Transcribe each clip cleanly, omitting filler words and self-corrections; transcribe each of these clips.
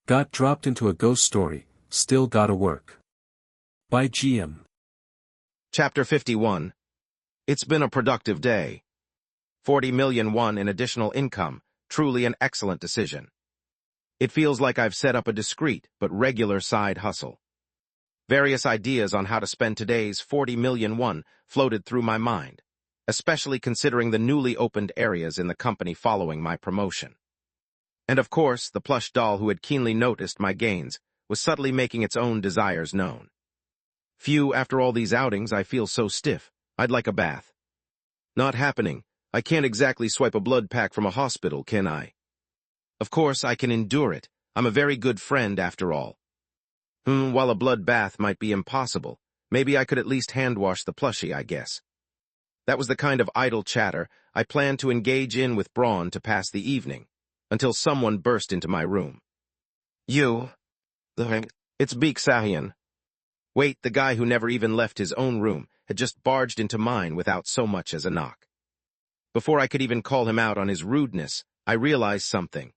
Got dropped into a ghost story, still gotta work. By GM. Chapter 51. It's been a productive day. 40 million won in additional income, truly an excellent decision. It feels like I've set up a discreet but regular side hustle. Various ideas on how to spend today's 40 million won floated through my mind, especially considering the newly opened areas in the company following my promotion. And of course, the plush doll who had keenly noticed my gains was subtly making its own desires known. Phew, after all these outings, I feel so stiff. I'd like a bath. Not happening. I can't exactly swipe a blood pack from a hospital, can I? Of course, I can endure it. I'm a very good friend, after all. While a blood bath might be impossible, maybe I could at least hand-wash the plushie, I guess. That was the kind of idle chatter I planned to engage in with Braun to pass the evening, until someone burst into my room. It's Baek Deoksu. Wait, the guy who never even left his own room had just barged into mine without so much as a knock. Before I could even call him out on his rudeness, I realized something.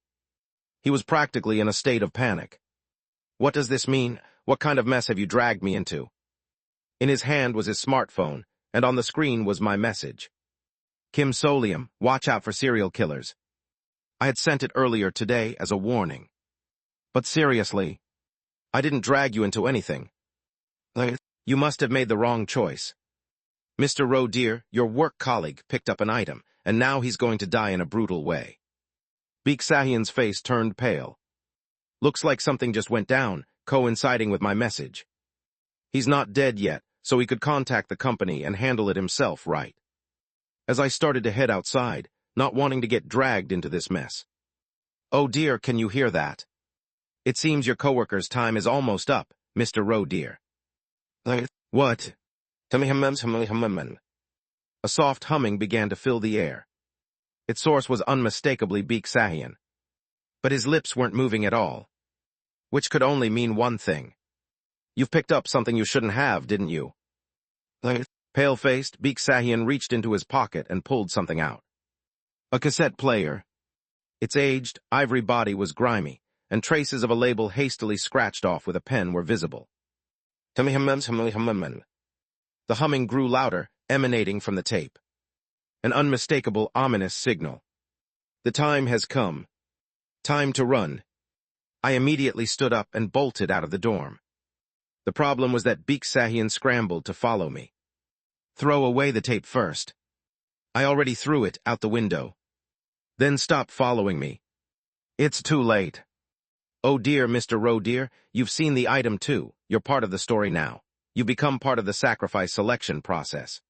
He was practically in a state of panic. What does this mean? What kind of mess have you dragged me into? In his hand was his smartphone, and on the screen was my message. Kim Solium, watch out for serial killers. I had sent it earlier today as a warning. But seriously, I didn't drag you into anything. You must have made the wrong choice. Mr. Roe dear, your work colleague picked up an item, and now he's going to die in a brutal way. Baek Deoksu's face turned pale. Looks like something just went down, coinciding with my message. He's not dead yet, so he could contact the company and handle it himself, right? As I started to head outside, not wanting to get dragged into this mess. Oh dear, can you hear that? It seems your coworker's time is almost up, Mr. Roe dear. What? A soft humming began to fill the air. Its source was unmistakably Baek Deoksu. But his lips weren't moving at all. Which could only mean one thing. You've picked up something you shouldn't have, didn't you? Pale-faced, Baek Deoksu reached into his pocket and pulled something out. A cassette player. Its aged, ivory body was grimy, and traces of a label hastily scratched off with a pen were visible. The humming grew louder, emanating from the tape. An unmistakable, ominous signal. The time has come. Time to run. I immediately stood up and bolted out of the dorm. The problem was that Baek Deoksu scrambled to follow me. Throw away the tape first. I already threw it out the window. Then stop following me. It's too late. Oh dear, Mr. Roe dear, you've seen the item too. You're part of the story now. You become part of the sacrifice selection process.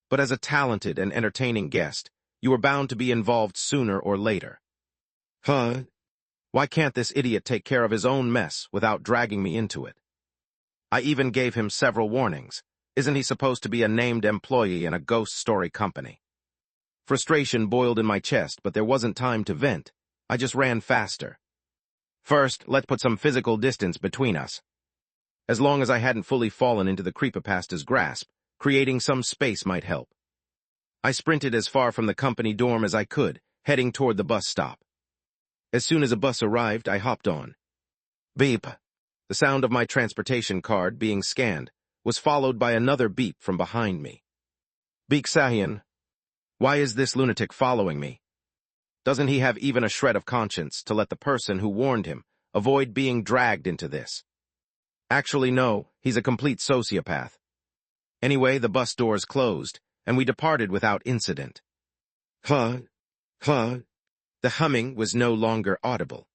But as a talented and entertaining guest, you are bound to be involved sooner or later. Why can't this idiot take care of his own mess without dragging me into it? I even gave him several warnings. Isn't he supposed to be a named employee in a ghost story company? Frustration boiled in my chest, but there wasn't time to vent. I just ran faster. First, let's put some physical distance between us. As long as I hadn't fully fallen into the creepypasta's grasp, creating some space might help. I sprinted as far from the company dorm as I could, heading toward the bus stop. As soon as a bus arrived, I hopped on. Beep. The sound of my transportation card being scanned was followed by another beep from behind me. Baek Deoksu, why is this lunatic following me? Doesn't he have even a shred of conscience to let the person who warned him avoid being dragged into this? Actually, no, he's a complete sociopath. Anyway, the bus doors closed, and we departed without incident. The humming was no longer audible.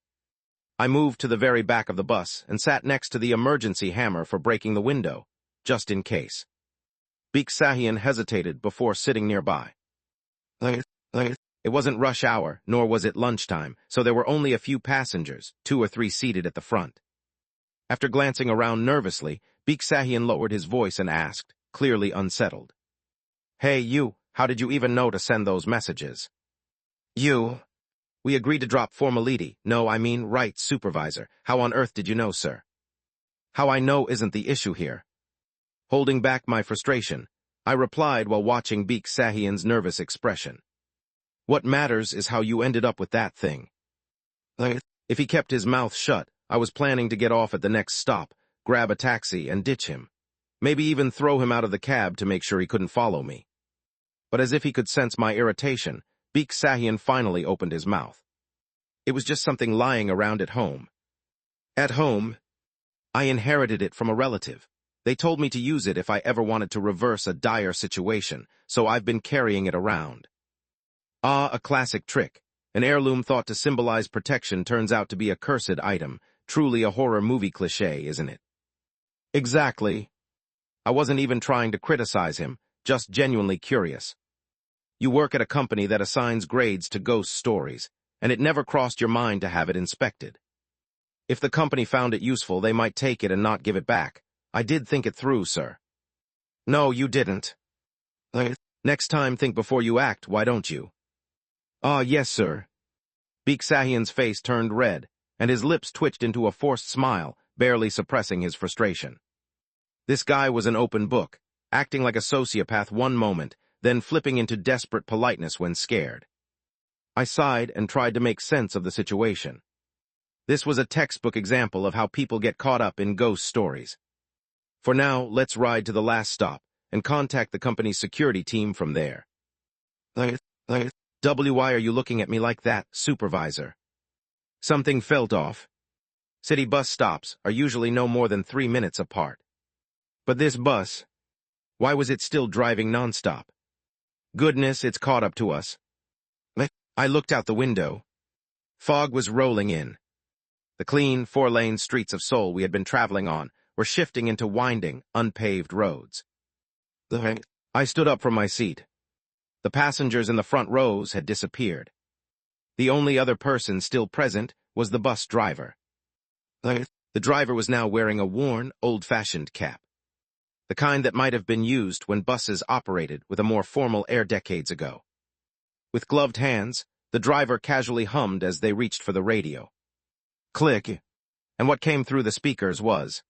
I moved to the very back of the bus and sat next to the emergency hammer for breaking the window, just in case. Baek Deoksu hesitated before sitting nearby. It wasn't rush hour, nor was it lunchtime, so there were only a few passengers, 2 or 3 seated at the front. After glancing around nervously, Baek Deoksu lowered his voice and asked, clearly unsettled. Hey, you, how did you even know to send those messages? We agreed to drop formality. No, I mean right, supervisor. How on earth did you know, sir? How I know isn't the issue here. Holding back my frustration, I replied while watching Baek Deoksu's nervous expression. What matters is how you ended up with that thing. If he kept his mouth shut, I was planning to get off at the next stop, grab a taxi, and ditch him. Maybe even throw him out of the cab to make sure he couldn't follow me. But as if he could sense my irritation, Baek Deoksu finally opened his mouth. It was just something lying around at home. At home? I inherited it from a relative. They told me to use it if I ever wanted to reverse a dire situation, so I've been carrying it around. Ah, a classic trick. An heirloom thought to symbolize protection turns out to be a cursed item. Truly a horror movie cliché, isn't it? Exactly. I wasn't even trying to criticize him, just genuinely curious. You work at a company that assigns grades to ghost stories, and it never crossed your mind to have it inspected. If the company found it useful, they might take it and not give it back. I did think it through, sir. No, you didn't. Next time, think before you act, why don't you? Ah, yes, sir. Baek Deoksu's face turned red, and his lips twitched into a forced smile, barely suppressing his frustration. This guy was an open book, acting like a sociopath one moment, then flipping into desperate politeness when scared. I sighed and tried to make sense of the situation. This was a textbook example of how people get caught up in ghost stories. For now, let's ride to the last stop and contact the company's security team from there. Why are you looking at me like that, supervisor? Something felt off. City bus stops are usually no more than 3 minutes apart. But this bus, why was it still driving nonstop? Goodness, it's caught up to us. I looked out the window. Fog was rolling in. The clean, 4-lane streets of Seoul we had been traveling on were shifting into winding, unpaved roads. I stood up from my seat. The passengers in the front rows had disappeared. The only other person still present was the bus driver. The driver was now wearing a worn, old-fashioned cap. The kind that might have been used when buses operated with a more formal air decades ago. With gloved hands, the driver casually hummed as they reached for the radio. Click, and what came through the speakers was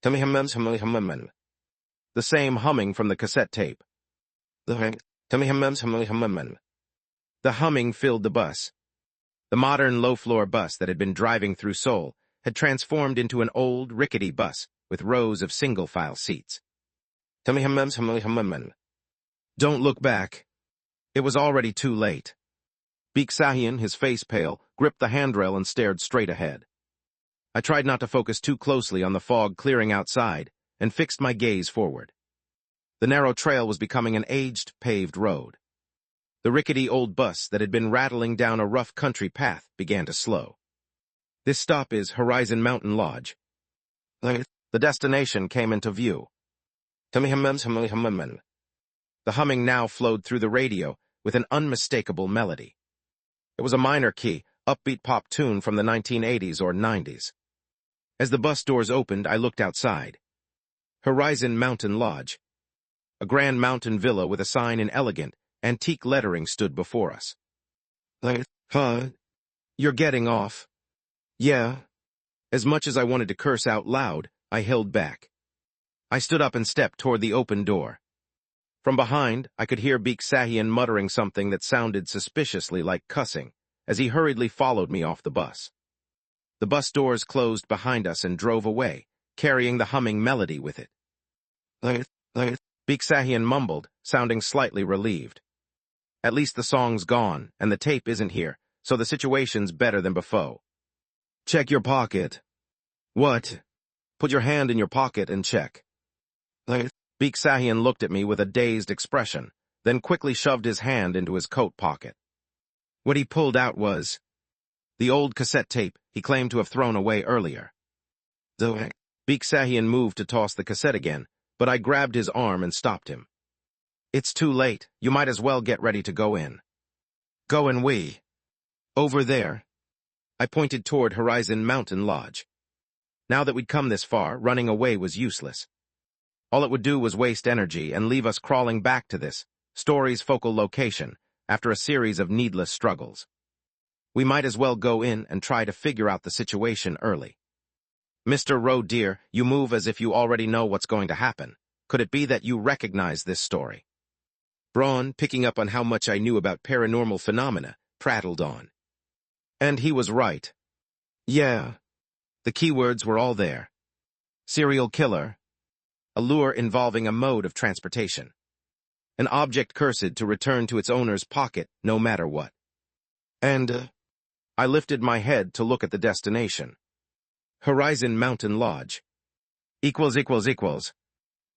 the same humming from the cassette tape. The humming filled the bus. The modern low-floor bus that had been driving through Seoul had transformed into an old, rickety bus with rows of single-file seats. Don't look back. It was already too late. Baek Deoksu, his face pale, gripped the handrail and stared straight ahead. I tried not to focus too closely on the fog clearing outside and fixed my gaze forward. The narrow trail was becoming an aged, paved road. The rickety old bus that had been rattling down a rough country path began to slow. This stop is Horizon Mountain Lodge. The destination came into view. The humming now flowed through the radio with an unmistakable melody. It was a minor key, upbeat pop tune from the 1980s or 90s. As the bus doors opened, I looked outside. Horizon Mountain Lodge. A grand mountain villa with a sign in elegant, antique lettering stood before us. You're getting off. Yeah. As much as I wanted to curse out loud, I held back. I stood up and stepped toward the open door. From behind, I could hear Baek Deoksu muttering something that sounded suspiciously like cussing, as he hurriedly followed me off the bus. The bus doors closed behind us and drove away, carrying the humming melody with it. Baek Deoksu mumbled, sounding slightly relieved. At least the song's gone, and the tape isn't here, so the situation's better than before. Check your pocket. What? Put your hand in your pocket and check. Baek Deoksu looked at me with a dazed expression, then quickly shoved his hand into his coat pocket. What he pulled out was the old cassette tape he claimed to have thrown away earlier. Baek Deoksu moved to toss the cassette again, but I grabbed his arm and stopped him. It's too late. You might as well get ready to go in. Go in we. Over there. I pointed toward Horizon Mountain Lodge. Now that we'd come this far, running away was useless. All it would do was waste energy and leave us crawling back to this story's focal location after a series of needless struggles. We might as well go in and try to figure out the situation early. Mr. Roe dear, you move as if you already know what's going to happen. Could it be that you recognize this story? Braun, picking up on how much I knew about paranormal phenomena, prattled on. And he was right. Yeah. The keywords were all there. Serial killer. A lure involving a mode of transportation. An object cursed to return to its owner's pocket no matter what. And I lifted my head to look at the destination. Horizon Mountain Lodge. ==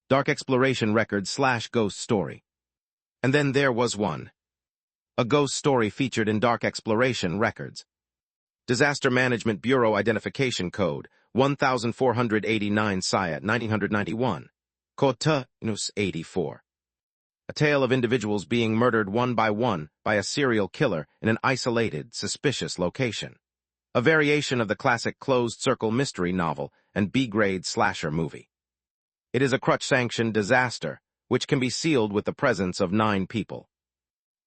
Dark Exploration Record / Ghost Story. And then there was one. A ghost story featured in Dark Exploration Records. Disaster Management Bureau Identification Code 1489 SIAT 1991. Kota Nus 84. A tale of individuals being murdered one by a serial killer in an isolated, suspicious location. A variation of the classic closed-circle mystery novel and B-grade slasher movie. It is a crutch-sanctioned disaster, which can be sealed with the presence of 9 people.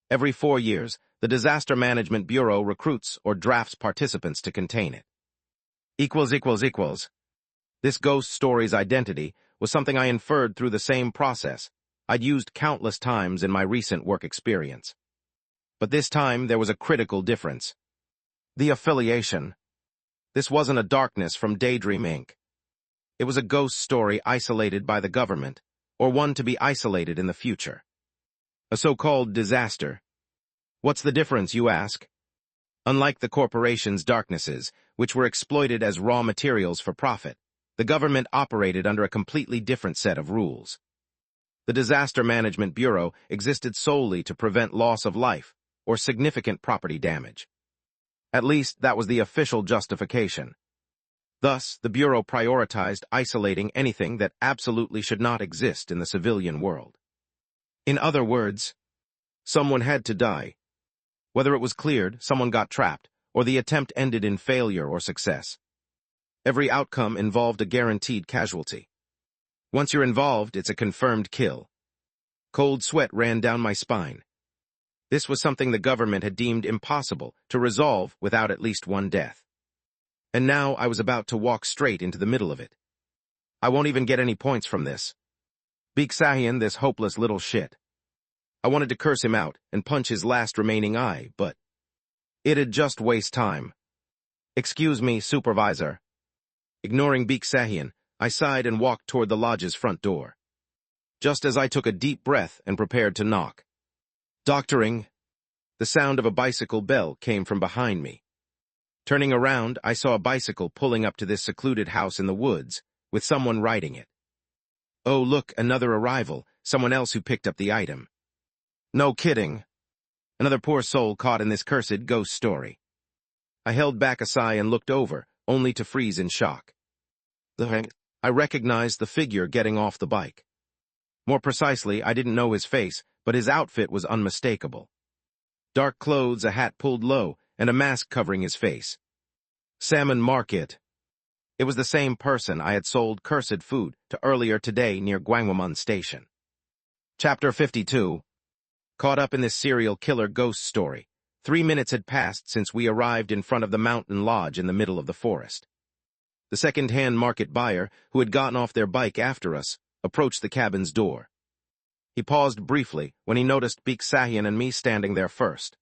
Every 4 years, the Disaster Management Bureau recruits or drafts participants to contain it. == This ghost story's identity was something I inferred through the same process I'd used countless times in my recent work experience. But this time there was a critical difference. The affiliation. This wasn't a darkness from Daydream Inc. It was a ghost story isolated by the government, or one to be isolated in the future. A so-called disaster. What's the difference, you ask? Unlike the corporation's darknesses, which were exploited as raw materials for profit, the government operated under a completely different set of rules. The Disaster Management Bureau existed solely to prevent loss of life or significant property damage. At least that was the official justification. Thus, the Bureau prioritized isolating anything that absolutely should not exist in the civilian world. In other words, someone had to die. Whether it was cleared, someone got trapped, or the attempt ended in failure or success. Every outcome involved a guaranteed casualty. Once you're involved, it's a confirmed kill. Cold sweat ran down my spine. This was something the government had deemed impossible to resolve without at least one death. And now I was about to walk straight into the middle of it. I won't even get any points from this. Baek Deoksu, this hopeless little shit. I wanted to curse him out and punch his last remaining eye, but it'd just waste time. Excuse me, supervisor. Ignoring Baek Deoksu, I sighed and walked toward the lodge's front door. Just as I took a deep breath and prepared to knock. Doctoring. The sound of a bicycle bell came from behind me. Turning around, I saw a bicycle pulling up to this secluded house in the woods, with someone riding it. Oh, look, another arrival, someone else who picked up the item. No kidding. Another poor soul caught in this cursed ghost story. I held back a sigh and looked over, only to freeze in shock. I recognized the figure getting off the bike. More precisely, I didn't know his face, but his outfit was unmistakable. Dark clothes, a hat pulled low, and a mask covering his face. Salmon Market. It was the same person I had sold cursed food to earlier today near Gwangwamon Station. Chapter 52. Caught up in this serial killer ghost story, 3 minutes had passed since we arrived in front of the mountain lodge in the middle of the forest. The second-hand market buyer, who had gotten off their bike after us, approached the cabin's door. He paused briefly when he noticed Baek Deoksu and me standing there first.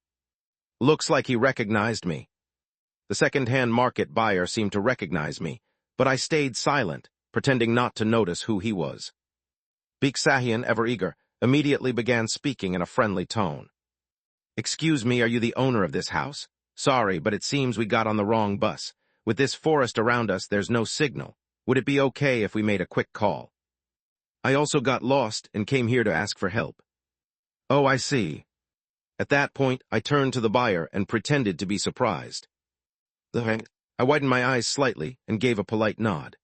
Looks like he recognized me. The second-hand market buyer seemed to recognize me, but I stayed silent, pretending not to notice who he was. Baek Deoksu, ever eager, immediately began speaking in a friendly tone. Excuse me, are you the owner of this house? Sorry, but it seems we got on the wrong bus. With this forest around us, there's no signal. Would it be okay if we made a quick call? I also got lost and came here to ask for help. Oh, I see. At that point, I turned to the buyer and pretended to be surprised. I widened my eyes slightly and gave a polite nod.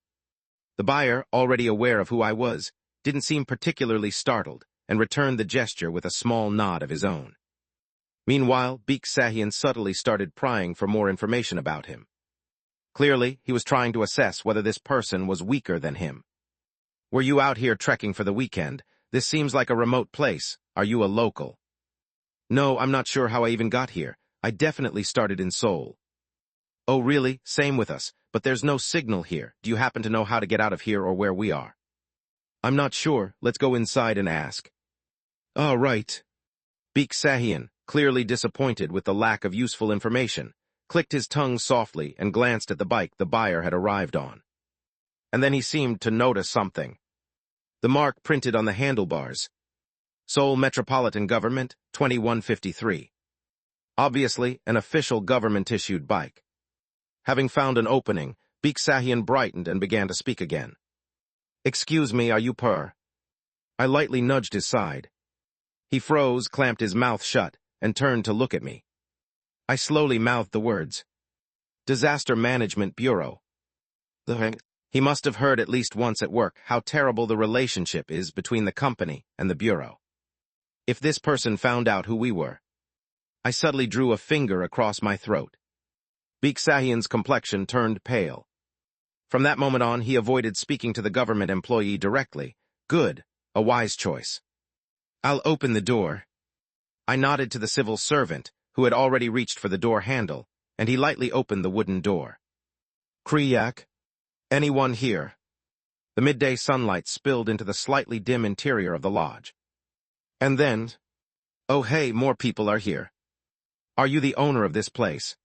The buyer, already aware of who I was, didn't seem particularly startled and returned the gesture with a small nod of his own. Meanwhile, Baek Deoksu subtly started prying for more information about him. Clearly, he was trying to assess whether this person was weaker than him. Were you out here trekking for the weekend? This seems like a remote place. Are you a local? No, I'm not sure how I even got here. I definitely started in Seoul. Oh, really? Same with us, but there's no signal here. Do you happen to know how to get out of here or where we are? I'm not sure. Let's go inside and ask. All right. Baek Deoksu, clearly disappointed with the lack of useful information, clicked his tongue softly, and glanced at the bike the buyer had arrived on. And then he seemed to notice something. The mark printed on the handlebars. Seoul Metropolitan Government, 2153. Obviously, an official government-issued bike. Having found an opening, Baek Deoksu brightened and began to speak again. "Excuse me, are you Per?" I lightly nudged his side. He froze, clamped his mouth shut, and turned to look at me. I slowly mouthed the words. "Disaster Management Bureau." He must have heard at least once at work how terrible the relationship is between the company and the bureau. If this person found out who we were. I suddenly drew a finger across my throat. Baek Deoksu's complexion turned pale. From that moment on, he avoided speaking to the government employee directly. Good, a wise choice. "I'll open the door." I nodded to the civil servant, who had already reached for the door handle, and he lightly opened the wooden door. "Kriyak? Anyone here?" The midday sunlight spilled into the slightly dim interior of the lodge. And then, "Oh hey, more people are here. Are you the owner of this place?"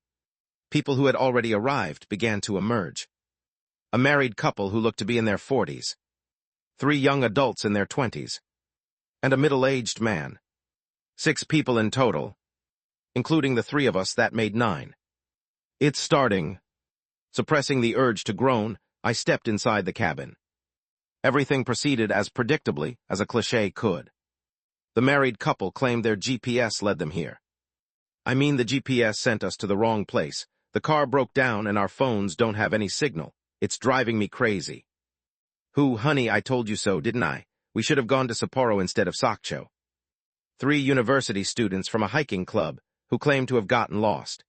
People who had already arrived began to emerge. A married couple who looked to be in their 40s. 3 young adults in their 20s. And a middle-aged man. 6 people in total. Including the 3 of us, that made 9. It's starting. Suppressing the urge to groan, I stepped inside the cabin. Everything proceeded as predictably as a cliché could. The married couple claimed their GPS led them here. I mean, the GPS sent us to the wrong place. The car broke down and our phones don't have any signal. It's driving me crazy. Honey, I told you so, didn't I? We should have gone to Sapporo instead of Sokcho. 3 university students from a hiking club who claimed to have gotten lost.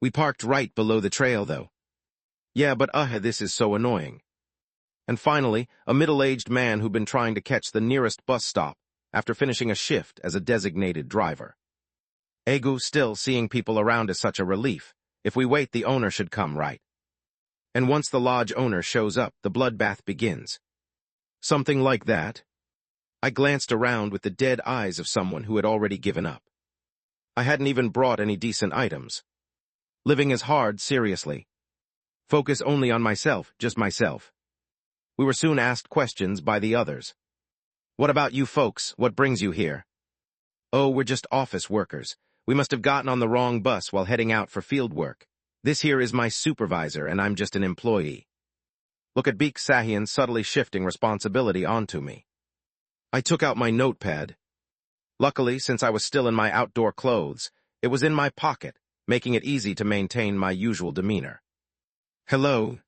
We parked right below the trail, though. Yeah, but this is so annoying. And finally, a middle-aged man who'd been trying to catch the nearest bus stop after finishing a shift as a designated driver. Still seeing people around is such a relief. If we wait, the owner should come, right? And once the lodge owner shows up, the bloodbath begins. Something like that. I glanced around with the dead eyes of someone who had already given up. I hadn't even brought any decent items. Living is hard, seriously. Focus only on myself, just myself. We were soon asked questions by the others. "What about you folks? What brings you here?" "Oh, we're just office workers. We must have gotten on the wrong bus while heading out for field work. This here is my supervisor, and I'm just an employee." Look at Baek Deoksu subtly shifting responsibility onto me. I took out my notepad. Luckily, since I was still in my outdoor clothes, it was in my pocket, making it easy to maintain my usual demeanor. "Hello?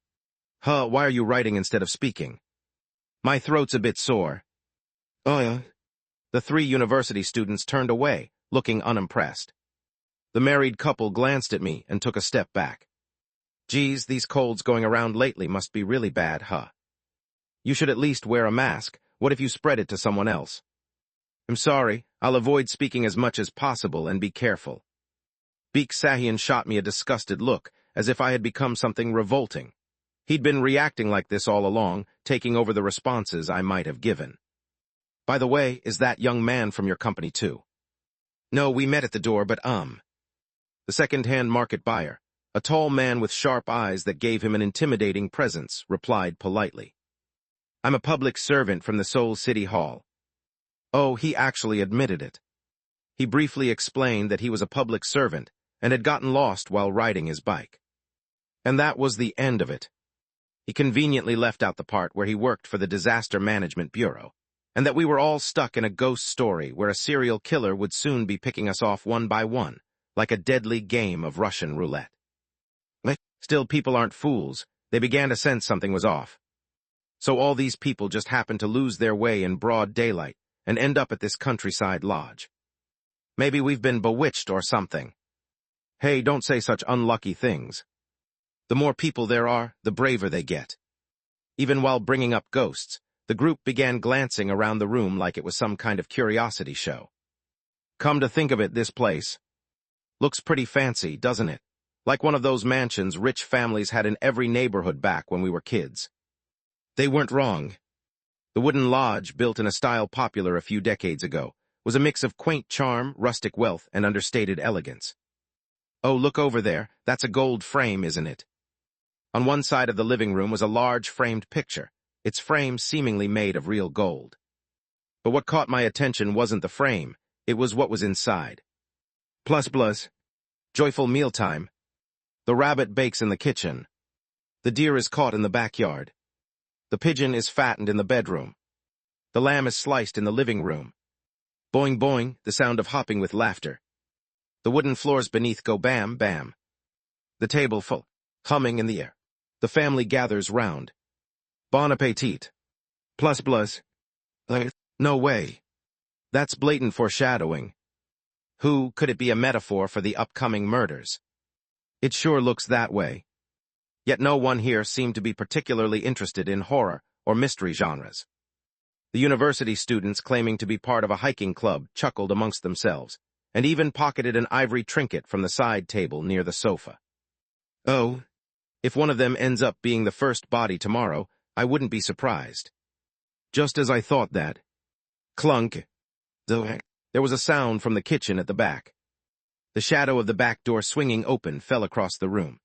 Why are you writing instead of speaking?" "My throat's a bit sore." "Oh, yeah?" The 3 university students turned away, looking unimpressed. The married couple glanced at me and took a step back. "Geez, these colds going around lately must be really bad, huh? You should at least wear a mask. What if you spread it to someone else?" "I'm sorry, I'll avoid speaking as much as possible and be careful." Baek Deoksu shot me a disgusted look, as if I had become something revolting. He'd been reacting like this all along, taking over the responses I might have given. "By the way, is that young man from your company too?" "No, we met at the door, but The second-hand market buyer, a tall man with sharp eyes that gave him an intimidating presence, replied politely. "I'm a public servant from the Seoul City Hall." Oh, he actually admitted it. He briefly explained that he was a public servant and had gotten lost while riding his bike. And that was the end of it. He conveniently left out the part where he worked for the Disaster Management Bureau, and that we were all stuck in a ghost story where a serial killer would soon be picking us off one by one, like a deadly game of Russian roulette. Still, people aren't fools. They began to sense something was off. So all these people just happened to lose their way in broad daylight and end up at this countryside lodge. Maybe we've been bewitched or something. Hey, don't say such unlucky things. The more people there are, the braver they get. Even while bringing up ghosts, the group began glancing around the room like it was some kind of curiosity show. Come to think of it, this place looks pretty fancy, doesn't it? Like one of those mansions rich families had in every neighborhood back when we were kids. They weren't wrong. The wooden lodge, built in a style popular a few decades ago, was a mix of quaint charm, rustic wealth, and understated elegance. Oh, look over there. That's a gold frame, isn't it? On one side of the living room was a large framed picture, its frame seemingly made of real gold. But what caught my attention wasn't the frame, it was what was inside. Plus, joyful mealtime. The rabbit bakes in the kitchen. The deer is caught in the backyard. The pigeon is fattened in the bedroom. The lamb is sliced in the living room. Boing boing, the sound of hopping with laughter. The wooden floors beneath go bam bam. The table full, humming in the air. The family gathers round. Bon appetit. Plus. No way. That's blatant foreshadowing. Who could it be a metaphor for the upcoming murders? It sure looks that way. Yet no one here seemed to be particularly interested in horror or mystery genres. The university students claiming to be part of a hiking club chuckled amongst themselves, and even pocketed an ivory trinket from the side table near the sofa. Oh, if one of them ends up being the first body tomorrow, I wouldn't be surprised. Just as I thought that. Clunk. There was a sound from the kitchen at the back. The shadow of the back door swinging open fell across the room.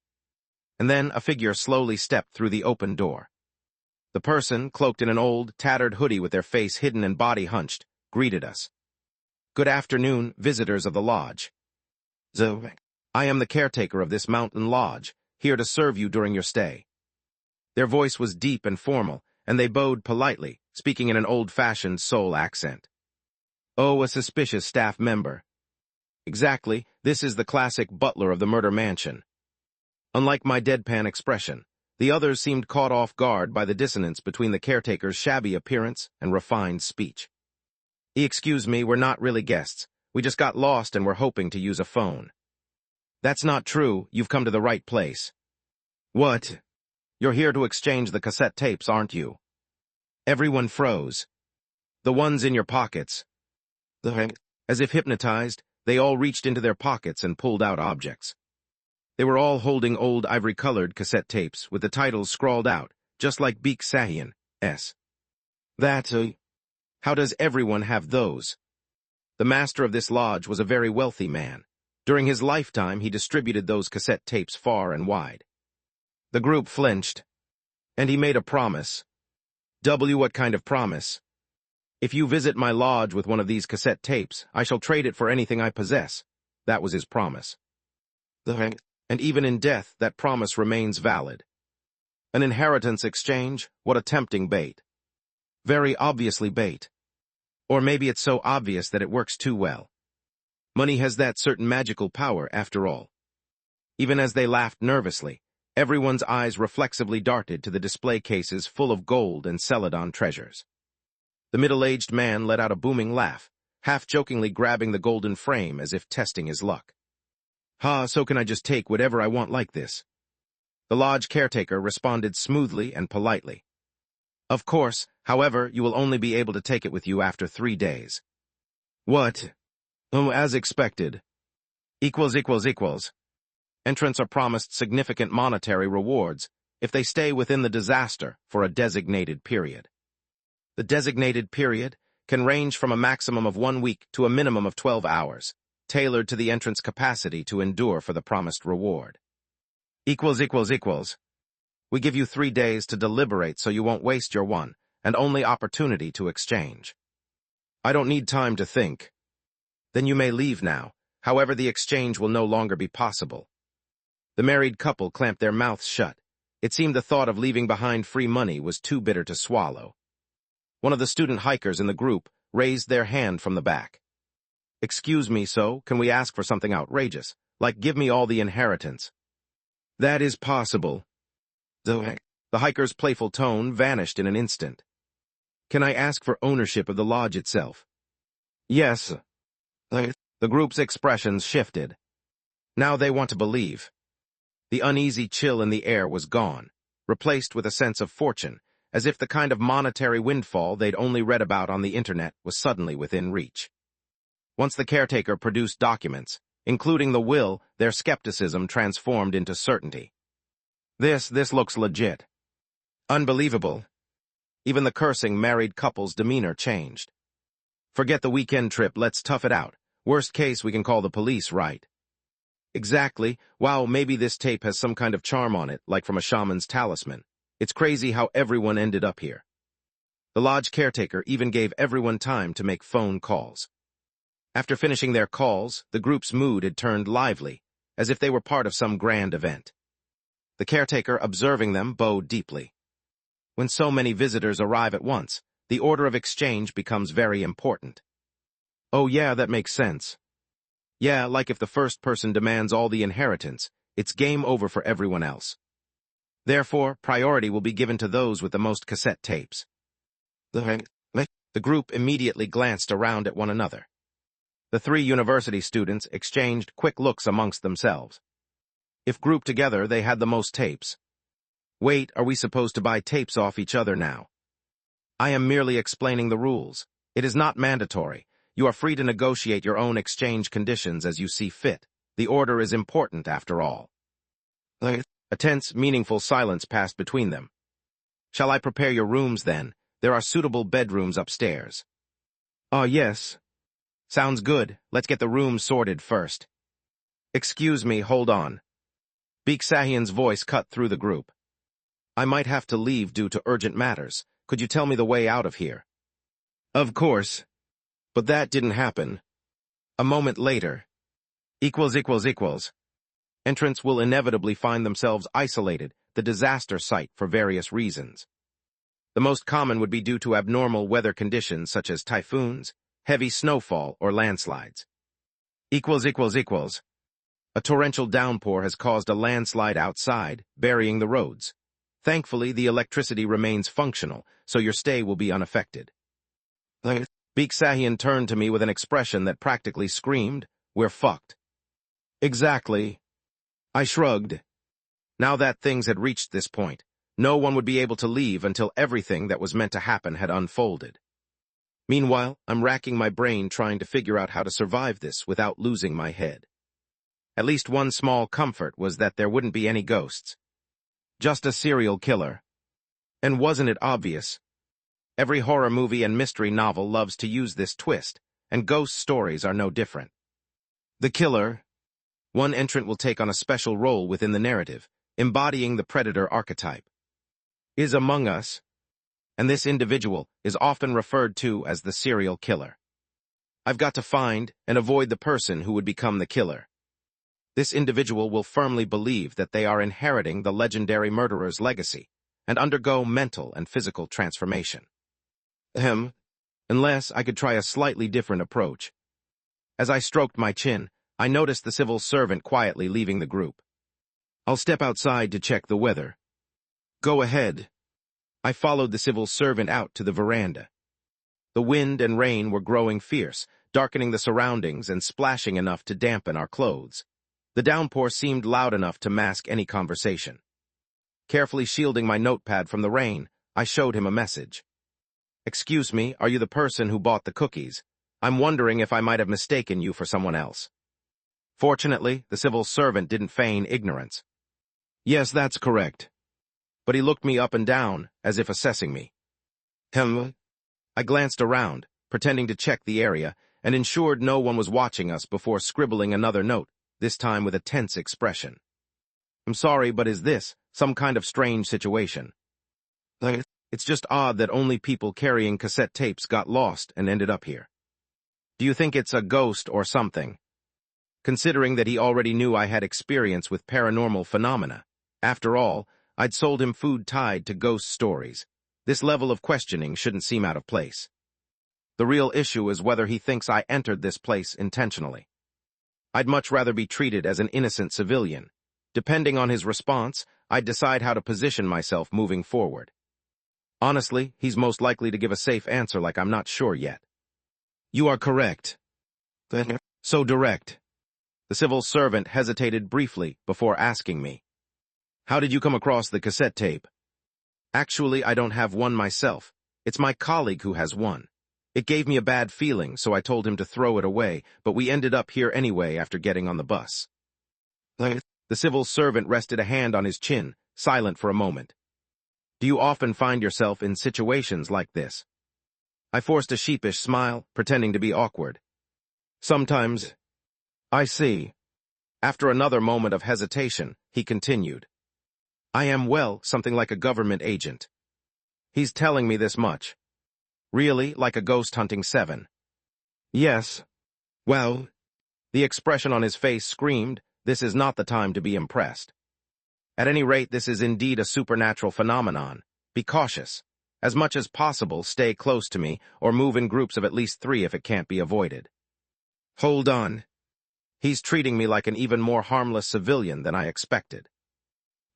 And then a figure slowly stepped through the open door. The person, cloaked in an old, tattered hoodie with their face hidden and body hunched, greeted us. Good afternoon, visitors of the lodge. I am the caretaker of this mountain lodge, here to serve you during your stay. Their voice was deep and formal, and they bowed politely, speaking in an old-fashioned Seoul accent. Oh, a suspicious staff member. Exactly, this is the classic butler of the murder mansion. Unlike my deadpan expression, the others seemed caught off guard by the dissonance between the caretaker's shabby appearance and refined speech. Excuse me, we're not really guests. We just got lost and we're hoping to use a phone. That's not true, you've come to the right place. What? You're here to exchange the cassette tapes, aren't you? Everyone froze. The ones in your pockets. As if hypnotized, they all reached into their pockets and pulled out objects. They were all holding old ivory-colored cassette tapes with the titles scrawled out, just like Baek Deoksu. How does everyone have those? The master of this lodge was a very wealthy man. During his lifetime, he distributed those cassette tapes far and wide. The group flinched, and he made a promise. What kind of promise? If you visit my lodge with one of these cassette tapes, I shall trade it for anything I possess. That was his promise. And even in death, that promise remains valid. An inheritance exchange? What a tempting bait. Very obviously bait. Or maybe it's so obvious that it works too well. Money has that certain magical power, after all. Even as they laughed nervously, everyone's eyes reflexively darted to the display cases full of gold and Celadon treasures. The middle-aged man let out a booming laugh, half-jokingly grabbing the golden frame as if testing his luck. So can I just take whatever I want like this? The lodge caretaker responded smoothly and politely. Of course, however, you will only be able to take it with you after 3 days. What? Oh, as expected. Equals. Entrants are promised significant monetary rewards if they stay within the disaster for a designated period. The designated period can range from a maximum of 1 week to a minimum of 12 hours, tailored to the entrant's capacity to endure for the promised reward. Equals. We give you 3 days to deliberate so you won't waste your one and only opportunity to exchange. I don't need time to think. Then you may leave now, however the exchange will no longer be possible. The married couple clamped their mouths shut. It seemed the thought of leaving behind free money was too bitter to swallow. One of the student hikers in the group raised their hand from the back. Excuse me, can we ask for something outrageous, like give me all the inheritance? That is possible. The hiker's playful tone vanished in an instant. Can I ask for ownership of the lodge itself? Yes. The group's expressions shifted. Now they want to believe. The uneasy chill in the air was gone, replaced with a sense of fortune, as if the kind of monetary windfall they'd only read about on the internet was suddenly within reach. Once the caretaker produced documents, including the will, their skepticism transformed into certainty. This looks legit. Unbelievable. Even the cursing married couple's demeanor changed. Forget the weekend trip, let's tough it out. Worst case, we can call the police, right? Exactly. Wow, maybe this tape has some kind of charm on it, like from a shaman's talisman. It's crazy how everyone ended up here. The lodge caretaker even gave everyone time to make phone calls. After finishing their calls, the group's mood had turned lively, as if they were part of some grand event. The caretaker, observing them, bowed deeply. When so many visitors arrive at once, the order of exchange becomes very important. Oh yeah, that makes sense. Yeah, like if the first person demands all the inheritance, it's game over for everyone else. Therefore, priority will be given to those with the most cassette tapes. The group immediately glanced around at one another. The three university students exchanged quick looks amongst themselves. If grouped together, they had the most tapes. Wait, are we supposed to buy tapes off each other now? I am merely explaining the rules. It is not mandatory. You are free to negotiate your own exchange conditions as you see fit. The order is important, after all. A tense, meaningful silence passed between them. Shall I prepare your rooms, then? There are suitable bedrooms upstairs. Yes. Sounds good. Let's get the rooms sorted first. Excuse me, hold on. Baek Deoksu's voice cut through the group. I might have to leave due to urgent matters. Could you tell me the way out of here? Of course. But that didn't happen. A moment later. Entrants will inevitably find themselves isolated, the disaster site for various reasons. The most common would be due to abnormal weather conditions such as typhoons, heavy snowfall, or landslides. A torrential downpour has caused a landslide outside, burying the roads. Thankfully, the electricity remains functional, so your stay will be unaffected. Baek Deoksu turned to me with an expression that practically screamed, "We're fucked." Exactly. I shrugged. Now that things had reached this point, no one would be able to leave until everything that was meant to happen had unfolded. Meanwhile, I'm racking my brain trying to figure out how to survive this without losing my head. At least one small comfort was that there wouldn't be any ghosts. Just a serial killer. And wasn't it obvious? Every horror movie and mystery novel loves to use this twist, and ghost stories are no different. The killer. One entrant will take on a special role within the narrative, embodying the predator archetype. Is among us, and this individual is often referred to as the serial killer. I've got to find and avoid the person who would become the killer. This individual will firmly believe that they are inheriting the legendary murderer's legacy and undergo mental and physical transformation. Unless I could try a slightly different approach. As I stroked my chin, I noticed the civil servant quietly leaving the group. I'll step outside to check the weather. Go ahead. I followed the civil servant out to the veranda. The wind and rain were growing fierce, darkening the surroundings and splashing enough to dampen our clothes. The downpour seemed loud enough to mask any conversation. Carefully shielding my notepad from the rain, I showed him a message. Excuse me, are you the person who bought the cookies? I'm wondering if I might have mistaken you for someone else. Fortunately, the civil servant didn't feign ignorance. Yes, that's correct. But he looked me up and down, as if assessing me. I glanced around, pretending to check the area, and ensured no one was watching us before scribbling another note, this time with a tense expression. I'm sorry, but is this some kind of strange situation? It's just odd that only people carrying cassette tapes got lost and ended up here. Do you think it's a ghost or something? Considering that he already knew I had experience with paranormal phenomena. After all, I'd sold him food tied to ghost stories. This level of questioning shouldn't seem out of place. The real issue is whether he thinks I entered this place intentionally. I'd much rather be treated as an innocent civilian. Depending on his response, I'd decide how to position myself moving forward. Honestly, he's most likely to give a safe answer like I'm not sure yet. You are correct. So direct. The civil servant hesitated briefly before asking me. How did you come across the cassette tape? Actually, I don't have one myself. It's my colleague who has one. It gave me a bad feeling, so I told him to throw it away, but we ended up here anyway after getting on the bus. The civil servant rested a hand on his chin, silent for a moment. Do you often find yourself in situations like this? I forced a sheepish smile, pretending to be awkward. Sometimes. I see. After another moment of hesitation, he continued. I am, well, something like a government agent. He's telling me this much. Really, like a ghost hunting 7. Yes. Well, the expression on his face screamed, this is not the time to be impressed. At any rate, this is indeed a supernatural phenomenon. Be cautious. As much as possible, stay close to me, or move in groups of at least 3 if it can't be avoided. Hold on. He's treating me like an even more harmless civilian than I expected.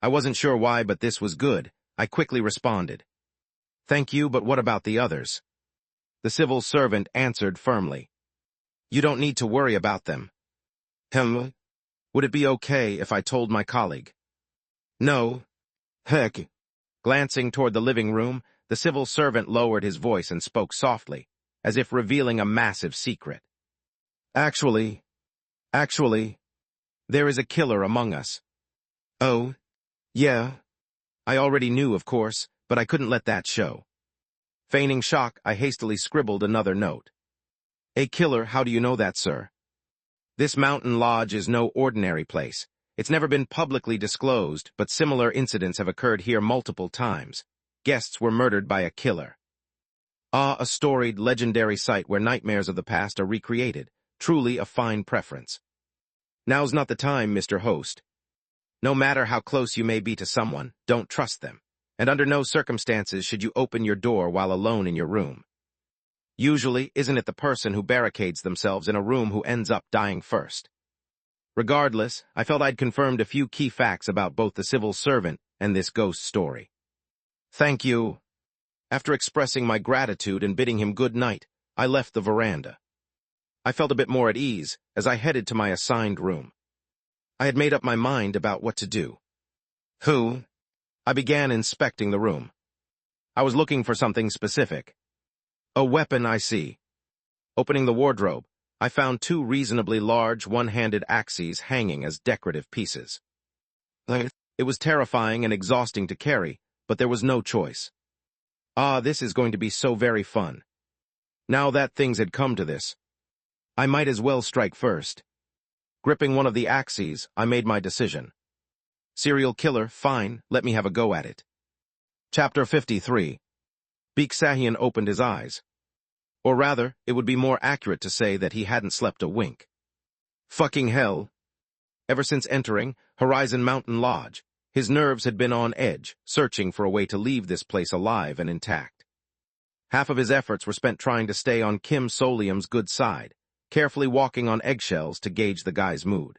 I wasn't sure why, but this was good. I quickly responded. Thank you, but what about the others? The civil servant answered firmly. You don't need to worry about them. Would it be okay if I told my colleague? No. Heck. Glancing toward the living room, the civil servant lowered his voice and spoke softly, as if revealing a massive secret. Actually, there is a killer among us. Oh, yeah. I already knew, of course, but I couldn't let that show. Feigning shock, I hastily scribbled another note. A killer, how do you know that, sir? This mountain lodge is no ordinary place. It's never been publicly disclosed, but similar incidents have occurred here multiple times. Guests were murdered by a killer. A storied, legendary site where nightmares of the past are recreated. Truly a fine preference. Now's not the time, Mr. Host. No matter how close you may be to someone, don't trust them. And under no circumstances should you open your door while alone in your room. Usually, isn't it the person who barricades themselves in a room who ends up dying first? Regardless, I felt I'd confirmed a few key facts about both the civil servant and this ghost story. Thank you. After expressing my gratitude and bidding him good night, I left the veranda. I felt a bit more at ease as I headed to my assigned room. I had made up my mind about what to do. I began inspecting the room. I was looking for something specific. A weapon, I see. Opening the wardrobe, I found 2 reasonably large one-handed axes hanging as decorative pieces. It was terrifying and exhausting to carry, but there was no choice. This is going to be so very fun. Now that things had come to this, I might as well strike first. Gripping one of the axes, I made my decision. Serial killer, fine, let me have a go at it. Chapter 53. Baek Deoksu opened his eyes. Or rather, it would be more accurate to say that he hadn't slept a wink. Fucking hell. Ever since entering Horizon Mountain Lodge, his nerves had been on edge, searching for a way to leave this place alive and intact. Half of his efforts were spent trying to stay on Kim Solium's good side, carefully walking on eggshells to gauge the guy's mood.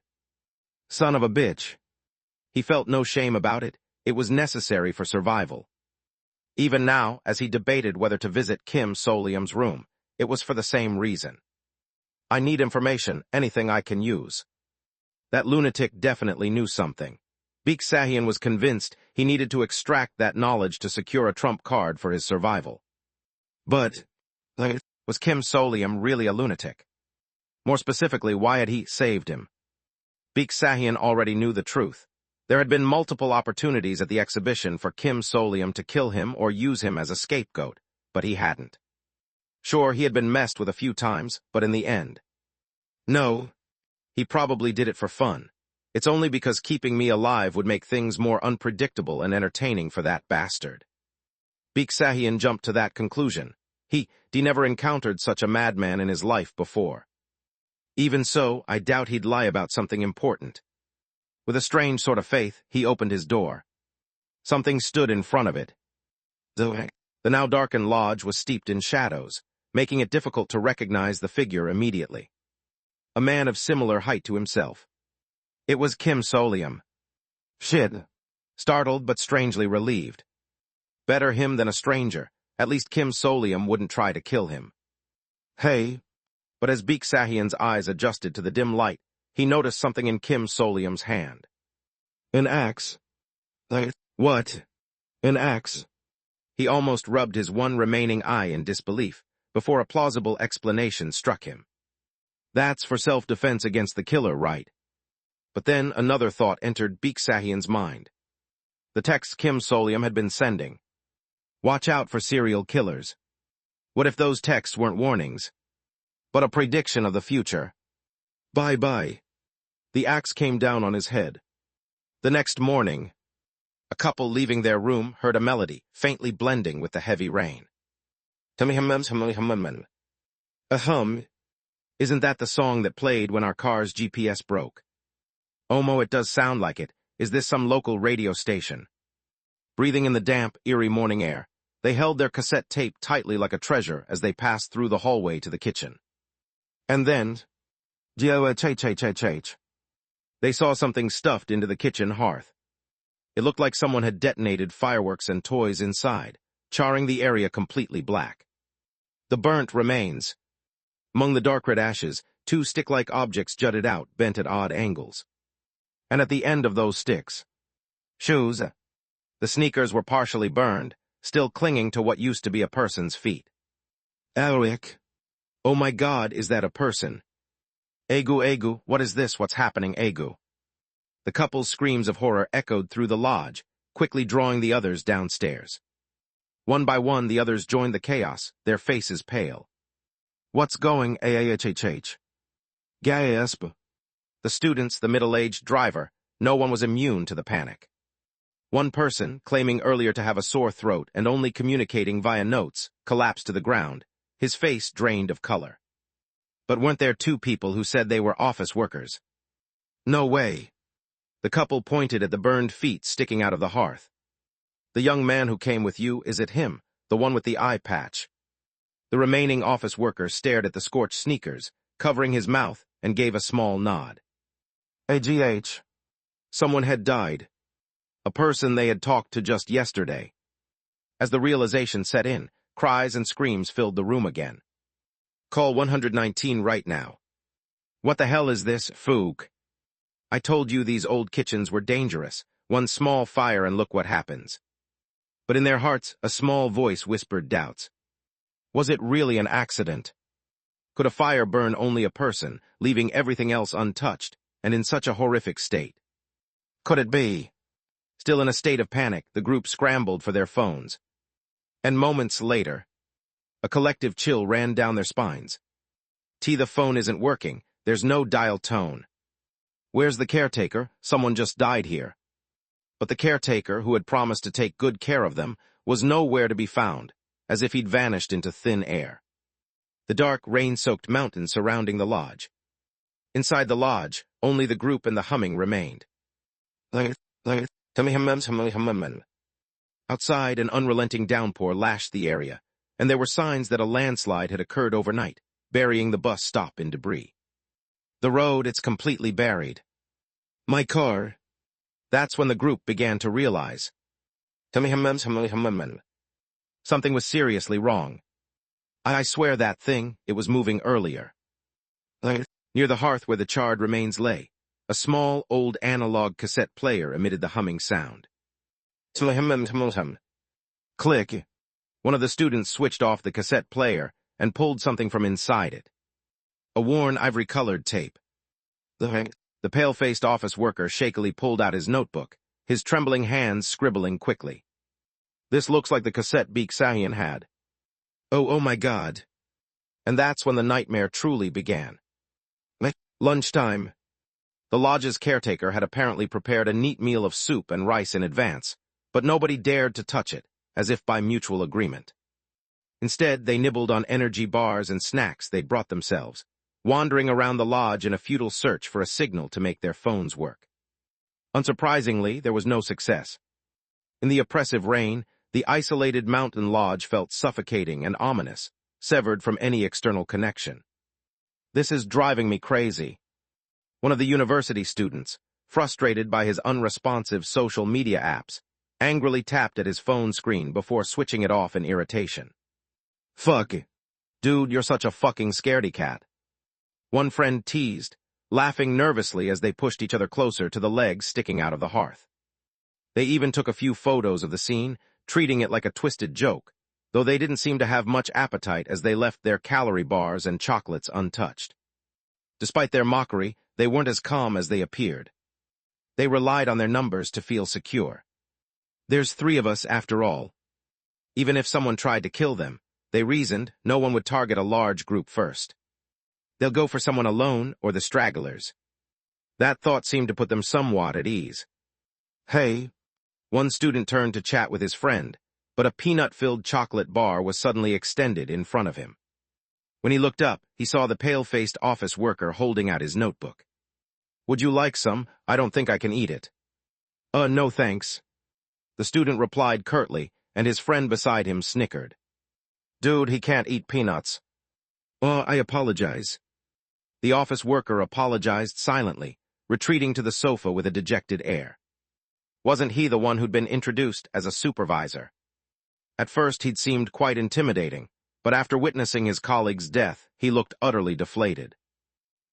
Son of a bitch. He felt no shame about it. It was necessary for survival. Even now, as he debated whether to visit Kim Solium's room, it was for the same reason. I need information, anything I can use. That lunatic definitely knew something. Baek Deoksu was convinced he needed to extract that knowledge to secure a trump card for his survival. But, was Kim Solium really a lunatic? More specifically, why had he saved him? Baek Deoksu already knew the truth. There had been multiple opportunities at the exhibition for Kim Solium to kill him or use him as a scapegoat, but he hadn't. Sure, he had been messed with a few times, but in the end. No, he probably did it for fun. It's only because keeping me alive would make things more unpredictable and entertaining for that bastard. Baek Deoksu jumped to that conclusion. He never encountered such a madman in his life before. Even so, I doubt he'd lie about something important. With a strange sort of faith, he opened his door. Something stood in front of it. The now darkened lodge was steeped in shadows, making it difficult to recognize the figure immediately. A man of similar height to himself. It was Kim Solium. Shit. Startled but strangely relieved. Better him than a stranger. At least Kim Solium wouldn't try to kill him. Hey. But as Baek Deoksu's eyes adjusted to the dim light, he noticed something in Kim Solium's hand. An axe? What? An axe? He almost rubbed his one remaining eye in disbelief, before a plausible explanation struck him. That's for self-defense against the killer, right? But then another thought entered Baek Deoksu's mind. The text Kim Solium had been sending. Watch out for serial killers. What if those texts weren't warnings, but a prediction of the future? Bye-bye. The axe came down on his head. The next morning, a couple leaving their room heard a melody, faintly blending with the heavy rain. Ahem, isn't that the song that played when our car's GPS broke? Omo, it does sound like it. Is this some local radio station? Breathing in the damp, eerie morning air, they held their cassette tape tightly like a treasure as they passed through the hallway to the kitchen. And then, they saw something stuffed into the kitchen hearth. It looked like someone had detonated fireworks and toys inside, charring the area completely black. The burnt remains. Among the dark red ashes, two stick-like objects jutted out, bent at odd angles. And at the end of those sticks, shoes. The sneakers were partially burned, still clinging to what used to be a person's feet. Eric. Oh my God, is that a person? Egu, what is this? What's happening, Egu? The couple's screams of horror echoed through the lodge, quickly drawing the others downstairs. One by one, the others joined the chaos, their faces pale. What's going, ahhh? Gasp. The students, the middle-aged driver, no one was immune to the panic. One person, claiming earlier to have a sore throat and only communicating via notes, collapsed to the ground, his face drained of color. But weren't there two people who said they were office workers? No way. The couple pointed at the burned feet sticking out of the hearth. The young man who came with you, is it him, the one with the eye patch? The remaining office worker stared at the scorched sneakers, covering his mouth, and gave a small nod. AGH. Someone had died. A person they had talked to just yesterday. As the realization set in, cries and screams filled the room again. Call 119 right now. What the hell is this, Fook? I told you these old kitchens were dangerous. One small fire and look what happens. But in their hearts, a small voice whispered doubts. Was it really an accident? Could a fire burn only a person, leaving everything else untouched, and in such a horrific state? Could it be? Still in a state of panic, the group scrambled for their phones. And moments later, a collective chill ran down their spines. The phone isn't working. There's no dial tone. Where's the caretaker? Someone just died here. But the caretaker, who had promised to take good care of them, was nowhere to be found, as if he'd vanished into thin air. The dark, rain-soaked mountains surrounding the lodge. Inside the lodge, only the group and the humming remained. Outside, an unrelenting downpour lashed the area, and there were signs that a landslide had occurred overnight, burying the bus stop in debris. The road, it's completely buried. My car. That's when the group began to realize. Something was seriously wrong. I swear that thing, it was moving earlier. Near the hearth where the charred remains lay, a small, old analog cassette player emitted the humming sound. Click. One of the students switched off the cassette player and pulled something from inside it. A worn, ivory-colored tape. The pale-faced office worker shakily pulled out his notebook, his trembling hands scribbling quickly. This looks like the cassette Baek Deoksu had. Oh my God. And that's when the nightmare truly began. Lunchtime. The lodge's caretaker had apparently prepared a neat meal of soup and rice in advance, but nobody dared to touch it, as if by mutual agreement. Instead, they nibbled on energy bars and snacks they'd brought themselves, wandering around the lodge in a futile search for a signal to make their phones work. Unsurprisingly, there was no success. In the oppressive rain, the isolated mountain lodge felt suffocating and ominous, severed from any external connection. This is driving me crazy. One of the university students, frustrated by his unresponsive social media apps, angrily tapped at his phone screen before switching it off in irritation. Fuck. Dude, you're such a fucking scaredy cat. One friend teased, laughing nervously as they pushed each other closer to the legs sticking out of the hearth. They even took a few photos of the scene, treating it like a twisted joke, though they didn't seem to have much appetite as they left their calorie bars and chocolates untouched. Despite their mockery, they weren't as calm as they appeared. They relied on their numbers to feel secure. There's 3 of us after all. Even if someone tried to kill them, they reasoned no one would target a large group first. They'll go for someone alone or the stragglers. That thought seemed to put them somewhat at ease. Hey, one student turned to chat with his friend, but a peanut-filled chocolate bar was suddenly extended in front of him. When he looked up, he saw the pale-faced office worker holding out his notebook. Would you like some? I don't think I can eat it. No thanks. The student replied curtly, and his friend beside him snickered. Dude, he can't eat peanuts. I apologize. The office worker apologized silently, retreating to the sofa with a dejected air. Wasn't he the one who'd been introduced as a supervisor? At first he'd seemed quite intimidating, but after witnessing his colleague's death, he looked utterly deflated.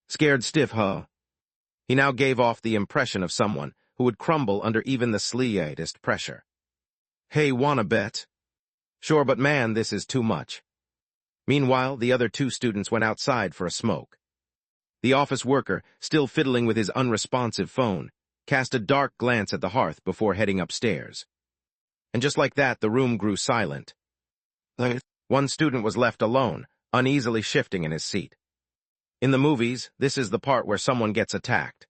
Scared stiff, huh? He now gave off the impression of someone who would crumble under even the slightest pressure. Hey, wanna bet? Sure, but man, this is too much. Meanwhile, the other two students went outside for a smoke. The office worker, still fiddling with his unresponsive phone, cast a dark glance at the hearth before heading upstairs. And just like that, the room grew silent. One student was left alone, uneasily shifting in his seat. In the movies, this is the part where someone gets attacked.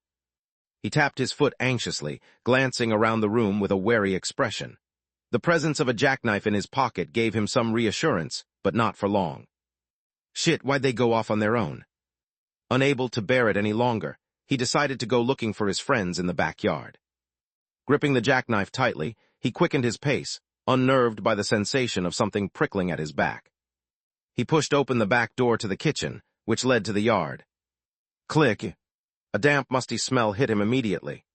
He tapped his foot anxiously, glancing around the room with a wary expression. The presence of a jackknife in his pocket gave him some reassurance, but not for long. Shit, why'd they go off on their own? Unable to bear it any longer, he decided to go looking for his friends in the backyard. Gripping the jackknife tightly, he quickened his pace, unnerved by the sensation of something prickling at his back. He pushed open the back door to the kitchen, which led to the yard. Click. A damp, musty smell hit him immediately.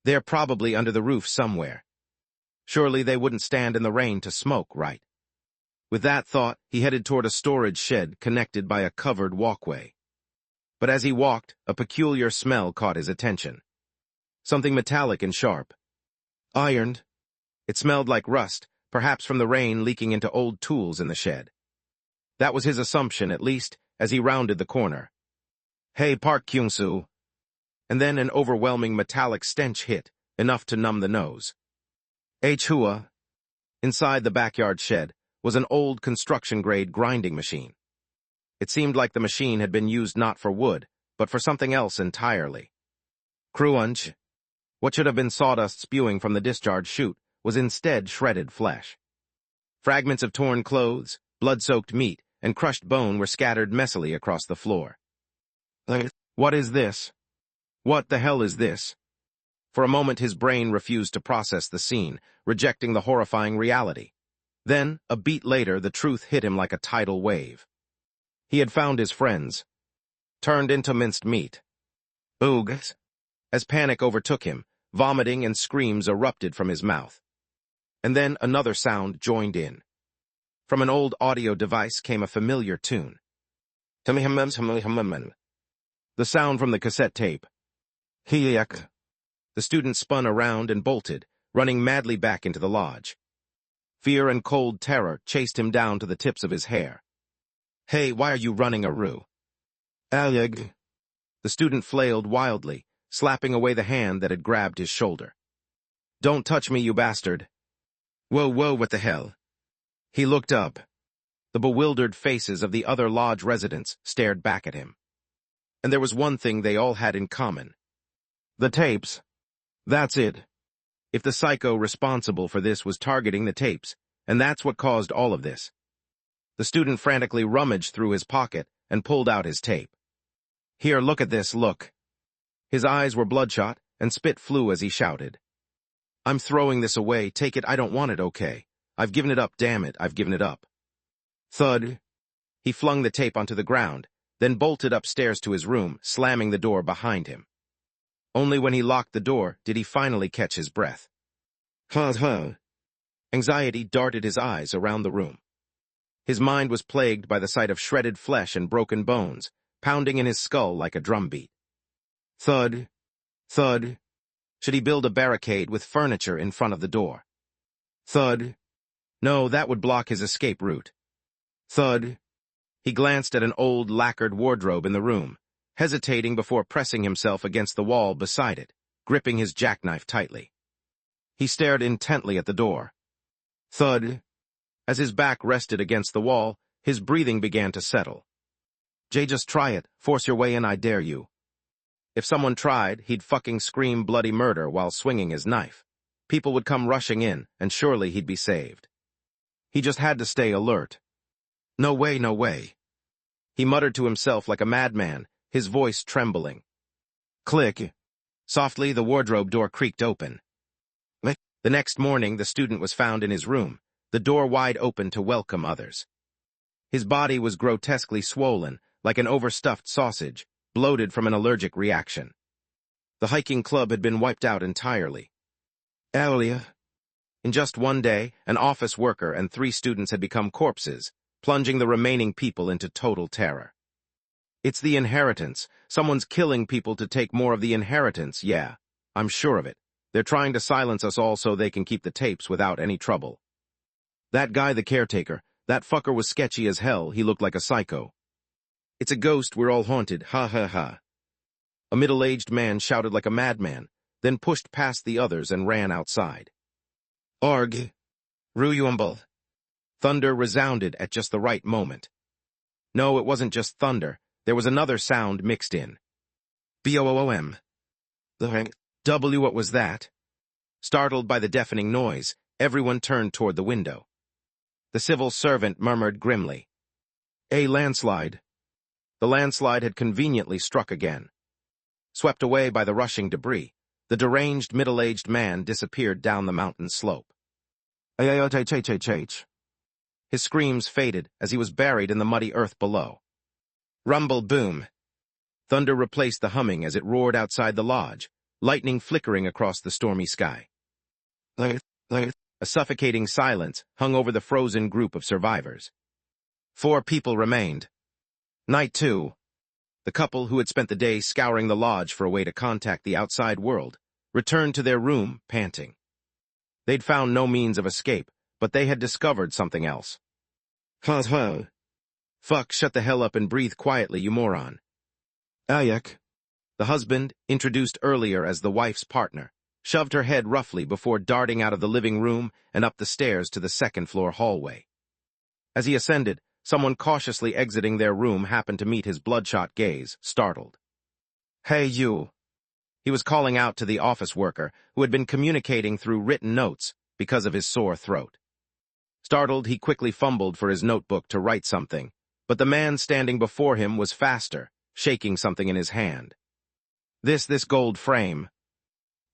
They're probably under the roof somewhere. Surely they wouldn't stand in the rain to smoke, right? With that thought, he headed toward a storage shed connected by a covered walkway. But as he walked, a peculiar smell caught his attention. Something metallic and sharp. Ironed. It smelled like rust, perhaps from the rain leaking into old tools in the shed. That was his assumption, at least, as he rounded the corner. Hey, Park Kyung-soo. And then an overwhelming metallic stench hit, enough to numb the nose. Hua. Inside the backyard shed was an old construction-grade grinding machine. It seemed like the machine had been used not for wood, but for something else entirely. Crunch. What should have been sawdust spewing from the discharge chute was instead shredded flesh. Fragments of torn clothes, blood-soaked meat, and crushed bone were scattered messily across the floor. What is this? What the hell is this? For a moment his brain refused to process the scene, rejecting the horrifying reality. Then, a beat later, the truth hit him like a tidal wave. He had found his friends. Turned into minced meat. Oogs. As panic overtook him, vomiting and screams erupted from his mouth. And then another sound joined in. From an old audio device came a familiar tune. The sound from the cassette tape. Hiyak. The student spun around and bolted, running madly back into the lodge. Fear and cold terror chased him down to the tips of his hair. Hey, why are you running, Aru? Alyag. The student flailed wildly, slapping away the hand that had grabbed his shoulder. Don't touch me, you bastard. Whoa, what the hell? He looked up. The bewildered faces of the other lodge residents stared back at him. And there was one thing they all had in common. The tapes. That's it. If the psycho responsible for this was targeting the tapes, and that's what caused all of this. The student frantically rummaged through his pocket and pulled out his tape. Here, look at this, look. His eyes were bloodshot, and spit flew as he shouted. I'm throwing this away, take it, I don't want it, okay. I've given it up, damn it, I've given it up. Thud. He flung the tape onto the ground, then bolted upstairs to his room, slamming the door behind him. Only when he locked the door did he finally catch his breath. Anxiety darted his eyes around the room. His mind was plagued by the sight of shredded flesh and broken bones, pounding in his skull like a drumbeat. Thud. Thud. Should he build a barricade with furniture in front of the door? Thud. No, that would block his escape route. Thud. He glanced at an old lacquered wardrobe in the room, hesitating before pressing himself against the wall beside it, gripping his jackknife tightly. He stared intently at the door. Thud. As his back rested against the wall, his breathing began to settle. Jay, just try it. Force your way in, I dare you. If someone tried, he'd fucking scream bloody murder while swinging his knife. People would come rushing in, and surely he'd be saved. He just had to stay alert. No way, no way. He muttered to himself like a madman, his voice trembling. Click. Softly, the wardrobe door creaked open. The next morning, the student was found in his room, the door wide open to welcome others. His body was grotesquely swollen, like an overstuffed sausage, bloated from an allergic reaction. The hiking club had been wiped out entirely. Earlier, in just one day, an office worker and 3 students had become corpses, plunging the remaining people into total terror. It's the inheritance. Someone's killing people to take more of the inheritance, yeah. I'm sure of it. They're trying to silence us all so they can keep the tapes without any trouble. That guy, the caretaker, that fucker was sketchy as hell. He looked like a psycho. It's a ghost, we're all haunted, ha ha ha. A middle-aged man shouted like a madman, then pushed past the others and ran outside. Arg. Ruyumble. Thunder resounded at just the right moment. No, it wasn't just thunder. There was another sound mixed in. Boom. What was that? Startled by the deafening noise, everyone turned toward the window. The civil servant murmured grimly. A landslide. The landslide had conveniently struck again. Swept away by the rushing debris, the deranged middle-aged man disappeared down the mountain slope. His screams faded as he was buried in the muddy earth below. Rumble boom. Thunder replaced the humming as it roared outside the lodge, lightning flickering across the stormy sky. A suffocating silence hung over the frozen group of survivors. 4 people remained. Night 2. The couple who had spent the day scouring the lodge for a way to contact the outside world returned to their room, panting. They'd found no means of escape, but they had discovered something else. Fuck, shut the hell up and breathe quietly, you moron. Ayak. The husband, introduced earlier as the wife's partner, shoved her head roughly before darting out of the living room and up the stairs to the second-floor hallway. As he ascended, someone cautiously exiting their room happened to meet his bloodshot gaze, startled. Hey, you. He was calling out to the office worker, who had been communicating through written notes because of his sore throat. Startled, he quickly fumbled for his notebook to write something, but the man standing before him was faster, shaking something in his hand. This gold frame.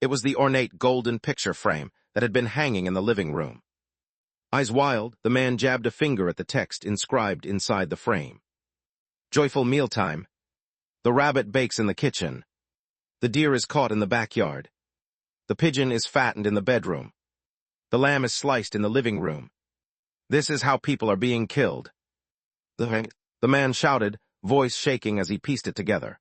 It was the ornate golden picture frame that had been hanging in the living room. Eyes wild, the man jabbed a finger at the text inscribed inside the frame. Joyful mealtime. The rabbit bakes in the kitchen. The deer is caught in the backyard. The pigeon is fattened in the bedroom. The lamb is sliced in the living room. This is how people are being killed. The man shouted, voice shaking as he pieced it together.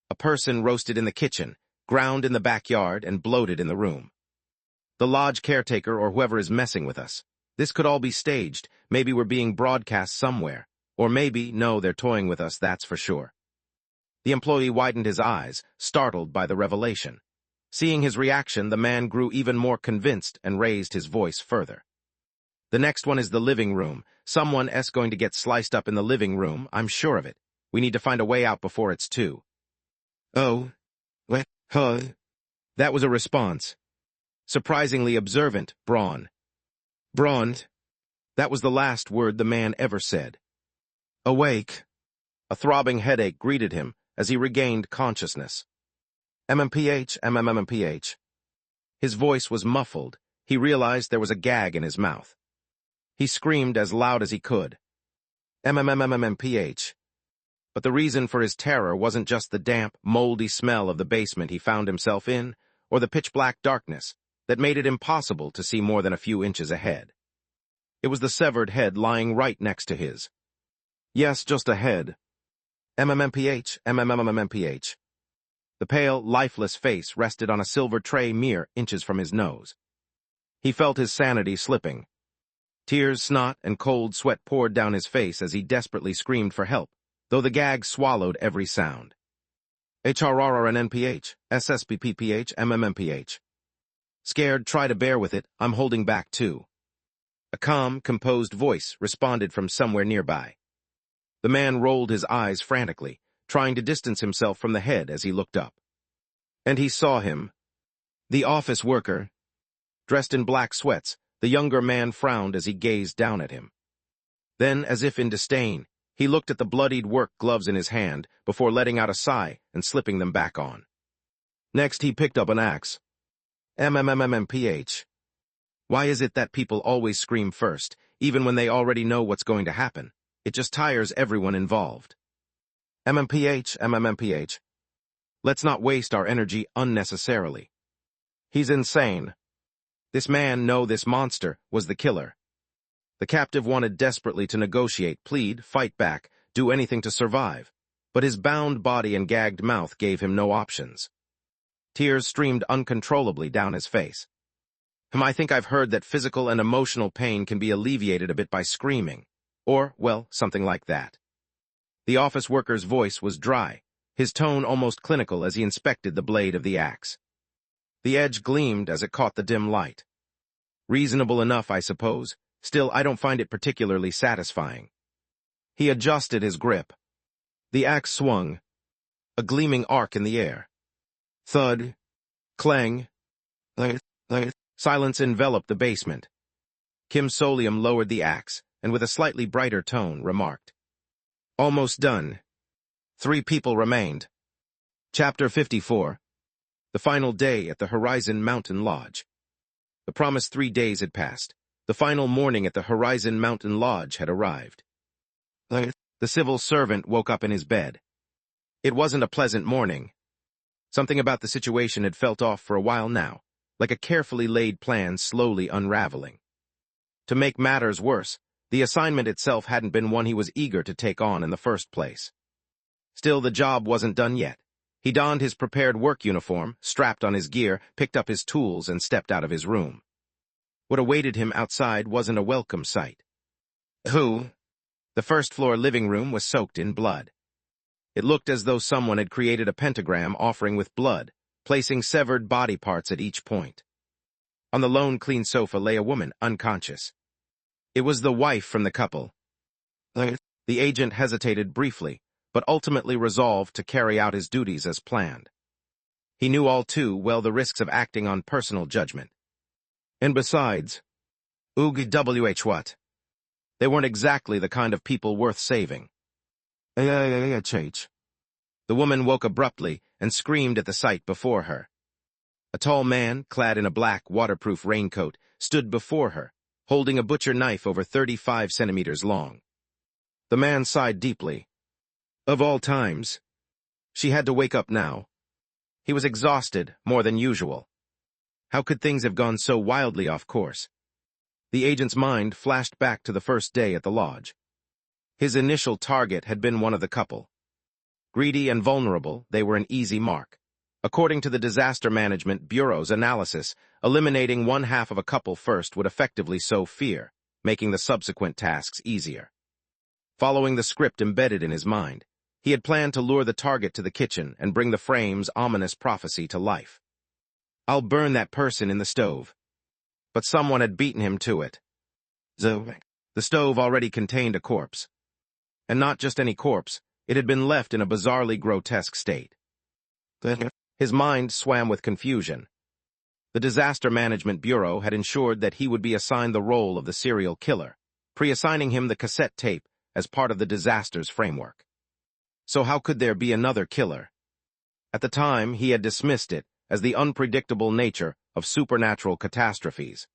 A person roasted in the kitchen, ground in the backyard, and bloated in the room. The lodge caretaker or whoever is messing with us. This could all be staged. Maybe we're being broadcast somewhere. Or maybe, no, they're toying with us, that's for sure. The employee widened his eyes, startled by the revelation. Seeing his reaction, the man grew even more convinced and raised his voice further. The next one is the living room. Someone's going to get sliced up in the living room, I'm sure of it. We need to find a way out before it's 2. Oh. What? Huh? That was a response. Surprisingly observant, Braun. Braun. That was the last word the man ever said. Awake. A throbbing headache greeted him as he regained consciousness. MMPH. His voice was muffled. He realized there was a gag in his mouth. He screamed as loud as he could. MMPH. But the reason for his terror wasn't just the damp, moldy smell of the basement he found himself in, or the pitch-black darkness that made it impossible to see more than a few inches ahead. It was the severed head lying right next to his. Yes, just a head. MMPH. The pale, lifeless face rested on a silver tray mere inches from his nose. He felt his sanity slipping. Tears, snot, and cold sweat poured down his face as he desperately screamed for help, though the gag swallowed every sound. HRRNNPH, SSPPPH, MMMPH. Scared, try to bear with it, I'm holding back too. A calm, composed voice responded from somewhere nearby. The man rolled his eyes frantically, trying to distance himself from the head as he looked up. And he saw him. The office worker. Dressed in black sweats, the younger man frowned as he gazed down at him. Then, as if in disdain, he looked at the bloodied work gloves in his hand before letting out a sigh and slipping them back on. Next, he picked up an axe. MMMMPH. Why is it that people always scream first, even when they already know what's going to happen? It just tires everyone involved. MMPH. Let's not waste our energy unnecessarily. He's insane. This man, no, this monster, was the killer. The captive wanted desperately to negotiate, plead, fight back, do anything to survive, but his bound body and gagged mouth gave him no options. Tears streamed uncontrollably down his face. I think I've heard that physical and emotional pain can be alleviated a bit by screaming, or, well, something like that. The office worker's voice was dry, his tone almost clinical as he inspected the blade of the axe. The edge gleamed as it caught the dim light. Reasonable enough, I suppose. Still, I don't find it particularly satisfying. He adjusted his grip. The axe swung, a gleaming arc in the air. Thud, clang, silence enveloped the basement. Kim Solium lowered the axe, and with a slightly brighter tone, remarked, "Almost done. 3 people remained." Chapter 54. The final day at the Horizon Mountain Lodge. The promised 3 days had passed. The final morning at the Horizon Mountain Lodge had arrived. The civil servant woke up in his bed. It wasn't a pleasant morning. Something about the situation had felt off for a while now, like a carefully laid plan slowly unraveling. To make matters worse, the assignment itself hadn't been one he was eager to take on in the first place. Still, the job wasn't done yet. He donned his prepared work uniform, strapped on his gear, picked up his tools, and stepped out of his room. What awaited him outside wasn't a welcome sight. The first-floor living room was soaked in blood. It looked as though someone had created a pentagram offering with blood, placing severed body parts at each point. On the lone clean sofa lay a woman, unconscious. It was the wife from the couple. The agent hesitated briefly, but ultimately resolved to carry out his duties as planned. He knew all too well the risks of acting on personal judgment. And besides, what? They weren't exactly the kind of people worth saving. The woman woke abruptly and screamed at the sight before her. A tall man, clad in a black, waterproof raincoat, stood before her, holding a butcher knife over 35 centimeters long. The man sighed deeply. Of all times. She had to wake up now. He was exhausted, more than usual. How could things have gone so wildly off course? The agent's mind flashed back to the first day at the lodge. His initial target had been one of the couple. Greedy and vulnerable, they were an easy mark. According to the Disaster Management Bureau's analysis, eliminating one half of a couple first would effectively sow fear, making the subsequent tasks easier. Following the script embedded in his mind, he had planned to lure the target to the kitchen and bring the frame's ominous prophecy to life. "I'll burn that person in the stove." But someone had beaten him to it. The stove already contained a corpse. And not just any corpse, it had been left in a bizarrely grotesque state. His mind swam with confusion. The Disaster Management Bureau had ensured that he would be assigned the role of the serial killer, pre-assigning him the cassette tape as part of the disaster's framework. So how could there be another killer? At the time, he had dismissed it as the unpredictable nature of supernatural catastrophes.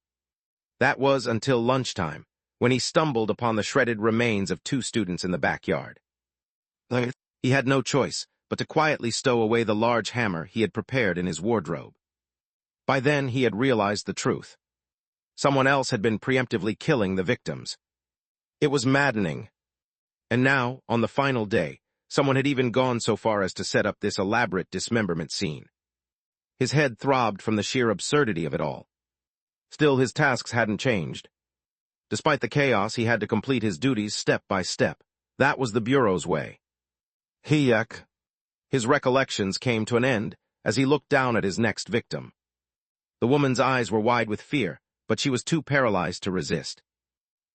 That was until lunchtime, when he stumbled upon the shredded remains of 2 students in the backyard. He had no choice but to quietly stow away the large hammer he had prepared in his wardrobe. By then, he had realized the truth. Someone else had been preemptively killing the victims. It was maddening. And now, on the final day, someone had even gone so far as to set up this elaborate dismemberment scene. His head throbbed from the sheer absurdity of it all. Still, his tasks hadn't changed. Despite the chaos, he had to complete his duties step by step. That was the Bureau's way. His recollections came to an end as he looked down at his next victim. The woman's eyes were wide with fear, but she was too paralyzed to resist.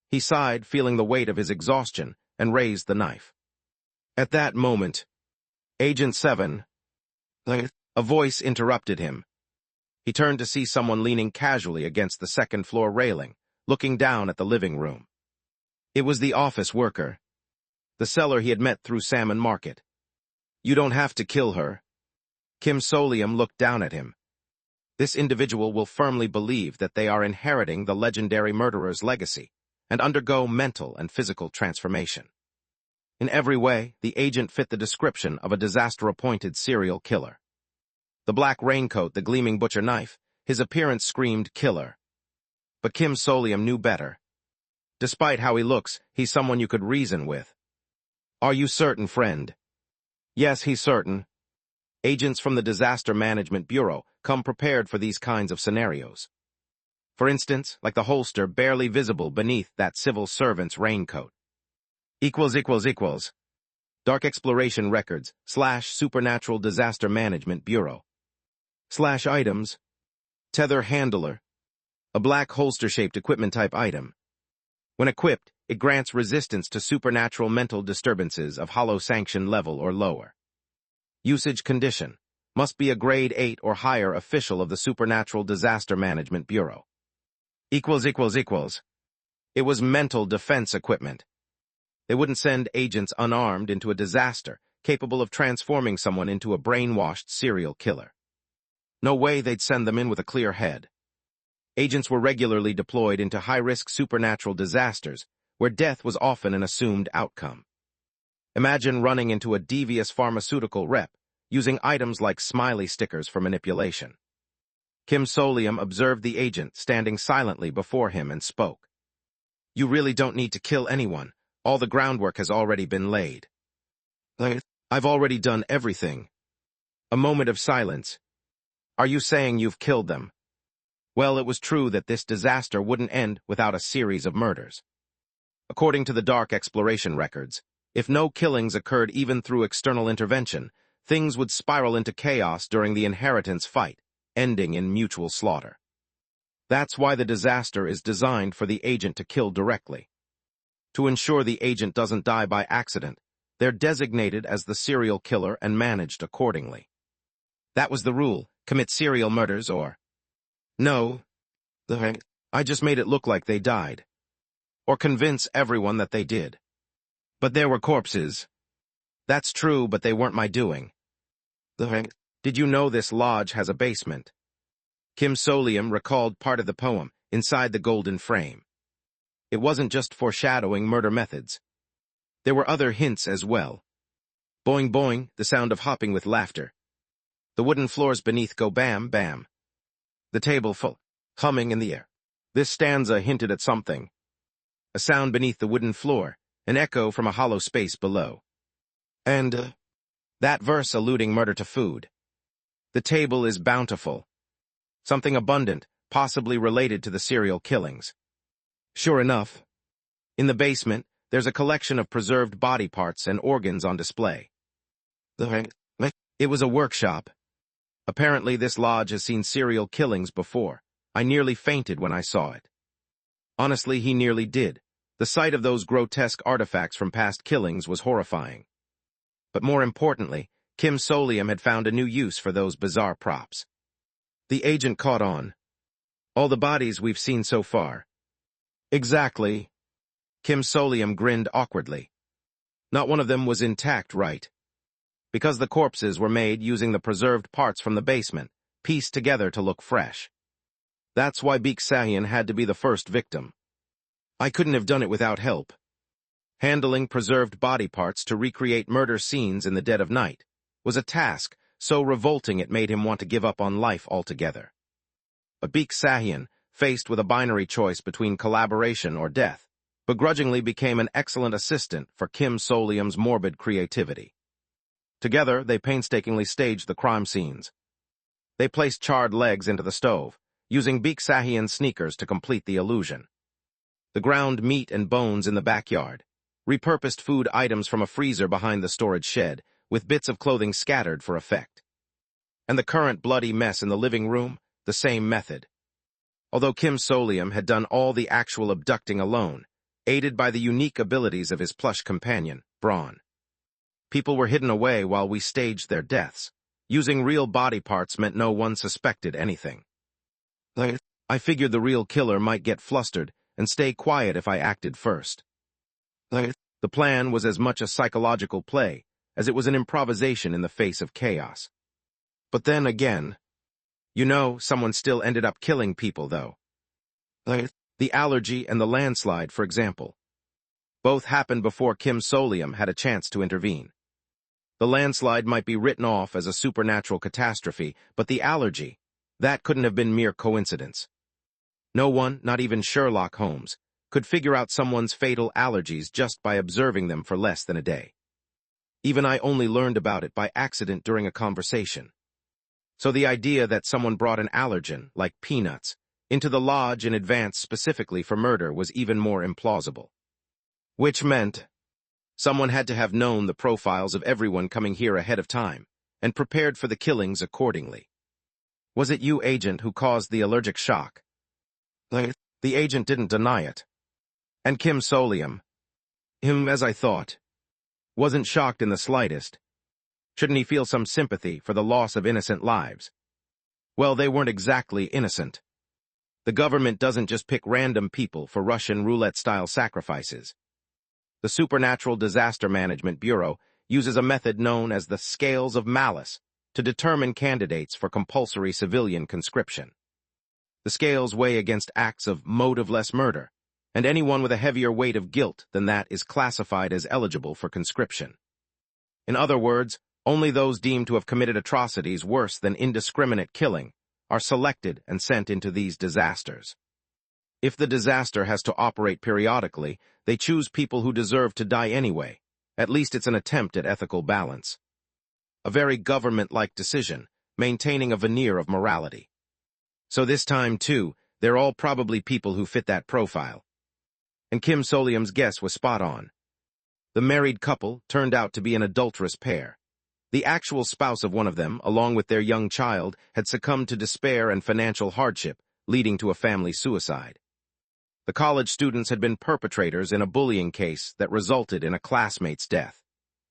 He sighed, feeling the weight of his exhaustion, and raised the knife. At that moment, Agent 7. A voice interrupted him. He turned to see someone leaning casually against the second-floor railing, looking down at the living room. It was the office worker, the seller he had met through Salmon Market. You don't have to kill her. Kim Solium looked down at him. This individual will firmly believe that they are inheriting the legendary murderer's legacy and undergo mental and physical transformation. In every way, the agent fit the description of a disaster-appointed serial killer. The black raincoat, the gleaming butcher knife, his appearance screamed killer. But Kim Solium knew better. Despite how he looks, he's someone you could reason with. Are you certain, friend? Yes, he's certain. Agents from the Disaster Management Bureau come prepared for these kinds of scenarios. For instance, like the holster barely visible beneath that civil servant's raincoat. Dark Exploration Records / Supernatural Disaster Management Bureau. /items. Tether handler. A black holster-shaped equipment-type item. When equipped, it grants resistance to supernatural mental disturbances of hollow sanction level or lower. Usage condition. Must be a grade 8 or higher official of the Supernatural Disaster Management Bureau. It was mental defense equipment. They wouldn't send agents unarmed into a disaster capable of transforming someone into a brainwashed serial killer. No way they'd send them in with a clear head. Agents were regularly deployed into high-risk supernatural disasters where death was often an assumed outcome. Imagine running into a devious pharmaceutical rep using items like smiley stickers for manipulation. Kim Solium observed the agent standing silently before him and spoke. You really don't need to kill anyone. All the groundwork has already been laid. I've already done everything. A moment of silence. Are you saying you've killed them? Well, it was true that this disaster wouldn't end without a series of murders. According to the Dark Exploration Records, if no killings occurred even through external intervention, things would spiral into chaos during the inheritance fight, ending in mutual slaughter. That's why the disaster is designed for the agent to kill directly. To ensure the agent doesn't die by accident, they're designated as the serial killer and managed accordingly. That was the rule, commit serial murders or... No, I just made it look like they died. Or convince everyone that they did. But there were corpses. That's true, but they weren't my doing. Did you know this lodge has a basement? Kim Solium recalled part of the poem, Inside the Golden Frame. It wasn't just foreshadowing murder methods. There were other hints as well. Boing boing, the sound of hopping with laughter. The wooden floors beneath go bam bam. The table full, humming in the air. This stanza hinted at something. A sound beneath the wooden floor, an echo from a hollow space below. And, that verse alluding murder to food. The table is bountiful. Something abundant, possibly related to the serial killings. Sure enough. In the basement, there's a collection of preserved body parts and organs on display. It was a workshop. Apparently this lodge has seen serial killings before. I nearly fainted when I saw it. Honestly, he nearly did. The sight of those grotesque artifacts from past killings was horrifying. But more importantly, Kim Solium had found a new use for those bizarre props. The agent caught on. All the bodies we've seen so far. Exactly. Kim Solium grinned awkwardly. Not one of them was intact, right? Because the corpses were made using the preserved parts from the basement, pieced together to look fresh. That's why Baek Deoksu had to be the first victim. I couldn't have done it without help. Handling preserved body parts to recreate murder scenes in the dead of night was a task so revolting it made him want to give up on life altogether. But Baek Deoksu, faced with a binary choice between collaboration or death, begrudgingly became an excellent assistant for Kim Solium's morbid creativity. Together, they painstakingly staged the crime scenes. They placed charred legs into the stove, using Baek Deoksu's sneakers to complete the illusion. The ground meat and bones in the backyard, repurposed food items from a freezer behind the storage shed, with bits of clothing scattered for effect. And the current bloody mess in the living room, the same method. Although Kim Solium had done all the actual abducting alone, aided by the unique abilities of his plush companion, Braun. People were hidden away while we staged their deaths. Using real body parts meant no one suspected anything. I figured the real killer might get flustered and stay quiet if I acted first. The plan was as much a psychological play as it was an improvisation in the face of chaos. But then again, someone still ended up killing people, though. The allergy and the landslide, for example. Both happened before Kim Solium had a chance to intervene. The landslide might be written off as a supernatural catastrophe, but the allergy, that couldn't have been mere coincidence. No one, not even Sherlock Holmes, could figure out someone's fatal allergies just by observing them for less than a day. Even I only learned about it by accident during a conversation. So the idea that someone brought an allergen, like peanuts, into the lodge in advance specifically for murder was even more implausible. Which meant someone had to have known the profiles of everyone coming here ahead of time, and prepared for the killings accordingly. Was it you, agent, who caused the allergic shock? The agent didn't deny it. And Kim Solium, as I thought, wasn't shocked in the slightest. Shouldn't he feel some sympathy for the loss of innocent lives? Well, they weren't exactly innocent. The government doesn't just pick random people for Russian roulette-style sacrifices. The Supernatural Disaster Management Bureau uses a method known as the Scales of Malice to determine candidates for compulsory civilian conscription. The scales weigh against acts of motiveless murder, and anyone with a heavier weight of guilt than that is classified as eligible for conscription. In other words, only those deemed to have committed atrocities worse than indiscriminate killing are selected and sent into these disasters. If the disaster has to operate periodically, they choose people who deserve to die anyway. At least it's an attempt at ethical balance. A very government-like decision, maintaining a veneer of morality. So this time, too, they're all probably people who fit that profile. And Kim Solium's guess was spot on. The married couple turned out to be an adulterous pair. The actual spouse of one of them, along with their young child, had succumbed to despair and financial hardship, leading to a family suicide. The college students had been perpetrators in a bullying case that resulted in a classmate's death.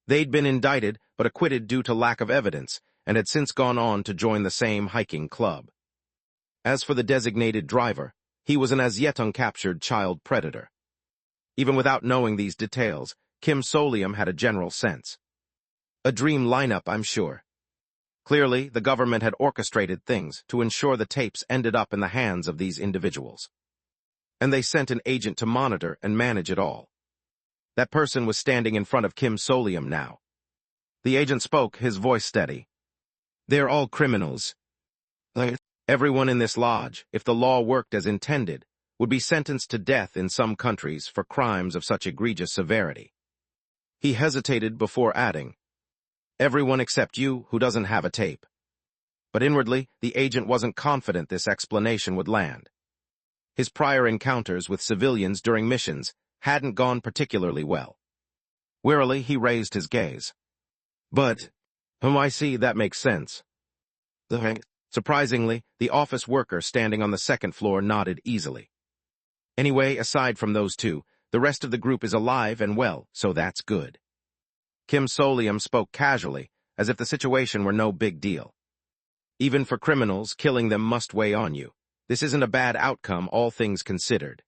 They'd been indicted but acquitted due to lack of evidence, and had since gone on to join the same hiking club. As for the designated driver, he was an as yet uncaptured child predator. Even without knowing these details, Kim Solium had a general sense. A dream lineup, I'm sure. Clearly, the government had orchestrated things to ensure the tapes ended up in the hands of these individuals. And they sent an agent to monitor and manage it all. That person was standing in front of Kim Solium now. The agent spoke, his voice steady. They're all criminals. Everyone in this lodge, if the law worked as intended, would be sentenced to death in some countries for crimes of such egregious severity. He hesitated before adding, everyone except you who doesn't have a tape. But inwardly, the agent wasn't confident this explanation would land. His prior encounters with civilians during missions hadn't gone particularly well. Wearily, he raised his gaze. But, I see, that makes sense. Surprisingly, the office worker standing on the second floor nodded easily. Anyway, aside from those two, the rest of the group is alive and well, so that's good. Kim Solium spoke casually, as if the situation were no big deal. Even for criminals, killing them must weigh on you. This isn't a bad outcome, all things considered.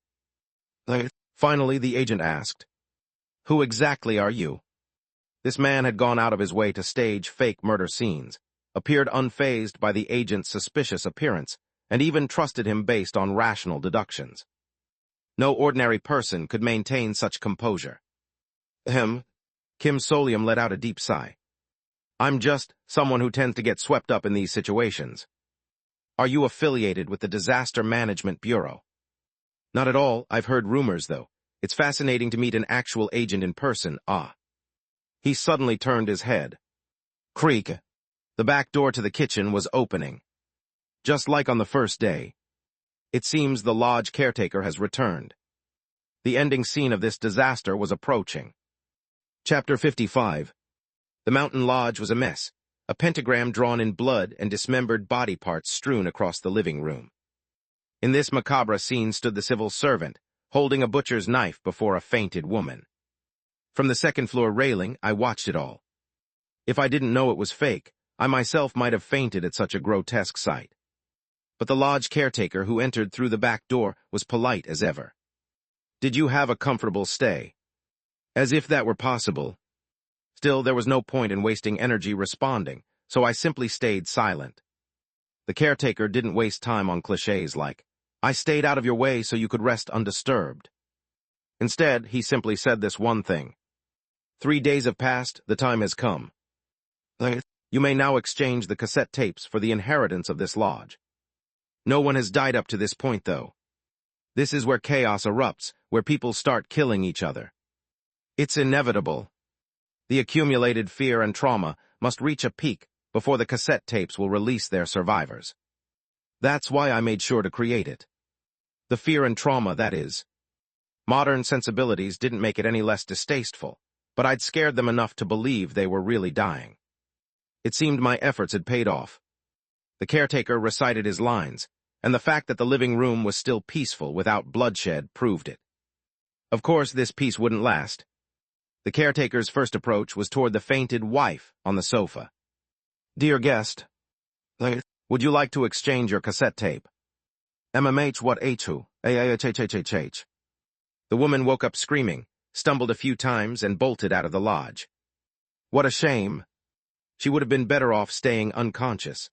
Finally, the agent asked, who exactly are you? This man had gone out of his way to stage fake murder scenes, appeared unfazed by the agent's suspicious appearance, and even trusted him based on rational deductions. No ordinary person could maintain such composure. Kim Solium let out a deep sigh. I'm just someone who tends to get swept up in these situations. Are you affiliated with the Disaster Management Bureau? Not at all, I've heard rumors, though. It's fascinating to meet an actual agent in person, He suddenly turned his head. Creak. The back door to the kitchen was opening. Just like on the first day. It seems the lodge caretaker has returned. The ending scene of this disaster was approaching. Chapter 55. The mountain lodge was a mess, a pentagram drawn in blood and dismembered body parts strewn across the living room. In this macabre scene stood the civil servant, holding a butcher's knife before a fainted woman. From the second-floor railing, I watched it all. If I didn't know it was fake, I myself might have fainted at such a grotesque sight. But the lodge caretaker who entered through the back door was polite as ever. "Did you have a comfortable stay?" As if that were possible. Still, there was no point in wasting energy responding, so I simply stayed silent. The caretaker didn't waste time on cliches like, "I stayed out of your way so you could rest undisturbed." Instead, he simply said this one thing: "3 days have passed, the time has come. You may now exchange the cassette tapes for the inheritance of this lodge." No one has died up to this point, though. This is where chaos erupts, where people start killing each other. It's inevitable. The accumulated fear and trauma must reach a peak before the cassette tapes will release their survivors. That's why I made sure to create it. The fear and trauma, that is. Modern sensibilities didn't make it any less distasteful, but I'd scared them enough to believe they were really dying. It seemed my efforts had paid off. The caretaker recited his lines, and the fact that the living room was still peaceful without bloodshed proved it. Of course, this peace wouldn't last. The caretaker's first approach was toward the fainted wife on the sofa. "Dear guest, would you like to exchange your cassette tape?" "MMH what H-hu? A-A-H-H-H-H-H." The woman woke up screaming, stumbled a few times, and bolted out of the lodge. What a shame. She would have been better off staying unconscious.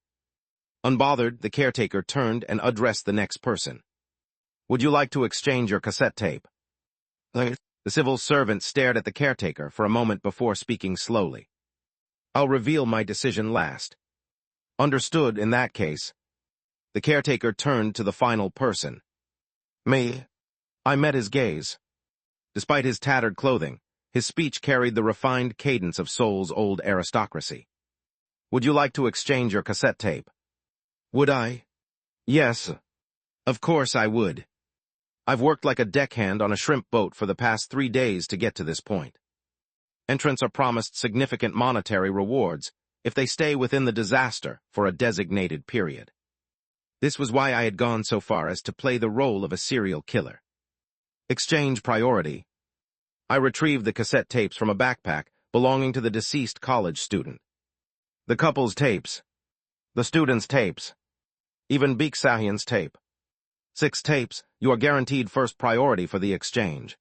Unbothered, the caretaker turned and addressed the next person. "Would you like to exchange your cassette tape?" The civil servant stared at the caretaker for a moment before speaking slowly. "I'll reveal my decision last." "Understood in that case." The caretaker turned to the final person. "Me?" I met his gaze. Despite his tattered clothing, his speech carried the refined cadence of Seoul's old aristocracy. "Would you like to exchange your cassette tape?" Would I? Yes. Of course I would. I've worked like a deckhand on a shrimp boat for the past 3 days to get to this point. Entrants are promised significant monetary rewards if they stay within the disaster for a designated period. This was why I had gone so far as to play the role of a serial killer. Exchange priority. I retrieved the cassette tapes from a backpack belonging to the deceased college student. The couple's tapes. The student's tapes. Even Baek Deoksu's tape. 6 tapes, you are guaranteed first priority for the exchange.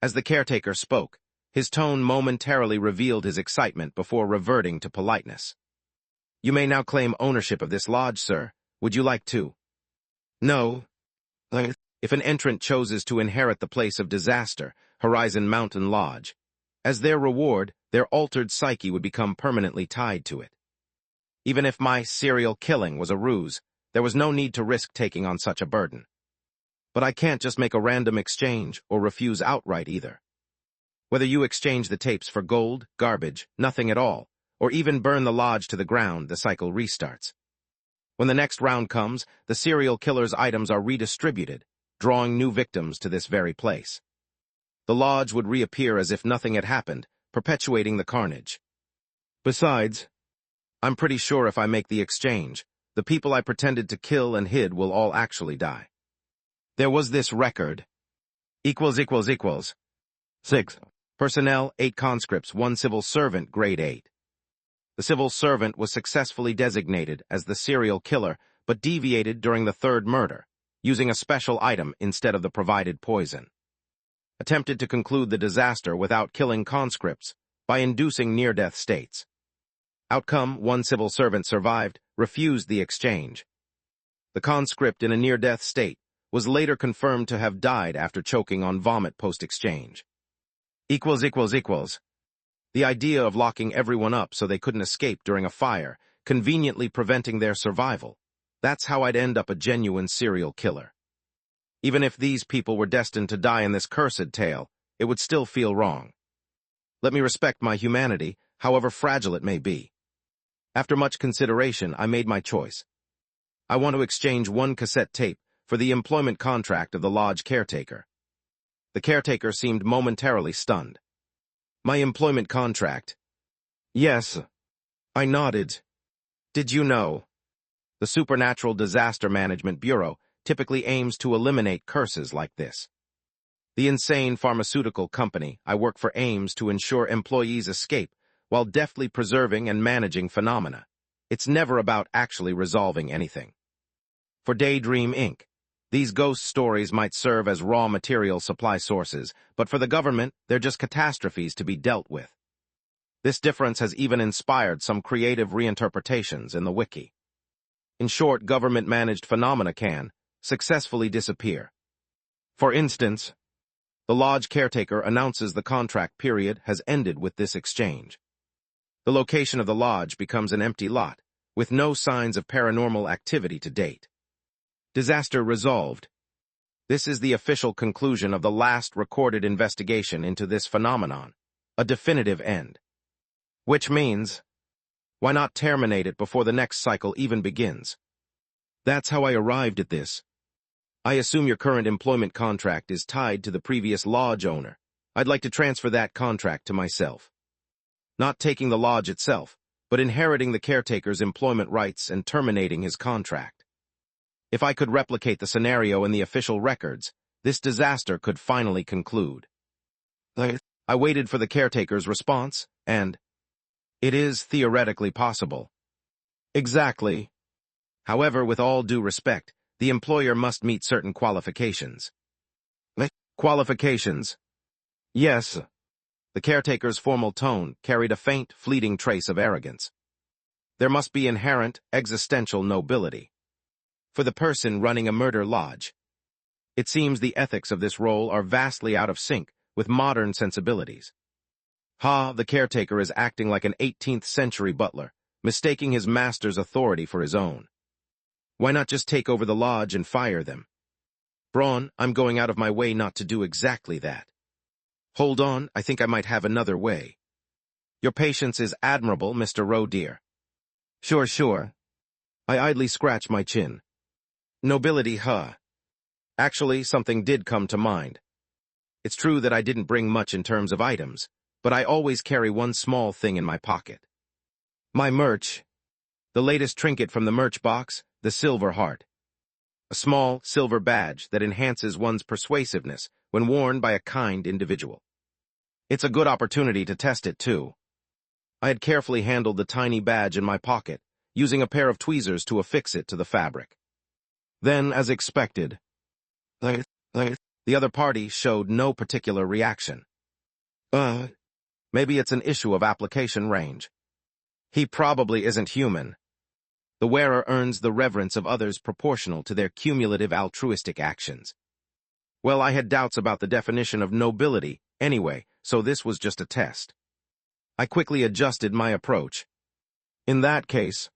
As the caretaker spoke, his tone momentarily revealed his excitement before reverting to politeness. "You may now claim ownership of this lodge, sir. Would you like to?" "No." If an entrant chooses to inherit the place of disaster, Horizon Mountain Lodge, as their reward, their altered psyche would become permanently tied to it. Even if my serial killing was a ruse, there was no need to risk taking on such a burden. But I can't just make a random exchange or refuse outright either. Whether you exchange the tapes for gold, garbage, nothing at all, or even burn the lodge to the ground, the cycle restarts. When the next round comes, the serial killer's items are redistributed, drawing new victims to this very place. The lodge would reappear as if nothing had happened, perpetuating the carnage. Besides, I'm pretty sure if I make the exchange, the people I pretended to kill and hid will all actually die. There was this record. == 6. Personnel, 8 conscripts, 1 civil servant, grade 8. The civil servant was successfully designated as the serial killer, but deviated during the 3rd murder, using a special item instead of the provided poison. Attempted to conclude the disaster without killing conscripts by inducing near-death states. Outcome: 1 civil servant survived, refused the exchange. The conscript in a near-death state was later confirmed to have died after choking on vomit post-exchange. == The idea of locking everyone up so they couldn't escape during a fire, conveniently preventing their survival. That's how I'd end up a genuine serial killer. Even if these people were destined to die in this cursed tale, it would still feel wrong. Let me respect my humanity, however fragile it may be. After much consideration, I made my choice. I want to exchange 1 cassette tape for the employment contract of the lodge caretaker. The caretaker seemed momentarily stunned. My employment contract? Yes. I nodded. Did you know? The Supernatural Disaster Management Bureau typically aims to eliminate curses like this. The insane pharmaceutical company I work for aims to ensure employees escape while deftly preserving and managing phenomena. It's never about actually resolving anything. For Daydream Inc., these ghost stories might serve as raw material supply sources, but for the government, they're just catastrophes to be dealt with. This difference has even inspired some creative reinterpretations in the wiki. In short, government-managed phenomena can successfully disappear. For instance, the lodge caretaker announces the contract period has ended with this exchange. The location of the lodge becomes an empty lot, with no signs of paranormal activity to date. Disaster resolved. This is the official conclusion of the last recorded investigation into this phenomenon, a definitive end. Which means, why not terminate it before the next cycle even begins? That's how I arrived at this. I assume your current employment contract is tied to the previous lodge owner. I'd like to transfer that contract to myself. Not taking the lodge itself, but inheriting the caretaker's employment rights and terminating his contract. If I could replicate the scenario in the official records, this disaster could finally conclude. I waited for the caretaker's response, and it is theoretically possible. Exactly. However, with all due respect, the employer must meet certain qualifications. Qualifications? Yes. The caretaker's formal tone carried a faint, fleeting trace of arrogance. There must be inherent, existential nobility. For the person running a murder lodge, it seems the ethics of this role are vastly out of sync with modern sensibilities. The caretaker is acting like an 18th-century butler, mistaking his master's authority for his own. Why not just take over the lodge and fire them? Braun, I'm going out of my way not to do exactly that. Hold on, I think I might have another way. Your patience is admirable, Mr. Roe dear. Sure. I idly scratch my chin. Nobility, Actually, something did come to mind. It's true that I didn't bring much in terms of items, but I always carry one small thing in my pocket. My merch. The latest trinket from the merch box, the silver heart. A small, silver badge that enhances one's persuasiveness when worn by a kind individual. It's a good opportunity to test it, too. I had carefully handled the tiny badge in my pocket, using a pair of tweezers to affix it to the fabric. Then, as expected, the other party showed no particular reaction. Maybe it's an issue of application range. He probably isn't human. The wearer earns the reverence of others proportional to their cumulative altruistic actions. Well, I had doubts about the definition of nobility anyway, so this was just a test. I quickly adjusted my approach. In that case,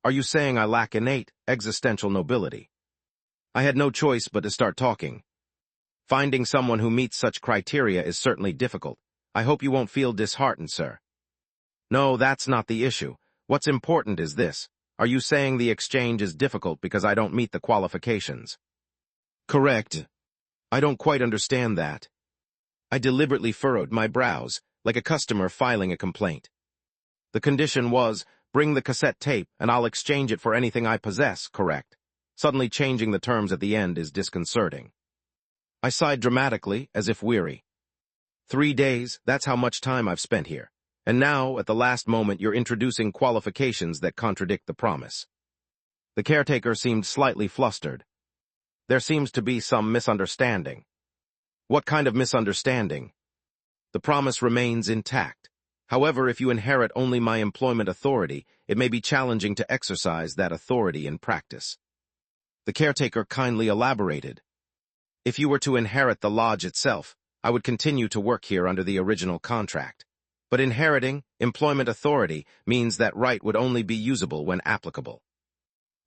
are you saying I lack innate, existential nobility? I had no choice but to start talking. Finding someone who meets such criteria is certainly difficult. I hope you won't feel disheartened, sir. No, that's not the issue. What's important is this. Are you saying the exchange is difficult because I don't meet the qualifications? Correct. I don't quite understand that. I deliberately furrowed my brows, like a customer filing a complaint. The condition was, bring the cassette tape and I'll exchange it for anything I possess, correct? Suddenly changing the terms at the end is disconcerting. I sighed dramatically, as if weary. 3 days, that's how much time I've spent here. And now, at the last moment, you're introducing qualifications that contradict the promise. The caretaker seemed slightly flustered. There seems to be some misunderstanding. What kind of misunderstanding? The promise remains intact. However, if you inherit only my employment authority, it may be challenging to exercise that authority in practice. The caretaker kindly elaborated. If you were to inherit the lodge itself, I would continue to work here under the original contract. But inheriting employment authority means that right would only be usable when applicable.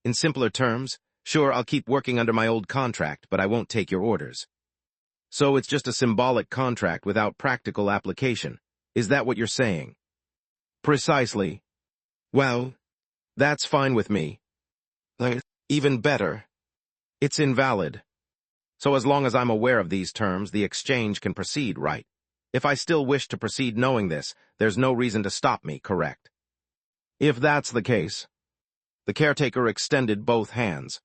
In simpler terms, sure, I'll keep working under my old contract, but I won't take your orders. So it's just a symbolic contract without practical application. Is that what you're saying? Precisely. Well, that's fine with me. Even better. It's invalid. So as long as I'm aware of these terms, the exchange can proceed, right? If I still wish to proceed knowing this, there's no reason to stop me, correct? If that's the case. The caretaker extended both hands.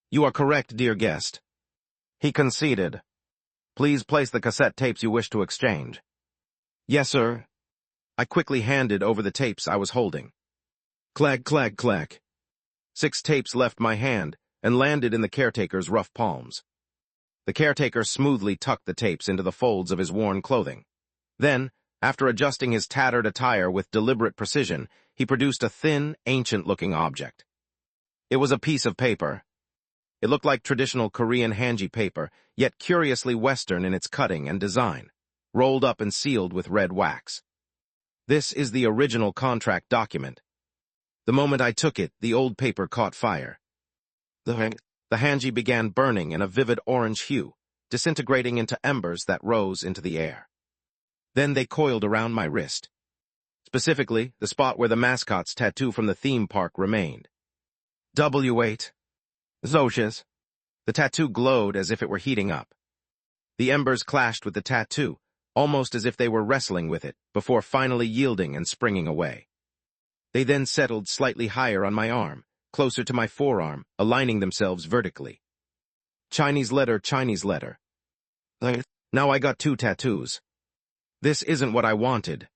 You are correct, dear guest. He conceded. Please place the cassette tapes you wish to exchange. Yes, sir. I quickly handed over the tapes I was holding. Clack, clack, clack. 6 tapes left my hand and landed in the caretaker's rough palms. The caretaker smoothly tucked the tapes into the folds of his worn clothing. Then, after adjusting his tattered attire with deliberate precision, he produced a thin, ancient-looking object. It was a piece of paper. It looked like traditional Korean hanji paper, yet curiously Western in its cutting and design, rolled up and sealed with red wax. This is the original contract document. The moment I took it, the old paper caught fire. The hanji began burning in a vivid orange hue, disintegrating into embers that rose into the air. Then they coiled around my wrist. Specifically, the spot where the mascot's tattoo from the theme park remained. W8. Zoshes. The tattoo glowed as if it were heating up. The embers clashed with the tattoo, almost as if they were wrestling with it, before finally yielding and springing away. They then settled slightly higher on my arm, closer to my forearm, aligning themselves vertically. Chinese letter, Chinese letter. Now I got 2 tattoos. This isn't what I wanted.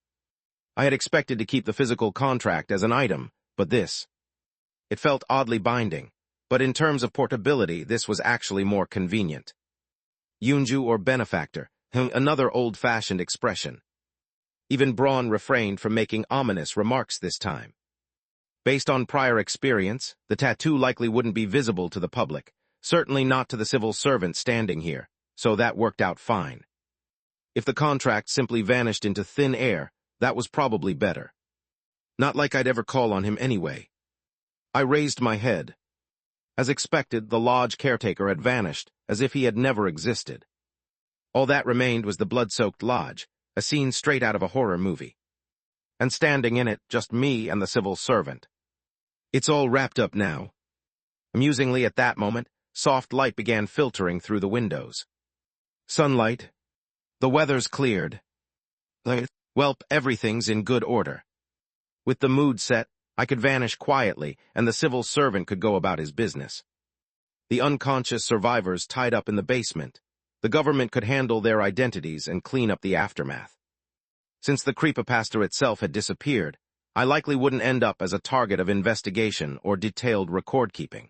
I had expected to keep the physical contract as an item, but this. It felt oddly binding, but in terms of portability, this was actually more convenient. Yunju or benefactor, another old-fashioned expression. Even Braun refrained from making ominous remarks this time. Based on prior experience, the tattoo likely wouldn't be visible to the public, certainly not to the civil servant standing here, so that worked out fine. If the contract simply vanished into thin air, that was probably better. Not like I'd ever call on him anyway. I raised my head. As expected, the lodge caretaker had vanished, as if he had never existed. All that remained was the blood-soaked lodge, a scene straight out of a horror movie. And standing in it, just me and the civil servant. It's all wrapped up now. Amusingly, at that moment, soft light began filtering through the windows. Sunlight. The weather's cleared. Welp, everything's in good order. With the mood set, I could vanish quietly, and the civil servant could go about his business. The unconscious survivors tied up in the basement. The government could handle their identities and clean up the aftermath. Since the creepypasta itself had disappeared, I likely wouldn't end up as a target of investigation or detailed record-keeping.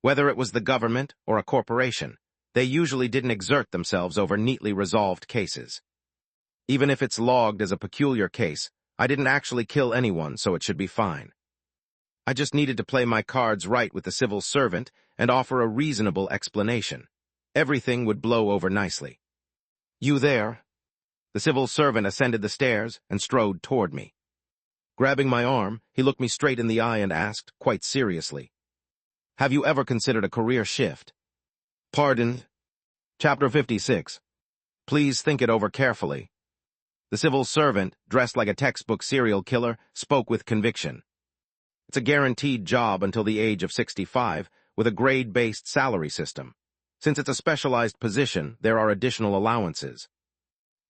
Whether it was the government or a corporation, they usually didn't exert themselves over neatly resolved cases. Even if it's logged as a peculiar case, I didn't actually kill anyone, so it should be fine. I just needed to play my cards right with the civil servant and offer a reasonable explanation. Everything would blow over nicely. You there? The civil servant ascended the stairs and strode toward me. Grabbing my arm, he looked me straight in the eye and asked, quite seriously, "Have you ever considered a career shift?" Pardon? Chapter 56. Please think it over carefully. The civil servant, dressed like a textbook serial killer, spoke with conviction. It's a guaranteed job until the age of 65, with a grade-based salary system. Since it's a specialized position, there are additional allowances.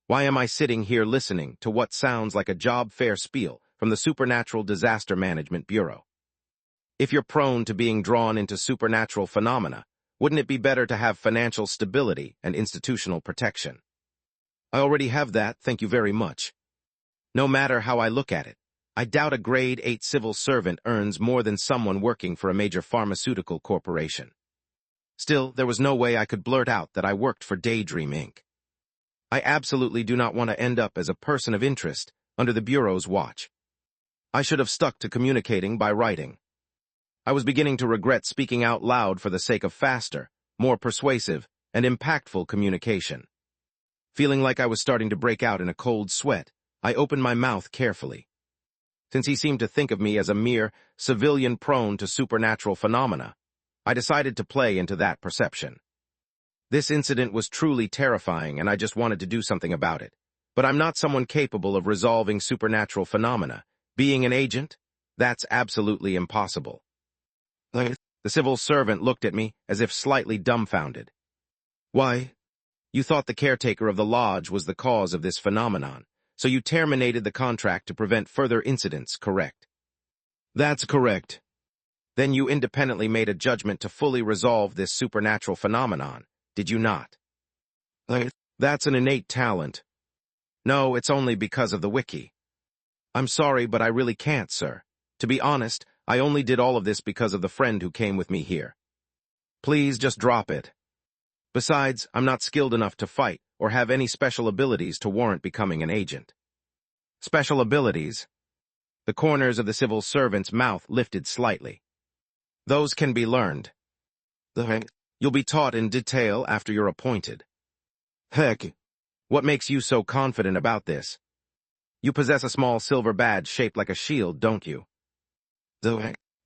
Why am I sitting here listening to what sounds like a job fair spiel from the Supernatural Disaster Management Bureau? If you're prone to being drawn into supernatural phenomena, wouldn't it be better to have financial stability and institutional protection? I already have that, thank you very much. No matter how I look at it, I doubt a grade 8 civil servant earns more than someone working for a major pharmaceutical corporation. Still, there was no way I could blurt out that I worked for Daydream Inc. I absolutely do not want to end up as a person of interest under the Bureau's watch. I should have stuck to communicating by writing. I was beginning to regret speaking out loud for the sake of faster, more persuasive, and impactful communication. Feeling like I was starting to break out in a cold sweat, I opened my mouth carefully. Since he seemed to think of me as a mere civilian prone to supernatural phenomena, I decided to play into that perception. This incident was truly terrifying, and I just wanted to do something about it. But I'm not someone capable of resolving supernatural phenomena. Being an agent? That's absolutely impossible. The civil servant looked at me as if slightly dumbfounded. Why? You thought the caretaker of the lodge was the cause of this phenomenon, so you terminated the contract to prevent further incidents, correct? That's correct. Then you independently made a judgment to fully resolve this supernatural phenomenon, did you not? That's an innate talent. No, it's only because of the wiki. I'm sorry, but I really can't, sir. To be honest, I only did all of this because of the friend who came with me here. Please just drop it. Besides, I'm not skilled enough to fight or have any special abilities to warrant becoming an agent. Special abilities? The corners of the civil servant's mouth lifted slightly. Those can be learned. You'll be taught in detail after you're appointed. Heck, what makes you so confident about this? You possess a small silver badge shaped like a shield, don't you?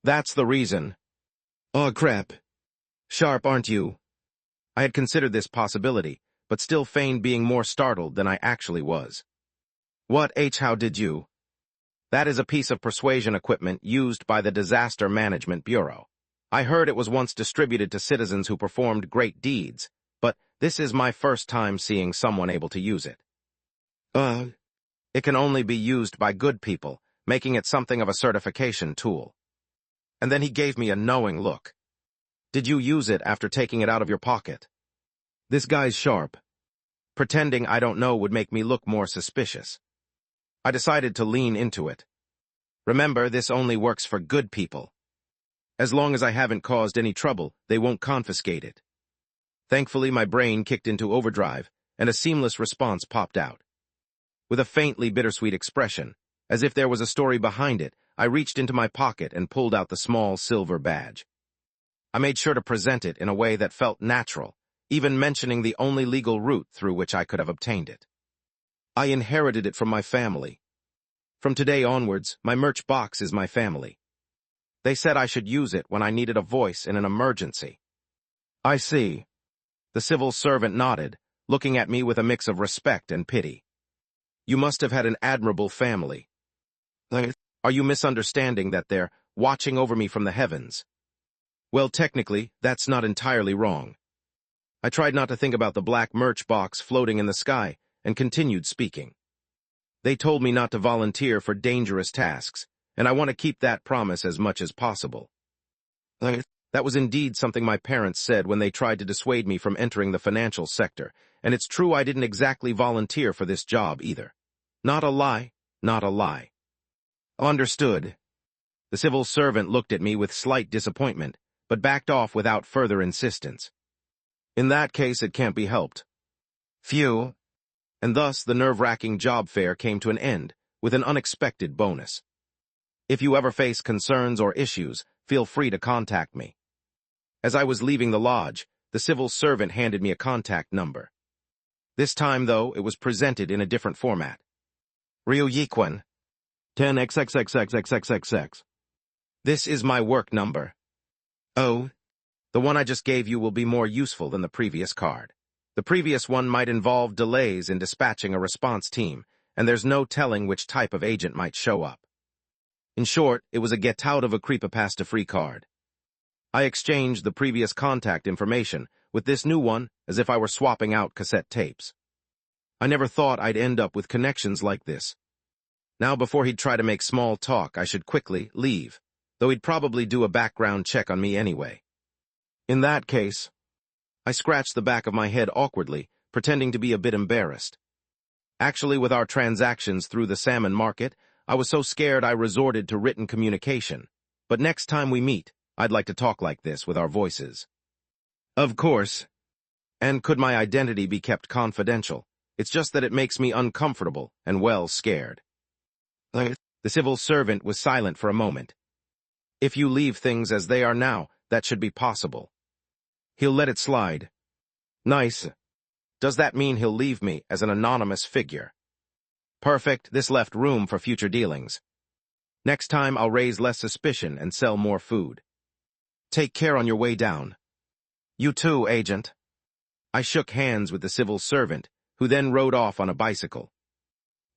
That's the reason. Oh, crap. Sharp, aren't you? I had considered this possibility, but still feigned being more startled than I actually was. How did you? That is a piece of persuasion equipment used by the Disaster Management Bureau. I heard it was once distributed to citizens who performed great deeds, but this is my first time seeing someone able to use it. It can only be used by good people, making it something of a certification tool. And then he gave me a knowing look. Did you use it after taking it out of your pocket? This guy's sharp. Pretending I don't know would make me look more suspicious. I decided to lean into it. Remember, this only works for good people. As long as I haven't caused any trouble, they won't confiscate it. Thankfully, my brain kicked into overdrive, and a seamless response popped out. With a faintly bittersweet expression, as if there was a story behind it, I reached into my pocket and pulled out the small silver badge. I made sure to present it in a way that felt natural, even mentioning the only legal route through which I could have obtained it. I inherited it from my family. From today onwards, my merch box is my family. They said I should use it when I needed a voice in an emergency. I see. The civil servant nodded, looking at me with a mix of respect and pity. You must have had an admirable family. Are you misunderstanding that they're watching over me from the heavens? Well, technically, that's not entirely wrong. I tried not to think about the black merch box floating in the sky and continued speaking. They told me not to volunteer for dangerous tasks, and I want to keep that promise as much as possible. That was indeed something my parents said when they tried to dissuade me from entering the financial sector, and it's true I didn't exactly volunteer for this job either. Not a lie, not a lie. Understood. The civil servant looked at me with slight disappointment, but backed off without further insistence. In that case, it can't be helped. Phew. And thus the nerve-wracking job fair came to an end, with an unexpected bonus. If you ever face concerns or issues, feel free to contact me. As I was leaving the lodge, the civil servant handed me a contact number. This time, though, it was presented in a different format. Ryu Yiquan. 10XXXXXXXX. This is my work number. Oh, the one I just gave you will be more useful than the previous card. The previous one might involve delays in dispatching a response team, and there's no telling which type of agent might show up. In short, it was a get-out-of-a-creepypasta-free card. I exchanged the previous contact information with this new one as if I were swapping out cassette tapes. I never thought I'd end up with connections like this. Now, before he'd try to make small talk, I should quickly leave, though he'd probably do a background check on me anyway. In that case, I scratched the back of my head awkwardly, pretending to be a bit embarrassed. Actually, with our transactions through the salmon market, I was so scared I resorted to written communication. But next time we meet, I'd like to talk like this with our voices. Of course. And could my identity be kept confidential? It's just that it makes me uncomfortable and well scared. The civil servant was silent for a moment. If you leave things as they are now, that should be possible. He'll let it slide. Nice. Does that mean he'll leave me as an anonymous figure? Perfect, this left room for future dealings. Next time I'll raise less suspicion and sell more food. Take care on your way down. You too, agent. I shook hands with the civil servant, who then rode off on a bicycle.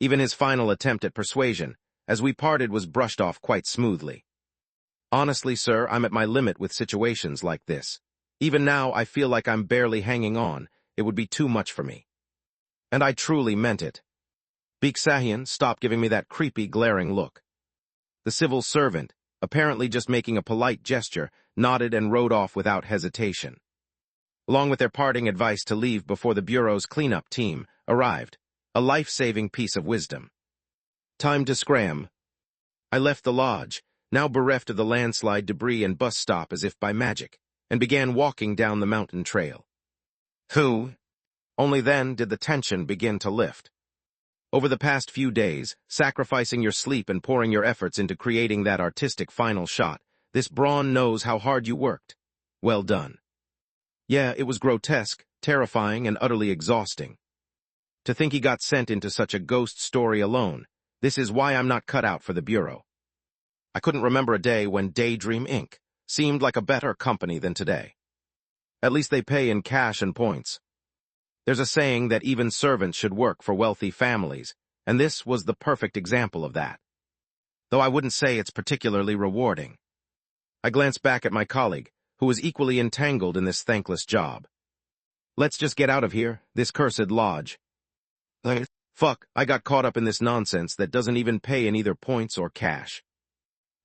Even his final attempt at persuasion, as we parted, was brushed off quite smoothly. Honestly, sir, I'm at my limit with situations like this. Even now, I feel like I'm barely hanging on. It would be too much for me. And I truly meant it. Baek Deoksu, stop giving me that creepy, glaring look. The civil servant, apparently just making a polite gesture, nodded and rode off without hesitation. Along with their parting advice to leave before the Bureau's cleanup team arrived, a life-saving piece of wisdom. Time to scram. I left the lodge, now bereft of the landslide debris and bus stop as if by magic, and began walking down the mountain trail. Only then did the tension begin to lift. Over the past few days, sacrificing your sleep and pouring your efforts into creating that artistic final shot, this brawn knows how hard you worked. Well done. Yeah, it was grotesque, terrifying, and utterly exhausting. To think he got sent into such a ghost story alone, this is why I'm not cut out for the bureau. I couldn't remember a day when Daydream Inc. seemed like a better company than today. At least they pay in cash and points. There's a saying that even servants should work for wealthy families, and this was the perfect example of that. Though I wouldn't say it's particularly rewarding. I glanced back at my colleague, who was equally entangled in this thankless job. Let's just get out of here, this cursed lodge. Fuck, I got caught up in this nonsense that doesn't even pay in either points or cash.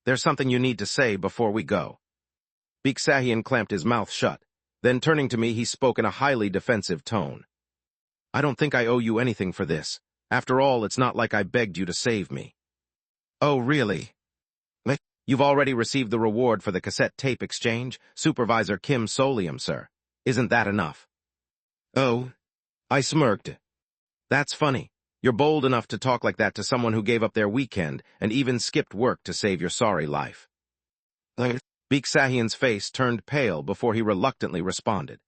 There's something you need to say before we go. Baek Deoksu clamped his mouth shut. Then turning to me, he spoke in a highly defensive tone. I don't think I owe you anything for this. After all, it's not like I begged you to save me. Oh, really? You've already received the reward for the cassette tape exchange, Supervisor Kim Solium, sir. Isn't that enough? Oh, I smirked. That's funny. You're bold enough to talk like that to someone who gave up their weekend and even skipped work to save your sorry life. Baek Deoksu's face turned pale before he reluctantly responded.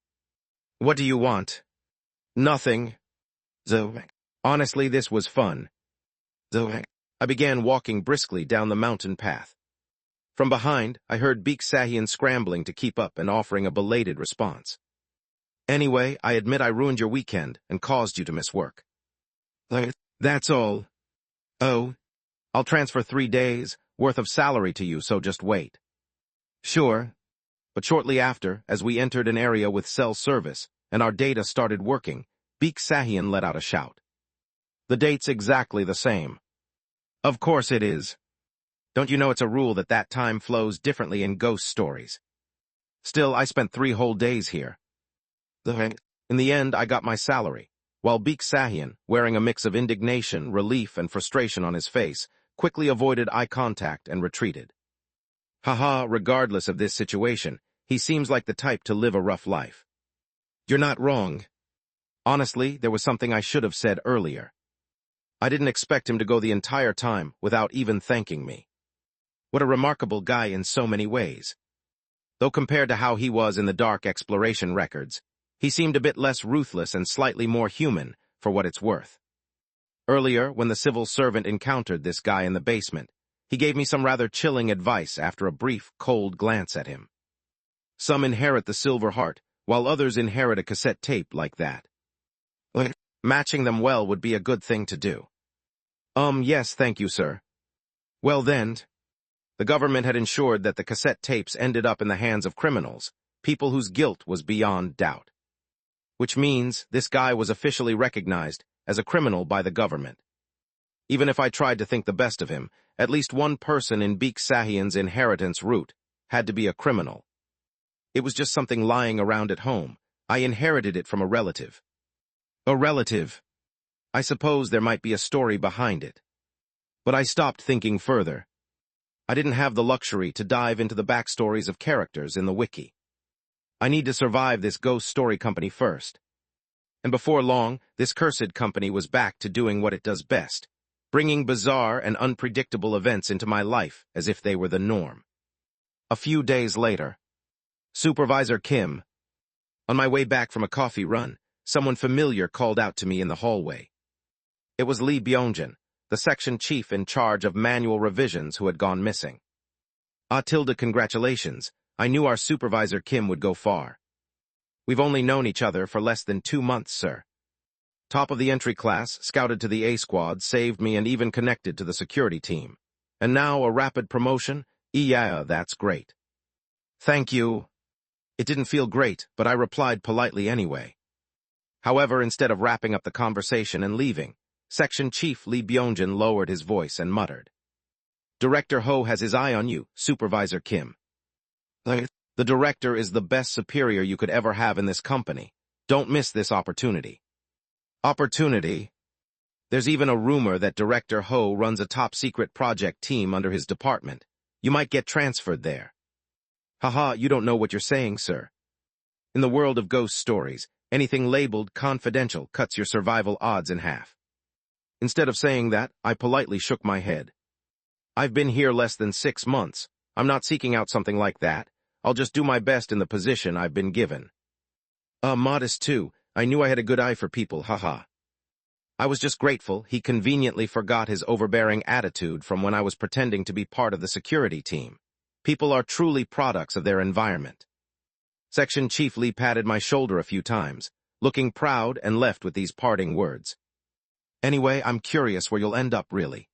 What do you want? Nothing. Honestly, this was fun. I began walking briskly down the mountain path. From behind, I heard Baek Deoksu scrambling to keep up and offering a belated response. Anyway, I admit I ruined your weekend and caused you to miss work. That's all. Oh, I'll transfer 3 days' worth of salary to you, so just wait. Sure. But shortly after, as we entered an area with cell service and our data started working, Baek Deoksu let out a shout. The date's exactly the same. Of course it is. Don't you know it's a rule that time flows differently in ghost stories? Still, I spent 3 whole days here. In the end, I got my salary, while Baek Deoksu, wearing a mix of indignation, relief, and frustration on his face, quickly avoided eye contact and retreated. Haha, regardless of this situation, he seems like the type to live a rough life. You're not wrong. Honestly, there was something I should have said earlier. I didn't expect him to go the entire time without even thanking me. What a remarkable guy in so many ways. Though compared to how he was in the dark exploration records, he seemed a bit less ruthless and slightly more human, for what it's worth. Earlier, when the civil servant encountered this guy in the basement, he gave me some rather chilling advice after a brief, cold glance at him. Some inherit the silver heart, while others inherit a cassette tape like that. Matching them well would be a good thing to do. Yes, thank you, sir. Well then, the government had ensured that the cassette tapes ended up in the hands of criminals, people whose guilt was beyond doubt. Which means this guy was officially recognized as a criminal by the government. Even if I tried to think the best of him, at least one person in Baek Deoksu's inheritance route had to be a criminal. It was just something lying around at home. I inherited it from a relative. A relative. I suppose there might be a story behind it. But I stopped thinking further. I didn't have the luxury to dive into the backstories of characters in the wiki. I need to survive this ghost story company first. And before long, this cursed company was back to doing what it does best, bringing bizarre and unpredictable events into my life as if they were the norm. A few days later, Supervisor Kim. On my way back from a coffee run, someone familiar called out to me in the hallway. It was Lee Byung-jin, the section chief in charge of manual revisions who had gone missing. Congratulations. I knew our Supervisor Kim would go far. We've only known each other for less than 2 months, sir. Top of the entry class, scouted to the A squad, saved me and even connected to the security team. And now a rapid promotion? Yeah, that's great. Thank you. It didn't feel great, but I replied politely anyway. However, instead of wrapping up the conversation and leaving, Section Chief Lee Byung-jin lowered his voice and muttered. Director Ho has his eye on you, Supervisor Kim. The director is the best superior you could ever have in this company. Don't miss this opportunity. Opportunity? There's even a rumor that Director Ho runs a top-secret project team under his department. You might get transferred there. Haha, you don't know what you're saying, sir. In the world of ghost stories, anything labeled confidential cuts your survival odds in half. Instead of saying that, I politely shook my head. I've been here less than 6 months. I'm not seeking out something like that. I'll just do my best in the position I've been given. Modest too. I knew I had a good eye for people, haha. I was just grateful he conveniently forgot his overbearing attitude from when I was pretending to be part of the security team. People are truly products of their environment. Section Chief Lee patted my shoulder a few times, looking proud and left with these parting words. Anyway, I'm curious where you'll end up, really.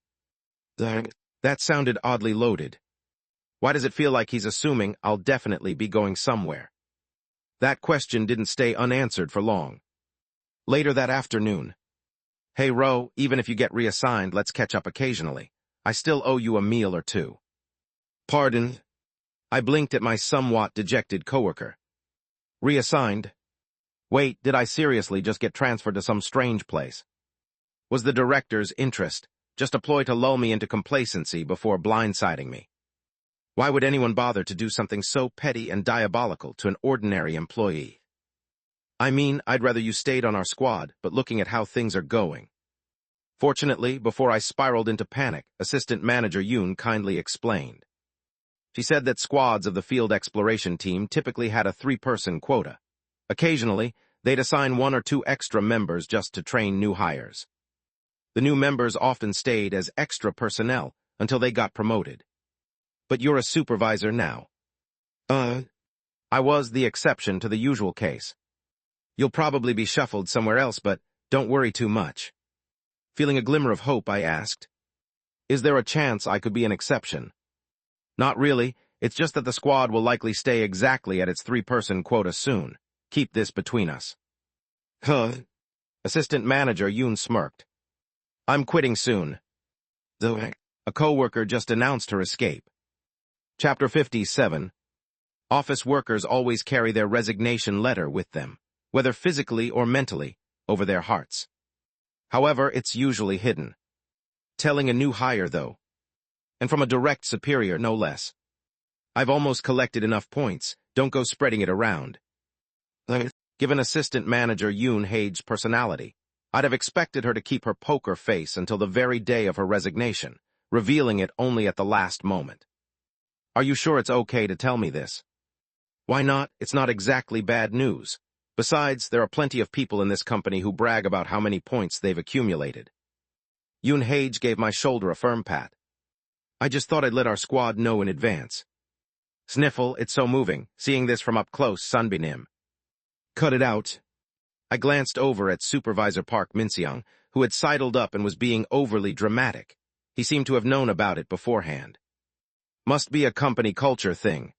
That sounded oddly loaded. Why does it feel like he's assuming I'll definitely be going somewhere? That question didn't stay unanswered for long. Later that afternoon. Hey, Ro, even if you get reassigned, let's catch up occasionally. I still owe you a meal or two. Pardon? I blinked at my somewhat dejected coworker. Reassigned? Wait, did I seriously just get transferred to some strange place? Was the director's interest just a ploy to lull me into complacency before blindsiding me? Why would anyone bother to do something so petty and diabolical to an ordinary employee? I mean, I'd rather you stayed on our squad, but looking at how things are going. Fortunately, before I spiraled into panic, Assistant Manager Yoon kindly explained. She said that squads of the field exploration team typically had a 3-person quota. Occasionally, they'd assign 1 or 2 extra members just to train new hires. The new members often stayed as extra personnel until they got promoted. But you're a supervisor now. I was the exception to the usual case. You'll probably be shuffled somewhere else, but don't worry too much. Feeling a glimmer of hope, I asked, is there a chance I could be an exception? Not really. It's just that the squad will likely stay exactly at its 3-person quota soon. Keep this between us. Assistant Manager Yoon smirked. I'm quitting soon. A coworker just announced her escape. Chapter 57. Office workers always carry their resignation letter with them, whether physically or mentally, over their hearts. However, it's usually hidden. Telling a new hire, though. And from a direct superior, no less. I've almost collected enough points. Don't go spreading it around. Given Assistant Manager Yoon Hae's personality, I'd have expected her to keep her poker face until the very day of her resignation, revealing it only at the last moment. Are you sure it's okay to tell me this? Why not? It's not exactly bad news. Besides, there are plenty of people in this company who brag about how many points they've accumulated. Yoon Hae gave my shoulder a firm pat. I just thought I'd let our squad know in advance. Sniffle, it's so moving, seeing this from up close, Sunbinim. Cut it out. I glanced over at Supervisor Park Minseong, who had sidled up and was being overly dramatic. He seemed to have known about it beforehand. Must be a company culture thing.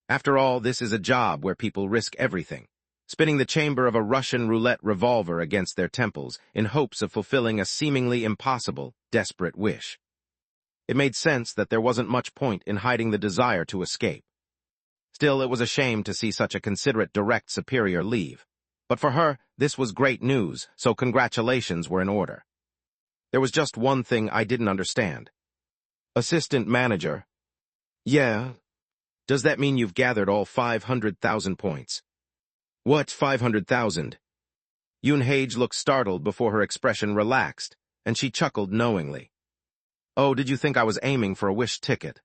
After all, this is a job where people risk everything, spinning the chamber of a Russian roulette revolver against their temples in hopes of fulfilling a seemingly impossible, desperate wish. It made sense that there wasn't much point in hiding the desire to escape. Still, it was a shame to see such a considerate direct superior leave. But for her, this was great news, so congratulations were in order. There was just one thing I didn't understand. Assistant Manager. Yeah. Does that mean you've gathered all 500,000 points? What 500,000? Yoon Hae looked startled before her expression relaxed, and she chuckled knowingly. Oh, did you think I was aiming for a wish ticket?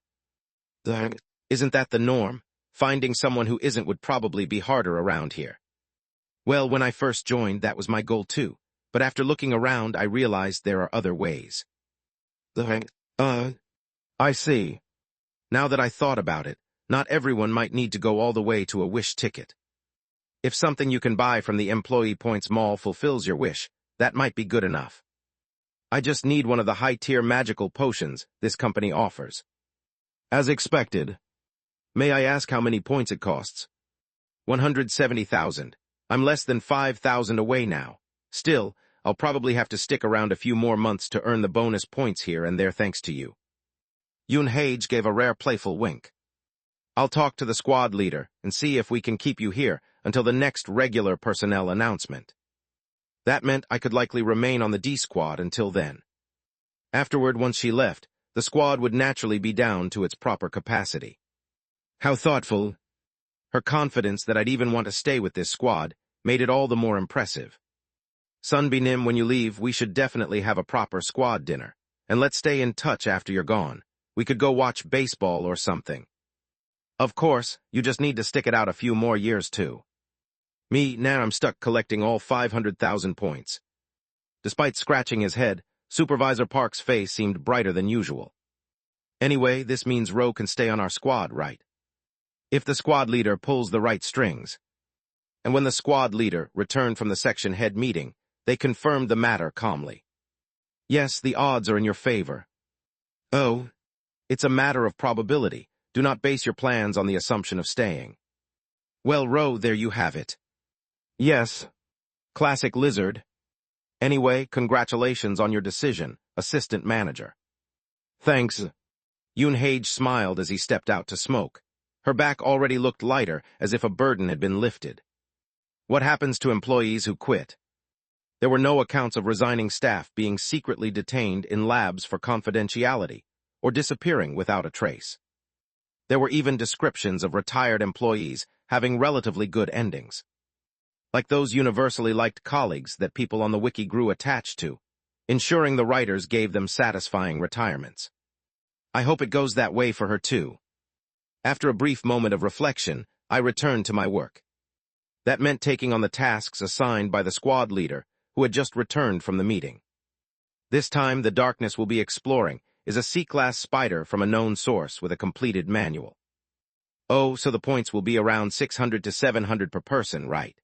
Isn't that the norm? Finding someone who isn't would probably be harder around here. Well, when I first joined, that was my goal too, but after looking around, I realized there are other ways. I see. Now that I thought about it, not everyone might need to go all the way to a wish ticket. If something you can buy from the Employee Points Mall fulfills your wish, that might be good enough. I just need one of the high-tier magical potions this company offers. As expected. May I ask how many points it costs? 170,000. I'm less than 5,000 away now. Still, I'll probably have to stick around a few more months to earn the bonus points here and there thanks to you. Yoon Hae gave a rare playful wink. I'll talk to the squad leader and see if we can keep you here until the next regular personnel announcement. That meant I could likely remain on the D squad until then. Afterward, once she left, the squad would naturally be down to its proper capacity. How thoughtful. Her confidence that I'd even want to stay with this squad made it all the more impressive. Sunbeam, when you leave, we should definitely have a proper squad dinner. And let's stay in touch after you're gone. We could go watch baseball or something. Of course, you just need to stick it out a few more years too. Now I'm stuck collecting all 500,000 points. Despite scratching his head, Supervisor Park's face seemed brighter than usual. Anyway, this means Ro can stay on our squad, right? If the squad leader pulls the right strings. And when the squad leader returned from the section head meeting, they confirmed the matter calmly. Yes, the odds are in your favor. Oh, it's a matter of probability. Do not base your plans on the assumption of staying. Well, Ro, there you have it. Yes. Classic lizard. Anyway, congratulations on your decision, assistant manager. Thanks. Yoon-Hage smiled as he stepped out to smoke. Her back already looked lighter, as if a burden had been lifted. What happens to employees who quit? There were no accounts of resigning staff being secretly detained in labs for confidentiality, or disappearing without a trace. There were even descriptions of retired employees having relatively good endings. Like those universally liked colleagues that people on the wiki grew attached to, ensuring the writers gave them satisfying retirements. I hope it goes that way for her too. After a brief moment of reflection, I returned to my work. That meant taking on the tasks assigned by the squad leader, who had just returned from the meeting. This time, the darkness we'll be exploring is a C-class spider from a known source with a completed manual. Oh, so the points will be around 600 to 700 per person, right?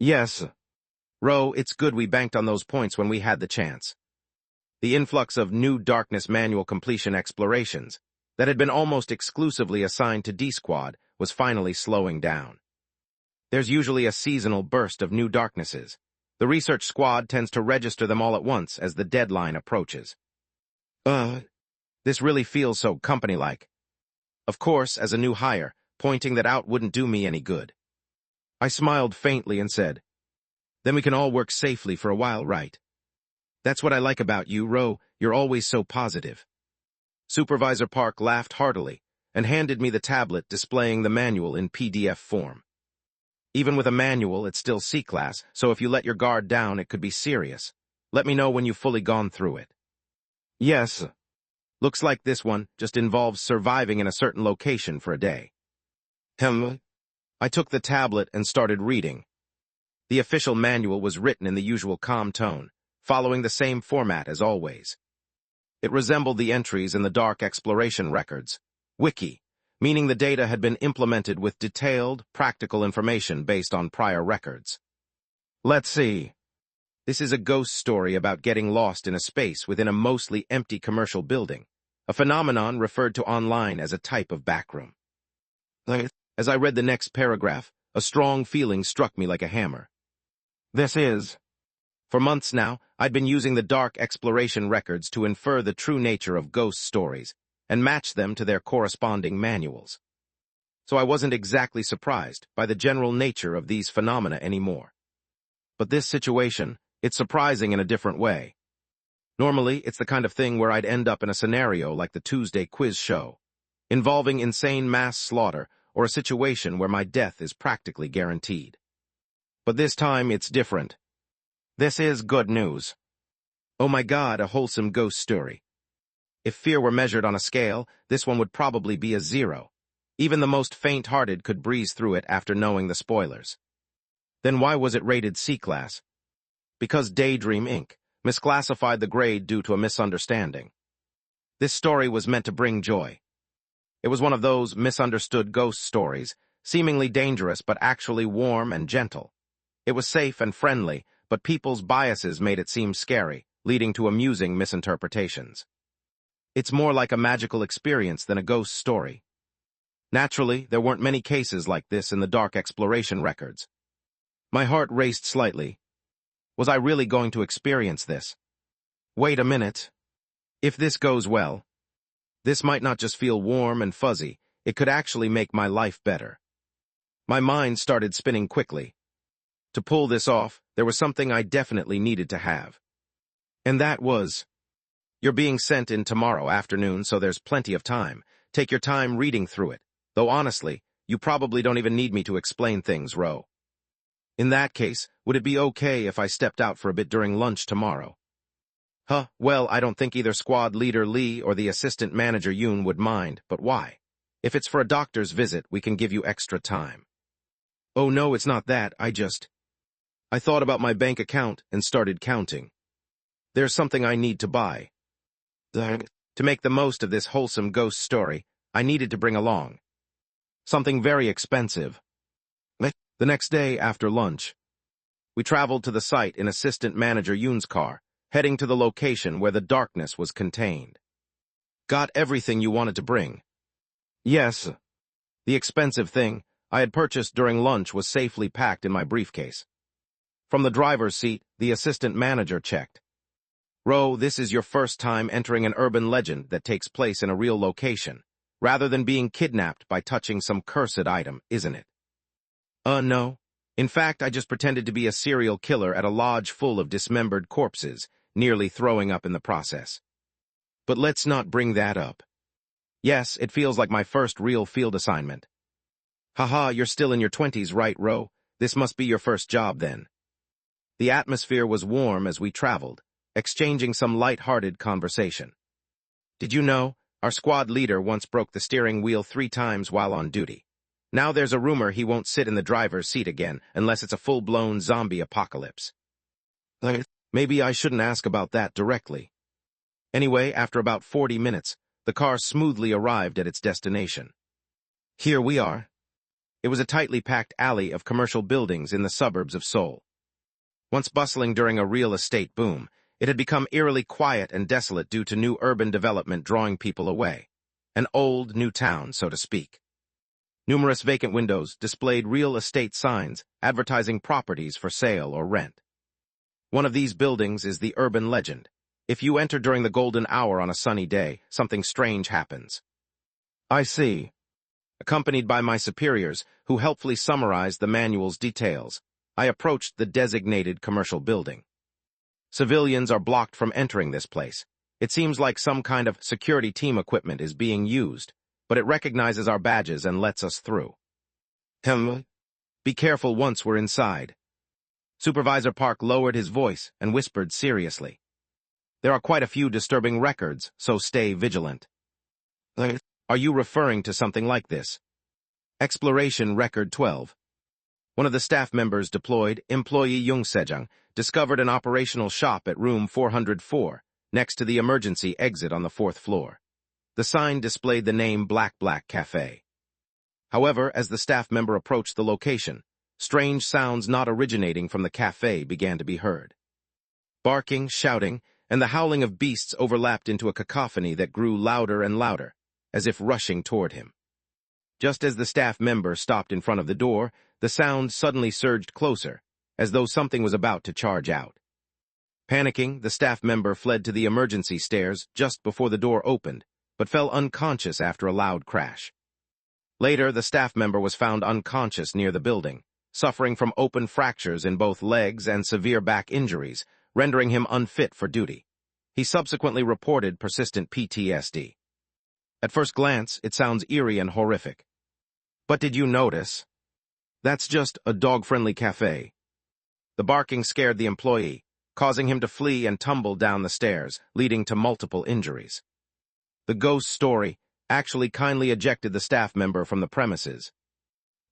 Yes. Ro, it's good we banked on those points when we had the chance. The influx of new darkness manual completion explorations that had been almost exclusively assigned to D-Squad was finally slowing down. There's usually a seasonal burst of new darknesses. The research squad tends to register them all at once as the deadline approaches. This really feels so company-like. Of course, as a new hire, pointing that out wouldn't do me any good. I smiled faintly and said, then we can all work safely for a while, right? That's what I like about you, Ro. You're always so positive. Supervisor Park laughed heartily and handed me the tablet displaying the manual in PDF form. Even with a manual, it's still C-class, so if you let your guard down, it could be serious. Let me know when you've fully gone through it. Yes. Looks like this one just involves surviving in a certain location for a day. I took the tablet and started reading. The official manual was written in the usual calm tone, following the same format as always. It resembled the entries in the Dark Exploration records, Wiki, meaning the data had been implemented with detailed, practical information based on prior records. Let's see. This is a ghost story about getting lost in a space within a mostly empty commercial building, a phenomenon referred to online as a type of backroom. As I read the next paragraph, a strong feeling struck me like a hammer. For months now, I'd been using the Dark Exploration records to infer the true nature of ghost stories and match them to their corresponding manuals. So I wasn't exactly surprised by the general nature of these phenomena anymore. But this situation, it's surprising in a different way. Normally, it's the kind of thing where I'd end up in a scenario like the Tuesday quiz show, involving insane mass slaughter or a situation where my death is practically guaranteed. But this time, it's different. This is good news. Oh my God, a wholesome ghost story. If fear were measured on a scale, this one would probably be a 0. Even the most faint-hearted could breeze through it after knowing the spoilers. Then why was it rated C-class? Because Daydream Inc. misclassified the grade due to a misunderstanding. This story was meant to bring joy. It was one of those misunderstood ghost stories, seemingly dangerous but actually warm and gentle. It was safe and friendly, but people's biases made it seem scary, leading to amusing misinterpretations. It's more like a magical experience than a ghost story. Naturally, there weren't many cases like this in the Dark Exploration records. My heart raced slightly. Was I really going to experience this? Wait a minute. If this goes well, this might not just feel warm and fuzzy, it could actually make my life better. My mind started spinning quickly. To pull this off, there was something I definitely needed to have. And that was, "You're being sent in tomorrow afternoon, so there's plenty of time. Take your time reading through it. Though honestly, you probably don't even need me to explain things, Ro. In that case, would it be okay if I stepped out for a bit during lunch tomorrow?" Well, I don't think either squad leader Lee or the assistant manager Yoon would mind, but why? If it's for a doctor's visit, we can give you extra time. Oh no, it's not that, I thought about my bank account and started counting. There's something I need to buy. To make the most of this wholesome ghost story, I needed to bring along something very expensive. The next day after lunch, we traveled to the site in assistant manager Yoon's car, heading to the location where the darkness was contained. Got everything you wanted to bring? Yes. The expensive thing I had purchased during lunch was safely packed in my briefcase. From the driver's seat, the assistant manager checked. Ro, this is your first time entering an urban legend that takes place in a real location, rather than being kidnapped by touching some cursed item, isn't it? No. In fact, I just pretended to be a serial killer at a lodge full of dismembered corpses, nearly throwing up in the process. But let's not bring that up. Yes, it feels like my first real field assignment. Haha, you're still in your 20s, right, Ro? This must be your first job, then. The atmosphere was warm as we traveled, exchanging some light-hearted conversation. Did you know, our squad leader once broke the steering wheel 3 times while on duty. Now there's a rumor he won't sit in the driver's seat again unless it's a full-blown zombie apocalypse. Maybe I shouldn't ask about that directly. Anyway, after about 40 minutes, the car smoothly arrived at its destination. Here we are. It was a tightly packed alley of commercial buildings in the suburbs of Seoul. Once bustling during a real estate boom, it had become eerily quiet and desolate due to new urban development drawing people away. An old, new town, so to speak. Numerous vacant windows displayed real estate signs advertising properties for sale or rent. One of these buildings is the urban legend. If you enter during the golden hour on a sunny day, something strange happens. I see. Accompanied by my superiors, who helpfully summarized the manual's details, I approached the designated commercial building. Civilians are blocked from entering this place. It seems like some kind of security team equipment is being used, but it recognizes our badges and lets us through. Be careful once we're inside. Supervisor Park lowered his voice and whispered seriously. There are quite a few disturbing records, so stay vigilant. Are you referring to something like this? Exploration Record 12. One of the staff members deployed, employee Jung Sejong, discovered an operational shop at room 404, next to the emergency exit on the 4th floor. The sign displayed the name Black Cafe. However, as the staff member approached the location, strange sounds not originating from the cafe began to be heard. Barking, shouting, and the howling of beasts overlapped into a cacophony that grew louder and louder, as if rushing toward him. Just as the staff member stopped in front of the door, the sound suddenly surged closer, as though something was about to charge out. Panicking, the staff member fled to the emergency stairs just before the door opened, but fell unconscious after a loud crash. Later, the staff member was found unconscious near the building, suffering from open fractures in both legs and severe back injuries, rendering him unfit for duty. He subsequently reported persistent PTSD. At first glance, it sounds eerie and horrific. But did you notice? That's just a dog-friendly cafe. The barking scared the employee, causing him to flee and tumble down the stairs, leading to multiple injuries. The ghost story actually kindly ejected the staff member from the premises.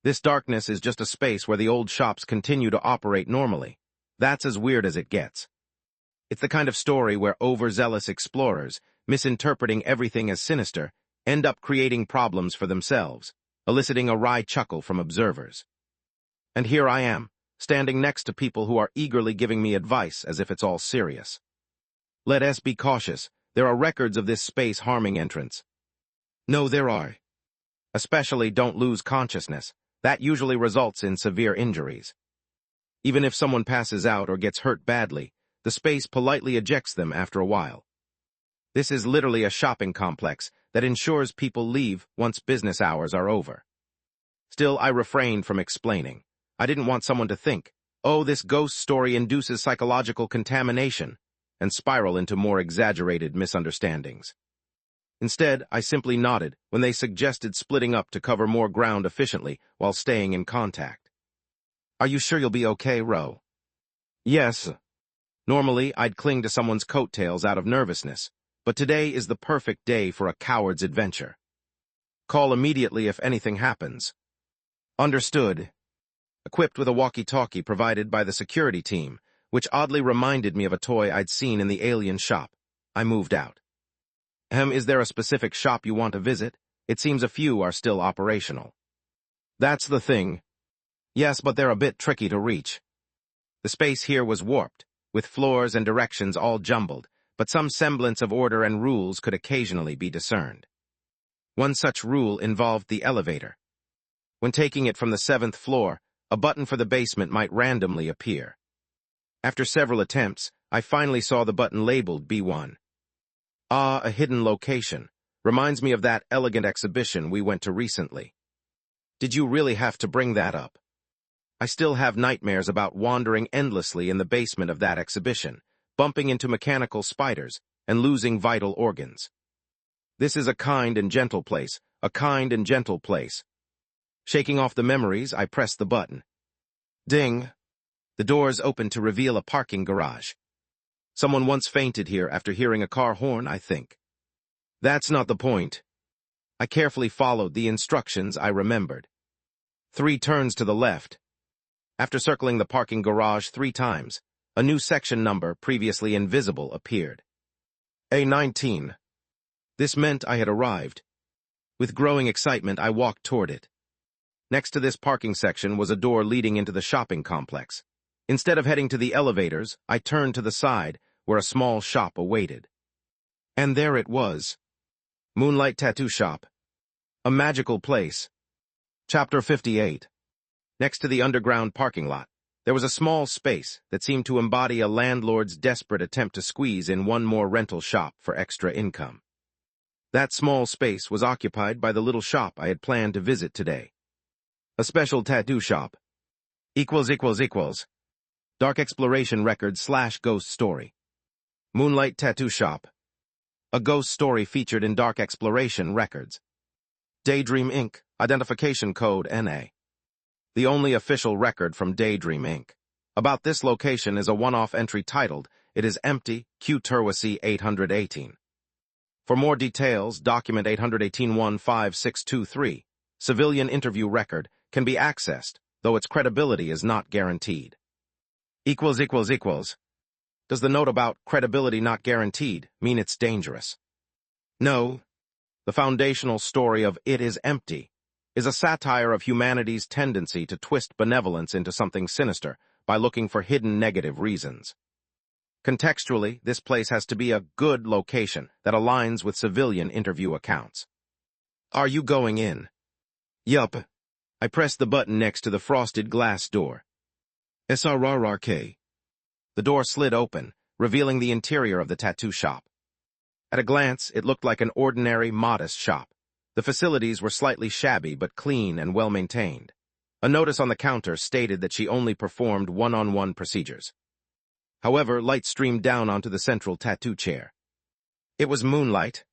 This darkness is just a space where the old shops continue to operate normally. That's as weird as it gets. It's the kind of story where overzealous explorers, misinterpreting everything as sinister, end up creating problems for themselves, eliciting a wry chuckle from observers. And here I am, standing next to people who are eagerly giving me advice as if it's all serious. Let us be cautious. There are records of this space harming entrance. No, there are. Especially don't lose consciousness. That usually results in severe injuries. Even if someone passes out or gets hurt badly, the space politely ejects them after a while. This is literally a shopping complex that ensures people leave once business hours are over. Still, I refrained from explaining. I didn't want someone to think, oh, this ghost story induces psychological contamination, and spiral into more exaggerated misunderstandings. Instead, I simply nodded when they suggested splitting up to cover more ground efficiently while staying in contact. Are you sure you'll be okay, Ro? Yes. Normally, I'd cling to someone's coattails out of nervousness, but today is the perfect day for a coward's adventure. Call immediately if anything happens. Understood. Equipped with a walkie-talkie provided by the security team, which oddly reminded me of a toy I'd seen in the alien shop, I moved out. Is there a specific shop you want to visit? It seems a few are still operational. That's the thing. Yes, but they're a bit tricky to reach. The space here was warped, with floors and directions all jumbled, but some semblance of order and rules could occasionally be discerned. One such rule involved the elevator. When taking it from the 7th floor, a button for the basement might randomly appear. After several attempts, I finally saw the button labeled B1. Ah, a hidden location. Reminds me of that elegant exhibition we went to recently. Did you really have to bring that up? I still have nightmares about wandering endlessly in the basement of that exhibition, bumping into mechanical spiders, and losing vital organs. This is a kind and gentle place, a kind and gentle place. Shaking off the memories, I pressed the button. Ding! The doors opened to reveal a parking garage. Someone once fainted here after hearing a car horn, I think. That's not the point. I carefully followed the instructions I remembered. 3 turns to the left. After circling the parking garage 3 times, a new section number, previously invisible, appeared. A19. This meant I had arrived. With growing excitement, I walked toward it. Next to this parking section was a door leading into the shopping complex. Instead of heading to the elevators, I turned to the side, where a small shop awaited. And there it was. Moonlight Tattoo Shop. A magical place. Chapter 58. Next to the underground parking lot, there was a small space that seemed to embody a landlord's desperate attempt to squeeze in one more rental shop for extra income. That small space was occupied by the little shop I had planned to visit today. A special tattoo shop. Dark Exploration Record / Ghost Story. Moonlight Tattoo Shop. A ghost story featured in Dark Exploration Records. Daydream Inc. Identification Code NA. The only official record from Daydream Inc. About this location is a one-off entry titled, "It is empty, Q Turwasi 818. For more details, document 818-15623, civilian interview record, can be accessed, though its credibility is not guaranteed. Does the note about credibility not guaranteed mean it's dangerous? No. The foundational story of It is Empty is a satire of humanity's tendency to twist benevolence into something sinister by looking for hidden negative reasons. Contextually, this place has to be a good location that aligns with civilian interview accounts. Are you going in? Yup. I pressed the button next to the frosted glass door. SRRRK. The door slid open, revealing the interior of the tattoo shop. At a glance, it looked like an ordinary, modest shop. The facilities were slightly shabby but clean and well-maintained. A notice on the counter stated that she only performed one-on-one procedures. However, light streamed down onto the central tattoo chair. It was moonlight.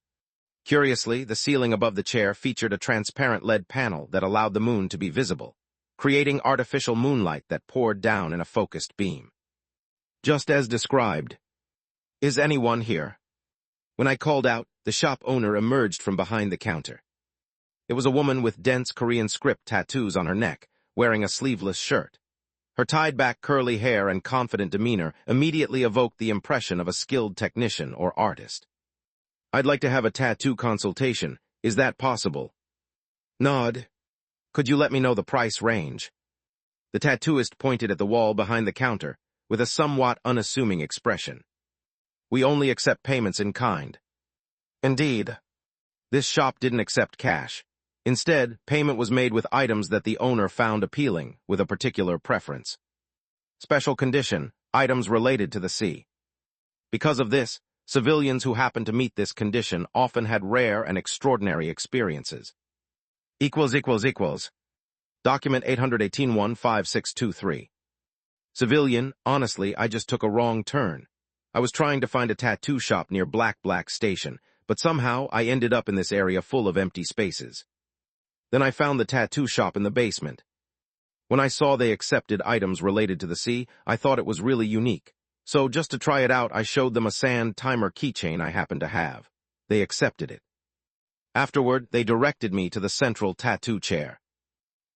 Curiously, the ceiling above the chair featured a transparent LED panel that allowed the moon to be visible, creating artificial moonlight that poured down in a focused beam. Just as described. Is anyone here? When I called out, the shop owner emerged from behind the counter. It was a woman with dense Korean script tattoos on her neck, wearing a sleeveless shirt. Her tied-back curly hair and confident demeanor immediately evoked the impression of a skilled technician or artist. I'd like to have a tattoo consultation. Is that possible? Nod. Could you let me know the price range? The tattooist pointed at the wall behind the counter, with a somewhat unassuming expression. We only accept payments in kind. Indeed. This shop didn't accept cash. Instead, payment was made with items that the owner found appealing, with a particular preference. Special condition, items related to the sea. Because of this, civilians who happened to meet this condition often had rare and extraordinary experiences. Document 818-15623. Civilian, honestly, I just took a wrong turn. I was trying to find a tattoo shop near Black Station, but somehow I ended up in this area full of empty spaces. Then I found the tattoo shop in the basement. When I saw they accepted items related to the sea, I thought it was really unique. So just to try it out, I showed them a sand timer keychain I happened to have. They accepted it. Afterward, they directed me to the central tattoo chair.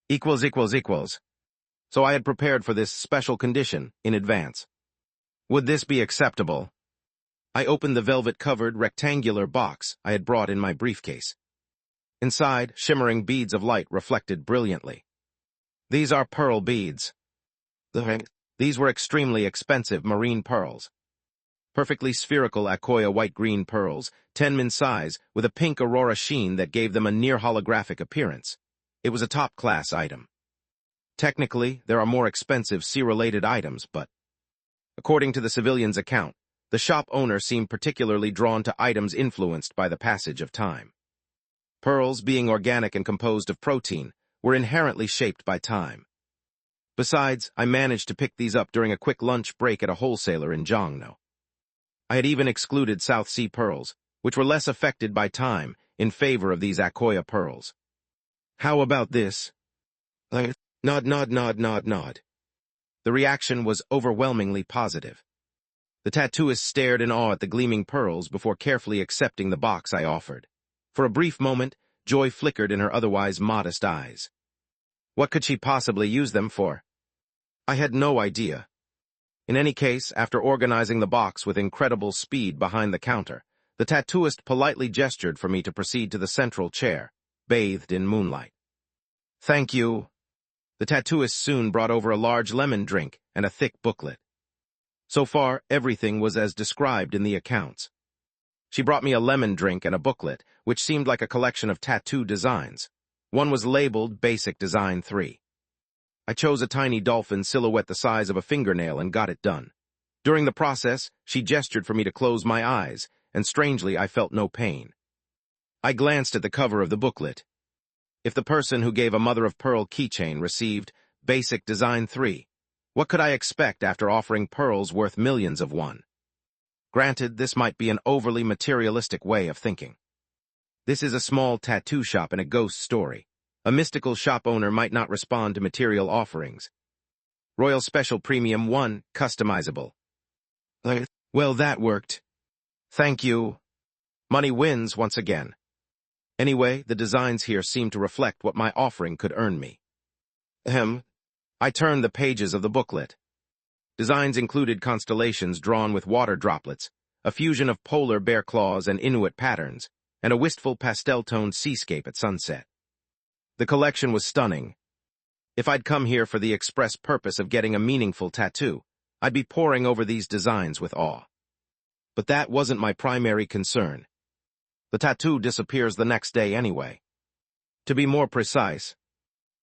Equals. So I had prepared for this special condition in advance. Would this be acceptable? I opened the velvet-covered rectangular box I had brought in my briefcase. Inside, shimmering beads of light reflected brilliantly. These are pearl beads. These were extremely expensive marine pearls. Perfectly spherical Akoya white-green pearls, 10 min size, with a pink aurora sheen that gave them a near-holographic appearance. It was a top-class item. Technically, there are more expensive sea-related items, but according to the civilian's account, the shop owner seemed particularly drawn to items influenced by the passage of time. Pearls, being organic and composed of protein, were inherently shaped by time. Besides, I managed to pick these up during a quick lunch break at a wholesaler in Jongno. I had even excluded South Sea pearls, which were less affected by time, in favor of these Akoya pearls. How about this? Nod. The reaction was overwhelmingly positive. The tattooist stared in awe at the gleaming pearls before carefully accepting the box I offered. For a brief moment, joy flickered in her otherwise modest eyes. What could she possibly use them for? I had no idea. In any case, after organizing the box with incredible speed behind the counter, the tattooist politely gestured for me to proceed to the central chair, bathed in moonlight. Thank you. The tattooist soon brought over a large lemon drink and a thick booklet. So far, everything was as described in the accounts. She brought me a lemon drink and a booklet, which seemed like a collection of tattoo designs. One was labeled Basic Design 3. I chose a tiny dolphin silhouette the size of a fingernail and got it done. During the process, she gestured for me to close my eyes, and strangely, I felt no pain. I glanced at the cover of the booklet. If the person who gave a mother-of-pearl keychain received Basic Design 3, what could I expect after offering pearls worth millions of won? Granted, this might be an overly materialistic way of thinking. This is a small tattoo shop in a ghost story. A mystical shop owner might not respond to material offerings. Royal Special Premium 1, customizable. Well, that worked. Thank you. Money wins once again. Anyway, the designs here seem to reflect what my offering could earn me. I turned the pages of the booklet. Designs included constellations drawn with water droplets, a fusion of polar bear claws and Inuit patterns, and a wistful pastel-toned seascape at sunset. The collection was stunning. If I'd come here for the express purpose of getting a meaningful tattoo, I'd be poring over these designs with awe. But that wasn't my primary concern. The tattoo disappears the next day anyway. To be more precise,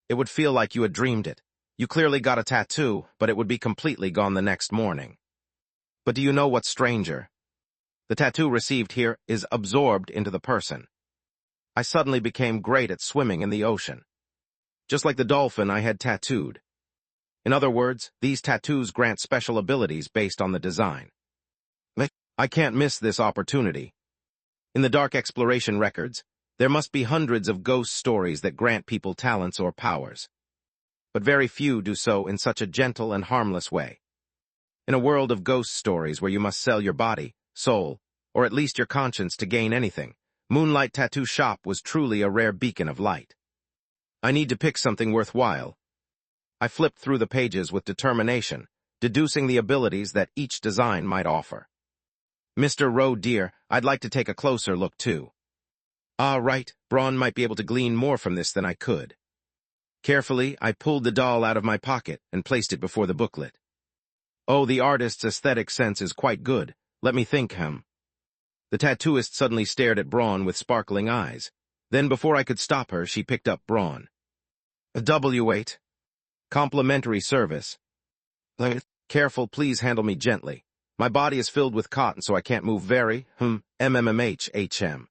it would feel like you had dreamed it. You clearly got a tattoo, but it would be completely gone the next morning. But do you know what's stranger? The tattoo received here is absorbed into the person. I suddenly became great at swimming in the ocean. Just like the dolphin I had tattooed. In other words, these tattoos grant special abilities based on the design. I can't miss this opportunity. In the dark exploration records, there must be hundreds of ghost stories that grant people talents or powers. But very few do so in such a gentle and harmless way. In a world of ghost stories where you must sell your body, soul, or at least your conscience to gain anything, Moonlight Tattoo Shop was truly a rare beacon of light. I need to pick something worthwhile. I flipped through the pages with determination, deducing the abilities that each design might offer. Mr. Roe dear, I'd like to take a closer look too. Ah, right, Braun might be able to glean more from this than I could. Carefully, I pulled the doll out of my pocket and placed it before the booklet. Oh, the artist's aesthetic sense is quite good. Let me think, The tattooist suddenly stared at Braun with sparkling eyes. Then, before I could stop her, she picked up Braun. A W8. Complimentary service. Careful, please handle me gently. My body is filled with cotton, so I can't move very, HM.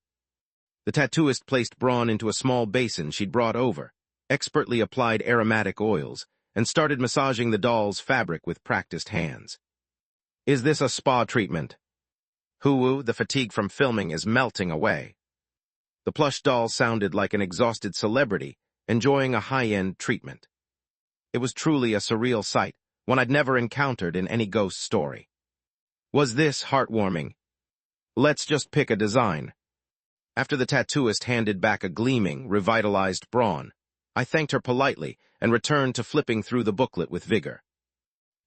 The tattooist placed Braun into a small basin she'd brought over, expertly applied aromatic oils, and started massaging the doll's fabric with practiced hands. Is this a spa treatment? Hoo-woo, the fatigue from filming is melting away. The plush doll sounded like an exhausted celebrity enjoying a high-end treatment. It was truly a surreal sight, one I'd never encountered in any ghost story. Was this heartwarming? Let's just pick a design. After the tattooist handed back a gleaming, revitalized brawn, I thanked her politely and returned to flipping through the booklet with vigor.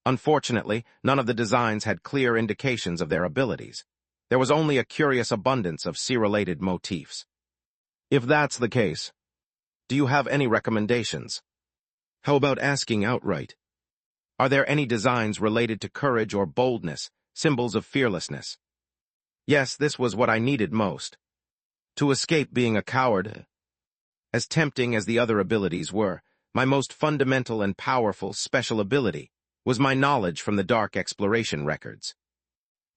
Unfortunately, none of the designs had clear indications of their abilities. There was only a curious abundance of sea-related motifs. If that's the case, do you have any recommendations? How about asking outright? Are there any designs related to courage or boldness, symbols of fearlessness? Yes, this was what I needed most. To escape being a coward. As tempting as the other abilities were, my most fundamental and powerful special ability was my knowledge from the dark exploration records.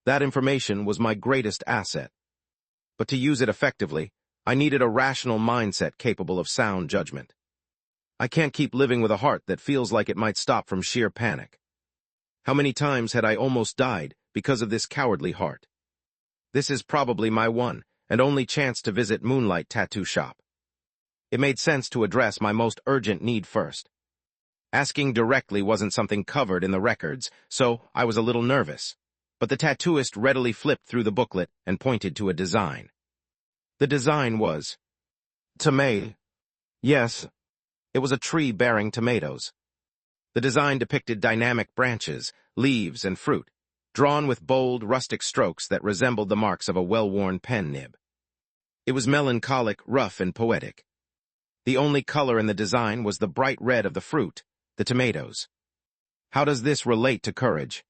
That information was my greatest asset. But to use it effectively, I needed a rational mindset capable of sound judgment. I can't keep living with a heart that feels like it might stop from sheer panic. How many times had I almost died because of this cowardly heart? This is probably my one and only chance to visit Moonlight Tattoo Shop. It made sense to address my most urgent need first. Asking directly wasn't something covered in the records, so I was a little nervous. But the tattooist readily flipped through the booklet and pointed to a design. The design was tomato. Yes, it was a tree bearing tomatoes. The design depicted dynamic branches, leaves, and fruit, drawn with bold, rustic strokes that resembled the marks of a well-worn pen nib. It was melancholic, rough, and poetic. The only color in the design was the bright red of the fruit, the tomatoes. How does this relate to courage?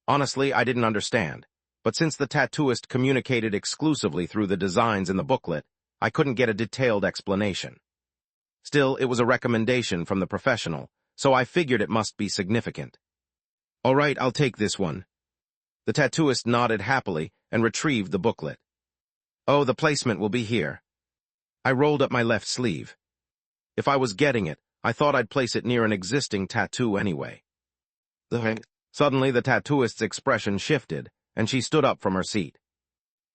Honestly, I didn't understand, but since the tattooist communicated exclusively through the designs in the booklet, I couldn't get a detailed explanation. Still, it was a recommendation from the professional, so I figured it must be significant. All right, I'll take this one. The tattooist nodded happily and retrieved the booklet. Oh, the placement will be here. I rolled up my left sleeve. If I was getting it, I thought I'd place it near an existing tattoo anyway. Suddenly, the tattooist's expression shifted, and she stood up from her seat.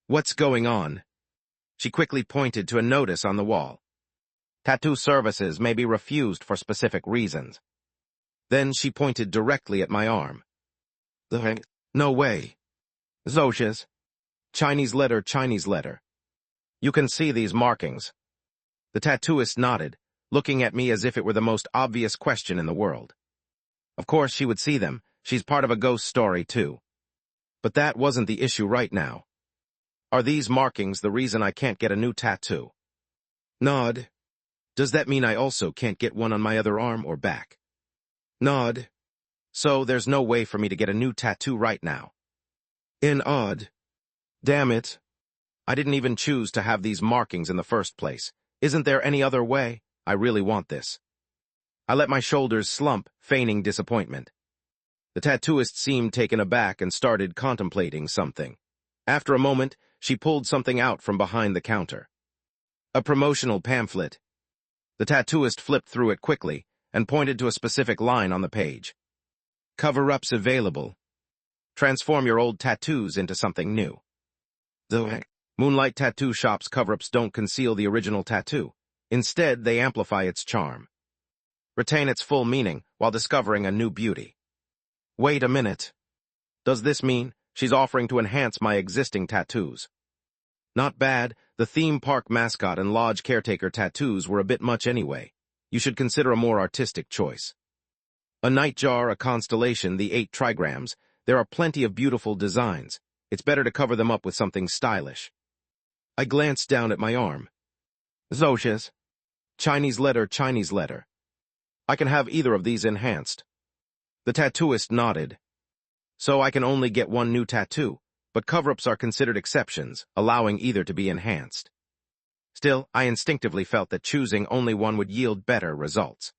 What's going on? She quickly pointed to a notice on the wall. Tattoo services may be refused for specific reasons. Then she pointed directly at my arm. No way. Zoshes. Chinese letter, Chinese letter. You can see these markings. The tattooist nodded, looking at me as if it were the most obvious question in the world. Of course she would see them. She's part of a ghost story, too. But that wasn't the issue right now. Are these markings the reason I can't get a new tattoo? Nod. Does that mean I also can't get one on my other arm or back? Nod. So there's no way for me to get a new tattoo right now. Odd. Damn it. I didn't even choose to have these markings in the first place. Isn't there any other way? I really want this. I let my shoulders slump, feigning disappointment. The tattooist seemed taken aback and started contemplating something. After a moment, she pulled something out from behind the counter. A promotional pamphlet. The tattooist flipped through it quickly and pointed to a specific line on the page. Cover-ups available. Transform your old tattoos into something new. The Moonlight Tattoo Shop's cover-ups don't conceal the original tattoo. Instead, they amplify its charm. Retain its full meaning while discovering a new beauty. Wait a minute. Does this mean she's offering to enhance my existing tattoos? Not bad. The theme park mascot and lodge caretaker tattoos were a bit much anyway. You should consider a more artistic choice. A nightjar, a constellation, the 8 trigrams. There are plenty of beautiful designs. It's better to cover them up with something stylish. I glanced down at my arm. Zoshes. Chinese letter, Chinese letter. I can have either of these enhanced. The tattooist nodded. So I can only get one new tattoo, but cover-ups are considered exceptions, allowing either to be enhanced. Still, I instinctively felt that choosing only one would yield better results.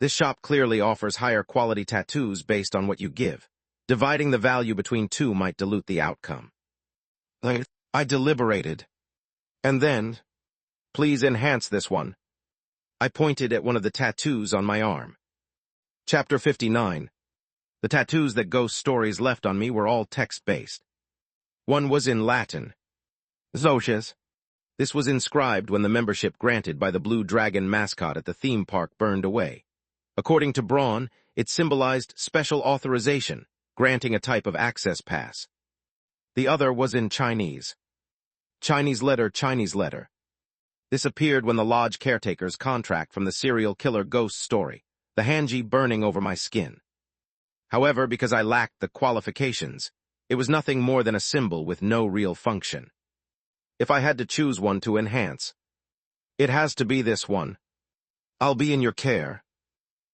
This shop clearly offers higher quality tattoos based on what you give. Dividing the value between two might dilute the outcome. I deliberated. And then, please enhance this one. I pointed at one of the tattoos on my arm. Chapter 59. The tattoos that Ghost Stories left on me were all text-based. One was in Latin. Zoches. This was inscribed when the membership granted by the Blue Dragon mascot at the theme park burned away. According to Braun, it symbolized special authorization, granting a type of access pass. The other was in Chinese. Chinese letter, Chinese letter. This appeared when the lodge caretaker's contract from the serial killer Ghost Story, the hanji burning over my skin. However, because I lacked the qualifications, it was nothing more than a symbol with no real function. If I had to choose one to enhance, it has to be this one. I'll be in your care.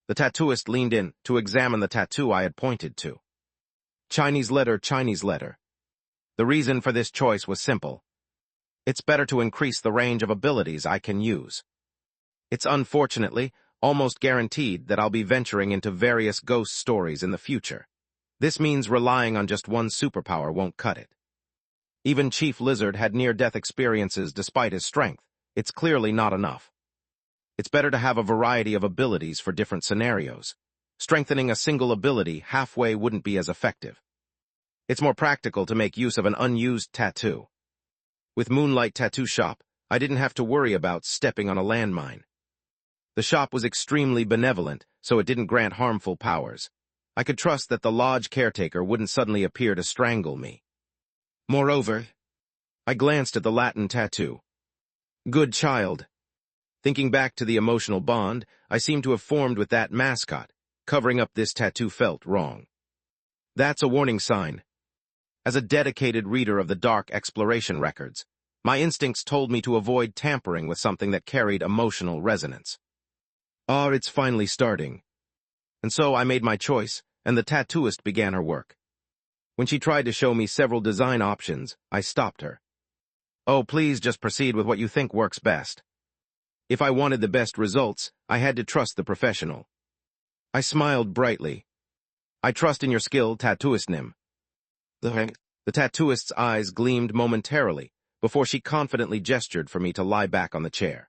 The tattooist leaned in to examine the tattoo I had pointed to. Chinese letter, Chinese letter. The reason for this choice was simple. It's better to increase the range of abilities I can use. It's unfortunately almost guaranteed that I'll be venturing into various ghost stories in the future. This means relying on just one superpower won't cut it. Even Chief Lizard had near-death experiences despite his strength. It's clearly not enough. It's better to have a variety of abilities for different scenarios. Strengthening a single ability halfway wouldn't be as effective. It's more practical to make use of an unused tattoo. With Moonlight Tattoo Shop, I didn't have to worry about stepping on a landmine. The shop was extremely benevolent, so it didn't grant harmful powers. I could trust that the lodge caretaker wouldn't suddenly appear to strangle me. Moreover, I glanced at the Latin tattoo. Good child. Thinking back to the emotional bond I seemed to have formed with that mascot, covering up this tattoo felt wrong. That's a warning sign. As a dedicated reader of the dark exploration records, my instincts told me to avoid tampering with something that carried emotional resonance. It's finally starting. And so I made my choice, and the tattooist began her work. When she tried to show me several design options, I stopped her. Oh, please just proceed with what you think works best. If I wanted the best results, I had to trust the professional. I smiled brightly. I trust in your skill, tattooist Nim. The tattooist's eyes gleamed momentarily before she confidently gestured for me to lie back on the chair.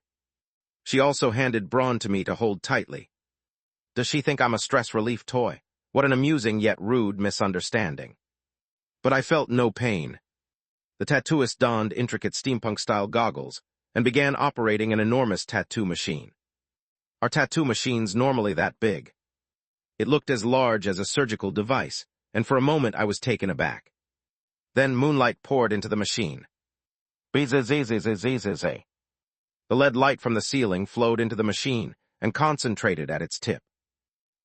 She also handed Braun to me to hold tightly. Does she think I'm a stress relief toy? What an amusing yet rude misunderstanding. But I felt no pain. The tattooist donned intricate steampunk-style goggles and began operating an enormous tattoo machine. Are tattoo machines normally that big? It looked as large as a surgical device, and for a moment I was taken aback. Then moonlight poured into the machine. The lead light from the ceiling flowed into the machine and concentrated at its tip.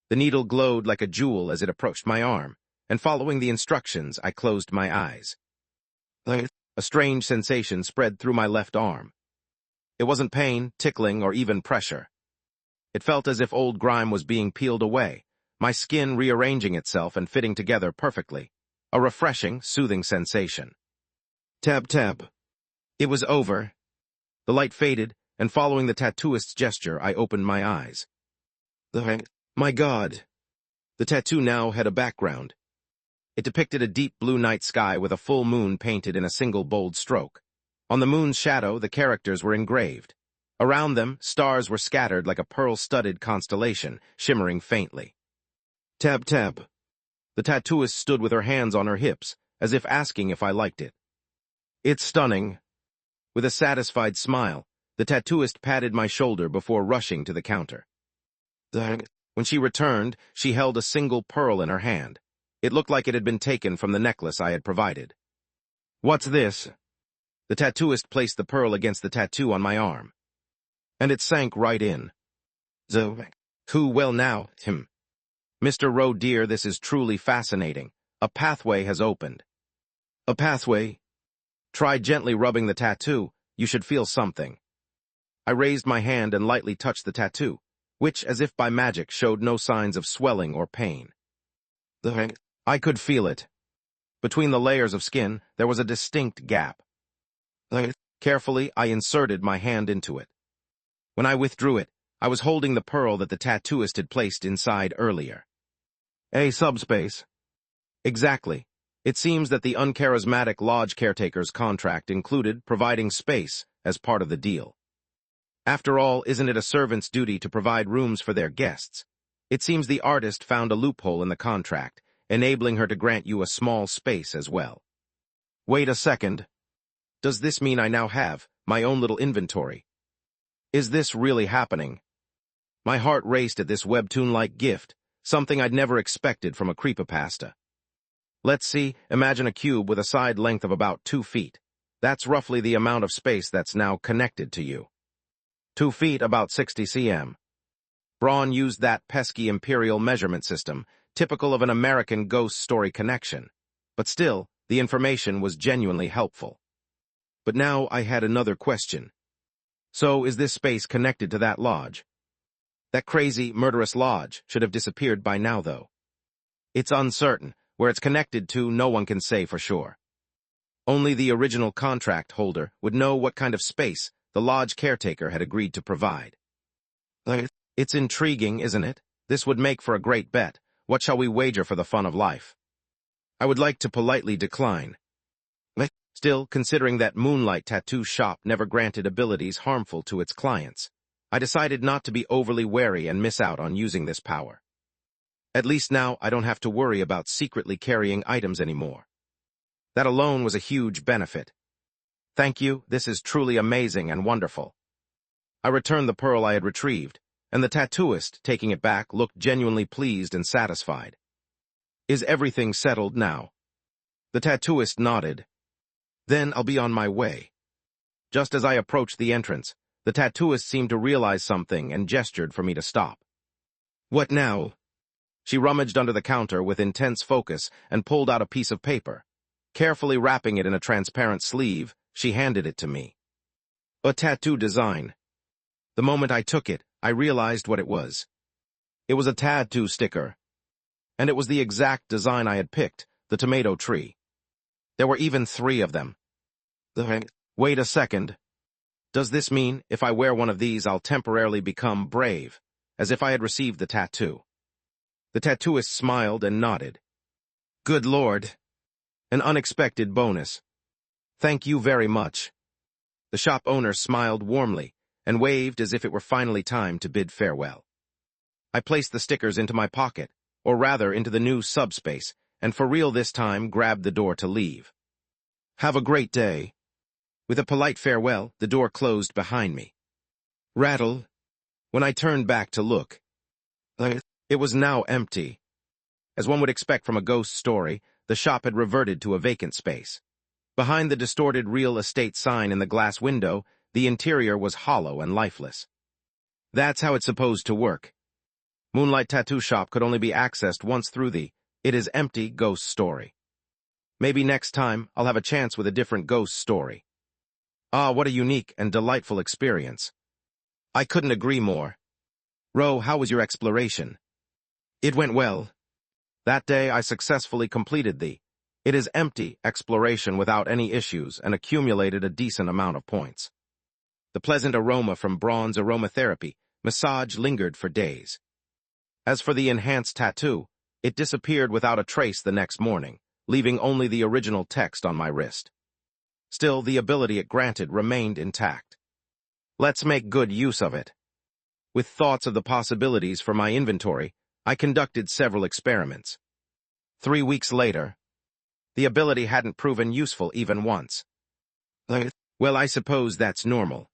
The needle glowed like a jewel as it approached my arm, and following the instructions, I closed my eyes. A strange sensation spread through my left arm. It wasn't pain, tickling, or even pressure. It felt as if old grime was being peeled away, my skin rearranging itself and fitting together perfectly. A refreshing, soothing sensation. Tab tab. It was over. The light faded, and following the tattooist's gesture, I opened my eyes. My God. The tattoo now had a background. It depicted a deep blue night sky with a full moon painted in a single bold stroke. On the moon's shadow, the characters were engraved. Around them, stars were scattered like a pearl-studded constellation, shimmering faintly. Tab tab. The tattooist stood with her hands on her hips, as if asking if I liked it. It's stunning. With a satisfied smile, the tattooist patted my shoulder before rushing to the counter. When she returned, she held a single pearl in her hand. It looked like it had been taken from the necklace I had provided. What's this? The tattooist placed the pearl against the tattoo on my arm. And it sank right in. Who well now, him. Mr. Roe dear, this is truly fascinating. A pathway has opened. A pathway? Try gently rubbing the tattoo. You should feel something. I raised my hand and lightly touched the tattoo, which, as if by magic, showed no signs of swelling or pain. I could feel it. Between the layers of skin, there was a distinct gap. Carefully, I inserted my hand into it. When I withdrew it, I was holding the pearl that the tattooist had placed inside earlier. A subspace. Exactly. It seems that the uncharismatic lodge caretaker's contract included providing space as part of the deal. After all, isn't it a servant's duty to provide rooms for their guests? It seems the artist found a loophole in the contract, enabling her to grant you a small space as well. Wait a second. Does this mean I now have my own little inventory? Is this really happening? My heart raced at this webtoon-like gift, something I'd never expected from a creepypasta. Let's see, imagine a cube with a side length of about 2 feet. That's roughly the amount of space that's now connected to you. 2 feet, about 60 cm. Braun used that pesky imperial measurement system, typical of an American ghost story connection. But still, the information was genuinely helpful. But now I had another question. So is this space connected to that lodge? That crazy, murderous lodge should have disappeared by now, though. It's uncertain. Where it's connected to, no one can say for sure. Only the original contract holder would know what kind of space the lodge caretaker had agreed to provide. It's intriguing, isn't it? This would make for a great bet. What shall we wager for the fun of life? I would like to politely decline. Still, considering that Moonlight Tattoo Shop never granted abilities harmful to its clients, I decided not to be overly wary and miss out on using this power. At least now I don't have to worry about secretly carrying items anymore. That alone was a huge benefit. Thank you, this is truly amazing and wonderful. I returned the pearl I had retrieved, and the tattooist, taking it back, looked genuinely pleased and satisfied. Is everything settled now? The tattooist nodded. Then I'll be on my way. Just as I approached the entrance, the tattooist seemed to realize something and gestured for me to stop. What now? She rummaged under the counter with intense focus and pulled out a piece of paper. Carefully wrapping it in a transparent sleeve, she handed it to me. A tattoo design. The moment I took it, I realized what it was. It was a tattoo sticker. And it was the exact design I had picked, the tomato tree. There were even 3 of them. Wait a second. Does this mean if I wear one of these I'll temporarily become brave, as if I had received the tattoo? The tattooist smiled and nodded. Good Lord. An unexpected bonus. Thank you very much. The shop owner smiled warmly and waved as if it were finally time to bid farewell. I placed the stickers into my pocket, or rather into the new subspace, and for real this time grabbed the door to leave. Have a great day. With a polite farewell, the door closed behind me. Rattle. When I turned back to look, it was now empty. As one would expect from a ghost story, the shop had reverted to a vacant space. Behind the distorted real estate sign in the glass window, the interior was hollow and lifeless. That's how it's supposed to work. Moonlight Tattoo Shop could only be accessed once through the "it is empty" ghost story. Maybe next time I'll have a chance with a different ghost story. Ah, what a unique and delightful experience. I couldn't agree more. Ro, how was your exploration? It went well. That day I successfully completed the "it is empty" exploration without any issues and accumulated a decent amount of points. The pleasant aroma from Braun's aromatherapy massage lingered for days. As for the enhanced tattoo, it disappeared without a trace the next morning, leaving only the original text on my wrist. Still, the ability it granted remained intact. Let's make good use of it. With thoughts of the possibilities for my inventory, I conducted several experiments. 3 weeks later, the ability hadn't proven useful even once. Well, I suppose that's normal.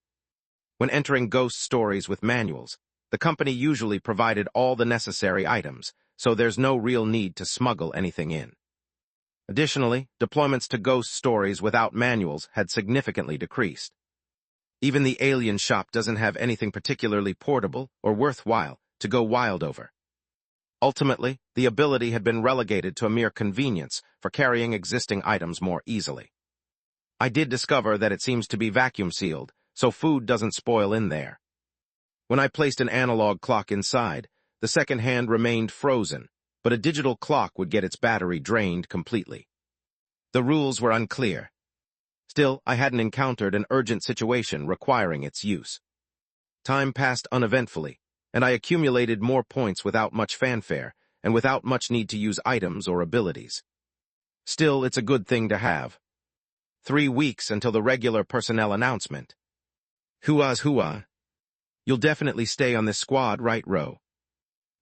When entering ghost stories with manuals, the company usually provided all the necessary items, so there's no real need to smuggle anything in. Additionally, deployments to ghost stories without manuals had significantly decreased. Even the alien shop doesn't have anything particularly portable or worthwhile to go wild over. Ultimately, the ability had been relegated to a mere convenience for carrying existing items more easily. I did discover that it seems to be vacuum-sealed, so food doesn't spoil in there. When I placed an analog clock inside, the second hand remained frozen, but a digital clock would get its battery drained completely. The rules were unclear. Still, I hadn't encountered an urgent situation requiring its use. Time passed uneventfully, and I accumulated more points without much fanfare and without much need to use items or abilities. Still, it's a good thing to have. 3 weeks until the regular personnel announcement. Hua. You'll definitely stay on this squad, right, Ro?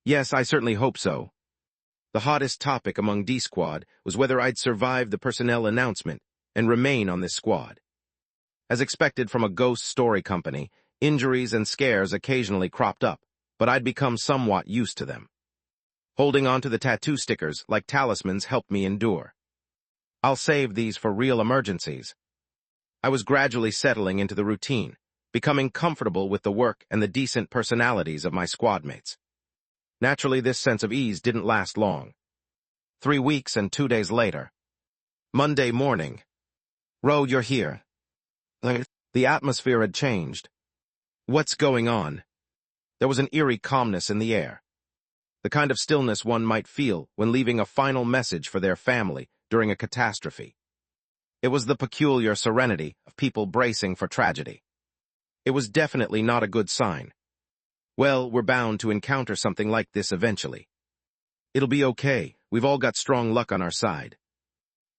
Yes, I certainly hope so. The hottest topic among D-Squad was whether I'd survive the personnel announcement and remain on this squad. As expected from a ghost story company, injuries and scares occasionally cropped up, but I'd become somewhat used to them. Holding on to the tattoo stickers like talismans helped me endure. I'll save these for real emergencies. I was gradually settling into the routine, becoming comfortable with the work and the decent personalities of my squadmates. Naturally, this sense of ease didn't last long. 3 weeks and 2 days later. Monday morning. Ro, you're here. The atmosphere had changed. What's going on? There was an eerie calmness in the air. The kind of stillness one might feel when leaving a final message for their family during a catastrophe. It was the peculiar serenity of people bracing for tragedy. It was definitely not a good sign. Well, we're bound to encounter something like this eventually. It'll be okay. We've all got strong luck on our side.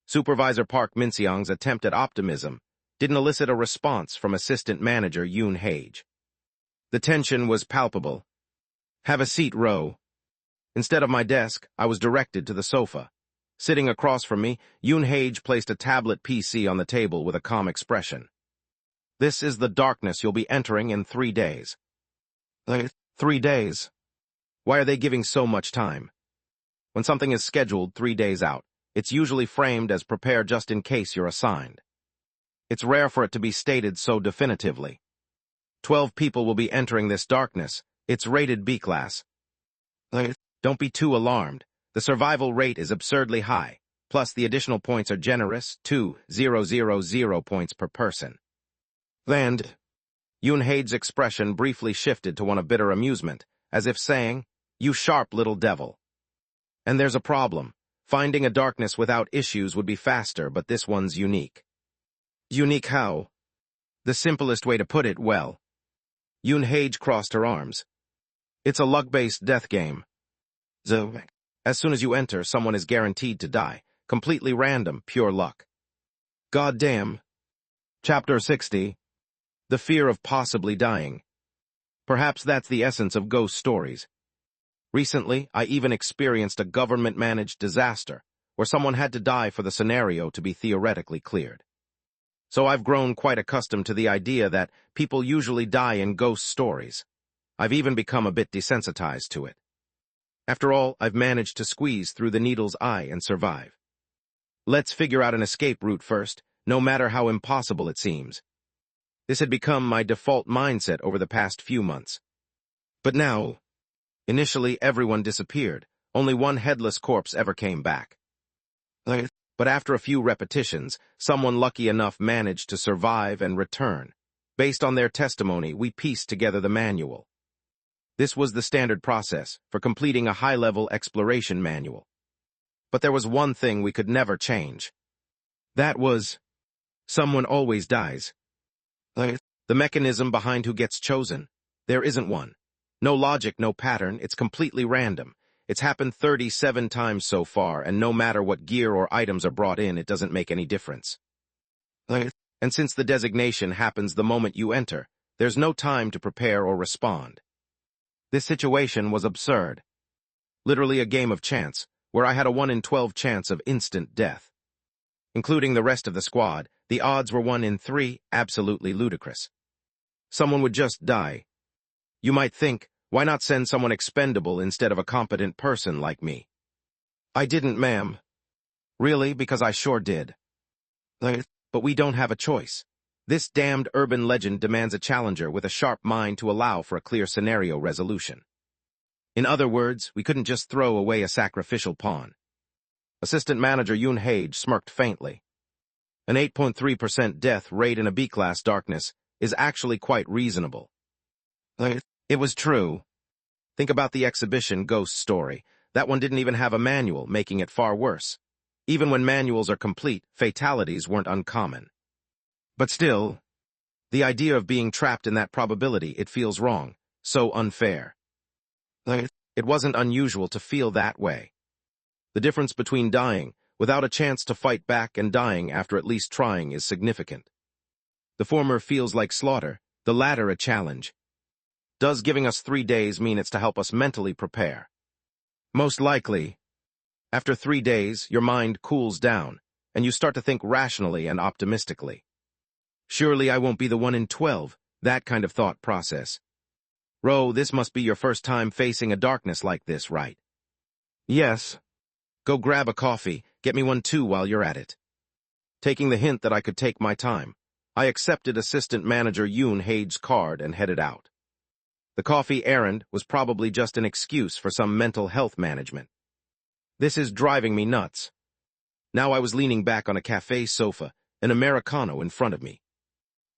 Supervisor Park Min-seong's attempt at optimism didn't elicit a response from assistant manager Yoon Hage. The tension was palpable. Have a seat, Ro. Instead of my desk, I was directed to the sofa. Sitting across from me, Yoon Hage placed a tablet PC on the table with a calm expression. This is the darkness you'll be entering in 3 days. 3 days? Why are they giving so much time? When something is scheduled 3 days out, it's usually framed as prepare just in case you're assigned. It's rare for it to be stated so definitively. 12 people will be entering this darkness. It's rated B class. Don't be too alarmed. The survival rate is absurdly high, plus the additional points are generous, 2,000 points per person. And Yoon Hage's expression briefly shifted to one of bitter amusement, as if saying, "You sharp little devil." And there's a problem. Finding a darkness without issues would be faster, but this one's unique. Unique how? The simplest way to put it, well. Yoon Hage crossed her arms. It's a luck-based death game. So, as soon as you enter, someone is guaranteed to die. Completely random, pure luck. God damn. Chapter 60. The fear of possibly dying. Perhaps that's the essence of ghost stories. Recently, I even experienced a government-managed disaster where someone had to die for the scenario to be theoretically cleared. So I've grown quite accustomed to the idea that people usually die in ghost stories. I've even become a bit desensitized to it. After all, I've managed to squeeze through the needle's eye and survive. Let's figure out an escape route first, no matter how impossible it seems. This had become my default mindset over the past few months. But now, initially everyone disappeared. Only one headless corpse ever came back. But after a few repetitions, someone lucky enough managed to survive and return. Based on their testimony, we pieced together the manual. This was the standard process for completing a high-level exploration manual. But there was one thing we could never change. That was, someone always dies. The mechanism behind who gets chosen. There isn't one. No logic, no pattern, it's completely random. It's happened 37 times so far, and no matter what gear or items are brought in, it doesn't make any difference. And since the designation happens the moment you enter, there's no time to prepare or respond. This situation was absurd. Literally a game of chance, where I had a 1 in 12 chance of instant death. Including the rest of the squad, the odds were 1 in 3, absolutely ludicrous. Someone would just die. You might think, why not send someone expendable instead of a competent person like me? I didn't, ma'am. Really, because I sure did. But we don't have a choice. This damned urban legend demands a challenger with a sharp mind to allow for a clear scenario resolution. In other words, we couldn't just throw away a sacrificial pawn. Assistant Manager Yoon Hage smirked faintly. An 8.3% death rate in a B-class darkness is actually quite reasonable. It was true. Think about the exhibition ghost story. That one didn't even have a manual, making it far worse. Even when manuals are complete, fatalities weren't uncommon. But still, the idea of being trapped in that probability, it feels wrong, so unfair. It wasn't unusual to feel that way. The difference between dying without a chance to fight back and dying after at least trying is significant. The former feels like slaughter, the latter a challenge. Does giving us 3 days mean it's to help us mentally prepare? Most likely. After 3 days, your mind cools down, and you start to think rationally and optimistically. Surely I won't be the one in 12, that kind of thought process. Ro, this must be your first time facing a darkness like this, right? Yes. Go grab a coffee, get me one too while you're at it. Taking the hint that I could take my time, I accepted Assistant Manager Yoon Hage's card and headed out. The coffee errand was probably just an excuse for some mental health management. This is driving me nuts. Now I was leaning back on a cafe sofa, an Americano in front of me.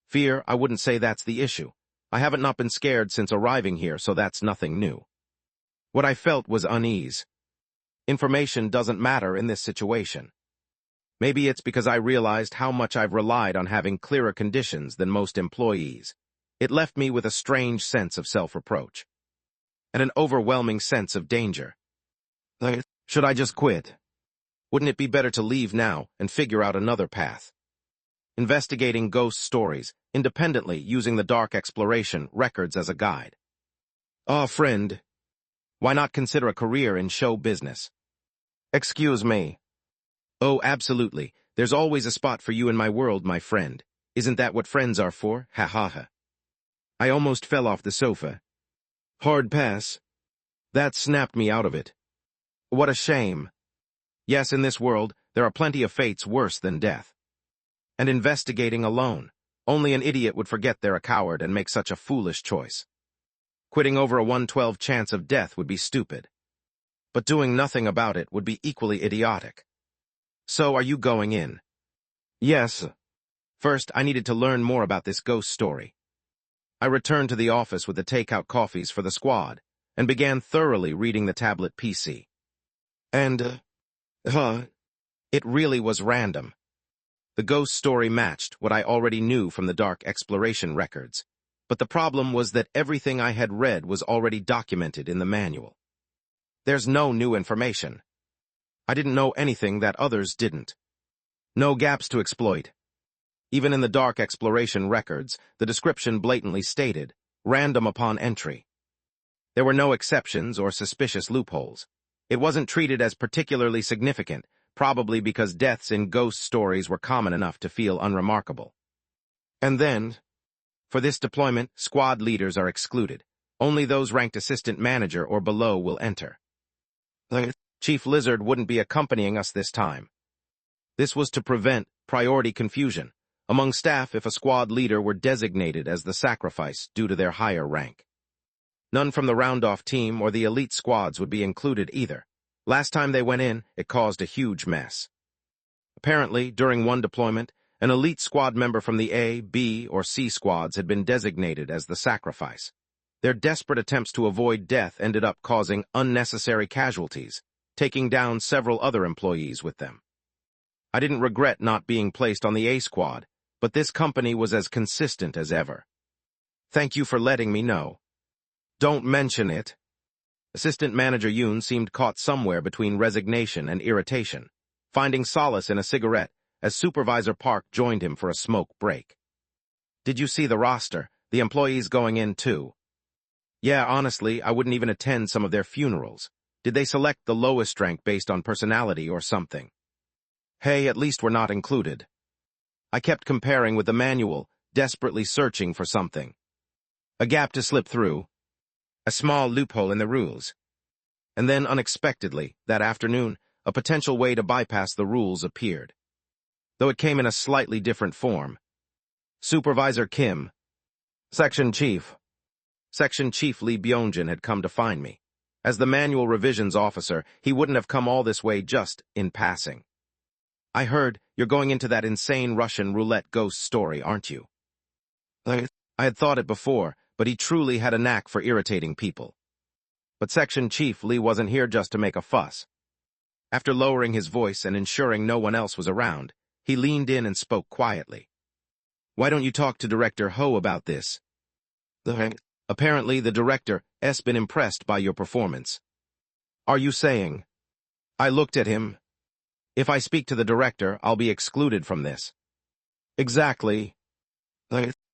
Fear, I wouldn't say that's the issue. I haven't not been scared since arriving here, so that's nothing new. What I felt was unease. Information doesn't matter in this situation. Maybe it's because I realized how much I've relied on having clearer conditions than most employees. It left me with a strange sense of self-reproach. And an overwhelming sense of danger. Should I just quit? Wouldn't it be better to leave now and figure out another path? Investigating ghost stories, independently using the dark exploration records as a guide. Friend. Why not consider a career in show business? Excuse me. Oh, absolutely. There's always a spot for you in my world, my friend. Isn't that what friends are for? Ha ha ha. I almost fell off the sofa. Hard pass. That snapped me out of it. What a shame. Yes, in this world, there are plenty of fates worse than death. And investigating alone. Only an idiot would forget they're a coward and make such a foolish choice. Quitting over a 1/12 chance of death would be stupid. But doing nothing about it would be equally idiotic. So are you going in? Yes. First, I needed to learn more about this ghost story. I returned to the office with the takeout coffees for the squad and began thoroughly reading the tablet PC. And, it really was random. The ghost story matched what I already knew from the dark exploration records, but the problem was that everything I had read was already documented in the manual. There's no new information. I didn't know anything that others didn't. No gaps to exploit. Even in the dark exploration records, the description blatantly stated, random upon entry. There were no exceptions or suspicious loopholes. It wasn't treated as particularly significant, probably because deaths in ghost stories were common enough to feel unremarkable. And then, for this deployment, squad leaders are excluded. Only those ranked assistant manager or below will enter. Chief Lizard wouldn't be accompanying us this time. This was to prevent priority confusion among staff if a squad leader were designated as the sacrifice due to their higher rank. None from the round-off team or the elite squads would be included either. Last time they went in, it caused a huge mess. Apparently, during one deployment, an elite squad member from the A, B, or C squads had been designated as the sacrifice. Their desperate attempts to avoid death ended up causing unnecessary casualties, taking down several other employees with them. I didn't regret not being placed on the A squad, but this company was as consistent as ever. Thank you for letting me know. Don't mention it. Assistant Manager Yoon seemed caught somewhere between resignation and irritation, finding solace in a cigarette as Supervisor Park joined him for a smoke break. Did you see the roster, the employees going in too? Yeah, honestly, I wouldn't even attend some of their funerals. Did they select the lowest rank based on personality or something? Hey, at least we're not included. I kept comparing with the manual, desperately searching for something. A gap to slip through. A small loophole in the rules. And then, unexpectedly, that afternoon, a potential way to bypass the rules appeared. Though it came in a slightly different form. Supervisor Kim. Section Chief. Section Chief Lee Byungjin had come to find me. As the manual revisions officer, he wouldn't have come all this way just in passing. I heard you're going into that insane Russian roulette ghost story, aren't you? I had thought it before, but he truly had a knack for irritating people. But Section Chief Lee wasn't here just to make a fuss. After lowering his voice and ensuring no one else was around, he leaned in and spoke quietly. Why don't you talk to Director Ho about this? Apparently the director has been impressed by your performance. Are you saying? I looked at him. If I speak to the director, I'll be excluded from this. Exactly.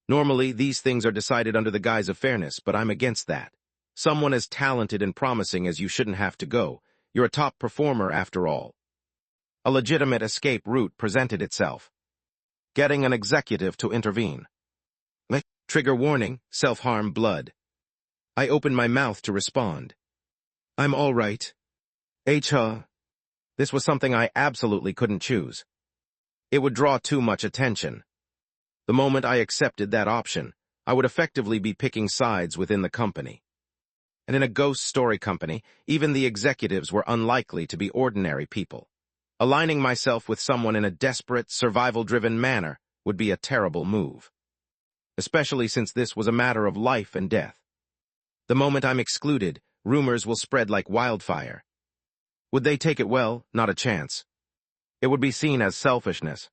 Normally, these things are decided under the guise of fairness, but I'm against that. Someone as talented and promising as you shouldn't have to go, You're a top performer after all. A legitimate escape route presented itself. Getting an executive to intervene. Trigger warning, self-harm blood. I opened my mouth to respond. I'm all right. This was something I absolutely couldn't choose. It would draw too much attention. The moment I accepted that option, I would effectively be picking sides within the company. And in a ghost story company, even the executives were unlikely to be ordinary people. Aligning myself with someone in a desperate, survival-driven manner would be a terrible move. Especially since this was a matter of life and death. The moment I'm excluded, rumors will spread like wildfire. Would they take it well? Not a chance. It would be seen as selfishness.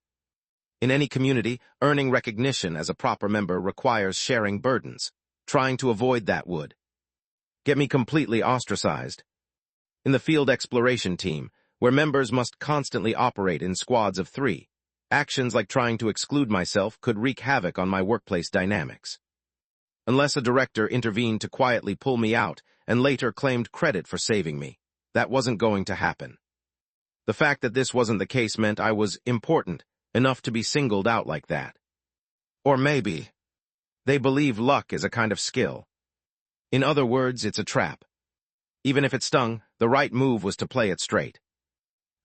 In any community, earning recognition as a proper member requires sharing burdens. Trying to avoid that would get me completely ostracized. In the field exploration team, where members must constantly operate in squads of 3, actions like trying to exclude myself could wreak havoc on my workplace dynamics. Unless a director intervened to quietly pull me out and later claimed credit for saving me, that wasn't going to happen. The fact that this wasn't the case meant I was important enough to be singled out like that. Or maybe they believe luck is a kind of skill. In other words, it's a trap. Even if it stung, the right move was to play it straight.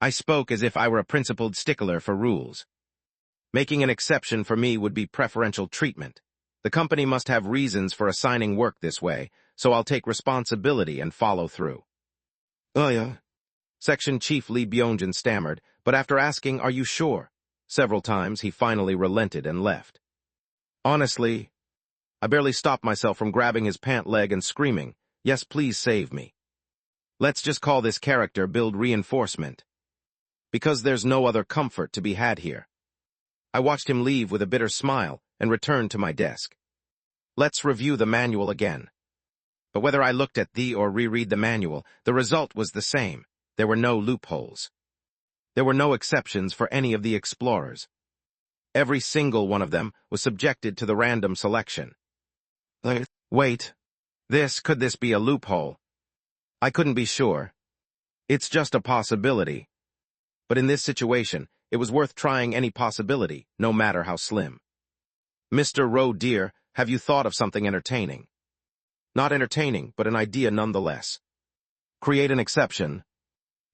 I spoke as if I were a principled stickler for rules. Making an exception for me would be preferential treatment. The company must have reasons for assigning work this way, so I'll take responsibility and follow through. Section Chief Lee Byung-jin stammered, but after asking, "Are you sure?" several times, he finally relented and left. Honestly, I barely stopped myself from grabbing his pant leg and screaming, "Yes, please save me." Let's just call this character build reinforcement. Because there's no other comfort to be had here. I watched him leave with a bitter smile and returned to my desk. Let's review the manual again. But whether I looked at or reread the manual, the result was the same. There were no loopholes. There were no exceptions for any of the explorers. Every single one of them was subjected to the random selection. Wait. Could this be a loophole? I couldn't be sure. It's just a possibility. But in this situation, it was worth trying any possibility, no matter how slim. Mr. Roe dear, have you thought of something entertaining? Not entertaining, but an idea nonetheless. Create an exception.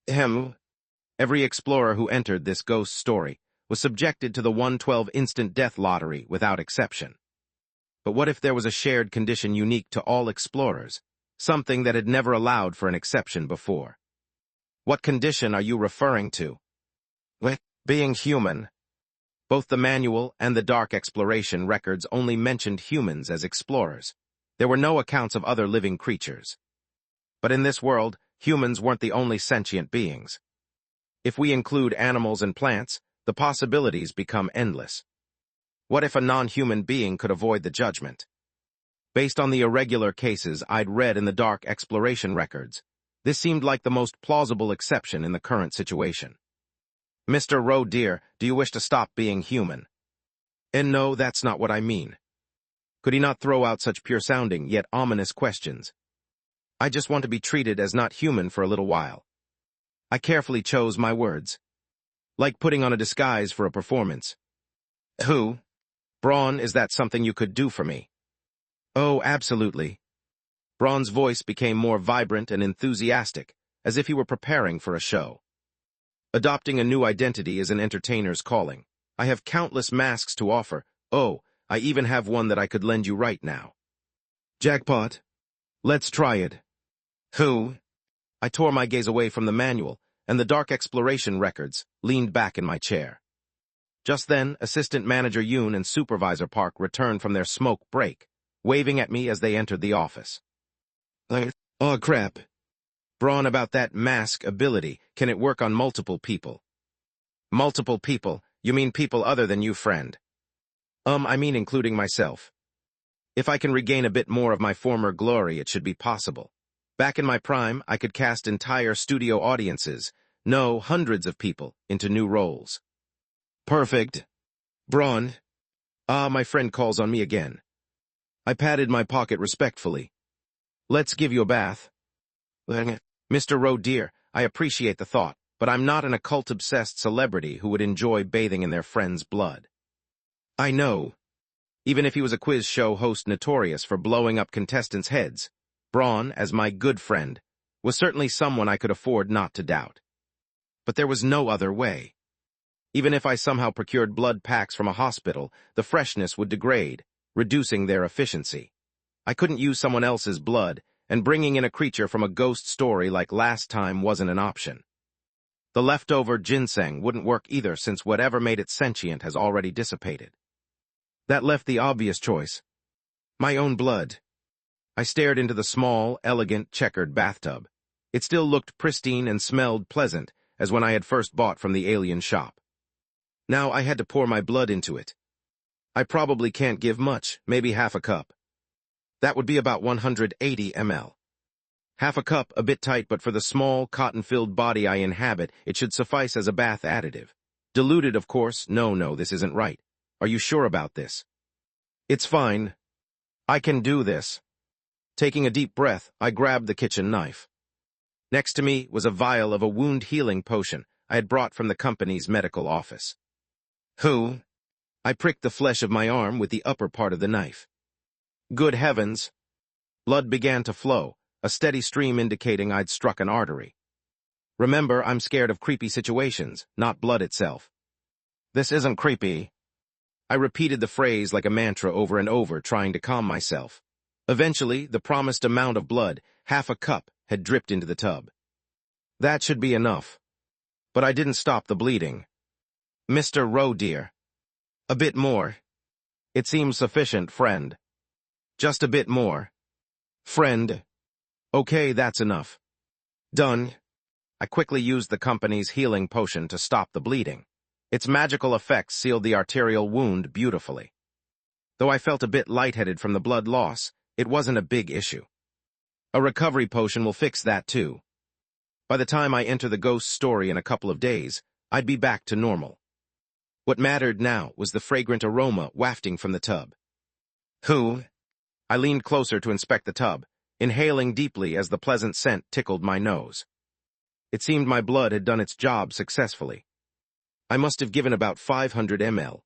Every explorer who entered this ghost story was subjected to the 112 instant death lottery without exception. But what if there was a shared condition unique to all explorers, something that had never allowed for an exception before? What condition are you referring to? Being human. Both the manual and the dark exploration records only mentioned humans as explorers. There were no accounts of other living creatures. But in this world, humans weren't the only sentient beings. If we include animals and plants, the possibilities become endless. What if a non-human being could avoid the judgment? Based on the irregular cases I'd read in the dark exploration records, this seemed like the most plausible exception in the current situation. Mr. Roe dear, do you wish to stop being human? And no, that's not what I mean. Could he not throw out such pure-sounding yet ominous questions? I just want to be treated as not human for a little while. I carefully chose my words. Like putting on a disguise for a performance. Who? Braun, is that something you could do for me? Oh, absolutely. Braun's voice became more vibrant and enthusiastic, as if he were preparing for a show. Adopting a new identity is an entertainer's calling. I have countless masks to offer. Oh, I even have one that I could lend you right now. Jackpot. Let's try it. Who? I tore my gaze away from the manual and the dark exploration records, leaned back in my chair. Just then, Assistant Manager Yoon and Supervisor Park returned from their smoke break, waving at me as they entered the office. Oh, crap. Braun, about that mask ability, can it work on multiple people? Multiple people? You mean people other than you, friend? I mean including myself. If I can regain a bit more of my former glory, it should be possible. Back in my prime, I could cast entire studio audiences, no, hundreds of people, into new roles. Perfect. Braun. My friend calls on me again. I patted my pocket respectfully. Let's give you a bath. Mr. Roe dear, I appreciate the thought, but I'm not an occult-obsessed celebrity who would enjoy bathing in their friend's blood. I know. Even if he was a quiz show host notorious for blowing up contestants' heads, Braun, as my good friend, was certainly someone I could afford not to doubt. But there was no other way. Even if I somehow procured blood packs from a hospital, the freshness would degrade, reducing their efficiency. I couldn't use someone else's blood, and bringing in a creature from a ghost story like last time wasn't an option. The leftover ginseng wouldn't work either since whatever made it sentient has already dissipated. That left the obvious choice. My own blood. I stared into the small, elegant, checkered bathtub. It still looked pristine and smelled pleasant, as when I had first bought from the alien shop. Now I had to pour my blood into it. I probably can't give much, maybe half a cup. That would be about 180 ml. Half a cup, a bit tight, but for the small, cotton-filled body I inhabit, it should suffice as a bath additive. Diluted, of course. No, this isn't right. Are you sure about this? It's fine. I can do this. Taking a deep breath, I grabbed the kitchen knife. Next to me was a vial of a wound-healing potion I had brought from the company's medical office. Who? I pricked the flesh of my arm with the upper part of the knife. Good heavens! Blood began to flow, a steady stream indicating I'd struck an artery. Remember, I'm scared of creepy situations, not blood itself. This isn't creepy. I repeated the phrase like a mantra over and over, trying to calm myself. Eventually, the promised amount of blood, half a cup, had dripped into the tub. That should be enough. But I didn't stop the bleeding. Mr. Roe, dear. A bit more. It seems sufficient, friend. Just a bit more. Friend. Okay, that's enough. Done. I quickly used the company's healing potion to stop the bleeding. Its magical effects sealed the arterial wound beautifully. Though I felt a bit lightheaded from the blood loss, it wasn't a big issue. A recovery potion will fix that too. By the time I enter the ghost story in a couple of days, I'd be back to normal. What mattered now was the fragrant aroma wafting from the tub. Who? I leaned closer to inspect the tub, inhaling deeply as the pleasant scent tickled my nose. It seemed my blood had done its job successfully. I must have given about 500 ml.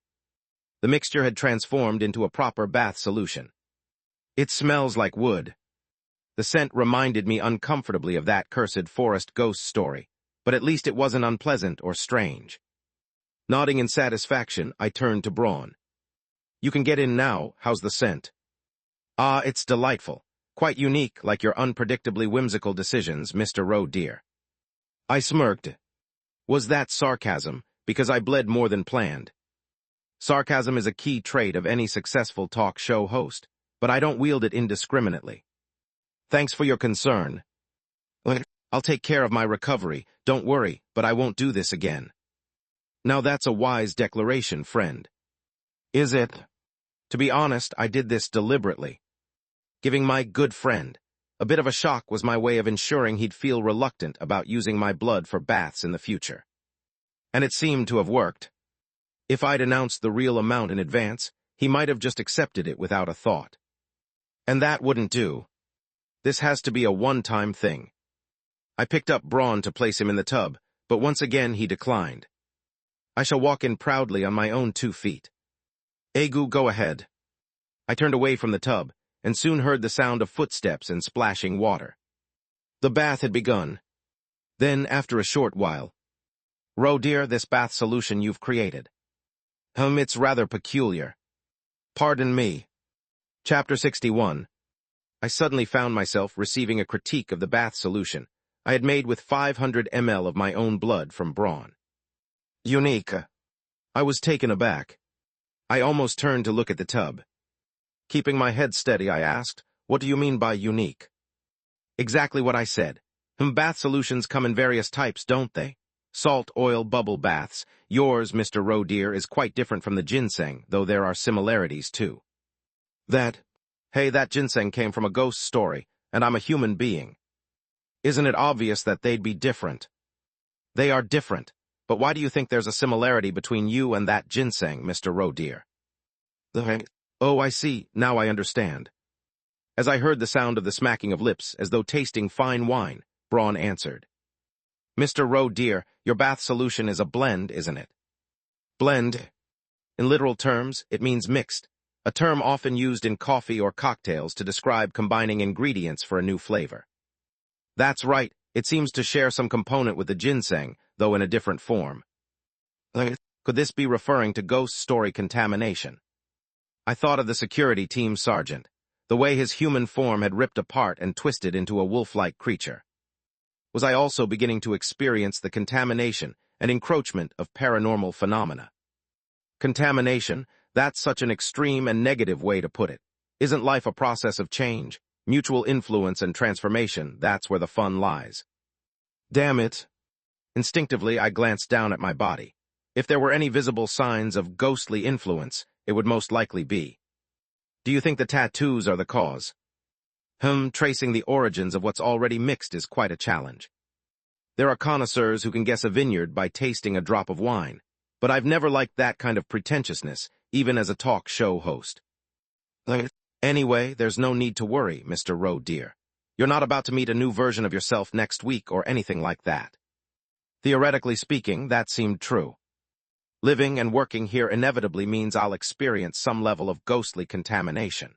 The mixture had transformed into a proper bath solution. It smells like wood. The scent reminded me uncomfortably of that cursed forest ghost story, but at least it wasn't unpleasant or strange. Nodding in satisfaction, I turned to Braun. You can get in now. How's the scent? Ah, it's delightful. Quite unique, like your unpredictably whimsical decisions, Mr. Roe, dear. I smirked. Was that sarcasm, because I bled more than planned? Sarcasm is a key trait of any successful talk show host, but I don't wield it indiscriminately. Thanks for your concern. I'll take care of my recovery, don't worry, but I won't do this again. Now that's a wise declaration, friend. Is it? To be honest, I did this deliberately. Giving my good friend a bit of a shock was my way of ensuring he'd feel reluctant about using my blood for baths in the future. And it seemed to have worked. If I'd announced the real amount in advance, he might have just accepted it without a thought. And that wouldn't do. This has to be a one-time thing. I picked up Braun to place him in the tub, but once again he declined. I shall walk in proudly on my own 2 feet. Egu, go ahead. I turned away from the tub, and soon heard the sound of footsteps and splashing water. The bath had begun. Then, after a short while, Roe, dear, this bath solution you've created. It's rather peculiar. Pardon me. Chapter 61. I suddenly found myself receiving a critique of the bath solution I had made with 500 ml of my own blood from Braun. Unique. I was taken aback. I almost turned to look at the tub. Keeping my head steady, I asked, what do you mean by unique? Exactly what I said. Bath solutions come in various types, don't they? Salt, oil, bubble baths. Yours, Mr. Roe, dear, is quite different from the ginseng, though there are similarities, too. Hey, that ginseng came from a ghost story, and I'm a human being. Isn't it obvious that they'd be different? They are different, but why do you think there's a similarity between you and that ginseng, Mr. Roe, dear? Oh, I see, now I understand. As I heard the sound of the smacking of lips, as though tasting fine wine, Braun answered. Mr. Roe dear, your bath solution is a blend, isn't it? Blend. In literal terms, it means mixed, a term often used in coffee or cocktails to describe combining ingredients for a new flavor. That's right, it seems to share some component with the ginseng, though in a different form. Could this be referring to ghost story contamination? I thought of the security team sergeant, the way his human form had ripped apart and twisted into a wolf-like creature. Was I also beginning to experience the contamination and encroachment of paranormal phenomena? Contamination, that's such an extreme and negative way to put it. Isn't life a process of change, mutual influence and transformation? That's where the fun lies. Damn it. Instinctively, I glanced down at my body. If there were any visible signs of ghostly influence, it would most likely be. Do you think the tattoos are the cause? Tracing the origins of what's already mixed is quite a challenge. There are connoisseurs who can guess a vineyard by tasting a drop of wine, but I've never liked that kind of pretentiousness, even as a talk show host. Anyway, there's no need to worry, Mr. Roe dear. You're not about to meet a new version of yourself next week or anything like that. Theoretically speaking, that seemed true. Living and working here inevitably means I'll experience some level of ghostly contamination.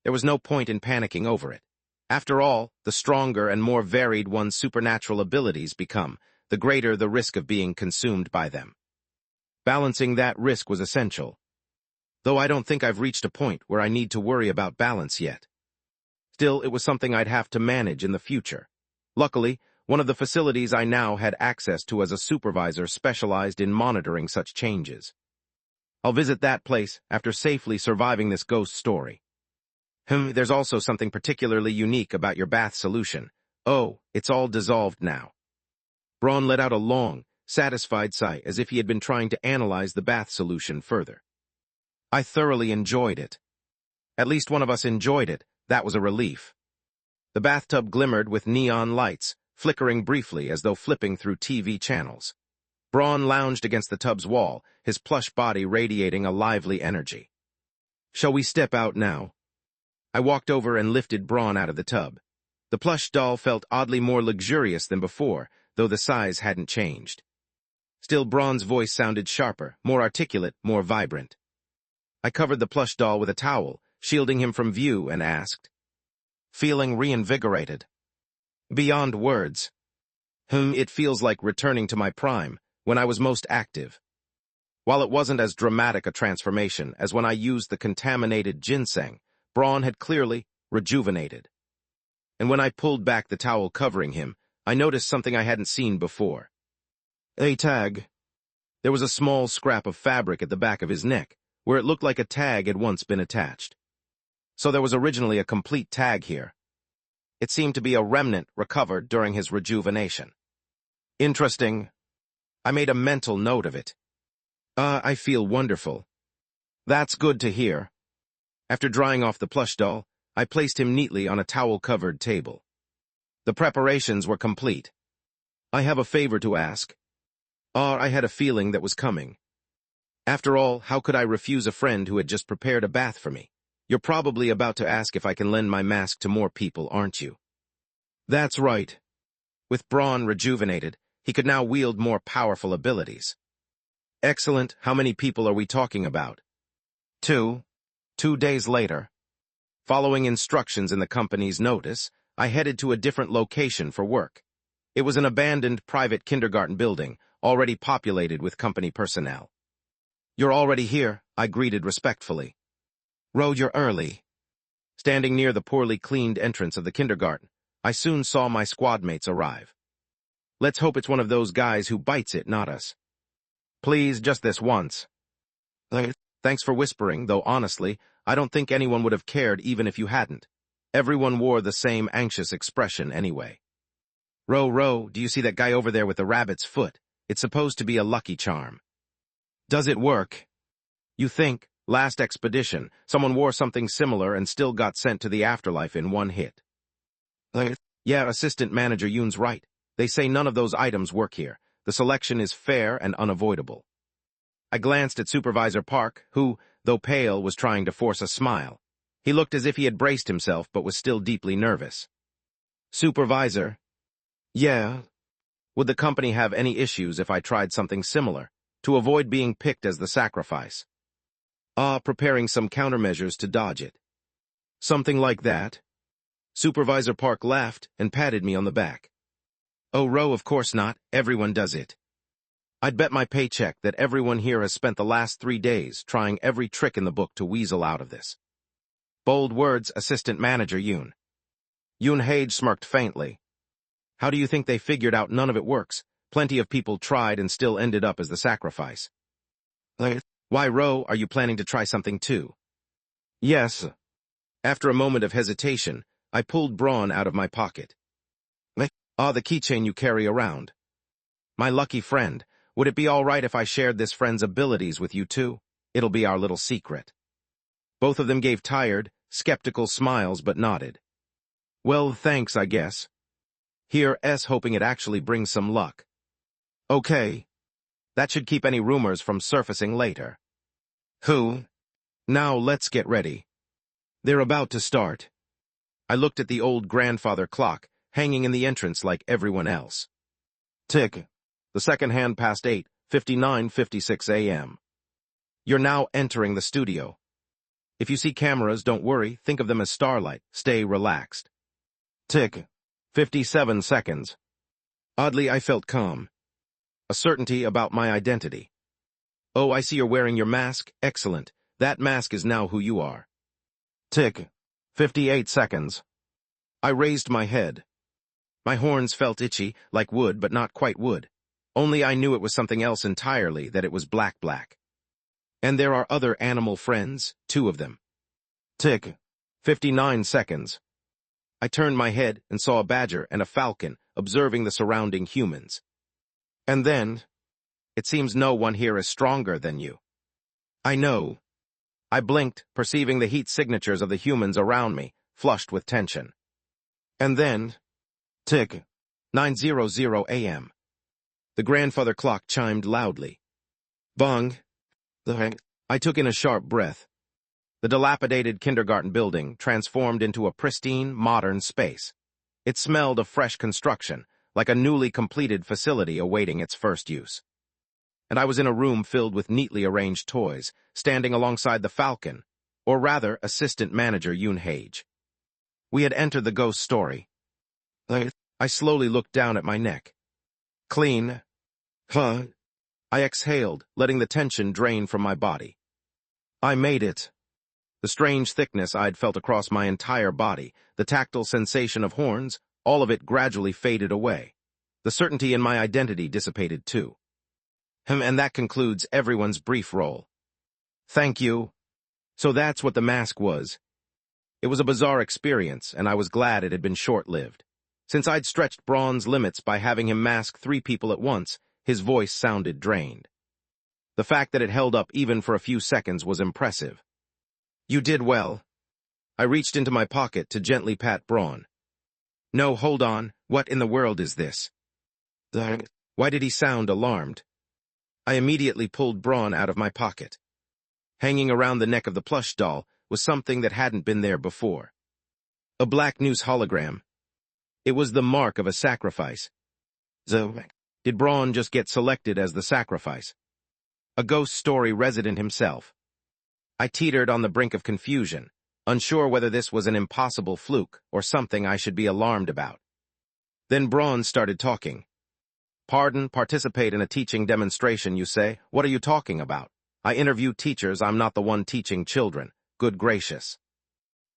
There was no point in panicking over it. After all, the stronger and more varied one's supernatural abilities become, the greater the risk of being consumed by them. Balancing that risk was essential, though I don't think I've reached a point where I need to worry about balance yet. Still, it was something I'd have to manage in the future. Luckily, one of the facilities I now had access to as a supervisor specialized in monitoring such changes. I'll visit that place after safely surviving this ghost story. There's also something particularly unique about your bath solution. Oh, it's all dissolved now. Braun let out a long, satisfied sigh as if he had been trying to analyze the bath solution further. I thoroughly enjoyed it. At least one of us enjoyed it. That was a relief. The bathtub glimmered with neon lights, flickering briefly as though flipping through TV channels. Braun lounged against the tub's wall, his plush body radiating a lively energy. Shall we step out now? I walked over and lifted Braun out of the tub. The plush doll felt oddly more luxurious than before, though the size hadn't changed. Still, Braun's voice sounded sharper, more articulate, more vibrant. I covered the plush doll with a towel, shielding him from view, and asked, "Feeling reinvigorated?" "Beyond words. It feels like returning to my prime, when I was most active." While it wasn't as dramatic a transformation as when I used the contaminated ginseng, Braun had clearly rejuvenated. And when I pulled back the towel covering him, I noticed something I hadn't seen before. A tag. There was a small scrap of fabric at the back of his neck, where it looked like a tag had once been attached. So there was originally a complete tag here. It seemed to be a remnant recovered during his rejuvenation. Interesting. I made a mental note of it. I feel wonderful. That's good to hear. After drying off the plush doll, I placed him neatly on a towel-covered table. The preparations were complete. I have a favor to ask. I had a feeling that was coming. After all, how could I refuse a friend who had just prepared a bath for me? You're probably about to ask if I can lend my mask to more people, aren't you? That's right. With Braun rejuvenated, he could now wield more powerful abilities. Excellent. How many people are we talking about? 2. 2 days later, following instructions in the company's notice, I headed to a different location for work. It was an abandoned private kindergarten building, already populated with company personnel. "You're already here," I greeted respectfully. "Ro, you're early." Standing near the poorly cleaned entrance of the kindergarten, I soon saw my squad mates arrive. "Let's hope it's one of those guys who bites it, not us." "Please, just this once." Thanks for whispering, though honestly, I don't think anyone would have cared even if you hadn't. Everyone wore the same anxious expression anyway. Ro, do you see that guy over there with the rabbit's foot? It's supposed to be a lucky charm." "Does it work?" "You think, last expedition, someone wore something similar and still got sent to the afterlife in one hit." "Yeah, Assistant Manager Yoon's right. They say none of those items work here. The selection is fair and unavoidable." I glanced at Supervisor Park, who, though pale, was trying to force a smile. He looked as if he had braced himself but was still deeply nervous. "Supervisor?" "Yeah?" Would the company have any issues if I tried something similar, to avoid being picked as the sacrifice? Preparing some countermeasures to dodge it. Something like that? Supervisor Park laughed and patted me on the back. Oh, Ro, of course not. Everyone does it. I'd bet my paycheck that everyone here has spent the last 3 days trying every trick in the book to weasel out of this. Bold words, Assistant Manager Yoon. Yoon Hage smirked faintly. How do you think they figured out none of it works? Plenty of people tried and still ended up as the sacrifice. Why, Ro, are you planning to try something too? Yes. After a moment of hesitation, I pulled Braun out of my pocket. The keychain you carry around. My lucky friend, would it be all right if I shared this friend's abilities with you too? It'll be our little secret. Both of them gave tired, skeptical smiles but nodded. Well, thanks, I guess. Here, hoping it actually brings some luck. Okay. That should keep any rumors from surfacing later. Now let's get ready. They're about to start. I looked at the old grandfather clock, hanging in the entrance like everyone else. Tick. The second hand past 8, 59:56 a.m. You're now entering the studio. If you see cameras, don't worry, think of them as starlight, stay relaxed. Tick. 57 seconds. Oddly, I felt calm. A certainty about my identity. Oh, I see you're wearing your mask, excellent. That mask is now who you are. Tick. 58 seconds. I raised my head. My horns felt itchy, like wood but not quite wood. Only I knew it was something else entirely, that it was black. And there are other animal friends, 2 of them. Tick. 59 seconds. I turned my head and saw a badger and a falcon observing the surrounding humans. And then, it seems no one here is stronger than you. I know. I blinked, perceiving the heat signatures of the humans around me, flushed with tension. And then, tick, 9:00 a.m. The grandfather clock chimed loudly. Bong. I took in a sharp breath. The dilapidated kindergarten building transformed into a pristine, modern space. It smelled of fresh construction, like a newly completed facility awaiting its first use. And I was in a room filled with neatly arranged toys, standing alongside the Falcon, or rather, Assistant Manager Yoon Hage. We had entered the ghost story. I slowly looked down at my neck. Clean. I exhaled, letting the tension drain from my body. I made it. The strange thickness I'd felt across my entire body, the tactile sensation of horns, all of it gradually faded away. The certainty in my identity dissipated too. And that concludes everyone's brief role. Thank you. So that's what the mask was. It was a bizarre experience, and I was glad it had been short-lived. Since I'd stretched Braun's limits by having him mask 3 people at once, his voice sounded drained. The fact that it held up even for a few seconds was impressive. You did well. I reached into my pocket to gently pat Braun. No, hold on, what in the world is this? Why did he sound alarmed? I immediately pulled Braun out of my pocket. Hanging around the neck of the plush doll was something that hadn't been there before. A black news hologram. It was the mark of a sacrifice. Did Braun just get selected as the sacrifice? A ghost story resident himself. I teetered on the brink of confusion, unsure whether this was an impossible fluke or something I should be alarmed about. Then Braun started talking. Pardon, participate in a teaching demonstration, you say? What are you talking about? I interview teachers, I'm not the one teaching children. Good gracious.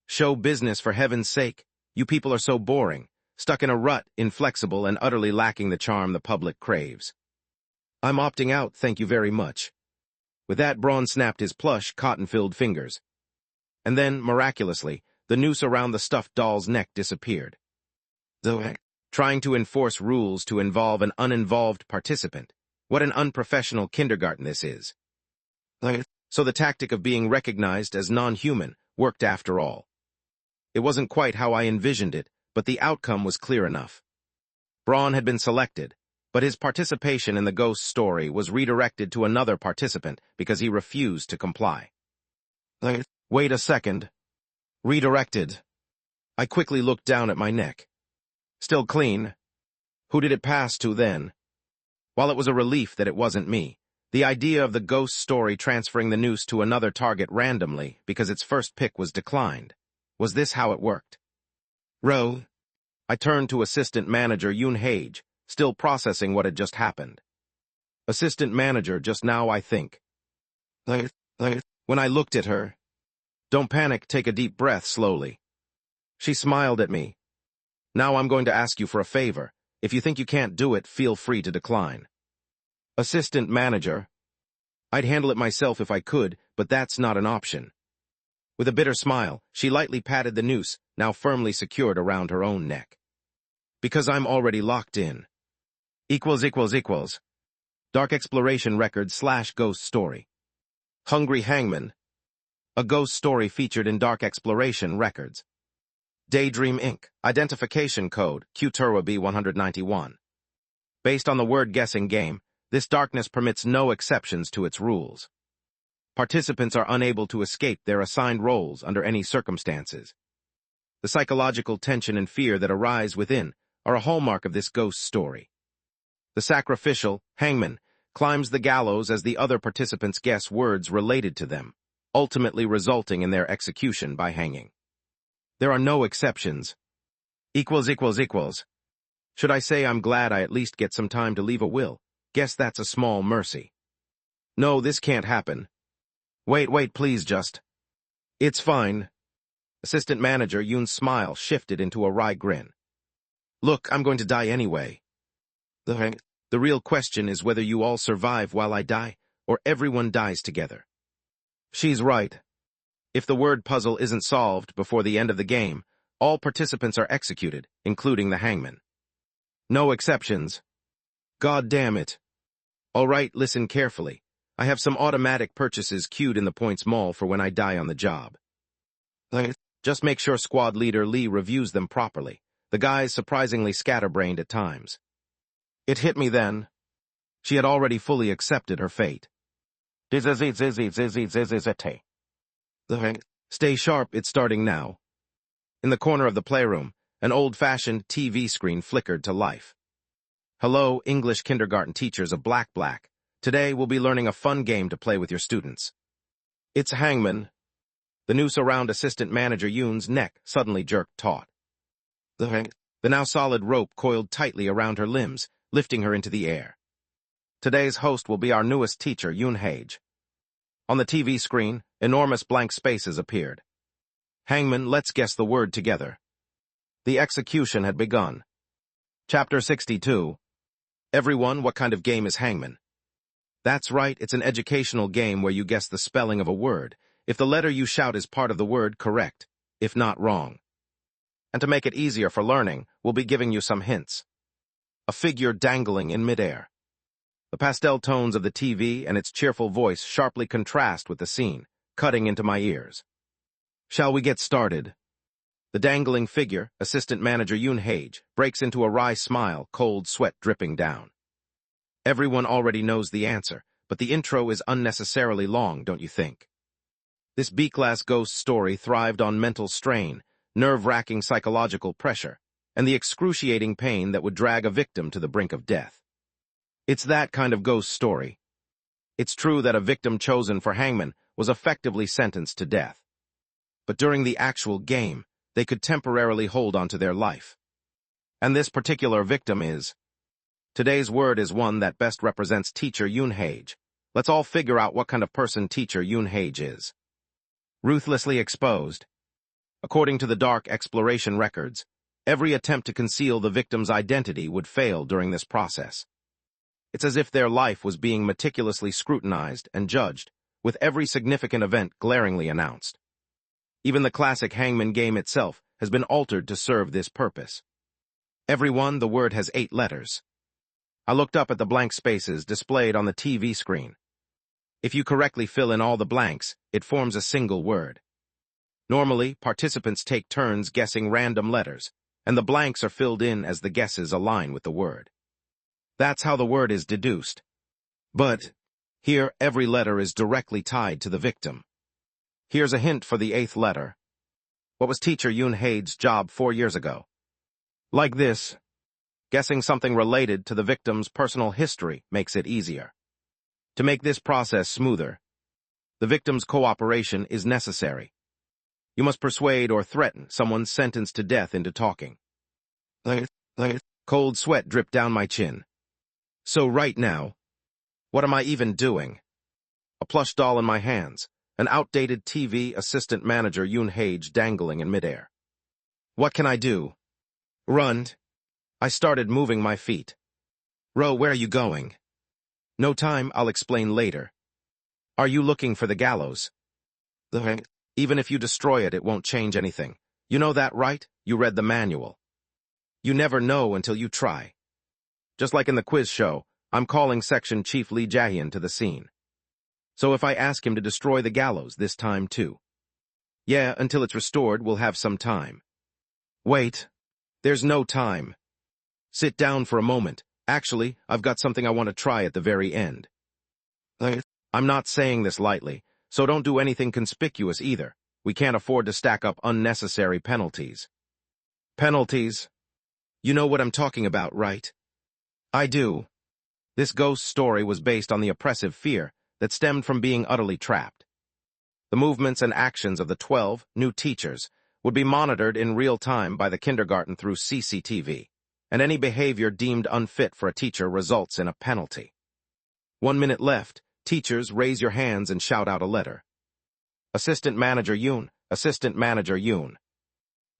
Show business, for heaven's sake. You people are so boring, stuck in a rut, inflexible, and utterly lacking the charm the public craves. I'm opting out, thank you very much. With that, Braun snapped his plush, cotton-filled fingers. And then, miraculously, the noose around the stuffed doll's neck disappeared. Trying to enforce rules to involve an uninvolved participant. What an unprofessional kindergarten this is. So the tactic of being recognized as non-human worked after all. It wasn't quite how I envisioned it, but the outcome was clear enough. Braun had been selected, but his participation in the ghost story was redirected to another participant because he refused to comply. Wait a second. Redirected. I quickly looked down at my neck. Still clean. Who did it pass to then? While it was a relief that it wasn't me, the idea of the ghost story transferring the noose to another target randomly because its first pick was declined. Was this how it worked? Ro. I turned to Assistant Manager Yoon Hage, still processing what had just happened. Assistant Manager, just now I think. When I looked at her, don't panic, take a deep breath slowly. She smiled at me. Now I'm going to ask you for a favor. If you think you can't do it, feel free to decline. Assistant Manager. I'd handle it myself if I could, but that's not an option. With a bitter smile, she lightly patted the noose, now firmly secured around her own neck. Because I'm already locked in. == Dark Exploration Records / Ghost Story. Hungry Hangman. A ghost story featured in Dark Exploration Records. Daydream Inc. Identification Code QTURWA B191. Based on the word-guessing game, this darkness permits no exceptions to its rules. Participants are unable to escape their assigned roles under any circumstances. The psychological tension and fear that arise within are a hallmark of this ghost story. The sacrificial, hangman, climbs the gallows as the other participants guess words related to them, ultimately resulting in their execution by hanging. There are no exceptions. Should I say I'm glad I at least get some time to leave a will? Guess that's a small mercy. No, this can't happen. Wait, please just. It's fine. Assistant Manager Yoon's smile shifted into a wry grin. Look, I'm going to die anyway. The real question is whether you all survive while I die, or everyone dies together. She's right. If the word puzzle isn't solved before the end of the game, all participants are executed, including the hangman. No exceptions. God damn it. All right, listen carefully. I have some automatic purchases queued in the Points Mall for when I die on the job. Just make sure Squad Leader Lee reviews them properly. The guy's surprisingly scatterbrained at times. It hit me then. She had already fully accepted her fate. Stay sharp, it's starting now. In the corner of the playroom, an old-fashioned TV screen flickered to life. Hello, English kindergarten teachers of Black. Today we'll be learning a fun game to play with your students. It's Hangman. The noose around Assistant Manager Yoon's neck suddenly jerked taut. The now solid rope coiled tightly around her limbs, lifting her into the air. Today's host will be our newest teacher, Yoon Hage. On the TV screen, enormous blank spaces appeared. Hangman, let's guess the word together. The execution had begun. Chapter 62. Everyone, what kind of game is Hangman? That's right, it's an educational game where you guess the spelling of a word, if the letter you shout is part of the word, correct, if not wrong. And to make it easier for learning, we'll be giving you some hints. A figure dangling in midair. The pastel tones of the TV and its cheerful voice sharply contrast with the scene, cutting into my ears. Shall we get started? The dangling figure, Assistant Manager Yoon Hage, breaks into a wry smile, cold sweat dripping down. Everyone already knows the answer, but the intro is unnecessarily long, don't you think? This B-class ghost story thrived on mental strain, nerve-wracking psychological pressure, and the excruciating pain that would drag a victim to the brink of death. It's that kind of ghost story. It's true that a victim chosen for hangman was effectively sentenced to death. But during the actual game, they could temporarily hold on to their life. And this particular victim is... Today's word is one that best represents Teacher Yoon Hage. Let's all figure out what kind of person Teacher Yoon Hage is. Ruthlessly exposed. According to the Dark Exploration Records, every attempt to conceal the victim's identity would fail during this process. It's as if their life was being meticulously scrutinized and judged, with every significant event glaringly announced. Even the classic hangman game itself has been altered to serve this purpose. Everyone, the word has 8 letters. I looked up at the blank spaces displayed on the TV screen. If you correctly fill in all the blanks, it forms a single word. Normally, participants take turns guessing random letters, and the blanks are filled in as the guesses align with the word. That's how the word is deduced. But here, every letter is directly tied to the victim. Here's a hint for the 8th letter. What was Teacher Yoon Hage's job 4 years ago? Like this. Guessing something related to the victim's personal history makes it easier. To make this process smoother, the victim's cooperation is necessary. You must persuade or threaten someone sentenced to death into talking. Cold sweat dripped down my chin. So right now, what am I even doing? A plush doll in my hands, an outdated TV assistant manager Yoon Hage dangling in midair. What can I do? Run. I started moving my feet. Ro, where are you going? No time, I'll explain later. Are you looking for the gallows? Even if you destroy it, it won't change anything. You know that, right? You read the manual. You never know until you try. Just like in the quiz show, I'm calling Section Chief Lee Jae-hyun to the scene. So if I ask him to destroy the gallows this time too? Yeah, until it's restored, we'll have some time. Wait. There's no time. Sit down for a moment. Actually, I've got something I want to try at the very end. I'm not saying this lightly, so don't do anything conspicuous either. We can't afford to stack up unnecessary penalties. Penalties? You know what I'm talking about, right? I do. This ghost story was based on the oppressive fear that stemmed from being utterly trapped. The movements and actions of the 12 new teachers would be monitored in real time by the kindergarten through CCTV, and any behavior deemed unfit for a teacher results in a penalty. 1 minute left. Teachers, raise your hands and shout out a letter. Assistant Manager Yoon, Assistant Manager Yoon.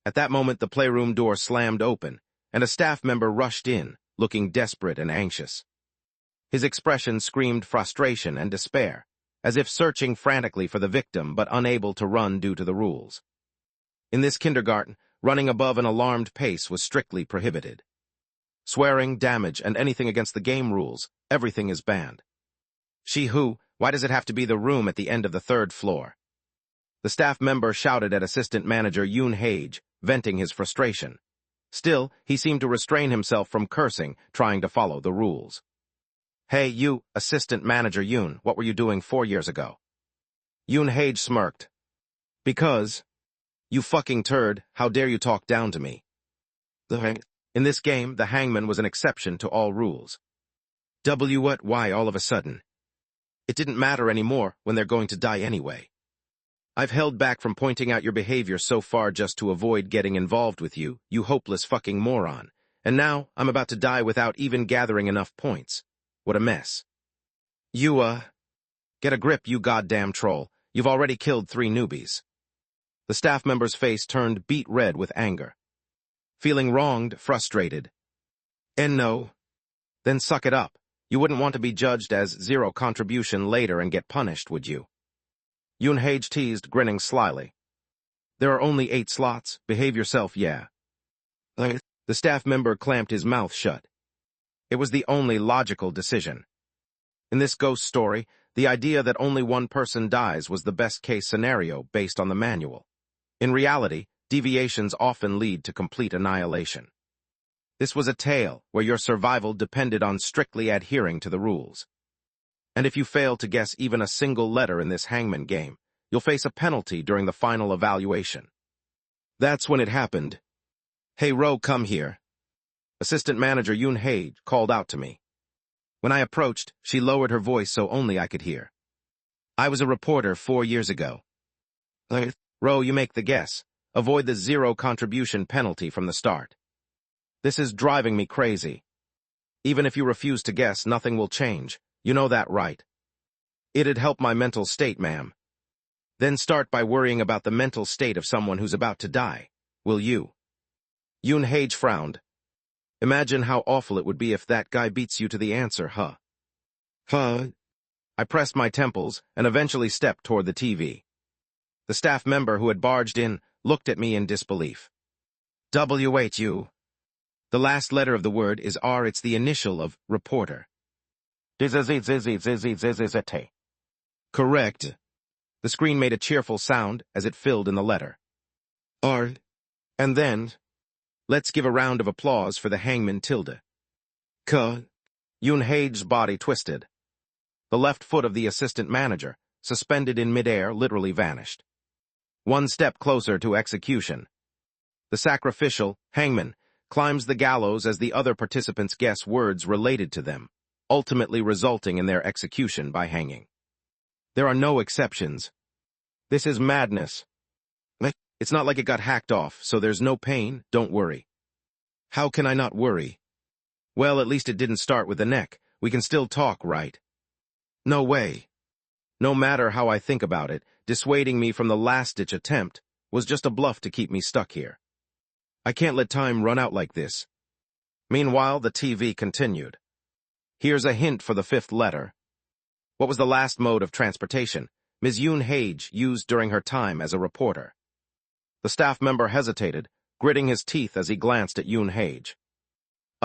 At that moment, the playroom door slammed open, and a staff member rushed in, looking desperate and anxious. His expression screamed frustration and despair, as if searching frantically for the victim but unable to run due to the rules. In this kindergarten, running above an alarmed pace was strictly prohibited. Swearing, damage, and anything against the game rules, everything is banned. She-who, why does it have to be the room at the end of the 3rd floor? The staff member shouted at Assistant Manager Yoon Hage, venting his frustration. Still, he seemed to restrain himself from cursing, trying to follow the rules. Hey, you, Assistant Manager Yoon, what were you doing 4 years ago? Yoon Hage smirked. Because, you fucking turd, how dare you talk down to me? In this game, the hangman was an exception to all rules. What, why all of a sudden? It didn't matter anymore when they're going to die anyway. I've held back from pointing out your behavior so far just to avoid getting involved with you, you hopeless fucking moron. And now, I'm about to die without even gathering enough points. What a mess. You, get a grip, you goddamn troll. You've already killed 3 newbies. The staff member's face turned beet red with anger. Feeling wronged, frustrated. And no. Then suck it up. You wouldn't want to be judged as 0 contribution later and get punished, would you? Yoon Hage teased, grinning slyly. There are only 8 slots. Behave yourself, yeah. The staff member clamped his mouth shut. It was the only logical decision. In this ghost story, the idea that only one person dies was the best-case scenario based on the manual. In reality, deviations often lead to complete annihilation. This was a tale where your survival depended on strictly adhering to the rules. And if you fail to guess even a single letter in this hangman game, you'll face a penalty during the final evaluation. That's when it happened. Hey, Ro, come here. Assistant Manager Yoon Hage called out to me. When I approached, she lowered her voice so only I could hear. I was a reporter 4 years ago. Ro, you make the guess. Avoid the 0 contribution penalty from the start. This is driving me crazy. Even if you refuse to guess, nothing will change. You know that, right? It'd help my mental state, ma'am. Then start by worrying about the mental state of someone who's about to die. Will you? Yoon Hage frowned. Imagine how awful it would be if that guy beats you to the answer, huh? Huh? I pressed my temples and eventually stepped toward the TV. The staff member who had barged in looked at me in disbelief. W-H-U. The last letter of the word is R. It's the initial of reporter. Correct. The screen made a cheerful sound as it filled in the letter. R. And then, let's give a round of applause for the hangman tilde. K. Yoon Hage's body twisted. The left foot of the assistant manager, suspended in midair, literally vanished. 1 step closer to execution. The sacrificial hangman climbs the gallows as the other participants guess words related to them, ultimately resulting in their execution by hanging. There are no exceptions. This is madness. It's not like it got hacked off, so there's no pain, don't worry. How can I not worry? Well, at least it didn't start with the neck. We can still talk, right? No way. No matter how I think about it, dissuading me from the last-ditch attempt was just a bluff to keep me stuck here. I can't let time run out like this. Meanwhile, the TV continued. Here's a hint for the fifth letter. What was the last mode of transportation Ms. Yoon Hage used during her time as a reporter? The staff member hesitated, gritting his teeth as he glanced at Yoon Hage.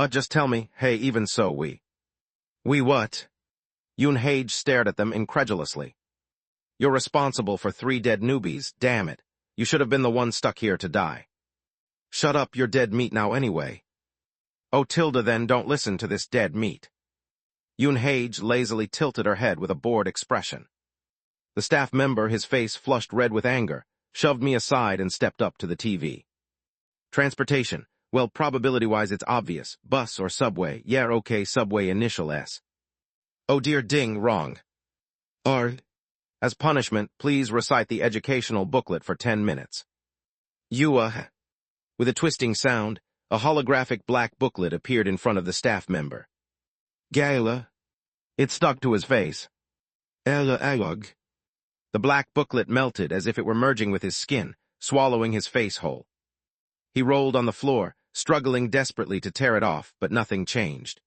Just tell me, hey, even so, we what? Yoon Hage stared at them incredulously. You're responsible for 3 dead newbies, damn it. You should have been the one stuck here to die. Shut up, you're dead meat now anyway. Oh, Tilda, then don't listen to this dead meat. Yoon Hage lazily tilted her head with a bored expression. The staff member, his face flushed red with anger, shoved me aside and stepped up to the TV. Transportation. Well, probability-wise it's obvious. Bus or subway. Yeah, okay, subway initial S. Oh dear, ding, wrong. As punishment, please recite the educational booklet for 10 minutes. With a twisting sound, a holographic black booklet appeared in front of the staff member. Gala. It stuck to his face. The black booklet melted as if it were merging with his skin, swallowing his face whole. He rolled on the floor, struggling desperately to tear it off, but nothing changed.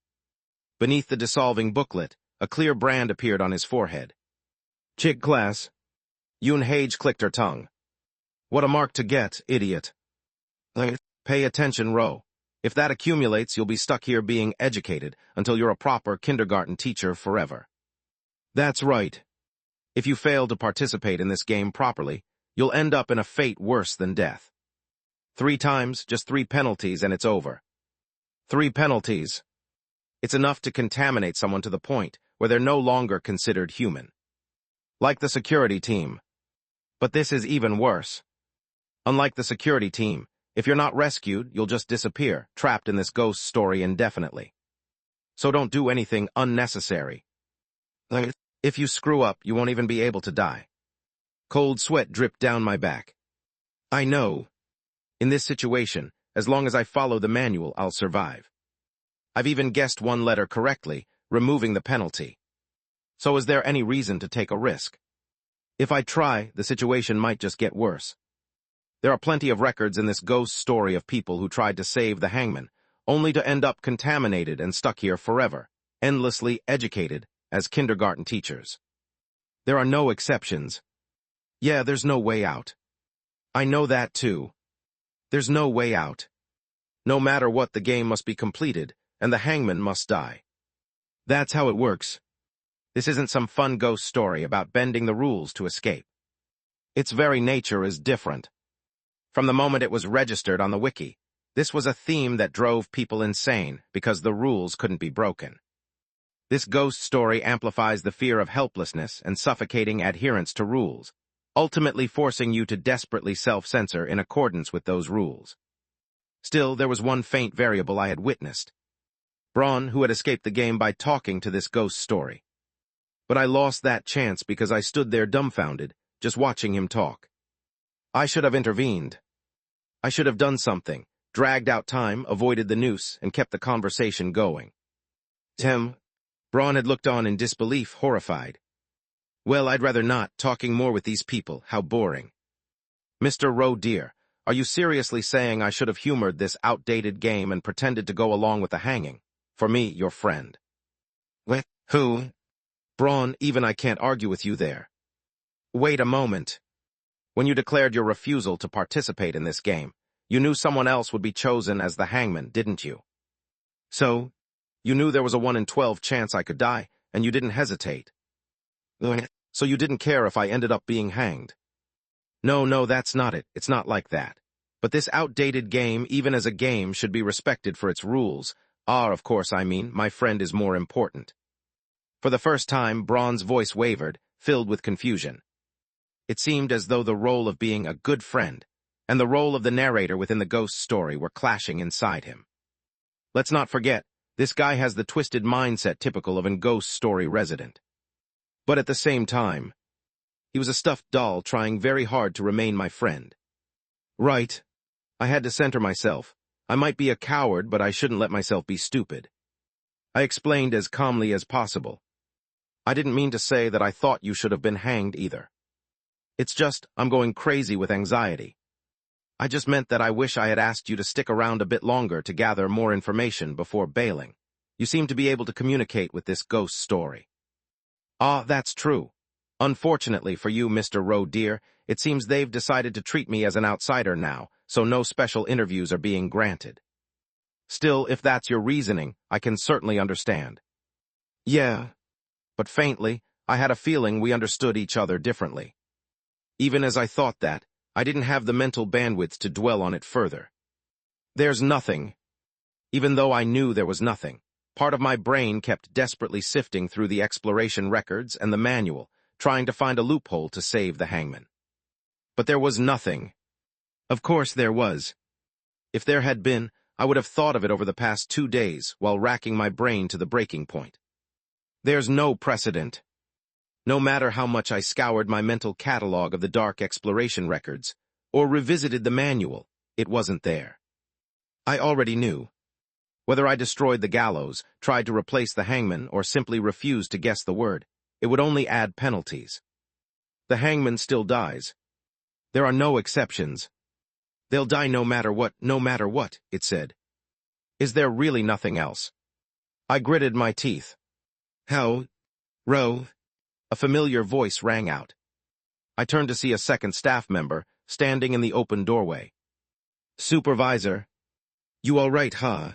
Beneath the dissolving booklet, a clear brand appeared on his forehead. Chick class. Yoon Hage clicked her tongue. What a mark to get, idiot. Pay attention, Ro. If that accumulates, you'll be stuck here being educated until you're a proper kindergarten teacher forever. That's right. If you fail to participate in this game properly, you'll end up in a fate worse than death. 3 times, just 3 penalties, and it's over. 3 penalties. It's enough to contaminate someone to the point where they're no longer considered human. Like the security team. But this is even worse. Unlike the security team, if you're not rescued, you'll just disappear, trapped in this ghost story indefinitely. So don't do anything unnecessary. If you screw up, you won't even be able to die. Cold sweat dripped down my back. I know. In this situation, as long as I follow the manual, I'll survive. I've even guessed 1 letter correctly, removing the penalty. So is there any reason to take a risk? If I try, the situation might just get worse. There are plenty of records in this ghost story of people who tried to save the hangman, only to end up contaminated and stuck here forever, endlessly educated as kindergarten teachers. There are no exceptions. Yeah, there's no way out. I know that too. There's no way out. No matter what, the game must be completed, and the hangman must die. That's how it works. This isn't some fun ghost story about bending the rules to escape. Its very nature is different. From the moment it was registered on the wiki, this was a theme that drove people insane because the rules couldn't be broken. This ghost story amplifies the fear of helplessness and suffocating adherence to rules, ultimately forcing you to desperately self-censor in accordance with those rules. Still, there was one faint variable I had witnessed. Braun, who had escaped the game by talking to this ghost story. But I lost that chance because I stood there dumbfounded, just watching him talk. I should have intervened. I should have done something, dragged out time, avoided the noose, and kept the conversation going. Tim. Braun had looked on in disbelief, horrified. Well, I'd rather not, talking more with these people, how boring. Mr. Roe dear, are you seriously saying I should have humored this outdated game and pretended to go along with the hanging? For me, your friend. What? Who? Braun, even I can't argue with you there. Wait a moment. When you declared your refusal to participate in this game, you knew someone else would be chosen as the hangman, didn't you? So, you knew there was a 1 in 12 chance I could die, and you didn't hesitate. So you didn't care if I ended up being hanged. No, that's not it. It's not like that. But this outdated game, even as a game, should be respected for its rules. Of course, I mean, my friend is more important. For the first time, Braun's voice wavered, filled with confusion. It seemed as though the role of being a good friend, and the role of the narrator within the ghost story were clashing inside him. Let's not forget, this guy has the twisted mindset typical of a ghost story resident. But at the same time, he was a stuffed doll trying very hard to remain my friend. Right. I had to center myself. I might be a coward, but I shouldn't let myself be stupid. I explained as calmly as possible. I didn't mean to say that I thought you should have been hanged either. It's just, I'm going crazy with anxiety. I just meant that I wish I had asked you to stick around a bit longer to gather more information before bailing. You seem to be able to communicate with this ghost story. Ah, that's true. Unfortunately for you, Mr. Rowe dear, it seems they've decided to treat me as an outsider now, so no special interviews are being granted. Still, if that's your reasoning, I can certainly understand. Yeah. But faintly, I had a feeling we understood each other differently. Even as I thought that, I didn't have the mental bandwidth to dwell on it further. There's nothing. Even though I knew there was nothing, part of my brain kept desperately sifting through the exploration records and the manual, trying to find a loophole to save the hangman. But there was nothing. Of course there was. If there had been, I would have thought of it over the past 2 days while racking my brain to the breaking point. There's no precedent. No matter how much I scoured my mental catalog of the dark exploration records, or revisited the manual, it wasn't there. I already knew. Whether I destroyed the gallows, tried to replace the hangman, or simply refused to guess the word, it would only add penalties. The hangman still dies. There are no exceptions. They'll die no matter what, it said. Is there really nothing else? I gritted my teeth. How? Rowe? A familiar voice rang out. I turned to see a second staff member, standing in the open doorway. Supervisor. You all right, huh?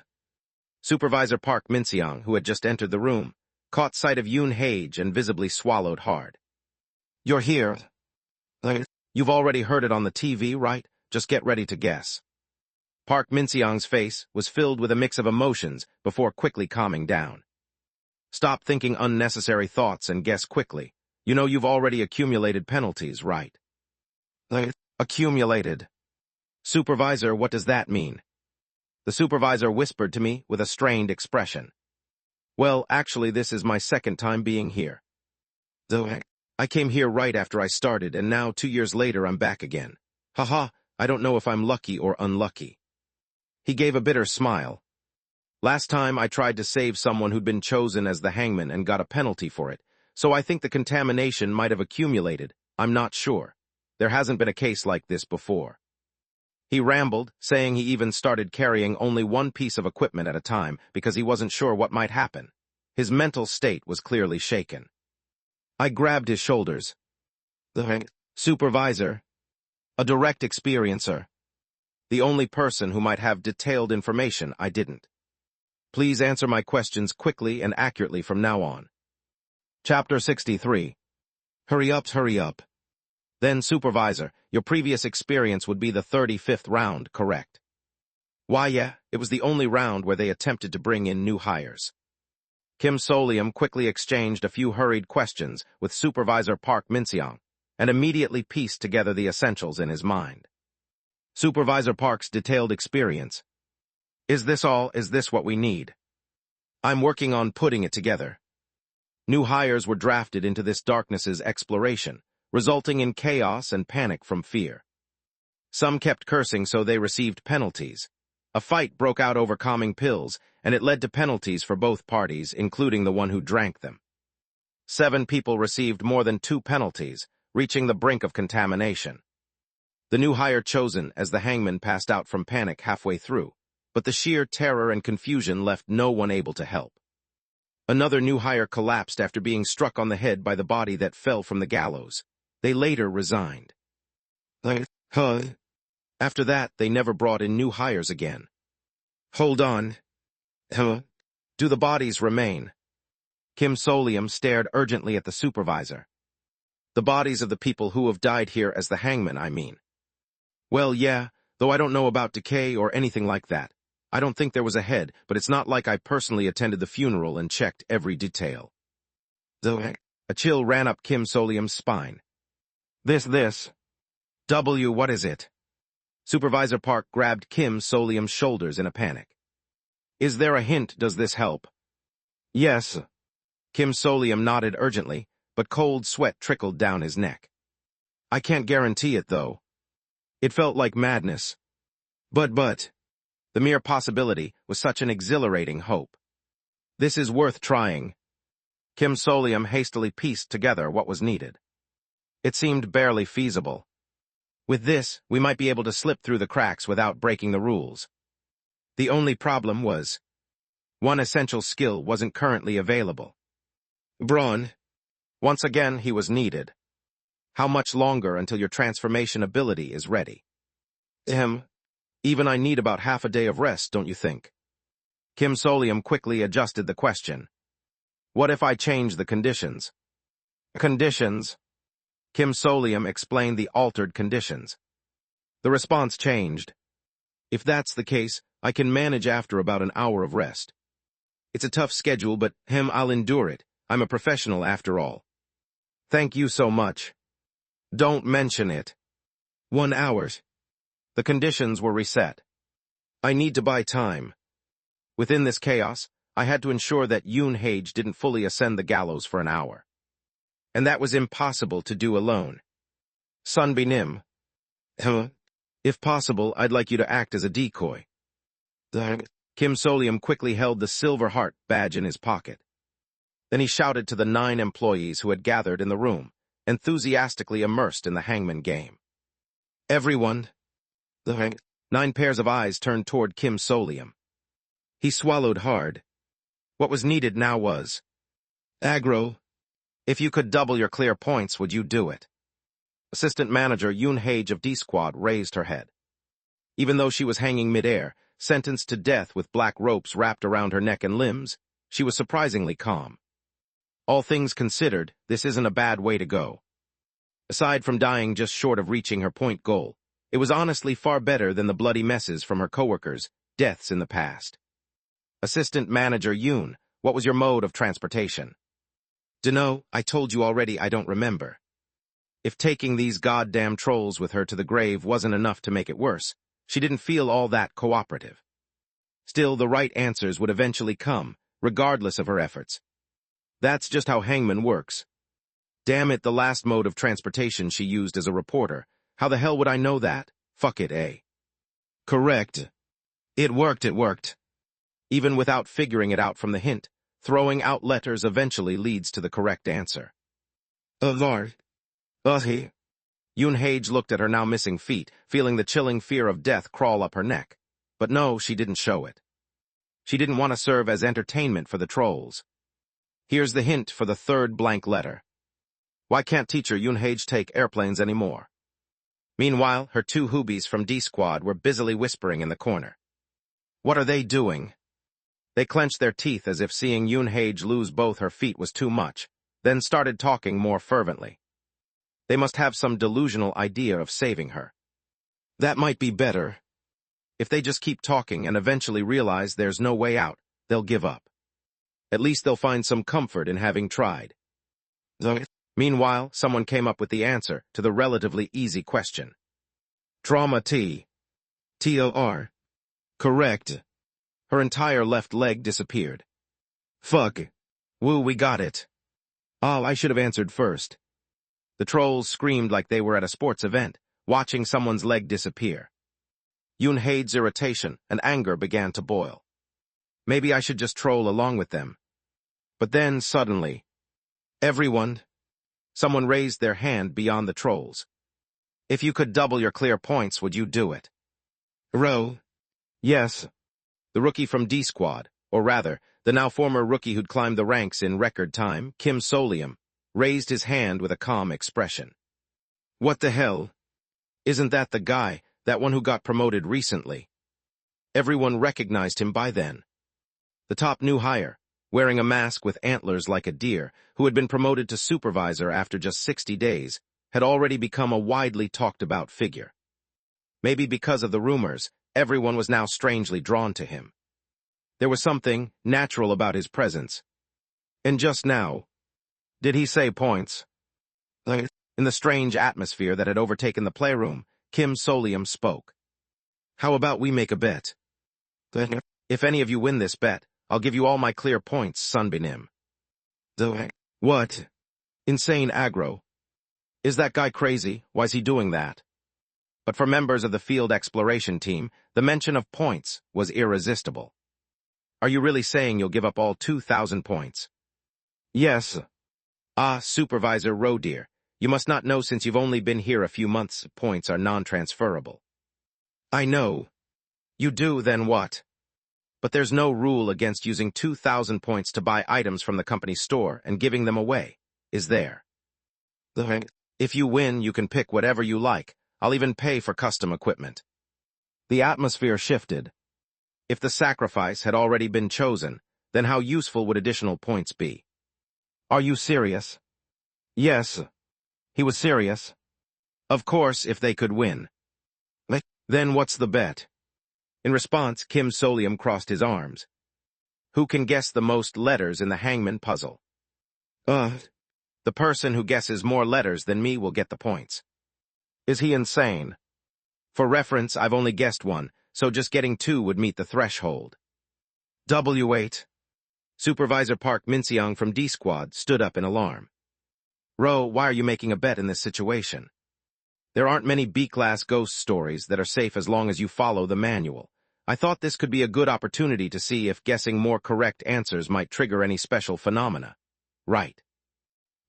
Supervisor Park Min-seong, who had just entered the room, caught sight of Yoon Hage and visibly swallowed hard. You're here. You've already heard it on the TV, right? Just get ready to guess. Park Min-seong's face was filled with a mix of emotions before quickly calming down. Stop thinking unnecessary thoughts and guess quickly. You know you've already accumulated penalties, right? Accumulated. Supervisor, what does that mean? The supervisor whispered to me with a strained expression. Well, actually, this is my second time being here. I came here right after I started, and now 2 years later I'm back again. Haha, I don't know if I'm lucky or unlucky. He gave a bitter smile. Last time I tried to save someone who'd been chosen as the hangman and got a penalty for it, so I think the contamination might have accumulated. I'm not sure. There hasn't been a case like this before. He rambled, saying he even started carrying only one piece of equipment at a time because he wasn't sure what might happen. His mental state was clearly shaken. I grabbed his shoulders. The supervisor. A direct experiencer. The only person who might have detailed information I didn't. Please answer my questions quickly and accurately from now on. Chapter 63. Hurry up, hurry up. Then, Supervisor, your previous experience would be the 35th round, correct? Why, yeah, it was the only round where they attempted to bring in new hires. Kim Solium quickly exchanged a few hurried questions with Supervisor Park Min-seong and immediately pieced together the essentials in his mind. Supervisor Park's detailed experience. Is this all? Is this what we need? I'm working on putting it together. New hires were drafted into this darkness's exploration, resulting in chaos and panic from fear. Some kept cursing, so they received penalties. A fight broke out over calming pills, and it led to penalties for both parties, including the one who drank them. 7 people received more than 2 penalties, reaching the brink of contamination. The new hire chosen as the hangman passed out from panic halfway through, but the sheer terror and confusion left no one able to help. Another new hire collapsed after being struck on the head by the body that fell from the gallows. They later resigned. After that, they never brought in new hires again. Hold on. Do the bodies remain? Kim Solium stared urgently at the supervisor. The bodies of the people who have died here as the hangman, I mean. Well, yeah, though I don't know about decay or anything like that. I don't think there was a head, but it's not like I personally attended the funeral and checked every detail. A chill ran up Kim Solium's spine. This. What is it? Supervisor Park grabbed Kim Solium's shoulders in a panic. Is there a hint? Does this help? Yes. Kim Solium nodded urgently, but cold sweat trickled down his neck. I can't guarantee it, though. It felt like madness. But, the mere possibility was such an exhilarating hope. This is worth trying. Kim Solium hastily pieced together what was needed. It seemed barely feasible. With this, we might be able to slip through the cracks without breaking the rules. The only problem was, one essential skill wasn't currently available. Brawn. Once again, he was needed. How much longer until your transformation ability is ready? Even I need about half a day of rest, don't you think? Kim Solium quickly adjusted the question. What if I change the conditions? Conditions? Kim Solium explained the altered conditions. The response changed. If that's the case, I can manage after about an hour of rest. It's a tough schedule, but I'll endure it. I'm a professional after all. Thank you so much. Don't mention it. 1 hour. The conditions were reset. I need to buy time. Within this chaos, I had to ensure that Yoon Hage didn't fully ascend the gallows for an hour. And that was impossible to do alone. Sunbi Nim. If possible, I'd like you to act as a decoy. Kim Solium quickly held the silver heart badge in his pocket. Then he shouted to the 9 employees who had gathered in the room, enthusiastically immersed in the hangman game. Everyone. The 9 pairs of eyes turned toward Kim Solium. He swallowed hard. What was needed now was aggro. If you could double your clear points, would you do it? Assistant Manager Yoon Hage of D-Squad raised her head. Even though she was hanging midair, sentenced to death with black ropes wrapped around her neck and limbs, she was surprisingly calm. All things considered, this isn't a bad way to go. Aside from dying just short of reaching her point goal, it was honestly far better than the bloody messes from her coworkers' deaths in the past. Assistant Manager Yoon, what was your mode of transportation? Dunno, I told you already I don't remember. If taking these goddamn trolls with her to the grave wasn't enough to make it worse, she didn't feel all that cooperative. Still, the right answers would eventually come, regardless of her efforts. That's just how hangman works. Damn it, the last mode of transportation she used as a reporter. How the hell would I know that? Fuck it, eh? Correct. It worked. Even without figuring it out from the hint, throwing out letters eventually leads to the correct answer. Lord. Yoon Hage looked at her now missing feet, feeling the chilling fear of death crawl up her neck. But no, she didn't show it. She didn't want to serve as entertainment for the trolls. Here's the hint for the 3rd blank letter. Why can't teacher Yoon Hage take airplanes anymore? Meanwhile, her 2 hoobies from D-Squad were busily whispering in the corner. What are they doing? They clenched their teeth as if seeing Yoon Hage lose both her feet was too much, then started talking more fervently. They must have some delusional idea of saving her. That might be better. If they just keep talking and eventually realize there's no way out, they'll give up. At least they'll find some comfort in having tried. Meanwhile, someone came up with the answer to the relatively easy question. Trauma T. T-O-R. Correct. Her entire left leg disappeared. Fuck. Woo, we got it. I should have answered first. The trolls screamed like they were at a sports event, watching someone's leg disappear. Yoon Hage's irritation and anger began to boil. Maybe I should just troll along with them. But then, suddenly, everyone, someone raised their hand beyond the trolls. If you could double your clear points, would you do it? Ro. Yes. The rookie from D-Squad, or rather, the now former rookie who'd climbed the ranks in record time, Kim Solium, raised his hand with a calm expression. What the hell? Isn't that the guy, that one who got promoted recently? Everyone recognized him by then. The top new hire, wearing a mask with antlers like a deer, who had been promoted to supervisor after just 60 days, had already become a widely talked-about figure. Maybe because of the rumors, everyone was now strangely drawn to him. There was something natural about his presence. And just now, did he say points? In the strange atmosphere that had overtaken the playroom, Kim Solium spoke. How about we make a bet? If any of you win this bet, I'll give you all my clear points, Sunbinim. What? Insane aggro. Is that guy crazy? Why's he doing that? But for members of the field exploration team, the mention of points was irresistible. Are you really saying you'll give up all 2,000 points? Yes. Ah, Supervisor Rodeer, you must not know since you've only been here a few months, points are non-transferable. I know. You do, then what? But there's no rule against using 2,000 points to buy items from the company store and giving them away, is there? If you win, you can pick whatever you like. I'll even pay for custom equipment. The atmosphere shifted. If the sacrifice had already been chosen, then how useful would additional points be? Are you serious? Yes. He was serious. Of course, if they could win. Then what's the bet? In response, Kim Solium crossed his arms. Who can guess the most letters in the hangman puzzle? The person who guesses more letters than me will get the points. Is he insane? For reference, I've only guessed one, so just getting 2 would meet the threshold. W8. Supervisor Park Minseong from D-Squad stood up in alarm. Ro, why are you making a bet in this situation? There aren't many B-class ghost stories that are safe as long as you follow the manual. I thought this could be a good opportunity to see if guessing more correct answers might trigger any special phenomena. Right.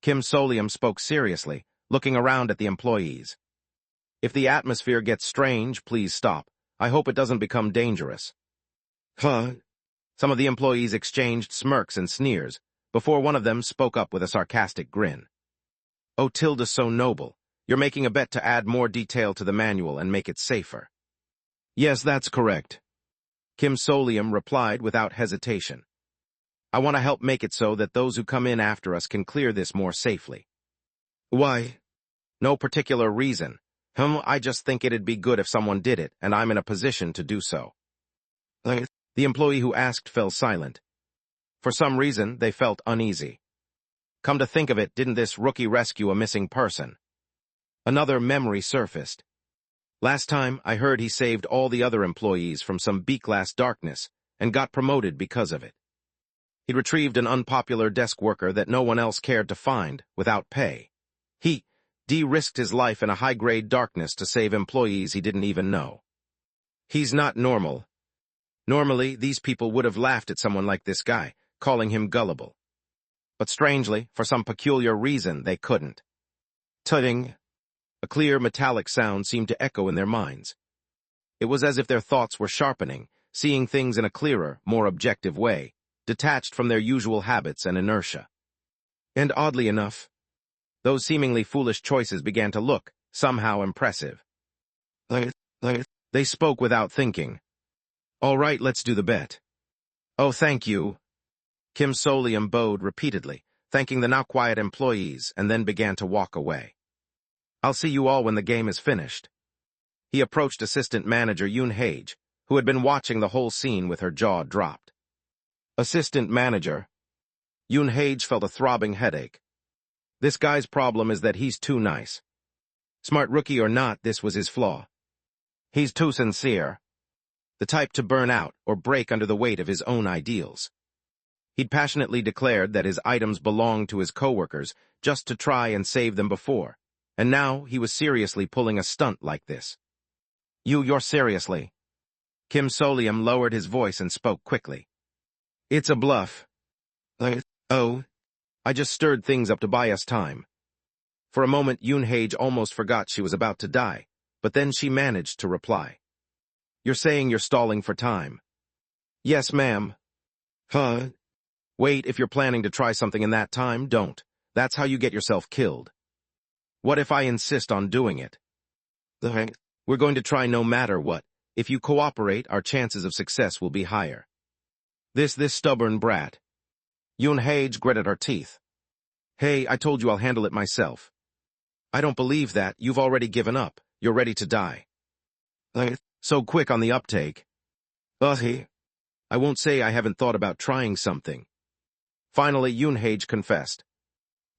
Kim Solium spoke seriously, looking around at the employees. If the atmosphere gets strange, please stop. I hope it doesn't become dangerous. Some of the employees exchanged smirks and sneers, before one of them spoke up with a sarcastic grin. Oh, Tilda so noble. You're making a bet to add more detail to the manual and make it safer. Yes, that's correct. Kim Solium replied without hesitation. I want to help make it so that those who come in after us can clear this more safely. Why? No particular reason. I just think it'd be good if someone did it, and I'm in a position to do so. The employee who asked fell silent. For some reason, they felt uneasy. Come to think of it, didn't this rookie rescue a missing person? Another memory surfaced. Last time, I heard he saved all the other employees from some B-class darkness and got promoted because of it. He'd retrieved an unpopular desk worker that no one else cared to find without pay. He de-risked his life in a high-grade darkness to save employees he didn't even know. He's not normal. Normally, these people would have laughed at someone like this guy, calling him gullible. But strangely, for some peculiar reason, they couldn't. Tudding. A clear, metallic sound seemed to echo in their minds. It was as if their thoughts were sharpening, seeing things in a clearer, more objective way, detached from their usual habits and inertia. And oddly enough, those seemingly foolish choices began to look, somehow impressive. They spoke without thinking. All right, let's do the bet. Oh, thank you. Kim Solium bowed repeatedly, thanking the now-quiet employees, and then began to walk away. I'll see you all when the game is finished. He approached Assistant Manager Yoon Hage, who had been watching the whole scene with her jaw dropped. Assistant Manager. Yoon Hage felt a throbbing headache. This guy's problem is that he's too nice. Smart rookie or not, this was his flaw. He's too sincere. The type to burn out or break under the weight of his own ideals. He'd passionately declared that his items belonged to his coworkers just to try and save them before, and now he was seriously pulling a stunt like this. You're seriously. Kim Solium lowered his voice and spoke quickly. It's a bluff. Oh, I just stirred things up to buy us time. For a moment, Yoon Hage almost forgot she was about to die, but then she managed to reply. You're saying you're stalling for time? Yes, ma'am. Wait, if you're planning to try something in that time, don't. That's how you get yourself killed. What if I insist on doing it? We're going to try no matter what. If you cooperate, our chances of success will be higher. This stubborn brat. Yoon Hage gritted her teeth. Hey, I told you I'll handle it myself. I don't believe that. You've already given up. You're ready to die. So quick on the uptake. I won't say I haven't thought about trying something. Finally, Yoon Hage confessed.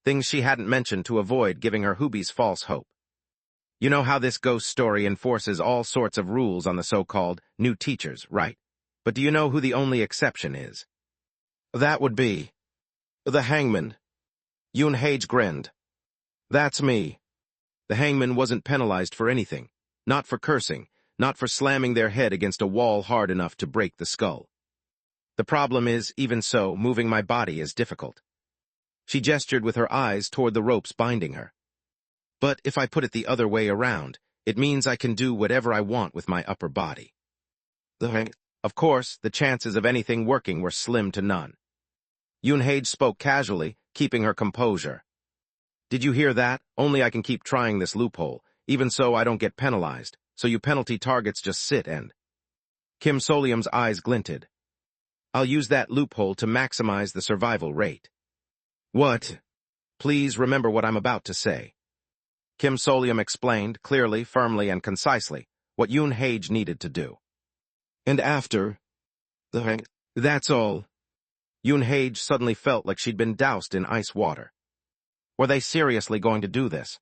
Things she hadn't mentioned to avoid giving her Hoobies false hope. You know how this ghost story enforces all sorts of rules on the so-called new teachers, right? But do you know who the only exception is? That would be the hangman. Yoon Hage grinned. That's me. The hangman wasn't penalized for anything. Not for cursing, not for slamming their head against a wall hard enough to break the skull. The problem is, even so, moving my body is difficult. She gestured with her eyes toward the ropes binding her. But if I put it the other way around, it means I can do whatever I want with my upper body. Of course, the chances of anything working were slim to none. Yoon Hage spoke casually, keeping her composure. Did you hear that? Only I can keep trying this loophole. Even so, I don't get penalized, so you penalty targets just sit and... Kim Solium's eyes glinted. I'll use that loophole to maximize the survival rate. What? Please remember what I'm about to say. Kim Solium explained, clearly, firmly, and concisely, what Yoon Hage needed to do. And after... That's all. Yoon Hage suddenly felt like she'd been doused in ice water. Were they seriously going to do this?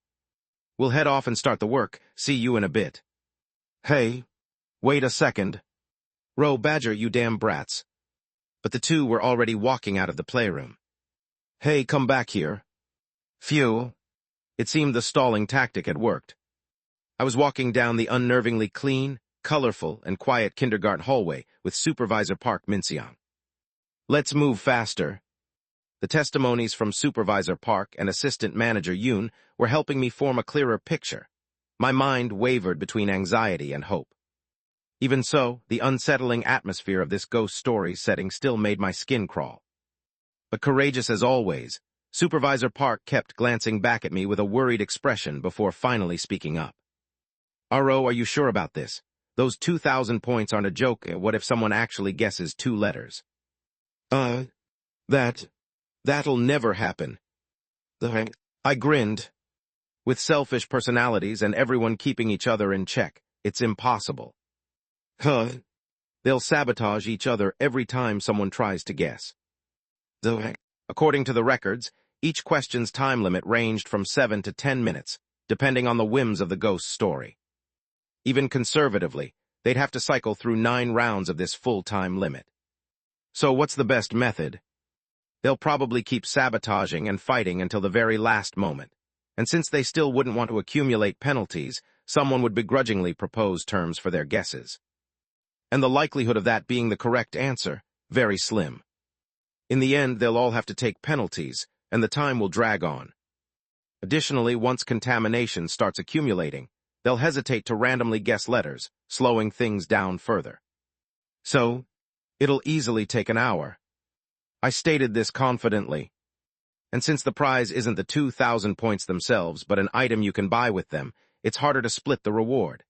We'll head off and start the work. See you in a bit. Hey, wait a second. Row Badger, you damn brats. But the two were already walking out of the playroom. Hey, come back here. Phew. It seemed the stalling tactic had worked. I was walking down the unnervingly clean, colorful, and quiet kindergarten hallway with Supervisor Park Minseong. Let's move faster. The testimonies from Supervisor Park and Assistant Manager Yoon were helping me form a clearer picture. My mind wavered between anxiety and hope. Even so, the unsettling atmosphere of this ghost story setting still made my skin crawl. But courageous as always, Supervisor Park kept glancing back at me with a worried expression before finally speaking up. "Ro, are you sure about this? Those 2,000 points aren't a joke. What if someone actually guesses 2 letters? That'll never happen. I grinned. With selfish personalities and everyone keeping each other in check, it's impossible. They'll sabotage each other every time someone tries to guess. According to the records, each question's time limit ranged from 7 to 10 minutes, depending on the whims of the ghost story. Even conservatively, they'd have to cycle through 9 rounds of this full-time limit. So what's the best method? They'll probably keep sabotaging and fighting until the very last moment. And since they still wouldn't want to accumulate penalties, someone would begrudgingly propose terms for their guesses. And the likelihood of that being the correct answer, very slim. In the end, they'll all have to take penalties, and the time will drag on. Additionally, once contamination starts accumulating, they'll hesitate to randomly guess letters, slowing things down further. So, it'll easily take an hour. I stated this confidently. And since the prize isn't the 2,000 points themselves, but an item you can buy with them, it's harder to split the reward.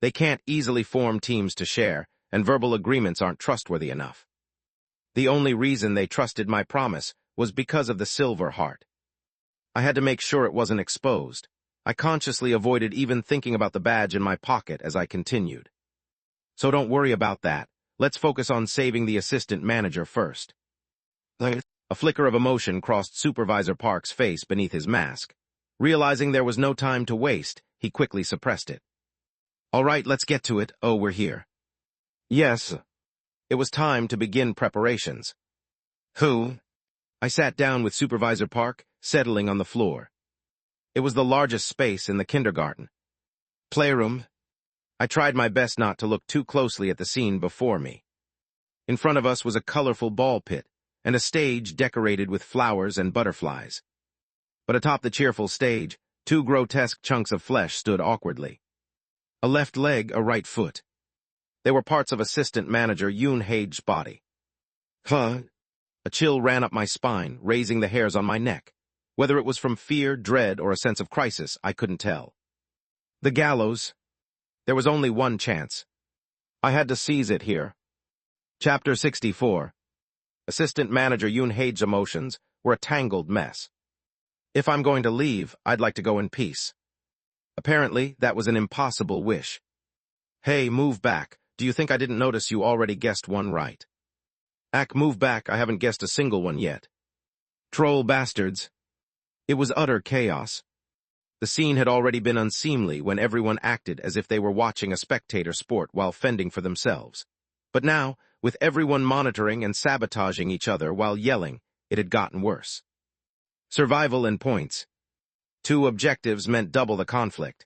They can't easily form teams to share, and verbal agreements aren't trustworthy enough. The only reason they trusted my promise was because of the silver heart. I had to make sure it wasn't exposed. I consciously avoided even thinking about the badge in my pocket as I continued. So don't worry about that. Let's focus on saving the assistant manager first. A flicker of emotion crossed Supervisor Park's face beneath his mask. Realizing there was no time to waste, he quickly suppressed it. All right, let's get to it. Oh, we're here. Yes. It was time to begin preparations. Who? I sat down with Supervisor Park, settling on the floor. It was the largest space in the kindergarten. Playroom. I tried my best not to look too closely at the scene before me. In front of us was a colorful ball pit, and a stage decorated with flowers and butterflies. But atop the cheerful stage, 2 grotesque chunks of flesh stood awkwardly. A left leg, a right foot. They were parts of Assistant Manager Yoon Hage's body. A chill ran up my spine, raising the hairs on my neck. Whether it was from fear, dread, or a sense of crisis, I couldn't tell. The gallows. There was only one chance. I had to seize it here. Chapter 64. Assistant Manager Yoon Hage's emotions were a tangled mess. If I'm going to leave, I'd like to go in peace. Apparently, that was an impossible wish. Hey, move back. Do you think I didn't notice you already guessed one right? Move back. I haven't guessed a single one yet. Troll bastards. It was utter chaos. The scene had already been unseemly when everyone acted as if they were watching a spectator sport while fending for themselves. But now, with everyone monitoring and sabotaging each other while yelling, it had gotten worse. Survival and points. 2 objectives meant double the conflict.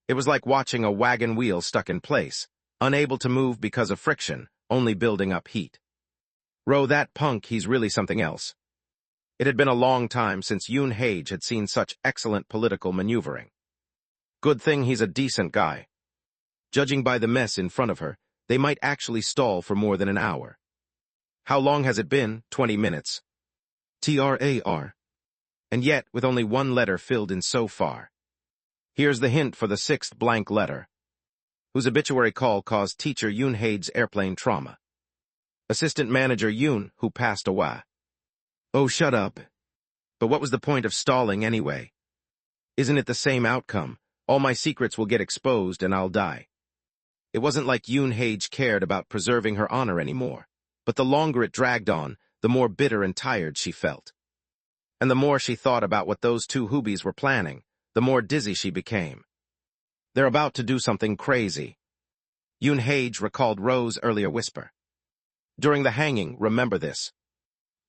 It was like watching a wagon wheel stuck in place, unable to move because of friction, only building up heat. Ro, that punk, he's really something else. It had been a long time since Yoon Hage had seen such excellent political maneuvering. Good thing he's a decent guy. Judging by the mess in front of her, they might actually stall for more than an hour. How long has it been? 20 minutes. TRAR. And yet, with only 1 letter filled in so far. Here's the hint for the 6th blank letter, whose obituary call caused teacher Yoon Hage's airplane trauma. Assistant manager Yoon, who passed away. Oh, shut up. But what was the point of stalling anyway? Isn't it the same outcome? All my secrets will get exposed and I'll die. It wasn't like Yoon Hage cared about preserving her honor anymore, but the longer it dragged on, the more bitter and tired she felt. And the more she thought about what those 2 hoobies were planning, the more dizzy she became. They're about to do something crazy. Yoon Hage recalled Ro's earlier whisper. During the hanging, remember this.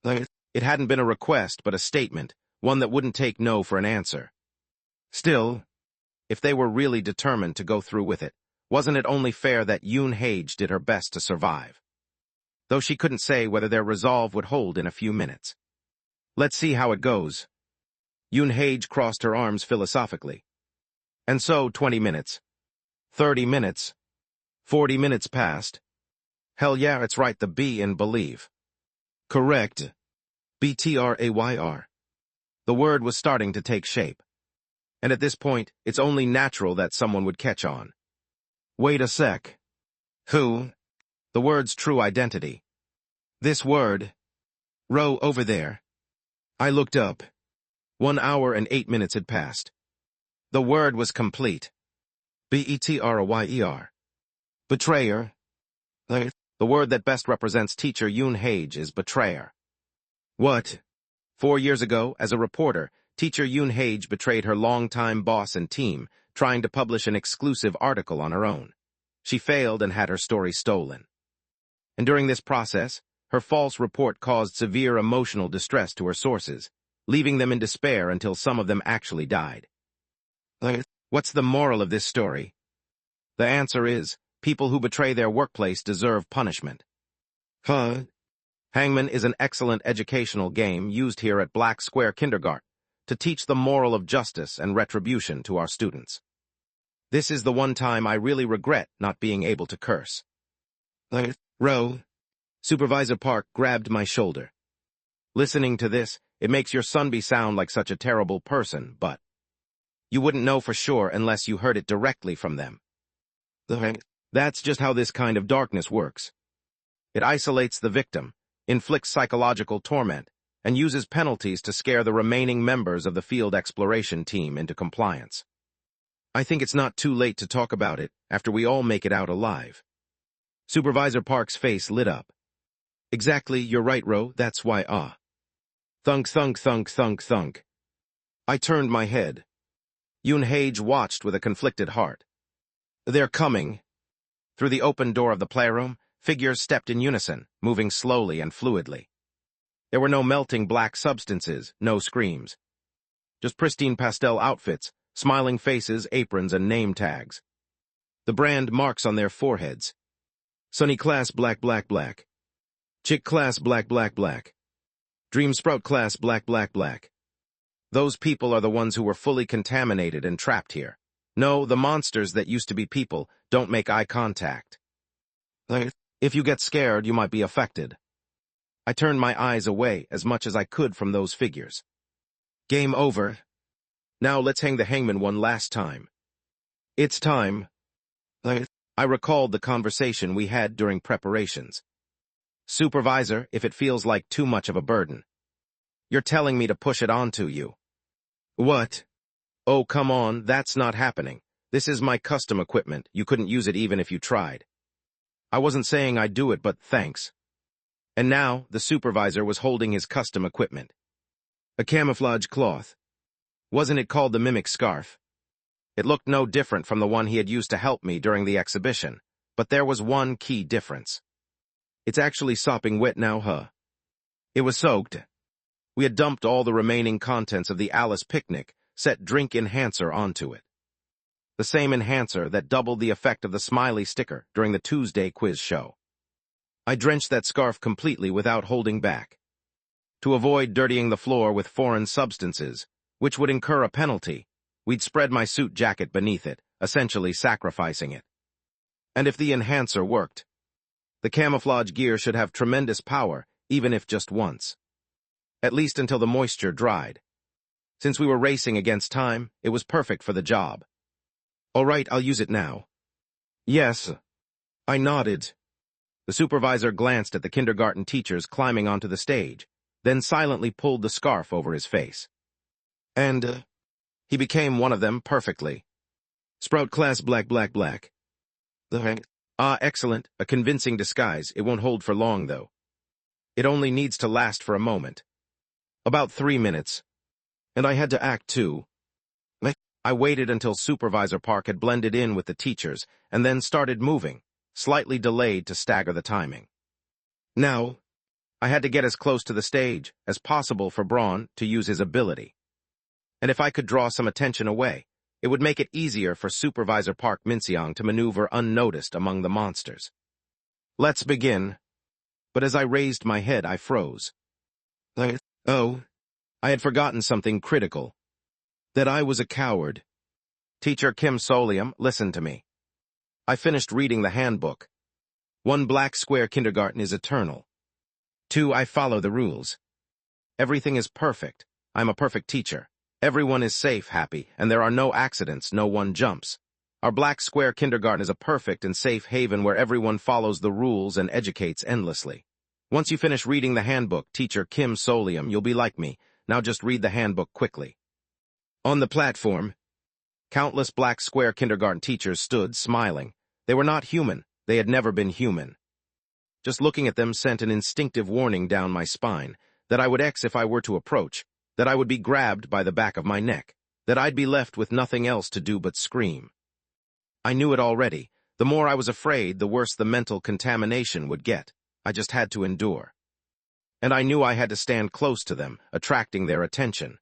It hadn't been a request, but a statement, one that wouldn't take no for an answer. Still, if they were really determined to go through with it, wasn't it only fair that Yoon Hage did her best to survive? Though she couldn't say whether their resolve would hold in a few minutes. Let's see how it goes. Yoon Hage crossed her arms philosophically. And so 20 minutes. 30 minutes. 40 minutes passed. Hell yeah, it's right, the B in believe. Correct. BTRAYR. The word was starting to take shape. And at this point, it's only natural that someone would catch on. Wait a sec. Who? The word's true identity. This word. Ro, over there. I looked up. 1 hour and 8 minutes had passed. The word was complete. BETRAYER. Betrayer. The word that best represents teacher Yoon Hage is betrayer. What? 4 years ago, as a reporter, teacher Yoon Hage betrayed her longtime boss and team, trying to publish an exclusive article on her own. She failed and had her story stolen. And during this process, her false report caused severe emotional distress to her sources, leaving them in despair until some of them actually died. What's the moral of this story? The answer is, people who betray their workplace deserve punishment. Hangman is an excellent educational game used here at Black Square Kindergarten to teach the moral of justice and retribution to our students. This is the one time I really regret not being able to curse. Ro. Supervisor Park grabbed my shoulder. Listening to this, it makes your Sunbi sound like such a terrible person, but you wouldn't know for sure unless you heard it directly from them. That's just how this kind of darkness works. It isolates the victim, inflicts psychological torment, and uses penalties to scare the remaining members of the field exploration team into compliance. I think it's not too late to talk about it after we all make it out alive. Supervisor Park's face lit up. Exactly, you're right, Ro, that's why Thunk, thunk, thunk, thunk, thunk. I turned my head. Yoon Hage watched with a conflicted heart. They're coming. Through the open door of the playroom, figures stepped in unison, moving slowly and fluidly. There were no melting black substances, no screams. Just pristine pastel outfits, smiling faces, aprons, and name tags. The brand marks on their foreheads. Sunny class black black black. Chick class black black black. Dream Sprout class black black black. Those people are the ones who were fully contaminated and trapped here. No, the monsters that used to be people don't make eye contact. If you get scared, you might be affected. I turned my eyes away as much as I could from those figures. Game over. Now let's hang the hangman one last time. It's time. I recalled the conversation we had during preparations. Supervisor, if it feels like too much of a burden. You're telling me to push it onto you. What? Oh, come on, that's not happening. This is my custom equipment. You couldn't use it even if you tried. I wasn't saying I'd do it, but thanks. And now, the supervisor was holding his custom equipment. A camouflage cloth. Wasn't it called the mimic scarf? It looked no different from the one he had used to help me during the exhibition, but there was one key difference. It's actually sopping wet now, huh? It was soaked. We had dumped all the remaining contents of the Alice picnic, set drink enhancer onto it. The same enhancer that doubled the effect of the smiley sticker during the Tuesday quiz show. I drenched that scarf completely without holding back. To avoid dirtying the floor with foreign substances, which would incur a penalty, we'd spread my suit jacket beneath it, essentially sacrificing it. And if the enhancer worked, the camouflage gear should have tremendous power, even if just once. At least until the moisture dried. Since we were racing against time, it was perfect for the job. All right, I'll use it now. Yes. I nodded. The supervisor glanced at the kindergarten teachers climbing onto the stage, then silently pulled the scarf over his face. And, he became one of them perfectly. Sprout class black. Excellent, a convincing disguise. It won't hold for long, though. It only needs to last for a moment. About 3 minutes. And I had to act too. I waited until Supervisor Park had blended in with the teachers, and then started moving, slightly delayed to stagger the timing. Now, I had to get as close to the stage as possible for Braun to use his ability. And if I could draw some attention away, it would make it easier for Supervisor Park Minseong to maneuver unnoticed among the monsters. Let's begin. But as I raised my head, I froze. Oh, I had forgotten something critical. That I was a coward. Teacher Kim Solium, listen to me. I finished reading the handbook. 1. Black square kindergarten is eternal. 2. I follow the rules. Everything is perfect. I'm a perfect teacher. Everyone is safe, happy, and there are no accidents, no one jumps. Our black square kindergarten is a perfect and safe haven where everyone follows the rules and educates endlessly. Once you finish reading the handbook, Teacher Kim Solium, you'll be like me. Now just read the handbook quickly. On the platform, countless black square kindergarten teachers stood, smiling. They were not human. They had never been human. Just looking at them sent an instinctive warning down my spine, that I would X if I were to approach, that I would be grabbed by the back of my neck, that I'd be left with nothing else to do but scream. I knew it already. The more I was afraid, the worse the mental contamination would get. I just had to endure. And I knew I had to stand close to them, attracting their attention.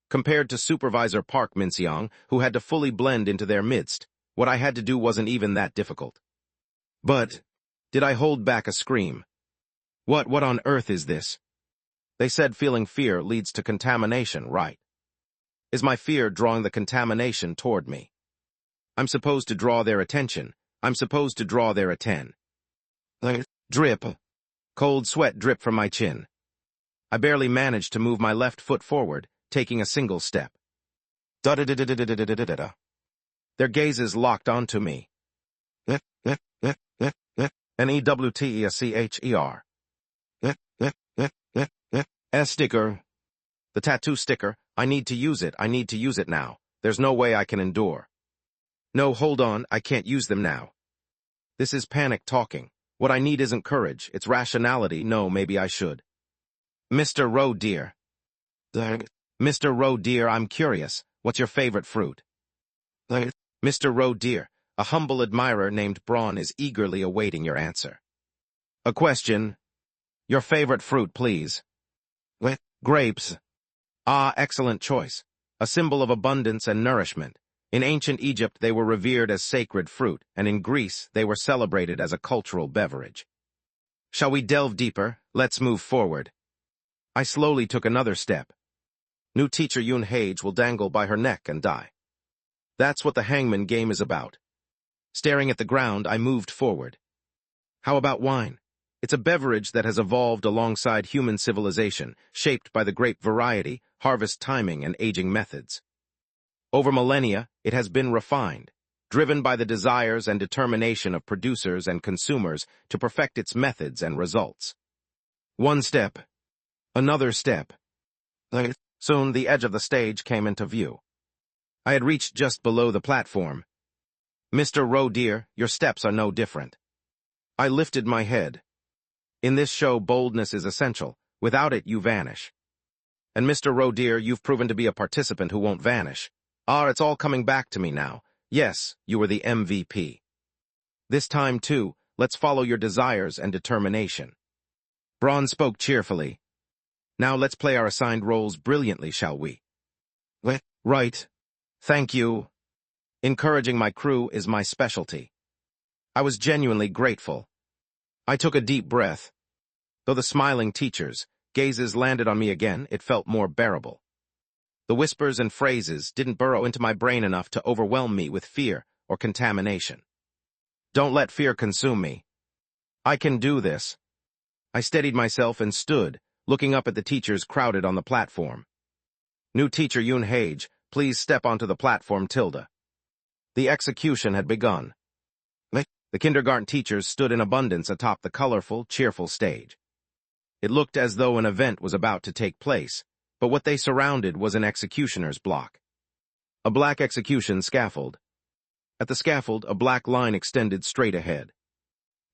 Compared to Supervisor Park Minseong, who had to fully blend into their midst, what I had to do wasn't even that difficult. But, did I hold back a scream? What on earth is this? They said feeling fear leads to contamination, right? Is my fear drawing the contamination toward me? I'm supposed to draw their attention. I'm supposed to draw their Drip. Cold sweat dripped from my chin. I barely managed to move my left foot forward, taking a single step. Their gazes locked onto me. N-E-W-T-E-S-C-H-E-R. Sticker. The tattoo sticker. I need to use it. I need to use it now. There's no way I can endure. No, hold on. I can't use them now. This is panic talking. What I need isn't courage. It's rationality. No, maybe I should. Mr. Roe dear. Mr. Roe dear, I'm curious. What's your favorite fruit? Mr. Roe dear, a humble admirer named Braun is eagerly awaiting your answer. A question. Your favorite fruit, please. Grapes. Excellent choice. A symbol of abundance and nourishment. In ancient Egypt, they were revered as sacred fruit, and in Greece, they were celebrated as a cultural beverage. Shall we delve deeper? Let's move forward. I slowly took another step. New teacher Yoon Hage will dangle by her neck and die. That's what the hangman game is about. Staring at the ground, I moved forward. How about wine? It's a beverage that has evolved alongside human civilization, shaped by the grape variety, harvest timing, and aging methods. Over millennia, it has been refined, driven by the desires and determination of producers and consumers to perfect its methods and results. One step. Another step. Soon, the edge of the stage came into view. I had reached just below the platform. Mr. Roe dear, your steps are no different. I lifted my head. In this show, boldness is essential. Without it, you vanish. And Mr. Rodeer, you've proven to be a participant who won't vanish. It's all coming back to me now. Yes, you were the MVP. This time, too, let's follow your desires and determination. Braun spoke cheerfully. Now let's play our assigned roles brilliantly, shall we? Right. Thank you. Encouraging my crew is my specialty. I was genuinely grateful. I took a deep breath. Though the smiling teachers' gazes landed on me again, it felt more bearable. The whispers and phrases didn't burrow into my brain enough to overwhelm me with fear or contamination. Don't let fear consume me. I can do this. I steadied myself and stood, looking up at the teachers crowded on the platform. New teacher Yoon Hage, please step onto the platform, Tilda. The execution had begun. The kindergarten teachers stood in abundance atop the colorful, cheerful stage. It looked as though an event was about to take place, but what they surrounded was an executioner's block. A black execution scaffold. At the scaffold, a black line extended straight ahead.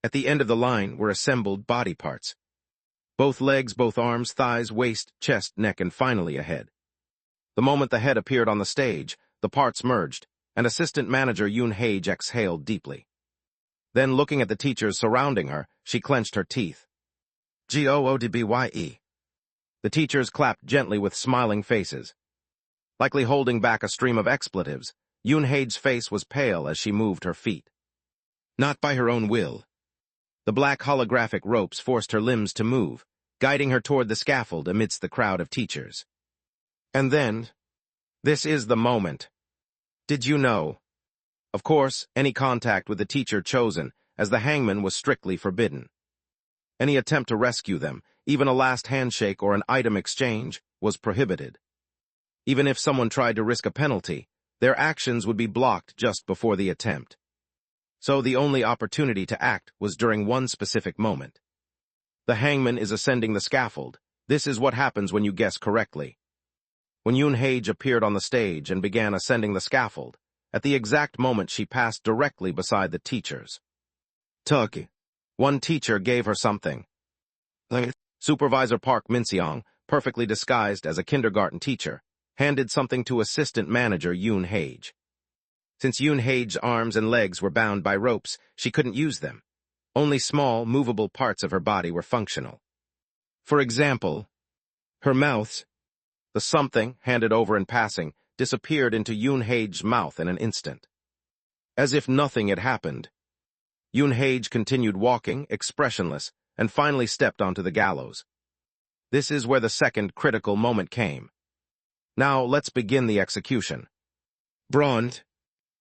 At the end of the line were assembled body parts. Both legs, both arms, thighs, waist, chest, neck, and finally a head. The moment the head appeared on the stage, the parts merged, and assistant manager Yoon Hage exhaled deeply. Then, looking at the teachers surrounding her, she clenched her teeth. Goodbye. The teachers clapped gently with smiling faces. Likely holding back a stream of expletives, Yoon Hage's face was pale as she moved her feet. Not by her own will. The black holographic ropes forced her limbs to move, guiding her toward the scaffold amidst the crowd of teachers. And then, this is the moment. Did you know? Of course, any contact with the teacher chosen, as the hangman was strictly forbidden. Any attempt to rescue them, even a last handshake or an item exchange, was prohibited. Even if someone tried to risk a penalty, their actions would be blocked just before the attempt. So the only opportunity to act was during one specific moment. The hangman is ascending the scaffold. This is what happens when you guess correctly. When Yoon Hage appeared on the stage and began ascending the scaffold, at the exact moment she passed directly beside the teachers. Tug. One teacher gave her something. Supervisor Park Min-seong, perfectly disguised as a kindergarten teacher, handed something to assistant manager Yoon Hage. Since Yoon Hage's arms and legs were bound by ropes, she couldn't use them. Only small, movable parts of her body were functional. For example, her mouth. The something, handed over in passing, disappeared into Yoon Hage's mouth in an instant. As if nothing had happened. Yoon Hage continued walking, expressionless, and finally stepped onto the gallows. This is where the second critical moment came. Now, let's begin the execution. Braun.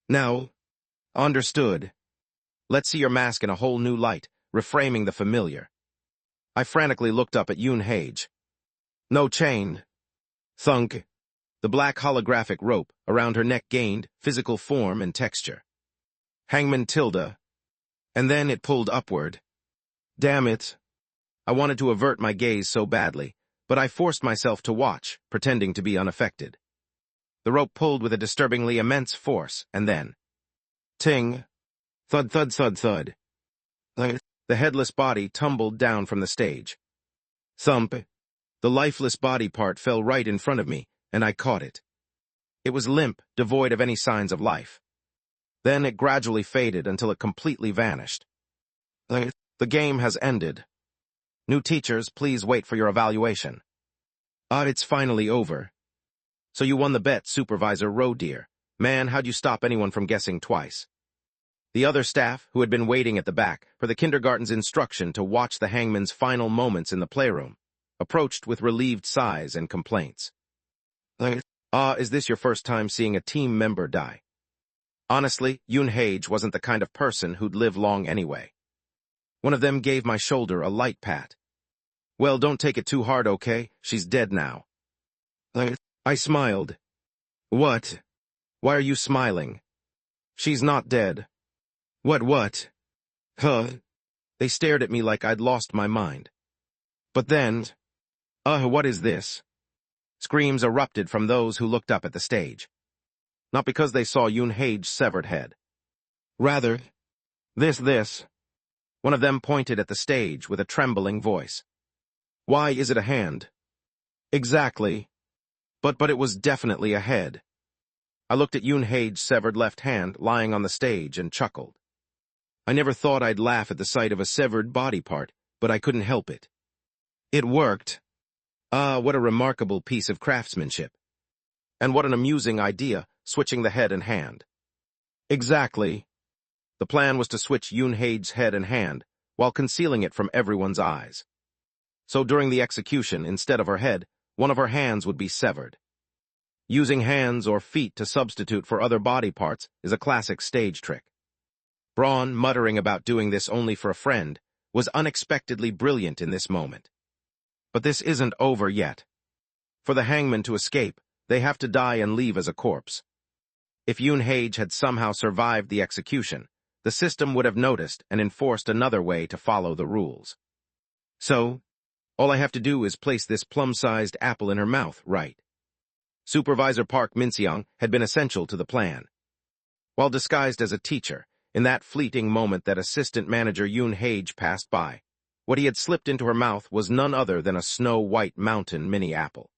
Now. Understood. Let's see your mask in a whole new light, reframing the familiar. I frantically looked up at Yoon Hage. No chain. Thunk. The black holographic rope around her neck gained physical form and texture. Hangman Tilda. And then it pulled upward. Damn it. I wanted to avert my gaze so badly, but I forced myself to watch, pretending to be unaffected. The rope pulled with a disturbingly immense force, and then... Ting. Thud, thud, thud, thud. The headless body tumbled down from the stage. Thump. The lifeless body part fell right in front of me, and I caught it. It was limp, devoid of any signs of life. Then it gradually faded until it completely vanished. The game has ended. New teachers, please wait for your evaluation. It's finally over. So you won the bet, Supervisor Rodeer. Man, how'd you stop anyone from guessing twice? The other staff, who had been waiting at the back for the kindergarten's instruction to watch the hangman's final moments in the playroom, approached with relieved sighs and complaints. Is this your first time seeing a team member die? Honestly, Yoon Hage wasn't the kind of person who'd live long anyway. One of them gave my shoulder a light pat. Well, don't take it too hard, okay? She's dead now. I smiled. What? Why are you smiling? She's not dead. What? Huh? They stared at me like I'd lost my mind. But then... what is this? Screams erupted from those who looked up at the stage. Not because they saw Yoon Hage's severed head. Rather, this. One of them pointed at the stage with a trembling voice. Why is it a hand? Exactly. But it was definitely a head. I looked at Yoon Hae's severed left hand lying on the stage and chuckled. I never thought I'd laugh at the sight of a severed body part, but I couldn't help it. It worked. Ah, what a remarkable piece of craftsmanship. And what an amusing idea, switching the head and hand. Exactly. The plan was to switch Yoon Hae's head and hand, while concealing it from everyone's eyes. So during the execution, instead of her head, one of her hands would be severed. Using hands or feet to substitute for other body parts is a classic stage trick. Braun, muttering about doing this only for a friend, was unexpectedly brilliant in this moment. But this isn't over yet. For the hangman to escape, they have to die and leave as a corpse. If Yoon Hae had somehow survived the execution, the system would have noticed and enforced another way to follow the rules. So, all I have to do is place this plum-sized apple in her mouth, right? Supervisor Park Min-seong had been essential to the plan. While disguised as a teacher, in that fleeting moment that assistant manager Yoon Hae passed by, what he had slipped into her mouth was none other than a snow-white mountain mini-apple.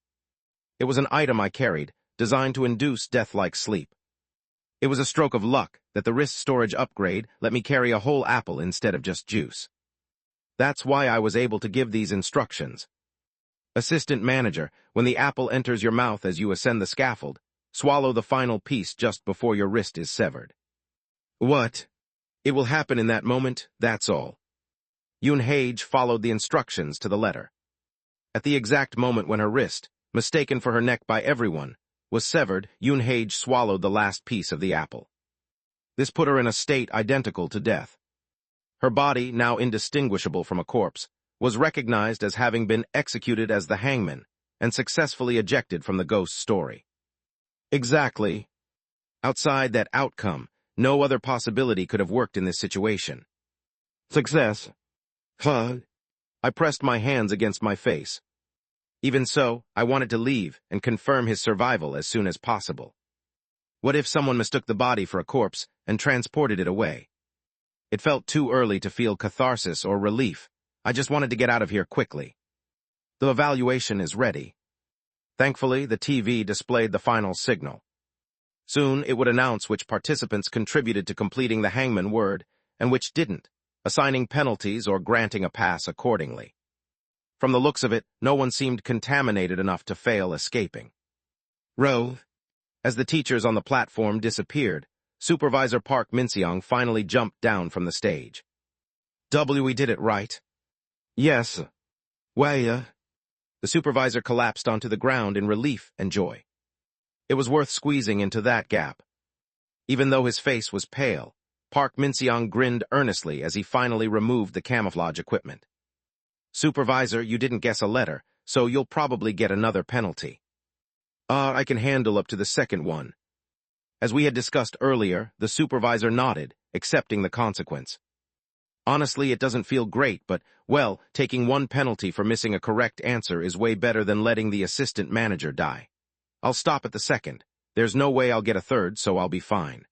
It was an item I carried, designed to induce death-like sleep. It was a stroke of luck that the wrist storage upgrade let me carry a whole apple instead of just juice. That's why I was able to give these instructions. Assistant manager, when the apple enters your mouth as you ascend the scaffold, swallow the final piece just before your wrist is severed. What? It will happen in that moment, that's all. Yoon Hae followed the instructions to the letter. At the exact moment when her wrist, mistaken for her neck by everyone, was severed, Yoon Hae swallowed the last piece of the apple. This put her in a state identical to death. Her body, now indistinguishable from a corpse, was recognized as having been executed as the hangman and successfully ejected from the ghost story. Exactly. Outside that outcome, no other possibility could have worked in this situation. Success. Huh? I pressed my hands against my face. Even so, I wanted to leave and confirm his survival as soon as possible. What if someone mistook the body for a corpse and transported it away? It felt too early to feel catharsis or relief. I just wanted to get out of here quickly. The evaluation is ready. Thankfully, the TV displayed the final signal. Soon, it would announce which participants contributed to completing the hangman word and which didn't, assigning penalties or granting a pass accordingly. From the looks of it, no one seemed contaminated enough to fail escaping. As the teachers on the platform disappeared, Supervisor Park Min-seong finally jumped down from the stage. We did it right. Yes. The supervisor collapsed onto the ground in relief and joy. It was worth squeezing into that gap. Even though his face was pale, Park Min-seong grinned earnestly as he finally removed the camouflage equipment. Supervisor, you didn't guess a letter, so you'll probably get another penalty. I can handle up to the second one. As we had discussed earlier, the supervisor nodded, accepting the consequence. Honestly, it doesn't feel great, but, well, taking one penalty for missing a correct answer is way better than letting the assistant manager die. I'll stop at the second. There's no way I'll get a third, so I'll be fine.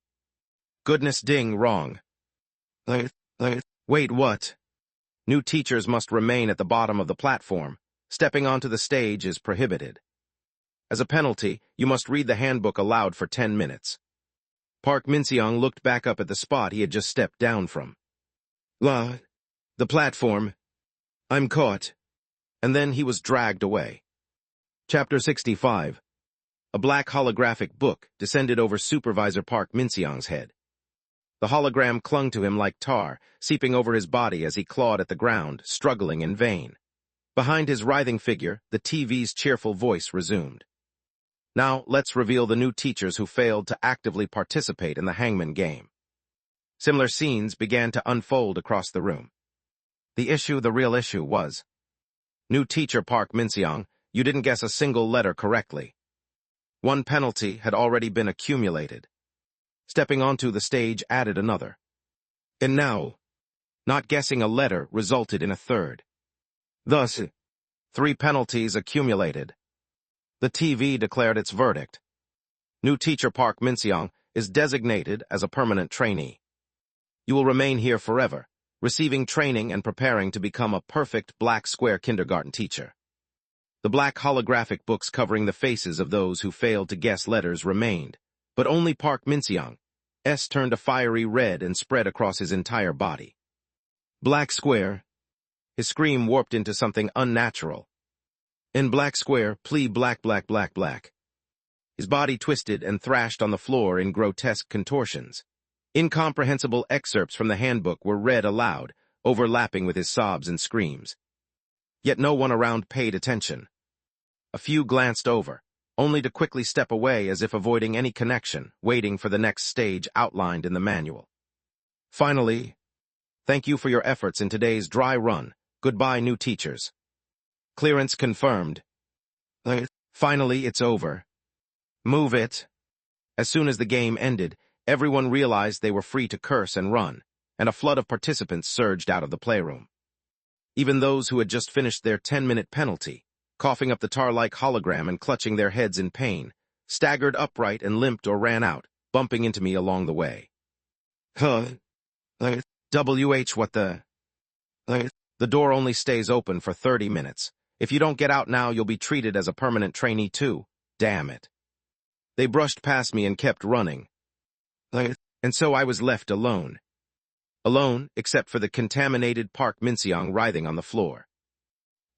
Goodness ding, wrong. Wait, what? New teachers must remain at the bottom of the platform. Stepping onto the stage is prohibited. As a penalty, you must read the handbook aloud for 10 minutes. Park Min-seong looked back up at the spot he had just stepped down from. The platform. I'm caught. And then he was dragged away. Chapter 65. A black holographic book descended over Supervisor Park Min-seong's head. The hologram clung to him like tar, seeping over his body as he clawed at the ground, struggling in vain. Behind his writhing figure, the TV's cheerful voice resumed. Now, let's reveal the new teachers who failed to actively participate in the hangman game. Similar scenes began to unfold across the room. The real issue was, new teacher Park Min-seong, you didn't guess a single letter correctly. One penalty had already been accumulated. Stepping onto the stage added another. And now, not guessing a letter resulted in a third. Thus, 3 penalties accumulated. The TV declared its verdict. New teacher Park Min-seong is designated as a permanent trainee. You will remain here forever, receiving training and preparing to become a perfect black square kindergarten teacher. The black holographic books covering the faces of those who failed to guess letters remained, but only Park Min-seong's turned a fiery red and spread across his entire body. Black square. His scream warped into something unnatural. In black square, plea black black black black. His body twisted and thrashed on the floor in grotesque contortions. Incomprehensible excerpts from the handbook were read aloud, overlapping with his sobs and screams. Yet no one around paid attention. A few glanced over, only to quickly step away as if avoiding any connection, waiting for the next stage outlined in the manual. Finally, thank you for your efforts in today's dry run. Goodbye, new teachers. Clearance confirmed. Finally, it's over. Move it. As soon as the game ended, everyone realized they were free to curse and run, and a flood of participants surged out of the playroom. Even those who had just finished their 10-minute penalty, coughing up the tar-like hologram and clutching their heads in pain, staggered upright and limped or ran out, bumping into me along the way. What the? The door only stays open for 30 minutes. If you don't get out now, you'll be treated as a permanent trainee too. Damn it. They brushed past me and kept running. And so I was left alone. Alone, except for the contaminated Park Min-seong writhing on the floor.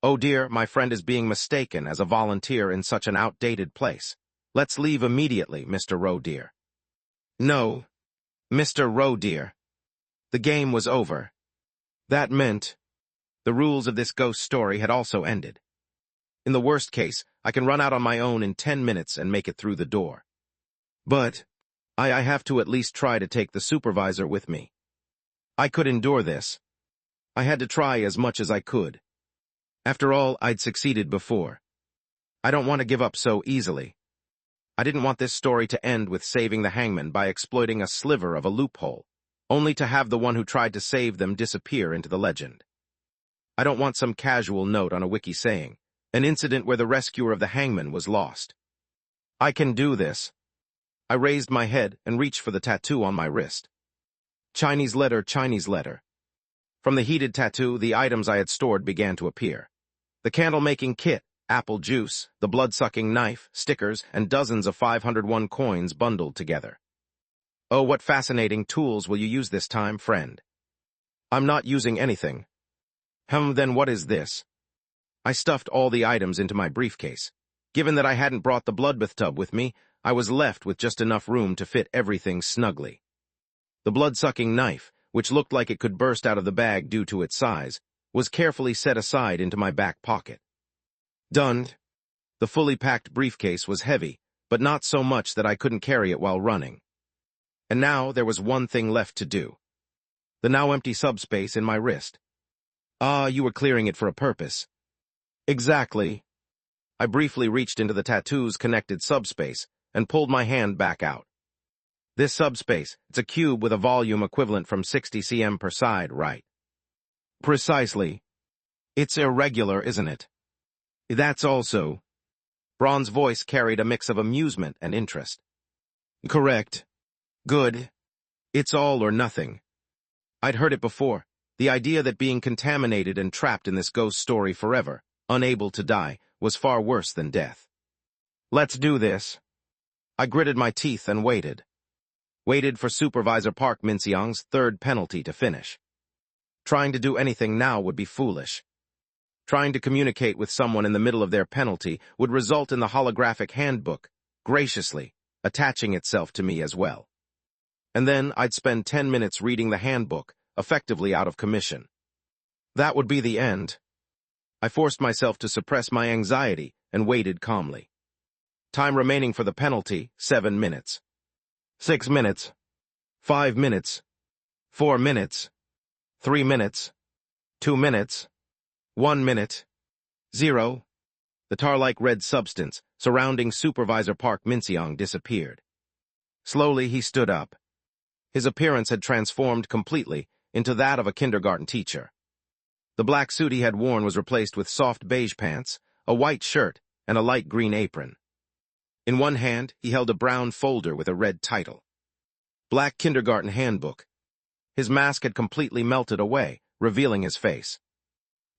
Oh dear, my friend is being mistaken as a volunteer in such an outdated place. Let's leave immediately, Mr. Roe dear. No, Mr. Roe dear. The game was over. That meant the rules of this ghost story had also ended. In the worst case, I can run out on my own in 10 minutes and make it through the door. But I have to at least try to take the supervisor with me. I could endure this. I had to try as much as I could. After all, I'd succeeded before. I don't want to give up so easily. I didn't want this story to end with saving the hangman by exploiting a sliver of a loophole, only to have the one who tried to save them disappear into the legend. I don't want some casual note on a wiki saying, an incident where the rescuer of the hangman was lost. I can do this. I raised my head and reached for the tattoo on my wrist. Chinese letter, Chinese letter. From the heated tattoo, the items I had stored began to appear. The candle-making kit, apple juice, the blood-sucking knife, stickers, and dozens of 501 coins bundled together. Oh, what fascinating tools will you use this time, friend? I'm not using anything. Then what is this? I stuffed all the items into my briefcase. Given that I hadn't brought the bloodbath tub with me, I was left with just enough room to fit everything snugly. The blood-sucking knife, which looked like it could burst out of the bag due to its size, was carefully set aside into my back pocket. Done. The fully packed briefcase was heavy, but not so much that I couldn't carry it while running. And now there was one thing left to do. The now empty subspace in my wrist. Ah, you were clearing it for a purpose. Exactly. I briefly reached into the tattoo's connected subspace and pulled my hand back out. This subspace, it's a cube with a volume equivalent from 60 cm per side, right? Precisely. It's irregular, isn't it? That's also. Braun's voice carried a mix of amusement and interest. Correct. Good. It's all or nothing. I'd heard it before. The idea that being contaminated and trapped in this ghost story forever, unable to die, was far worse than death. Let's do this. I gritted my teeth and waited. Waited for Supervisor Park Min-seong's third penalty to finish. Trying to do anything now would be foolish. Trying to communicate with someone in the middle of their penalty would result in the holographic handbook, graciously, attaching itself to me as well. And then I'd spend 10 minutes reading the handbook, effectively out of commission. That would be the end. I forced myself to suppress my anxiety and waited calmly. Time remaining for the penalty, 7 minutes. 6 minutes. 5 minutes. 4 minutes. 3 minutes. 2 minutes. 1 minute. 0. The tar-like red substance surrounding Supervisor Park Min-seong disappeared. Slowly he stood up. His appearance had transformed completely into that of a kindergarten teacher. The black suit he had worn was replaced with soft beige pants, a white shirt, and a light green apron. In one hand, he held a brown folder with a red title. Black Kindergarten Handbook. His mask had completely melted away, revealing his face.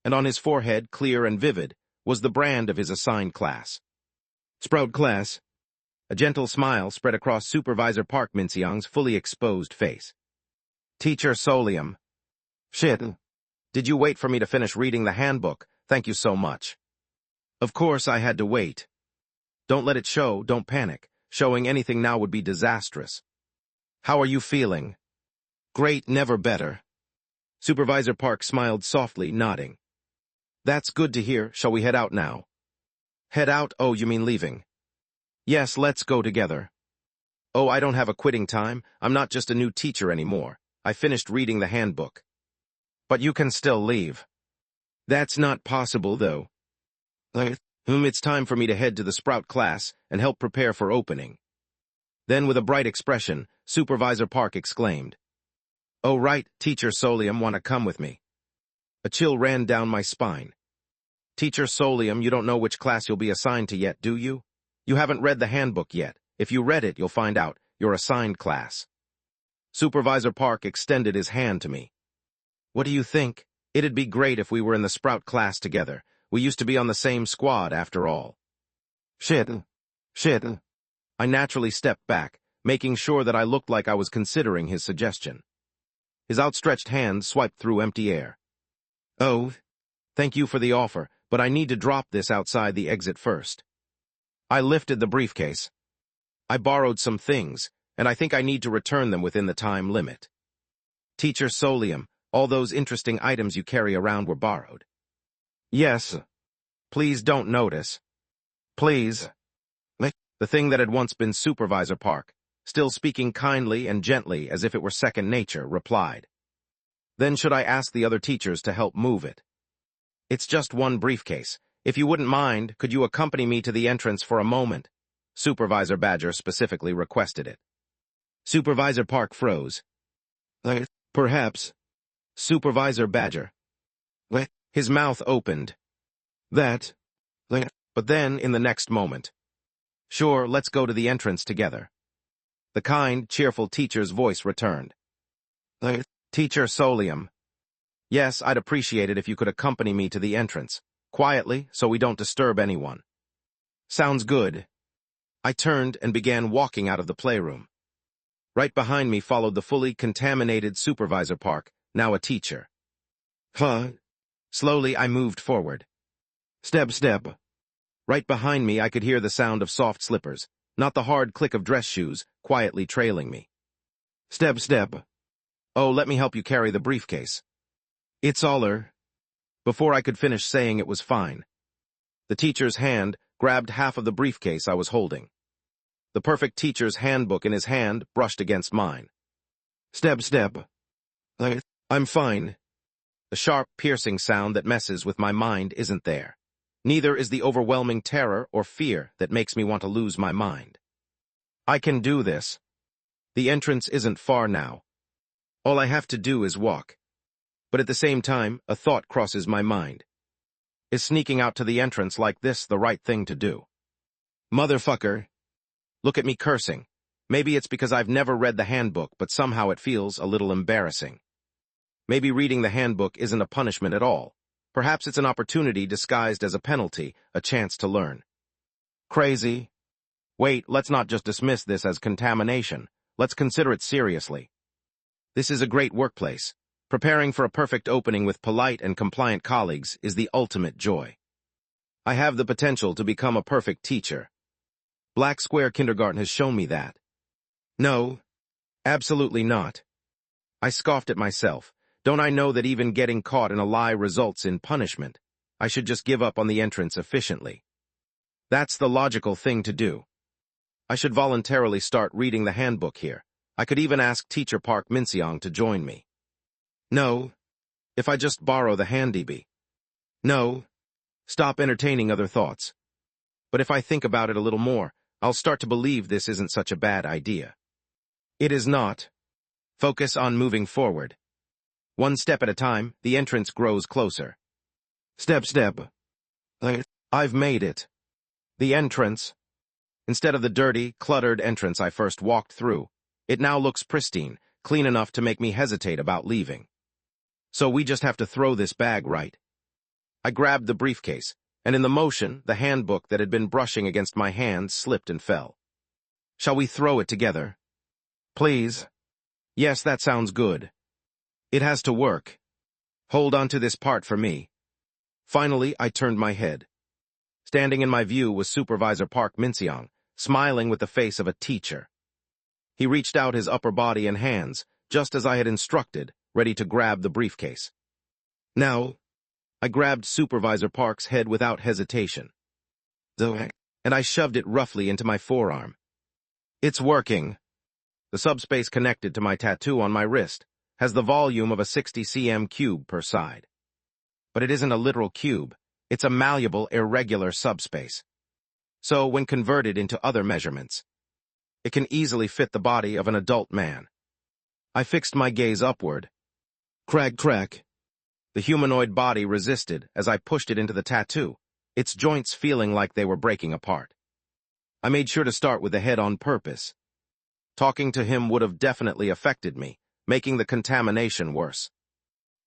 And on his forehead, clear and vivid, was the brand of his assigned class. Sprout class. A gentle smile spread across Supervisor Park Min-seong's fully exposed face. Teacher Solium. Shit. Did you wait for me to finish reading the handbook? Thank you so much. Of course I had to wait. Don't let it show, don't panic. Showing anything now would be disastrous. How are you feeling? Great, never better. Supervisor Park smiled softly, nodding. That's good to hear. Shall we head out now? Head out? Oh, you mean leaving? Yes, let's go together. Oh, I don't have a quitting time. I'm not just a new teacher anymore. I finished reading the handbook. But you can still leave. That's not possible, though. It's time for me to head to the Sprout class and help prepare for opening. Then, with a bright expression, Supervisor Park exclaimed, Oh right, Teacher Solium want to come with me. A chill ran down my spine. Teacher Solium, you don't know which class you'll be assigned to yet, do you? You haven't read the handbook yet. If you read it, you'll find out your assigned class. Supervisor Park extended his hand to me. What do you think? It'd be great if we were in the Sprout class together. We used to be on the same squad, after all. Shit. I naturally stepped back, making sure that I looked like I was considering his suggestion. His outstretched hand swiped through empty air. Oh, thank you for the offer, but I need to drop this outside the exit first. I lifted the briefcase. I borrowed some things, and I think I need to return them within the time limit. Teacher Solium, all those interesting items you carry around were borrowed. Yes. Please don't notice. Please. The thing that had once been Supervisor Park, still speaking kindly and gently as if it were second nature, replied. Then should I ask the other teachers to help move it? It's just one briefcase. If you wouldn't mind, could you accompany me to the entrance for a moment? Supervisor Badger specifically requested it. Supervisor Park froze. Perhaps. Supervisor Badger. His mouth opened. But then, in the next moment. Sure, let's go to the entrance together. The kind, cheerful teacher's voice returned. Teacher Solium. Yes, I'd appreciate it if you could accompany me to the entrance, quietly, so we don't disturb anyone. Sounds good. I turned and began walking out of the playroom. Right behind me followed the fully contaminated Supervisor Park, now a teacher. Slowly, I moved forward. Step. Right behind me, I could hear the sound of soft slippers, not the hard click of dress shoes, quietly trailing me. Step. Oh, let me help you carry the briefcase. It's all. Before I could finish saying it was fine. The teacher's hand grabbed half of the briefcase I was holding. The perfect teacher's handbook in his hand brushed against mine. Step. I'm fine. The sharp, piercing sound that messes with my mind isn't there. Neither is the overwhelming terror or fear that makes me want to lose my mind. I can do this. The entrance isn't far now. All I have to do is walk. But at the same time, a thought crosses my mind. Is sneaking out to the entrance like this the right thing to do? Motherfucker. Look at me cursing. Maybe it's because I've never read the handbook, but somehow it feels a little embarrassing. Maybe reading the handbook isn't a punishment at all. Perhaps it's an opportunity disguised as a penalty, a chance to learn. Crazy. Wait, let's not just dismiss this as contamination. Let's consider it seriously. This is a great workplace. Preparing for a perfect opening with polite and compliant colleagues is the ultimate joy. I have the potential to become a perfect teacher. Black Square Kindergarten has shown me that. No, absolutely not. I scoffed at myself. Don't I know that even getting caught in a lie results in punishment? I should just give up on the entrance efficiently. That's the logical thing to do. I should voluntarily start reading the handbook here. I could even ask Teacher Park Min-seong to join me. No. If I just borrow the handy. No. Stop entertaining other thoughts. But if I think about it a little more, I'll start to believe this isn't such a bad idea. It is not. Focus on moving forward. One step at a time, the entrance grows closer. Step. I've made it. The entrance. Instead of the dirty, cluttered entrance I first walked through, it now looks pristine, clean enough to make me hesitate about leaving. So we just have to throw this bag right. I grabbed the briefcase, and in the motion, the handbook that had been brushing against my hand slipped and fell. Shall we throw it together? Please. Yes, that sounds good. It has to work. Hold on to this part for me. Finally, I turned my head. Standing in my view was Supervisor Park Min-seong, smiling with the face of a teacher. He reached out his upper body and hands, just as I had instructed, ready to grab the briefcase. Now, I grabbed Supervisor Park's head without hesitation. And I shoved it roughly into my forearm. It's working. The subspace connected to my tattoo on my wrist has the volume of a 60 cm cube per side. But it isn't a literal cube, it's a malleable, irregular subspace. So, when converted into other measurements, it can easily fit the body of an adult man. I fixed my gaze upward. Crack, crack. The humanoid body resisted as I pushed it into the tattoo, its joints feeling like they were breaking apart. I made sure to start with the head on purpose. Talking to him would have definitely affected me, making the contamination worse.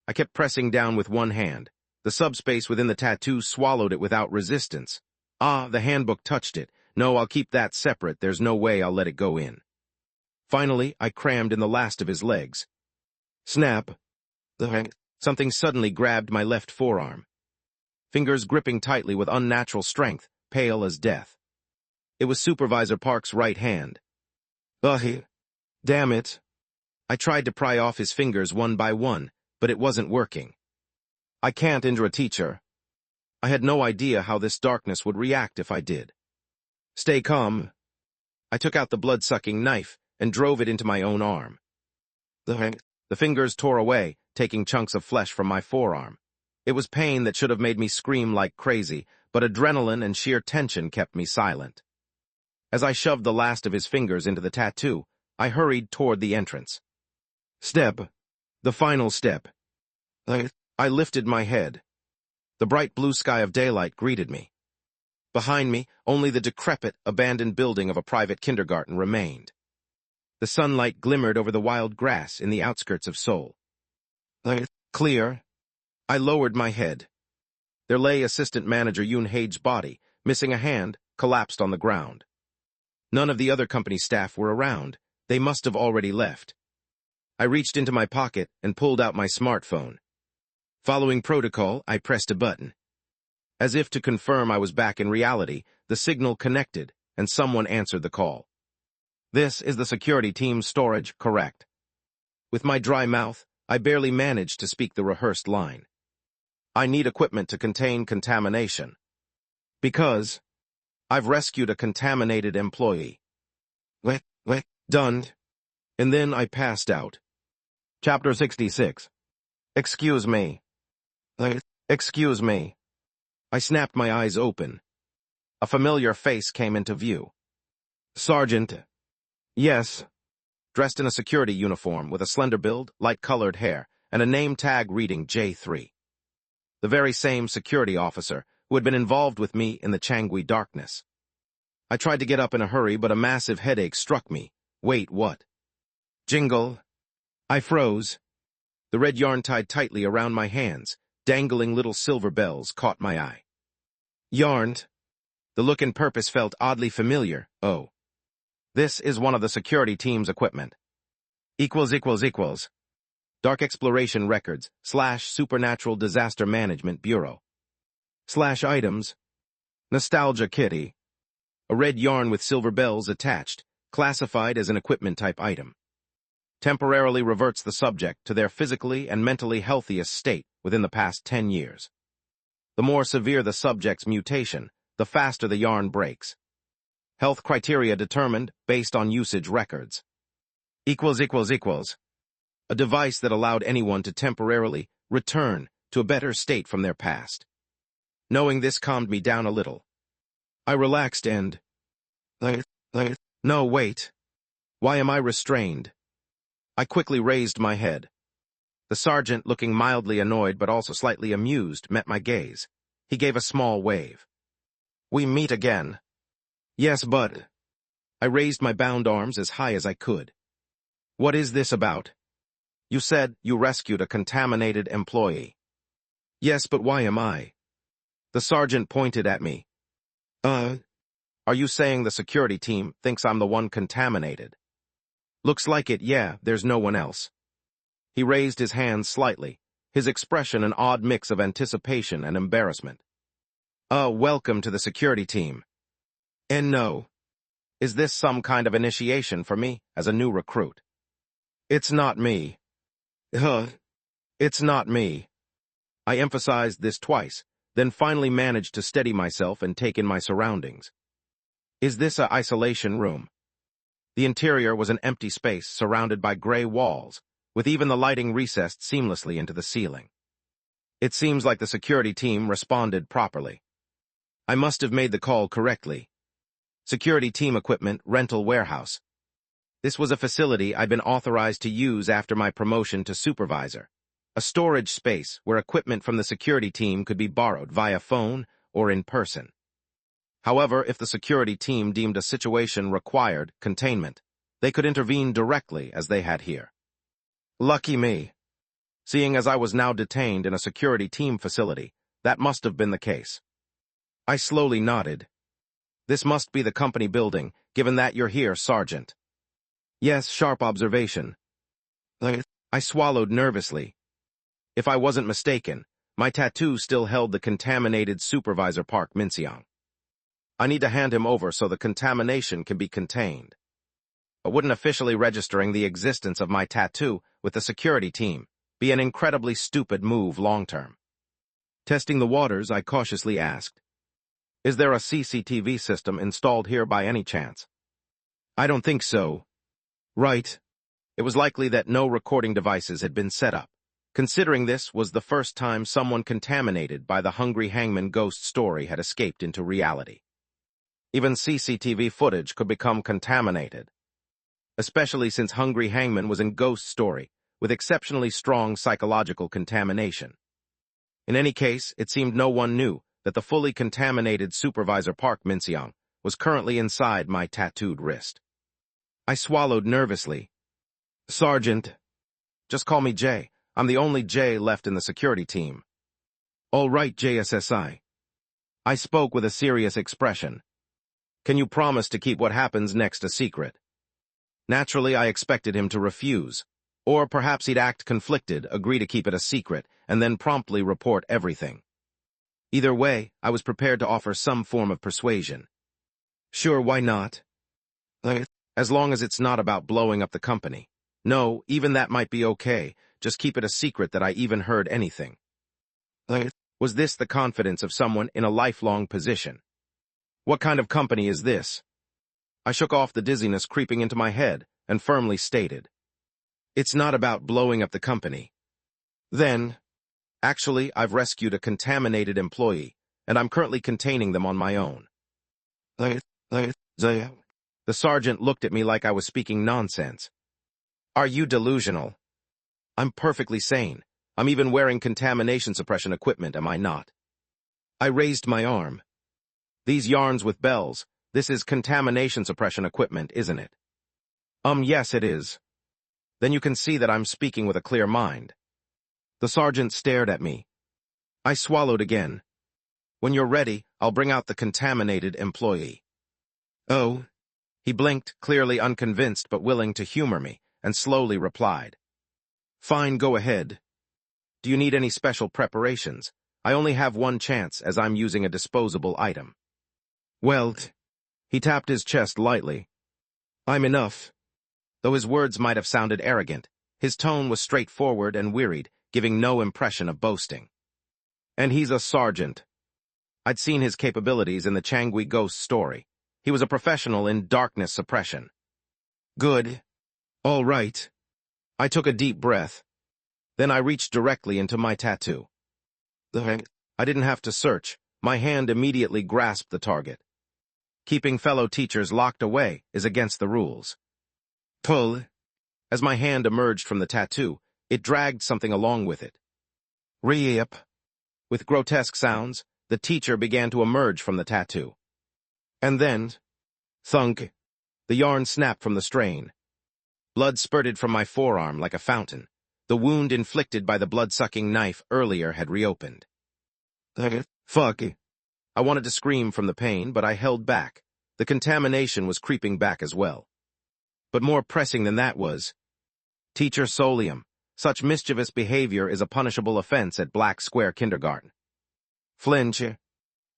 I kept pressing down with one hand. The subspace within the tattoo swallowed it without resistance. The handbook touched it. No, I'll keep that separate. There's no way I'll let it go in. Finally, I crammed in the last of his legs. Snap. Something suddenly grabbed my left forearm. Fingers gripping tightly with unnatural strength, pale as death. It was Supervisor Park's right hand. Damn it. I tried to pry off his fingers one by one, but it wasn't working. I can't injure a teacher. I had no idea how this darkness would react if I did. Stay calm. I took out the blood-sucking knife and drove it into my own arm. The fingers tore away, taking chunks of flesh from my forearm. It was pain that should have made me scream like crazy, but adrenaline and sheer tension kept me silent. As I shoved the last of his fingers into the tattoo, I hurried toward the entrance. Step. The final step. I lifted my head. The bright blue sky of daylight greeted me. Behind me, only the decrepit, abandoned building of a private kindergarten remained. The sunlight glimmered over the wild grass in the outskirts of Seoul. Clear. I lowered my head. There lay Assistant Manager Yoon Hae's body, missing a hand, collapsed on the ground. None of the other company staff were around. They must have already left. I reached into my pocket and pulled out my smartphone. Following protocol, I pressed a button. As if to confirm I was back in reality, the signal connected, and someone answered the call. This is the security team's storage, correct. With my dry mouth, I barely managed to speak the rehearsed line. I need equipment to contain contamination. Because I've rescued a contaminated employee. Done. And then I passed out. Chapter 66. Excuse me. Excuse me. I snapped my eyes open. A familiar face came into view. Sergeant. Yes. Dressed in a security uniform with a slender build, light-colored hair, and a name tag reading J3. The very same security officer who had been involved with me in the Changui darkness. I tried to get up in a hurry, but a massive headache struck me. Wait, what? Jingle. I froze. The red yarn tied tightly around my hands, dangling little silver bells, caught my eye. Yarned. The look and purpose felt oddly familiar. Oh. This is one of the security team's equipment. Dark Exploration Records / Supernatural Disaster Management Bureau. /items. Nostalgia Kitty. A red yarn with silver bells attached, classified as an equipment-type item. Temporarily reverts the subject to their physically and mentally healthiest state within the past 10 years. The more severe the subject's mutation, the faster the yarn breaks. Health criteria determined based on usage records. A device that allowed anyone to temporarily return to a better state from their past. Knowing this calmed me down a little. I relaxed and... No, wait. Why am I restrained? I quickly raised my head. The sergeant, looking mildly annoyed but also slightly amused, met my gaze. He gave a small wave. We meet again. Yes, but... I raised my bound arms as high as I could. What is this about? You said you rescued a contaminated employee. Yes, but why am I? The sergeant pointed at me. Are you saying the security team thinks I'm the one contaminated? Looks like it, yeah, there's no one else. He raised his hands slightly, his expression an odd mix of anticipation and embarrassment. Welcome to the security team. And no. Is this some kind of initiation for me as a new recruit? It's not me. It's not me. I emphasized this twice, then finally managed to steady myself and take in my surroundings. Is this a isolation room? The interior was an empty space surrounded by gray walls, with even the lighting recessed seamlessly into the ceiling. It seems like the security team responded properly. I must have made the call correctly. Security team equipment rental warehouse. This was a facility I'd been authorized to use after my promotion to supervisor, a storage space where equipment from the security team could be borrowed via phone or in person. However, if the security team deemed a situation required containment, they could intervene directly as they had here. Lucky me. Seeing as I was now detained in a security team facility, that must have been the case. I slowly nodded. This must be the company building, given that you're here, Sergeant. Yes, sharp observation. I swallowed nervously. If I wasn't mistaken, my tattoo still held the contaminated Supervisor Park Min-seong. I need to hand him over so the contamination can be contained. But wouldn't officially registering the existence of my tattoo with the security team be an incredibly stupid move long-term? Testing the waters, I cautiously asked, is there a CCTV system installed here by any chance? I don't think so. Right. It was likely that no recording devices had been set up, considering this was the first time someone contaminated by the Hungry Hangman ghost story had escaped into reality. Even CCTV footage could become contaminated, especially since Hungry Hangman was in Ghost Story with exceptionally strong psychological contamination. In any case, it seemed no one knew that the fully contaminated Supervisor Park Min-seong was currently inside my tattooed wrist. I swallowed nervously. Sergeant. Just call me Jay. I'm the only Jay left in the security team. All right, JSSI. I spoke with a serious expression. Can you promise to keep what happens next a secret? Naturally, I expected him to refuse, or perhaps he'd act conflicted, agree to keep it a secret, and then promptly report everything. Either way, I was prepared to offer some form of persuasion. Sure, why not? As long as it's not about blowing up the company. No, even that might be okay, just keep it a secret that I even heard anything. Was this the confidence of someone in a lifelong position? What kind of company is this? I shook off the dizziness creeping into my head and firmly stated, it's not about blowing up the company. Then, actually, I've rescued a contaminated employee, and I'm currently containing them on my own. The sergeant looked at me like I was speaking nonsense. Are you delusional? I'm perfectly sane. I'm even wearing contamination suppression equipment, am I not? I raised my arm. These yarns with bells, this is contamination suppression equipment, isn't it? Yes, it is. Then you can see that I'm speaking with a clear mind. The sergeant stared at me. I swallowed again. When you're ready, I'll bring out the contaminated employee. Oh. He blinked, clearly unconvinced but willing to humor me, and slowly replied. Fine, go ahead. Do you need any special preparations? I only have one chance as I'm using a disposable item. Well, he tapped his chest lightly. I'm enough. Though his words might have sounded arrogant, his tone was straightforward and wearied, giving no impression of boasting. And he's a sergeant. I'd seen his capabilities in the Changui ghost story. He was a professional in darkness suppression. Good. All right. I took a deep breath. Then I reached directly into my tattoo. I didn't have to search. My hand immediately grasped the target. Keeping fellow teachers locked away is against the rules. Pull. As my hand emerged from the tattoo, it dragged something along with it. Rip. With grotesque sounds, the teacher began to emerge from the tattoo. And then, thunk, the yarn snapped from the strain. Blood spurted from my forearm like a fountain. The wound inflicted by the blood-sucking knife earlier had reopened. Fuck. I wanted to scream from the pain, but I held back. The contamination was creeping back as well. But more pressing than that was, Teacher Solium, such mischievous behavior is a punishable offense at Black Square Kindergarten. Flinch.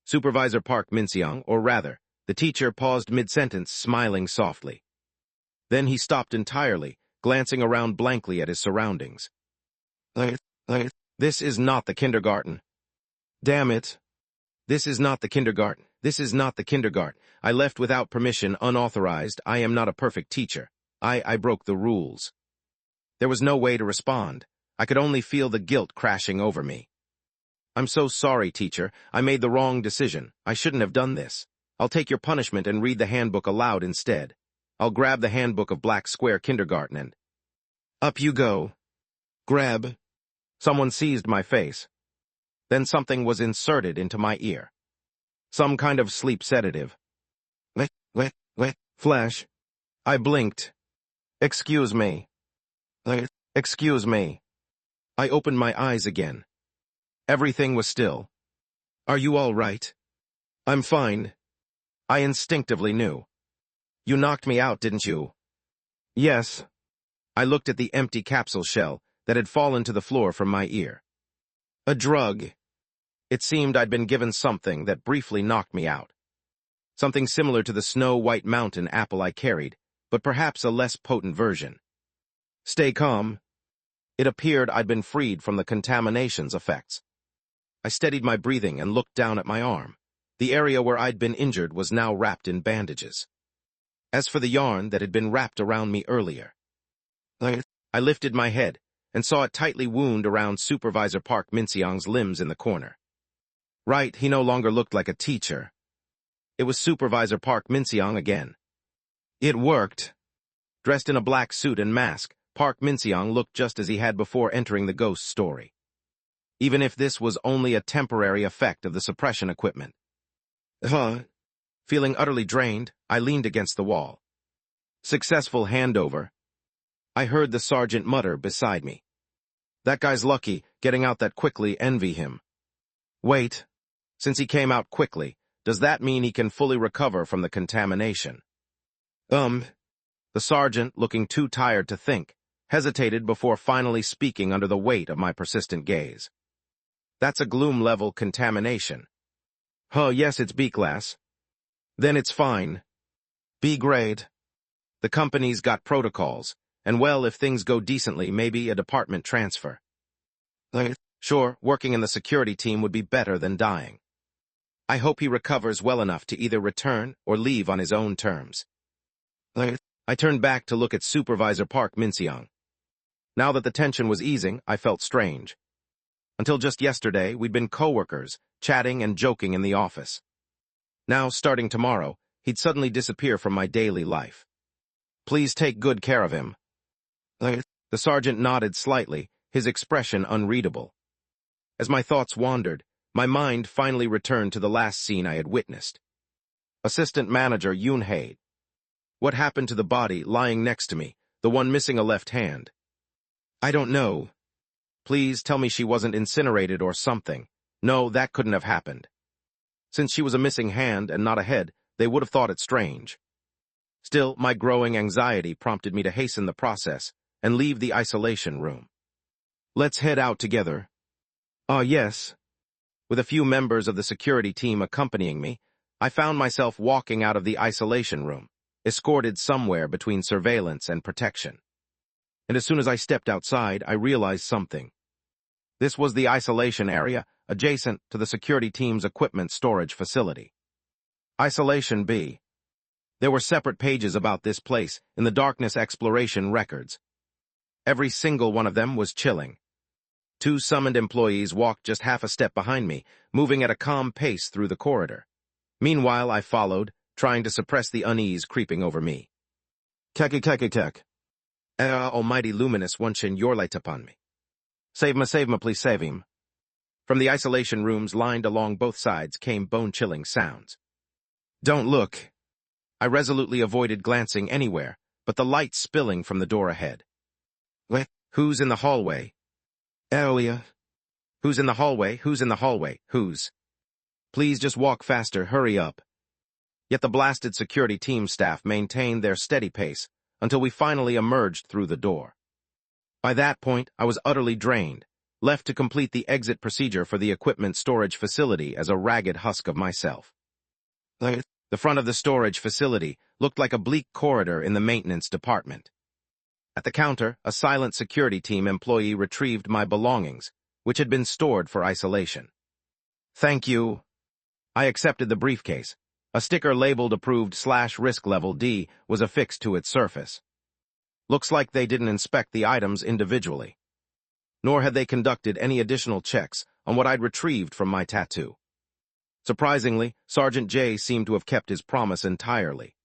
Supervisor Park Min-seong, or rather, the teacher paused mid-sentence, smiling softly. Then he stopped entirely, glancing around blankly at his surroundings. This is not the kindergarten. Damn it. This is not the kindergarten. This is not the kindergarten. I left without permission, unauthorized. I am not a perfect teacher. I broke the rules. There was no way to respond. I could only feel the guilt crashing over me. I'm so sorry, teacher. I made the wrong decision. I shouldn't have done this. I'll take your punishment and read the handbook aloud instead. I'll grab the handbook of Black Square Kindergarten and... Up you go. Grab. Someone seized my face. Then something was inserted into my ear. Some kind of sleep sedative. Flash. I blinked. Excuse me. Excuse me. I opened my eyes again. Everything was still. Are you all right? I'm fine. I instinctively knew. You knocked me out, didn't you? Yes. I looked at the empty capsule shell that had fallen to the floor from my ear. A drug. It seemed I'd been given something that briefly knocked me out. Something similar to the Snow-White Mountain apple I carried, but perhaps a less potent version. Stay calm. It appeared I'd been freed from the contamination's effects. I steadied my breathing and looked down at my arm. The area where I'd been injured was now wrapped in bandages. As for the yarn that had been wrapped around me earlier, I lifted my head and saw it tightly wound around Supervisor Park Min-seong's limbs in the corner. Right, he no longer looked like a teacher. It was Supervisor Park Min-seong again. It worked. Dressed in a black suit and mask, Park Min-seong looked just as he had before entering the ghost story. Even if this was only a temporary effect of the suppression equipment. Feeling utterly drained, I leaned against the wall. Successful handover. I heard the sergeant mutter beside me. That guy's lucky, getting out that quickly, envy him. Wait. Since he came out quickly, does that mean he can fully recover from the contamination? The sergeant, looking too tired to think, hesitated before finally speaking under the weight of my persistent gaze. That's a gloom-level contamination. Yes, it's B-class. Then it's fine. B-grade. The company's got protocols, and well, if things go decently, maybe a department transfer. Sure, working in the security team would be better than dying. I hope he recovers well enough to either return or leave on his own terms. I turned back to look at Supervisor Park Min-seong. Now that the tension was easing, I felt strange. Until just yesterday, we'd been co-workers, chatting and joking in the office. Now, starting tomorrow, he'd suddenly disappear from my daily life. Please take good care of him. The sergeant nodded slightly, his expression unreadable. As my thoughts wandered, my mind finally returned to the last scene I had witnessed. Assistant Manager Yoon-hae. What happened to the body lying next to me, the one missing a left hand? I don't know. Please tell me she wasn't incinerated or something. No, that couldn't have happened. Since she was a missing hand and not a head, they would have thought it strange. Still, my growing anxiety prompted me to hasten the process and leave the isolation room. Let's head out together. Yes. With a few members of the security team accompanying me, I found myself walking out of the isolation room, escorted somewhere between surveillance and protection. And as soon as I stepped outside, I realized something. This was the isolation area, adjacent to the security team's equipment storage facility. Isolation B. There were separate pages about this place in the Darkness Exploration records. Every single one of them was chilling. 2 summoned employees walked just half a step behind me, moving at a calm pace through the corridor. Meanwhile, I followed, trying to suppress the unease creeping over me. Kek. Almighty luminous one shin your light upon me. Save me, please save him. From the isolation rooms lined along both sides came bone-chilling sounds. Don't look. I resolutely avoided glancing anywhere, but the light spilling from the door ahead. Who's in the hallway? Elia. Who's in the hallway? Who's in the hallway? Who's? Please just walk faster, hurry up. Yet the blasted security team staff maintained their steady pace until we finally emerged through the door. By that point, I was utterly drained, left to complete the exit procedure for the equipment storage facility as a ragged husk of myself. The front of the storage facility looked like a bleak corridor in the maintenance department. At the counter, a silent security team employee retrieved my belongings, which had been stored for isolation. Thank you. I accepted the briefcase. A sticker labeled approved/risk level D was affixed to its surface. Looks like they didn't inspect the items individually. Nor had they conducted any additional checks on what I'd retrieved from my tattoo. Surprisingly, Sergeant J seemed to have kept his promise entirely.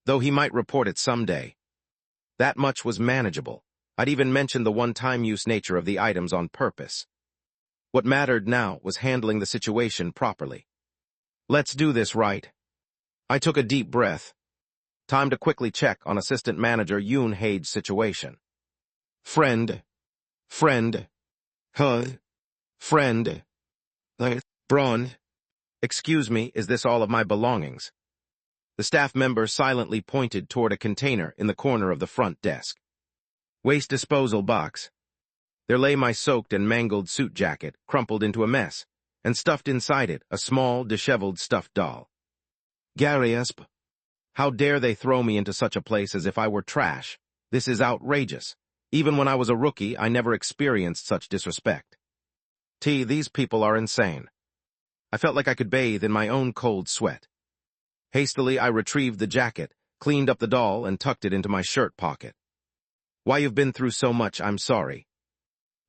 Though he might report it someday. That much was manageable. I'd even mentioned the one-time use nature of the items on purpose. What mattered now was handling the situation properly. Let's do this right. I took a deep breath. Time to quickly check on Assistant Manager Yoon Hae's situation. Friend. Braun. Excuse me, is this all of my belongings? The staff member silently pointed toward a container in the corner of the front desk. Waste disposal box. There lay my soaked and mangled suit jacket, crumpled into a mess, and stuffed inside it a small, disheveled stuffed doll. Gasp! How dare they throw me into such a place as if I were trash? This is outrageous. Even when I was a rookie, I never experienced such disrespect. These people are insane. I felt like I could bathe in my own cold sweat. Hastily, I retrieved the jacket, cleaned up the doll, and tucked it into my shirt pocket. Why you've been through so much, I'm sorry.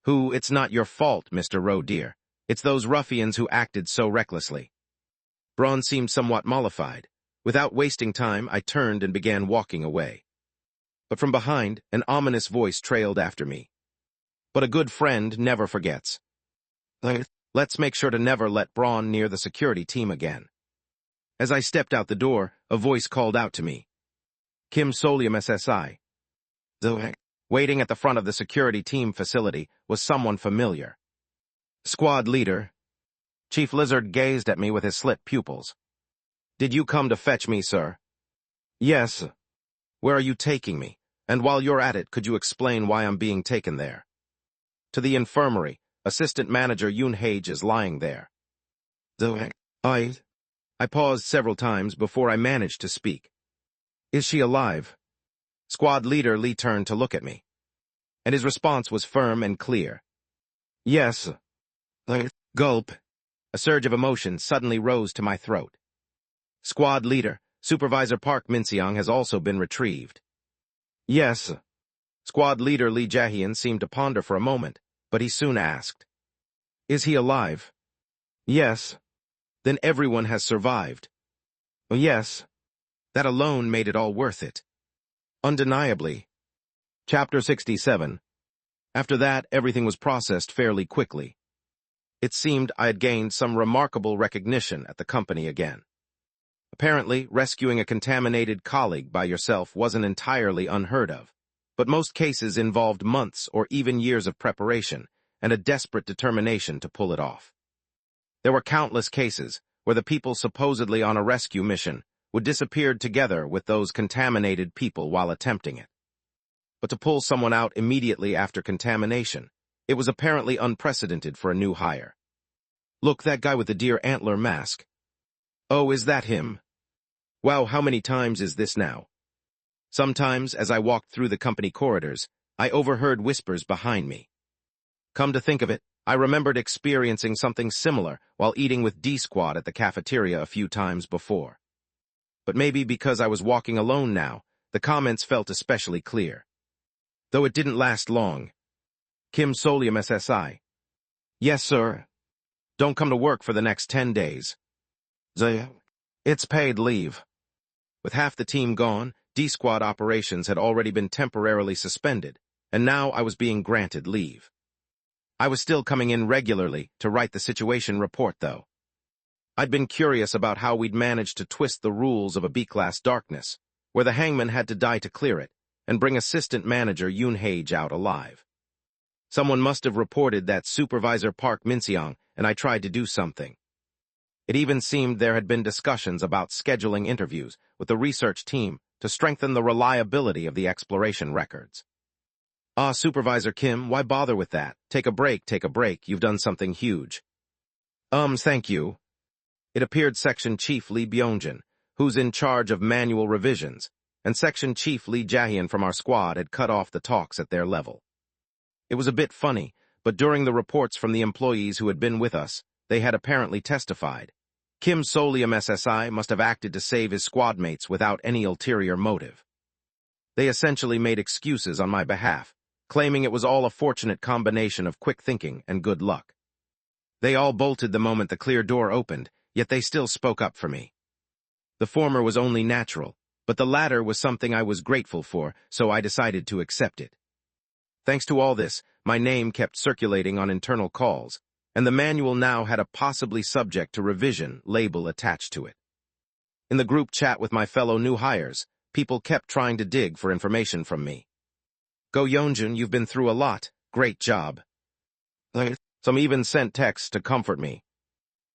It's not your fault, Mr. Rowe, dear. It's those ruffians who acted so recklessly. Braun seemed somewhat mollified. Without wasting time, I turned and began walking away. But from behind, an ominous voice trailed after me. But a good friend never forgets. Let's make sure to never let Braun near the security team again. As I stepped out the door, a voice called out to me. Kim Solium SSI. Waiting at the front of the security team facility was someone familiar. Squad leader. Chief Lizard gazed at me with his slit pupils. Did you come to fetch me, sir? Yes. Where are you taking me? And while you're at it, could you explain why I'm being taken there? To the infirmary. Assistant Manager Yoon Hae is lying there. I paused several times before I managed to speak. Is she alive? Squad leader Lee turned to look at me. And his response was firm and clear. Yes. Gulp. A surge of emotion suddenly rose to my throat. Squad leader, Supervisor Park Min-seong has also been retrieved. Yes. Squad leader Lee Jae-hyun seemed to ponder for a moment, but he soon asked. Is he alive? Yes. Then everyone has survived. Yes. That alone made it all worth it. Undeniably. Chapter 67. After that, everything was processed fairly quickly. It seemed I had gained some remarkable recognition at the company again. Apparently, rescuing a contaminated colleague by yourself wasn't entirely unheard of, but most cases involved months or even years of preparation and a desperate determination to pull it off. There were countless cases where the people supposedly on a rescue mission would disappear together with those contaminated people while attempting it. But to pull someone out immediately after contamination, it was apparently unprecedented for a new hire. Look, that guy with the deer antler mask. Oh, is that him? Wow, how many times is this now? Sometimes, as I walked through the company corridors, I overheard whispers behind me. Come to think of it, I remembered experiencing something similar while eating with D-Squad at the cafeteria a few times before. But maybe because I was walking alone now, the comments felt especially clear. Though it didn't last long. Kim Solium SSI. Yes, sir. Don't come to work for the next 10 days. It's paid leave. With half the team gone, D-Squad operations had already been temporarily suspended, and now I was being granted leave. I was still coming in regularly to write the situation report, though. I'd been curious about how we'd managed to twist the rules of a B-class darkness, where the hangman had to die to clear it, and bring Assistant Manager Yoon Hae out alive. Someone must have reported that Supervisor Park Min-seong, and I tried to do something. It even seemed there had been discussions about scheduling interviews with the research team to strengthen the reliability of the exploration records. Supervisor Kim, why bother with that? Take a break, you've done something huge. Thank you. It appeared Section Chief Lee Byung-jin, who's in charge of manual revisions, and Section Chief Lee Jae-hyun from our squad had cut off the talks at their level. It was a bit funny, but during the reports from the employees who had been with us, they had apparently testified. Kim Solium SSI must have acted to save his squad mates without any ulterior motive. They essentially made excuses on my behalf, claiming it was all a fortunate combination of quick thinking and good luck. They all bolted the moment the clear door opened, yet they still spoke up for me. The former was only natural, but the latter was something I was grateful for, so I decided to accept it. Thanks to all this, my name kept circulating on internal calls, and the manual now had a possibly subject to revision label attached to it. In the group chat with my fellow new hires, people kept trying to dig for information from me. Go Yeonjun, you've been through a lot. Great job. Some even sent texts to comfort me.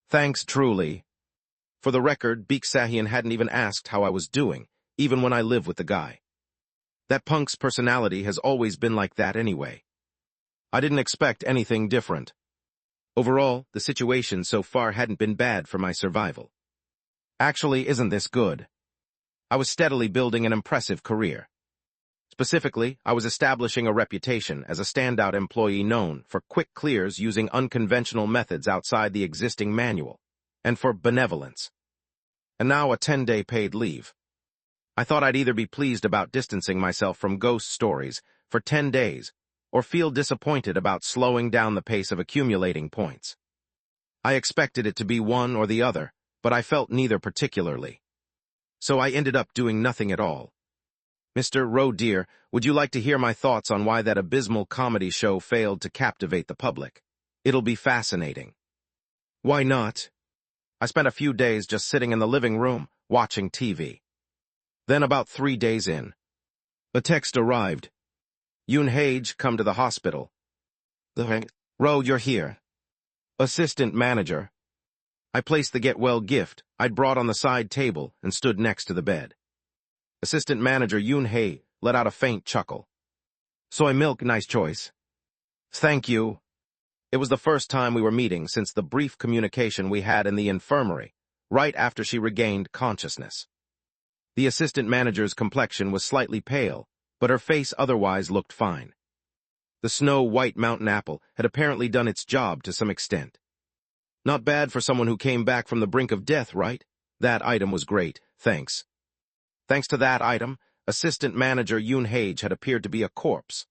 Thanks truly. For the record, Baek Deoksu hadn't even asked how I was doing, even when I live with the guy. That punk's personality has always been like that anyway. I didn't expect anything different. Overall, the situation so far hadn't been bad for my survival. Actually, isn't this good? I was steadily building an impressive career. Specifically, I was establishing a reputation as a standout employee known for quick clears using unconventional methods outside the existing manual, and for benevolence. And now a 10-day paid leave. I thought I'd either be pleased about distancing myself from ghost stories for 10 days, or feel disappointed about slowing down the pace of accumulating points. I expected it to be one or the other, but I felt neither particularly. So I ended up doing nothing at all. Mr. Roe dear, would you like to hear my thoughts on why that abysmal comedy show failed to captivate the public? It'll be fascinating. Why not? I spent a few days just sitting in the living room, watching TV. Then about 3 days in, a text arrived. Yoon Hage, come to the hospital. Roe, you're here. Assistant manager. I placed the get well gift I'd brought on the side table and stood next to the bed. Assistant manager Yoon Hage let out a faint chuckle. Soy milk, nice choice. Thank you. It was the first time we were meeting since the brief communication we had in the infirmary, right after she regained consciousness. The assistant manager's complexion was slightly pale, but her face otherwise looked fine. The snow-white mountain apple had apparently done its job to some extent. Not bad for someone who came back from the brink of death, right? That item was great, thanks. Thanks to that item, assistant manager Yoon Hage had appeared to be a corpse.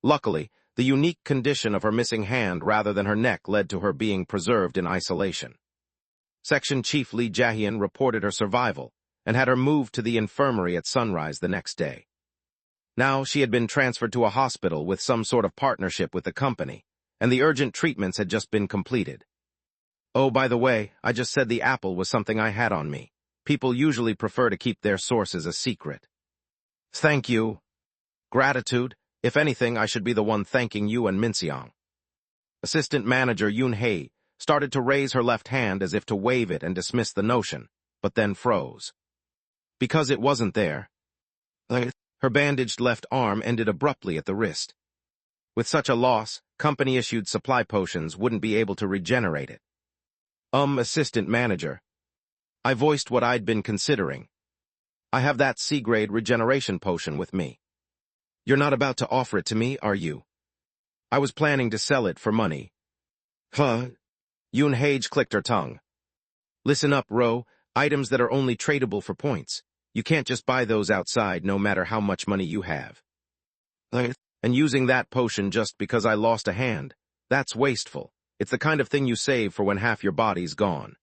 Luckily, the unique condition of her missing hand rather than her neck led to her being preserved in isolation. Section Chief Lee Jae-hyun reported her survival and had her moved to the infirmary at sunrise the next day. Now she had been transferred to a hospital with some sort of partnership with the company, and the urgent treatments had just been completed. Oh, by the way, I just said the apple was something I had on me. People usually prefer to keep their sources a secret. Thank you. Gratitude. If anything, I should be the one thanking you and Min-seong. Assistant manager Yoon Hage started to raise her left hand as if to wave it and dismiss the notion, but then froze. Because it wasn't there. Her bandaged left arm ended abruptly at the wrist. With such a loss, company-issued supply potions wouldn't be able to regenerate it. Assistant manager. I voiced what I'd been considering. I have that C-grade regeneration potion with me. You're not about to offer it to me, are you? I was planning to sell it for money. Huh? Yoon Hage clicked her tongue. Listen up, Roe. Items that are only tradable for points. You can't just buy those outside no matter how much money you have. And using that potion just because I lost a hand, that's wasteful. It's the kind of thing you save for when half your body's gone.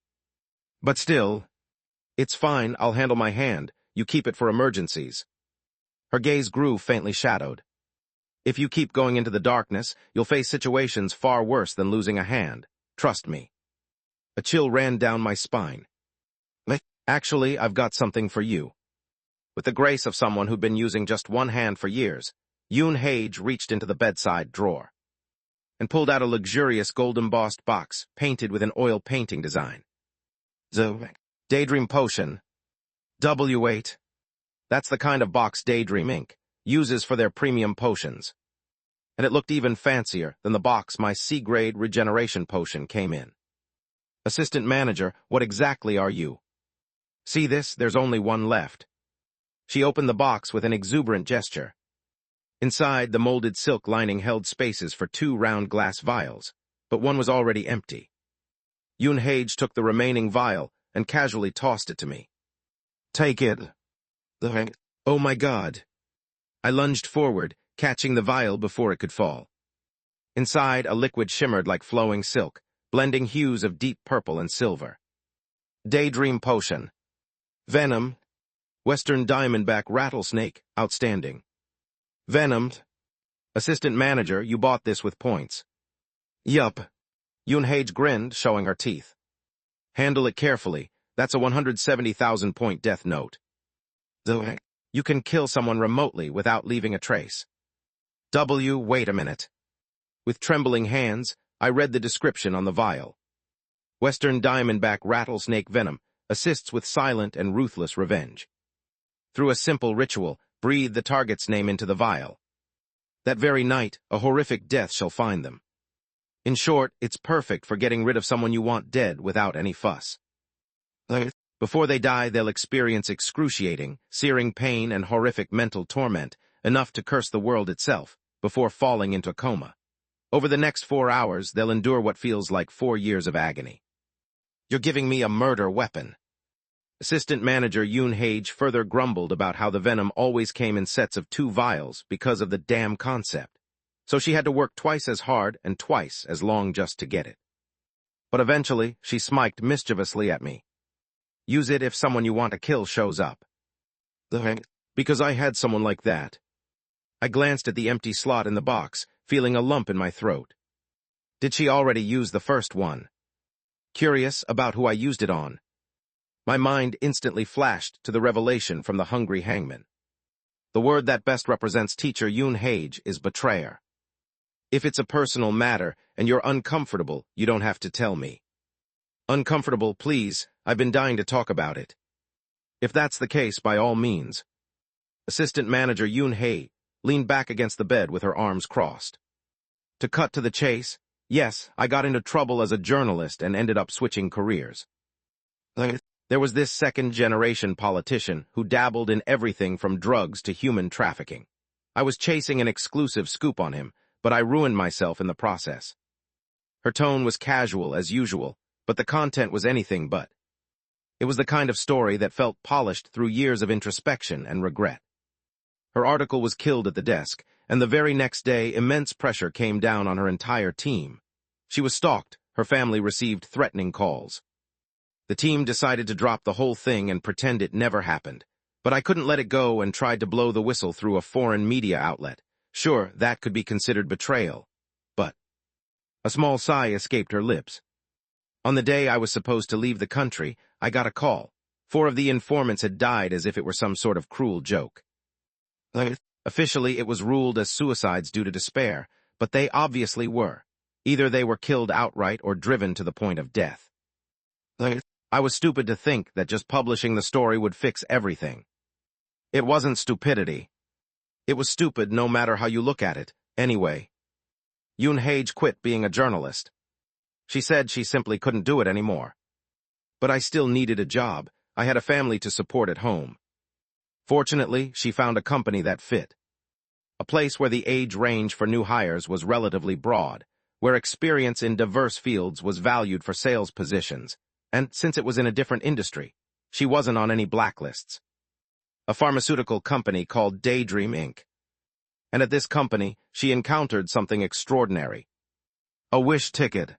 But still, it's fine, I'll handle my hand. You keep it for emergencies. Her gaze grew faintly shadowed. If you keep going into the darkness, you'll face situations far worse than losing a hand. Trust me. A chill ran down my spine. Actually, I've got something for you. With the grace of someone who'd been using just one hand for years, Yoon Hage reached into the bedside drawer. and pulled out a luxurious gold-embossed box painted with an oil painting design. The Daydream Potion. W8. That's the kind of box Daydream Inc. uses for their premium potions. And it looked even fancier than the box my C-grade regeneration potion came in. Assistant manager, what exactly are you? See this? There's only one left. She opened the box with an exuberant gesture. Inside, the molded silk lining held spaces for 2 round glass vials, but one was already empty. Yoon-Hage took the remaining vial and casually tossed it to me. Take it. Oh my God. I lunged forward, catching the vial before it could fall. Inside, a liquid shimmered like flowing silk, blending hues of deep purple and silver. Daydream Potion. Venom. Western Diamondback Rattlesnake, outstanding. Venomed. Assistant manager, you bought this with points. Yup. Yoon-Hage grinned, showing her teeth. Handle it carefully. That's a 170,000-point death note. Though you can kill someone remotely without leaving a trace. Wait a minute. With trembling hands, I read the description on the vial. Western Diamondback Rattlesnake Venom assists with silent and ruthless revenge. Through a simple ritual, breathe the target's name into the vial. That very night, a horrific death shall find them. In short, it's perfect for getting rid of someone you want dead without any fuss. Before they die, they'll experience excruciating, searing pain and horrific mental torment, enough to curse the world itself, before falling into a coma. Over the next 4 hours, they'll endure what feels like 4 years of agony. You're giving me a murder weapon. Assistant manager Yoon-Hage further grumbled about how the venom always came in sets of 2 vials because of the damn concept, so she had to work twice as hard and twice as long just to get it. But eventually, she smiked mischievously at me. Use it if someone you want to kill shows up. Because I had someone like that. I glanced at the empty slot in the box, feeling a lump in my throat. Did she already use the first one? Curious about who I used it on. My mind instantly flashed to the revelation from the hungry hangman. The word that best represents teacher Yoon-Hage is betrayer. If it's a personal matter and you're uncomfortable, you don't have to tell me. Uncomfortable, please. I've been dying to talk about it. If that's the case, by all means. Assistant manager Yoon-Hage leaned back against the bed with her arms crossed. To cut to the chase, yes, I got into trouble as a journalist and ended up switching careers. There was this second-generation politician who dabbled in everything from drugs to human trafficking. I was chasing an exclusive scoop on him, but I ruined myself in the process. Her tone was casual as usual, but the content was anything but. It was the kind of story that felt polished through years of introspection and regret. Her article was killed at the desk, and the very next day immense pressure came down on her entire team. She was stalked, her family received threatening calls. The team decided to drop the whole thing and pretend it never happened, but I couldn't let it go and tried to blow the whistle through a foreign media outlet. Sure, that could be considered betrayal, but... A small sigh escaped her lips. On the day I was supposed to leave the country, I got a call. 4 of the informants had died as if it were some sort of cruel joke. Officially, it was ruled as suicides due to despair, but they obviously were. Either they were killed outright or driven to the point of death. I was stupid to think that just publishing the story would fix everything. It wasn't stupidity. It was stupid no matter how you look at it, anyway. Yoon-Hage quit being a journalist. She said she simply couldn't do it anymore. But I still needed a job. I had a family to support at home. Fortunately, she found a company that fit. A place where the age range for new hires was relatively broad, where experience in diverse fields was valued for sales positions, and since it was in a different industry, she wasn't on any blacklists. A pharmaceutical company called Daydream Inc. And at this company, she encountered something extraordinary. A wish ticket.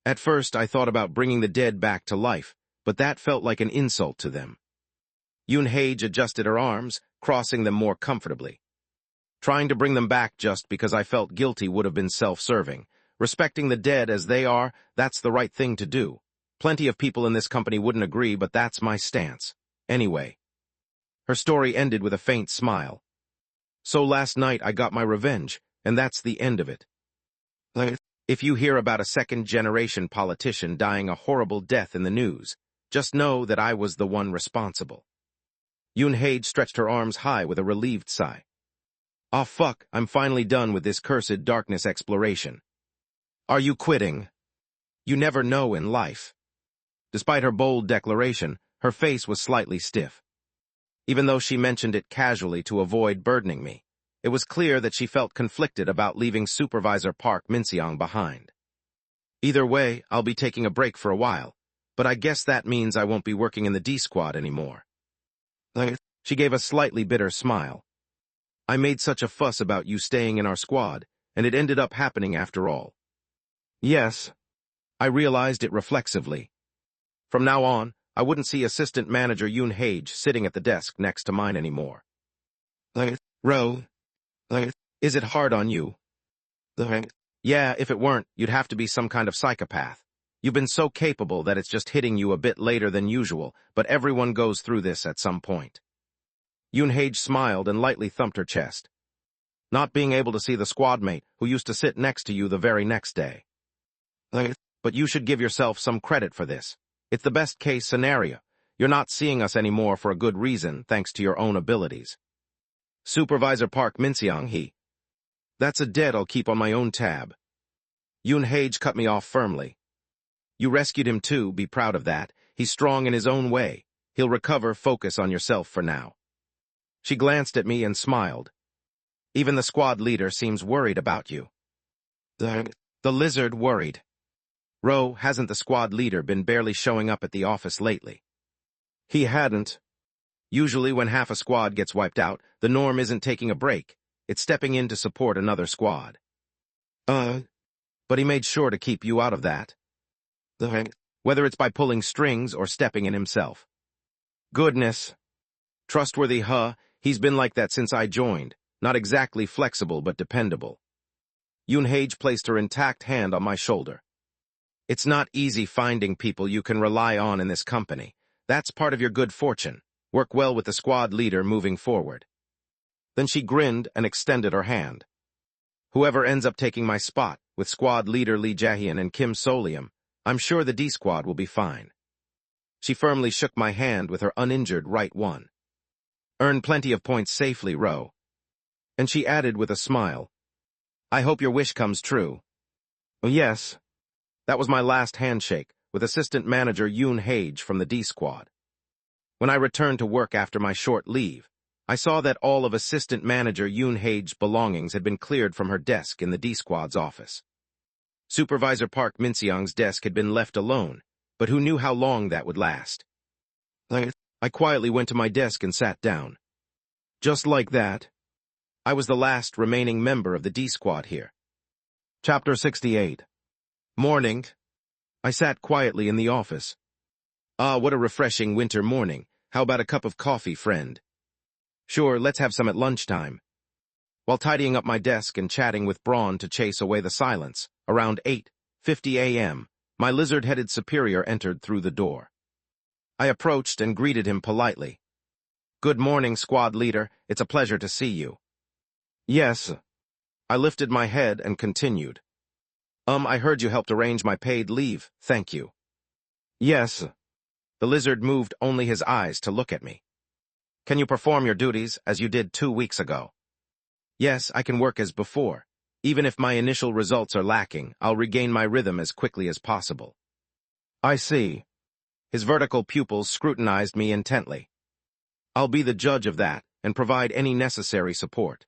At first, I thought about bringing the dead back to life, but that felt like an insult to them. Yoon-Hage adjusted her arms, crossing them more comfortably. Trying to bring them back just because I felt guilty would have been self-serving. Respecting the dead as they are, that's the right thing to do. Plenty of people in this company wouldn't agree, but that's my stance. Anyway. Her story ended with a faint smile. So last night I got my revenge, and that's the end of it. If you hear about a second-generation politician dying a horrible death in the news, just know that I was the one responsible. Yoon-hae stretched her arms high with a relieved sigh. "Ah, fuck, I'm finally done with this cursed darkness exploration." "Are you quitting?" "You never know in life." Despite her bold declaration, her face was slightly stiff. Even though she mentioned it casually to avoid burdening me, it was clear that she felt conflicted about leaving Supervisor Park Min-seong behind. "Either way, I'll be taking a break for a while, but I guess that means I won't be working in the D Squad anymore." She gave a slightly bitter smile. "I made such a fuss about you staying in our squad, and it ended up happening after all." "Yes." I realized it reflexively. From now on, I wouldn't see Assistant Manager Yoon-hae sitting at the desk next to mine anymore. "Ro, is it hard on you?" "Yeah, if it weren't, you'd have to be some kind of psychopath. You've been so capable that it's just hitting you a bit later than usual, but everyone goes through this at some point." Yoon-hae smiled and lightly thumped her chest. "Not being able to see the squad mate who used to sit next to you the very next day. But you should give yourself some credit for this. It's the best case scenario. You're not seeing us anymore for a good reason, thanks to your own abilities." "Supervisor Park Min-seong, that's a debt I'll keep on my own tab." Yoon-hae cut me off firmly. "You rescued him too, be proud of that. He's strong in his own way. He'll recover, focus on yourself for now." She glanced at me and smiled. "Even the squad leader seems worried about you." The lizard worried. "Ro, hasn't the squad leader been barely showing up at the office lately?" "He hadn't. Usually when half a squad gets wiped out, the norm isn't taking a break. It's stepping in to support another squad." But he made sure to keep you out of that." "Whether it's by pulling strings or stepping in himself." "Goodness. Trustworthy, he's been like that since I joined. Not exactly flexible, but dependable." Yoon-hae placed her intact hand on my shoulder. "It's not easy finding people you can rely on in this company. That's part of your good fortune. Work well with the squad leader moving forward." Then she grinned and extended her hand. "Whoever ends up taking my spot, with squad leader Lee Jae-hyun and Kim So-lium, I'm sure the D Squad will be fine." She firmly shook my hand with her uninjured right one. "Earn plenty of points safely, Ro." And she added with a smile, "I hope your wish comes true." "Oh, yes." That was my last handshake with Assistant Manager Yoon-hae from the D Squad. When I returned to work after my short leave, I saw that all of Assistant Manager Yoon-hae's belongings had been cleared from her desk in the D Squad's office. Supervisor Park Min-seong's desk had been left alone, but who knew how long that would last? I quietly went to my desk and sat down. Just like that, I was the last remaining member of the D Squad here. Chapter 68. Morning. I sat quietly in the office. "Ah, what a refreshing winter morning. How about a cup of coffee, friend?" "Sure, let's have some at lunchtime." While tidying up my desk and chatting with Braun to chase away the silence, around 8:50 a.m., my lizard-headed superior entered through the door. I approached and greeted him politely. "Good morning, squad leader. It's a pleasure to see you." "Yes." I lifted my head and continued. I heard you helped arrange my paid leave, thank you." "Yes." The lizard moved only his eyes to look at me. "Can you perform your duties as you did 2 weeks ago?" "Yes, I can work as before. Even if my initial results are lacking, I'll regain my rhythm as quickly as possible." "I see." His vertical pupils scrutinized me intently. "I'll be the judge of that and provide any necessary support."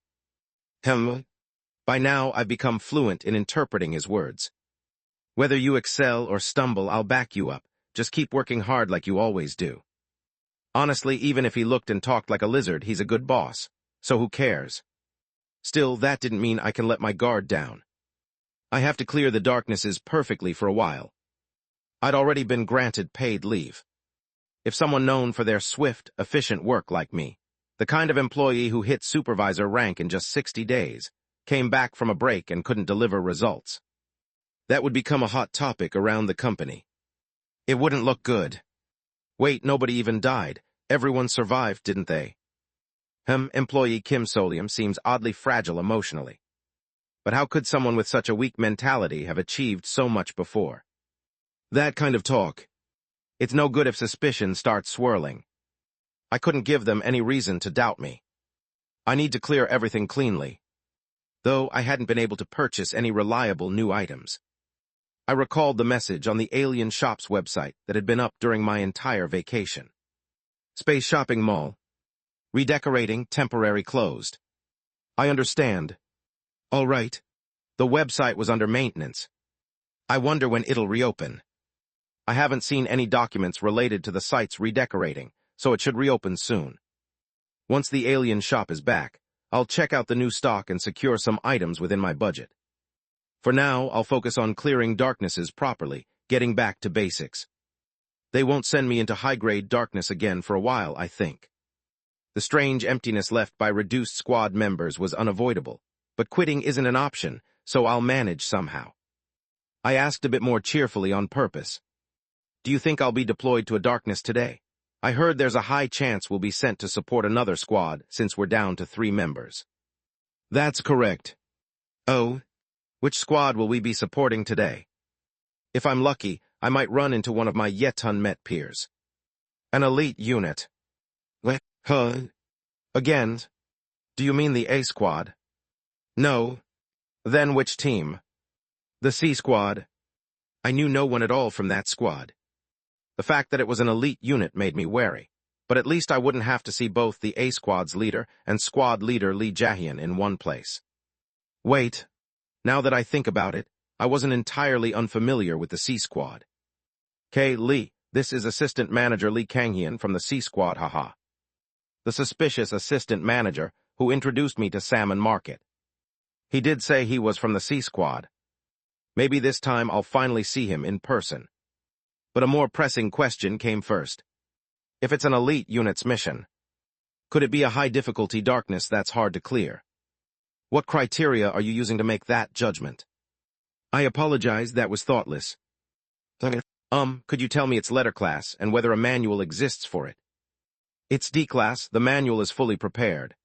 By now, I've become fluent in interpreting his words. "Whether you excel or stumble, I'll back you up. Just keep working hard like you always do." Honestly, even if he looked and talked like a lizard, he's a good boss. So who cares? Still, that didn't mean I can let my guard down. I have to clear the darknesses perfectly for a while. I'd already been granted paid leave. If someone known for their swift, efficient work like me, the kind of employee who hit supervisor rank in just 60 days, came back from a break and couldn't deliver results, that would become a hot topic around the company. It wouldn't look good. Wait, nobody even died. Everyone survived, didn't they? Employee Kim So-lium seems oddly fragile emotionally. But how could someone with such a weak mentality have achieved so much before? That kind of talk. It's no good if suspicion starts swirling. I couldn't give them any reason to doubt me. I need to clear everything cleanly. Though I hadn't been able to purchase any reliable new items. I recalled the message on the Alien Shop's website that had been up during my entire vacation. Space Shopping Mall. Redecorating, temporary closed. I understand. All right. The website was under maintenance. I wonder when it'll reopen. I haven't seen any documents related to the site's redecorating, so it should reopen soon. Once the Alien Shop is back, I'll check out the new stock and secure some items within my budget. For now, I'll focus on clearing darknesses properly, getting back to basics. They won't send me into high-grade darkness again for a while, I think. The strange emptiness left by reduced squad members was unavoidable, but quitting isn't an option, so I'll manage somehow. I asked a bit more cheerfully on purpose. Do you think I'll be deployed to a darkness today? I heard there's a high chance we'll be sent to support another squad since we're down to 3 members. That's correct. Oh? Which squad will we be supporting today? If I'm lucky, I might run into one of my yet unmet peers. An elite unit. What? Huh? Again? Do you mean the A squad? No. Then which team? The C squad. I knew no one at all from that squad. The fact that it was an elite unit made me wary, but at least I wouldn't have to see both the A squad's leader and squad leader Lee Jae-hyun in one place. Wait. Now that I think about it, I wasn't entirely unfamiliar with the C squad. Lee, this is Assistant Manager Lee Kang-hyun from the C squad, haha. The suspicious assistant manager who introduced me to Salmon Market. He did say he was from the C squad. Maybe this time I'll finally see him in person. But a more pressing question came first. If it's an elite unit's mission, could it be a high-difficulty darkness that's hard to clear? What criteria are you using to make that judgment? I apologize, that was thoughtless. Could you tell me its letter class and whether a manual exists for it? It's D-class, the manual is fully prepared.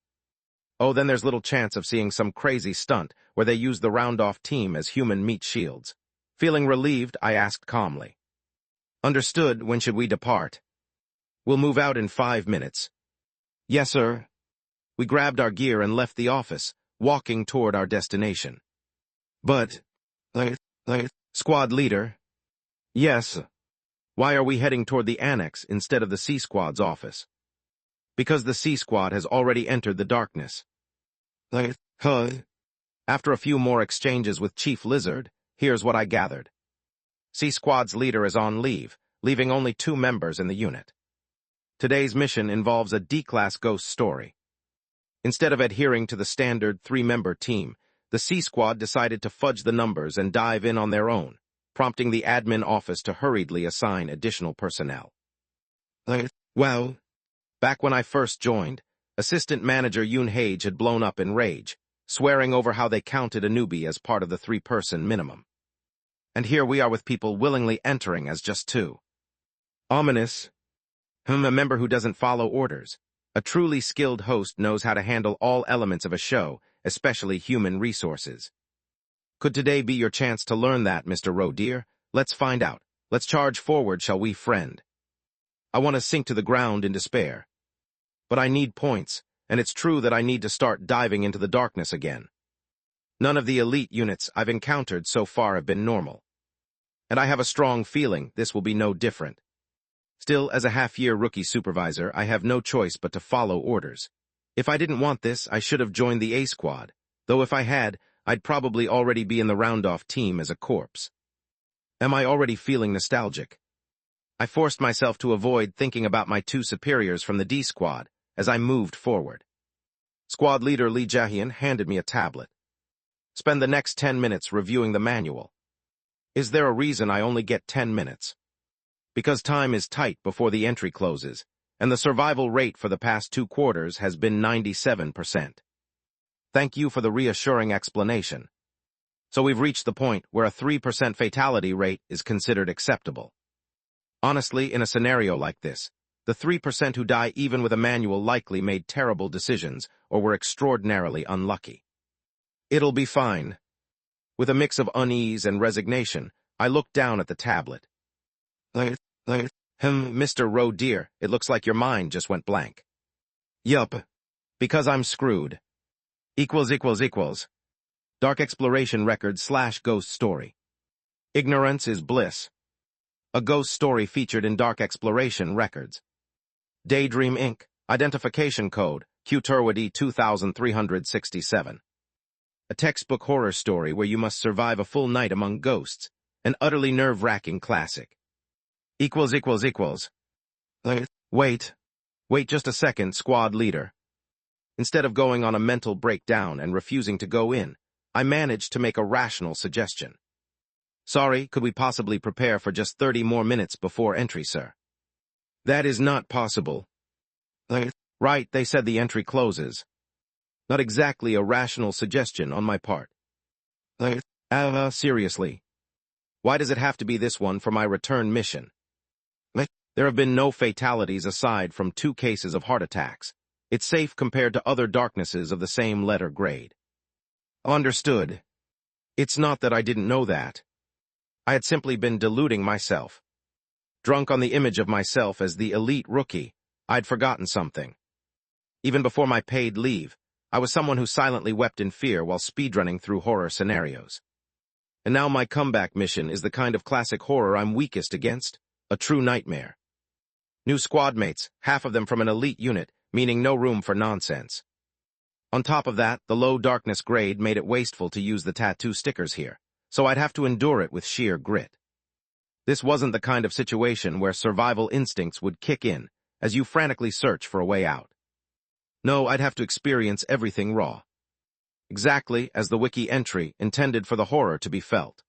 Oh, then there's little chance of seeing some crazy stunt where they use the round-off team as human meat shields. Feeling relieved, I asked calmly. Understood, when should we depart? We'll move out in 5 minutes. Yes, sir. We grabbed our gear and left the office, walking toward our destination. But, squad leader? Yes. Why are we heading toward the annex instead of the C squad's office? Because the C squad has already entered the darkness. After a few more exchanges with Chief Lizard, here's what I gathered. C squad's leader is on leave, leaving only 2 members in the unit. Today's mission involves a D-class ghost story. Instead of adhering to the standard 3-member team, the C squad decided to fudge the numbers and dive in on their own, prompting the admin office to hurriedly assign additional personnel. Well, back when I first joined, Assistant Manager Yoon Hage had blown up in rage, swearing over how they counted a newbie as part of the 3-person minimum. And here we are with people willingly entering as just 2. Ominous. A member who doesn't follow orders. A truly skilled host knows how to handle all elements of a show, especially human resources. Could today be your chance to learn that, Mr. Roe dear? Let's find out. Let's charge forward, shall we, friend? I want to sink to the ground in despair. But I need points, and it's true that I need to start diving into the darkness again. None of the elite units I've encountered so far have been normal. And I have a strong feeling this will be no different. Still, as a half-year rookie supervisor, I have no choice but to follow orders. If I didn't want this, I should have joined the A squad, though if I had, I'd probably already be in the round-off team as a corpse. Am I already feeling nostalgic? I forced myself to avoid thinking about my 2 superiors from the D squad as I moved forward. Squad leader Lee Jae-hyun handed me a tablet. Spend the next 10 minutes reviewing the manual. Is there a reason I only get 10 minutes? Because time is tight before the entry closes, and the survival rate for the past 2 quarters has been 97%. Thank you for the reassuring explanation. So we've reached the point where a 3% fatality rate is considered acceptable. Honestly, in a scenario like this, the 3% who die even with a manual likely made terrible decisions or were extraordinarily unlucky. It'll be fine. With a mix of unease and resignation, I looked down at the tablet. Mr. Roe dear, it looks like your mind just went blank. Yup. Because I'm screwed. == Dark Exploration Record / Ghost Story. Ignorance is bliss. A ghost story featured in Dark Exploration Records. Daydream Inc. Identification Code, Q-Turwadi 2367. A textbook horror story where you must survive a full night among ghosts. An utterly nerve-wracking classic. == Wait just a second, squad leader. Instead of going on a mental breakdown and refusing to go in, I managed to make a rational suggestion. Sorry, could we possibly prepare for just 30 more minutes before entry, sir? That is not possible. Right, they said the entry closes. Not exactly a rational suggestion on my part. Seriously. Why does it have to be this one for my return mission? There have been no fatalities aside from 2 cases of heart attacks. It's safe compared to other darknesses of the same letter grade. Understood. It's not that I didn't know that. I had simply been deluding myself. Drunk on the image of myself as the elite rookie, I'd forgotten something. Even before my paid leave, I was someone who silently wept in fear while speedrunning through horror scenarios. And now my comeback mission is the kind of classic horror I'm weakest against, a true nightmare. New squad mates, half of them from an elite unit, meaning no room for nonsense. On top of that, the low darkness grade made it wasteful to use the tattoo stickers here, so I'd have to endure it with sheer grit. This wasn't the kind of situation where survival instincts would kick in, as you frantically search for a way out. No, I'd have to experience everything raw. Exactly as the wiki entry intended for the horror to be felt.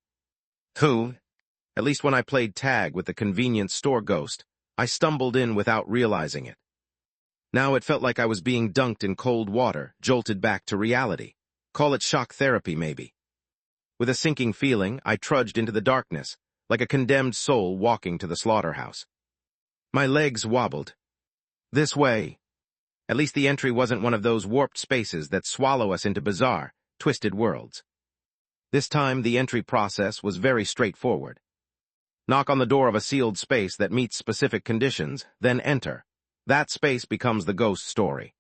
At least when I played tag with the convenience store ghost, I stumbled in without realizing it. Now it felt like I was being dunked in cold water, jolted back to reality. Call it shock therapy, maybe. With a sinking feeling, I trudged into the darkness, like a condemned soul walking to the slaughterhouse. My legs wobbled. This way. At least the entry wasn't one of those warped spaces that swallow us into bizarre, twisted worlds. This time, the entry process was very straightforward. Knock on the door of a sealed space that meets specific conditions, then enter. That space becomes the ghost story.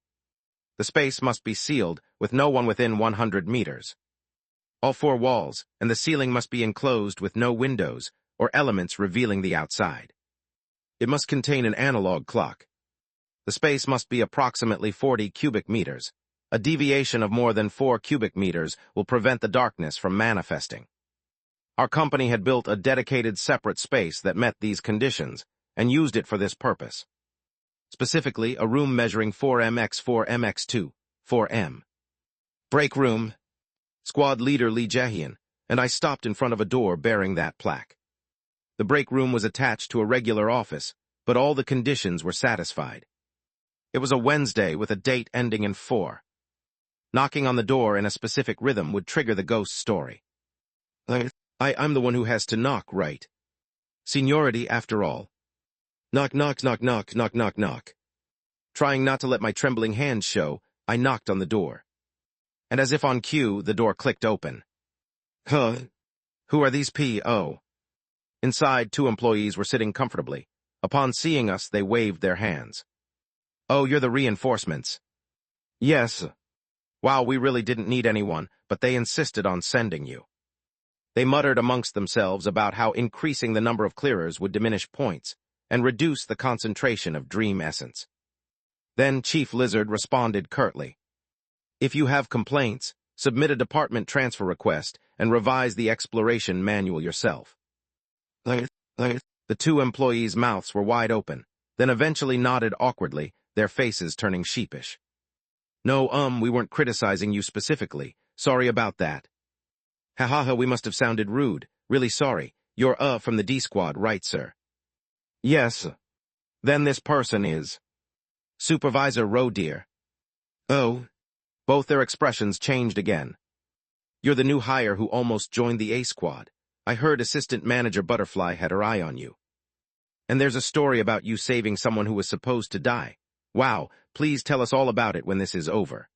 The space must be sealed, with no one within 100 meters. All 4 walls, and the ceiling must be enclosed with no windows or elements revealing the outside. It must contain an analog clock. The space must be approximately 40 cubic meters. A deviation of more than 4 cubic meters will prevent the darkness from manifesting. Our company had built a dedicated separate space that met these conditions and used it for this purpose. Specifically, a room measuring 4m x 4m x 2, 4m. Break room. Squad leader Lee Jae-hyun, and I stopped in front of a door bearing that plaque. The break room was attached to a regular office, but all the conditions were satisfied. It was a Wednesday with a date ending in 4. Knocking on the door in a specific rhythm would trigger the ghost story. I'm the one who has to knock, right? Seniority, after all. Knock, knock, knock, knock, knock, knock, knock. Trying not to let my trembling hands show, I knocked on the door. And as if on cue, the door clicked open. Who are these P.O.? Inside, 2 employees were sitting comfortably. Upon seeing us, they waved their hands. Oh, you're the reinforcements. Yes. Wow, we really didn't need anyone, but they insisted on sending you. They muttered amongst themselves about how increasing the number of clearers would diminish points and reduce the concentration of dream essence. Then Chief Lizard responded curtly. If you have complaints, submit a department transfer request and revise the exploration manual yourself. The 2 employees' mouths were wide open, then eventually nodded awkwardly, their faces turning sheepish. No, we weren't criticizing you specifically. Sorry about that. Ha, we must have sounded rude. Really sorry. You're, from the D Squad, right, sir? Yes. Then this person is Supervisor Roe dear. Oh. Both their expressions changed again. You're the new hire who almost joined the A Squad. I heard Assistant Manager Butterfly had her eye on you. And there's a story about you saving someone who was supposed to die. Wow, please tell us all about it when this is over.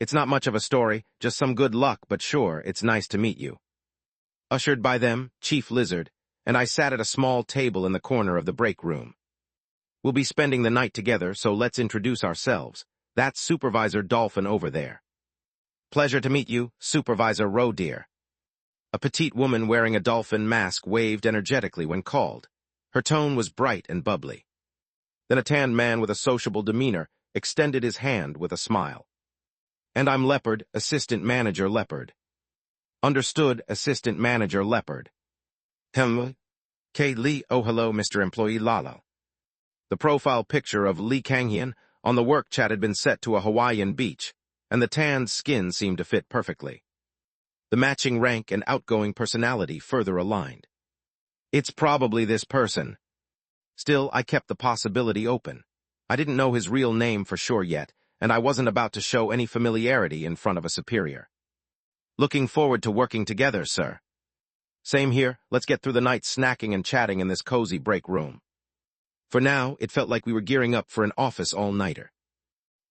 It's not much of a story, just some good luck, but sure, it's nice to meet you. ushered by them, Chief Lizard, and I sat at a small table in the corner of the break room. We'll be spending the night together, so let's introduce ourselves. That's Supervisor Dolphin over there. Pleasure to meet you, Supervisor Rodeer. A petite woman wearing a dolphin mask waved energetically when called. Her tone was bright and bubbly. Then a tanned man with a sociable demeanor extended his hand with a smile. And I'm Leopard, Assistant Manager Leopard. Understood, Assistant Manager Leopard. K. Lee, oh hello, Mr. Employee Lala. The profile picture of Lee Kanghyun on the work chat had been set to a Hawaiian beach, and the tanned skin seemed to fit perfectly. The matching rank and outgoing personality further aligned. It's probably this person. Still, I kept the possibility open. I didn't know his real name for sure yet, and I wasn't about to show any familiarity in front of a superior. Looking forward to working together, sir. Same here, let's get through the night snacking and chatting in this cozy break room. For now, it felt like we were gearing up for an office all-nighter.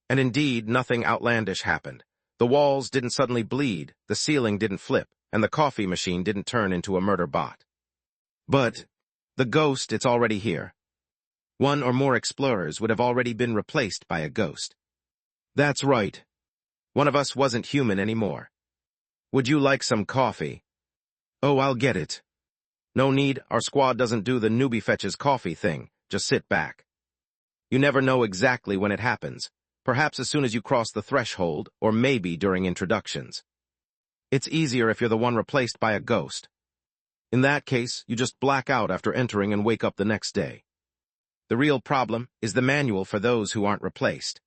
And indeed, nothing outlandish happened. The walls didn't suddenly bleed, the ceiling didn't flip, and the coffee machine didn't turn into a murder bot. But the ghost, it's already here. One or more explorers would have already been replaced by a ghost. That's right. One of us wasn't human anymore. Would you like some coffee? Oh, I'll get it. No need, our squad doesn't do the newbie fetches coffee thing. Just sit back. You never know exactly when it happens. Perhaps as soon as you cross the threshold, or maybe during introductions. It's easier if you're the one replaced by a ghost. In that case, you just black out after entering and wake up the next day. The real problem is the manual for those who aren't replaced.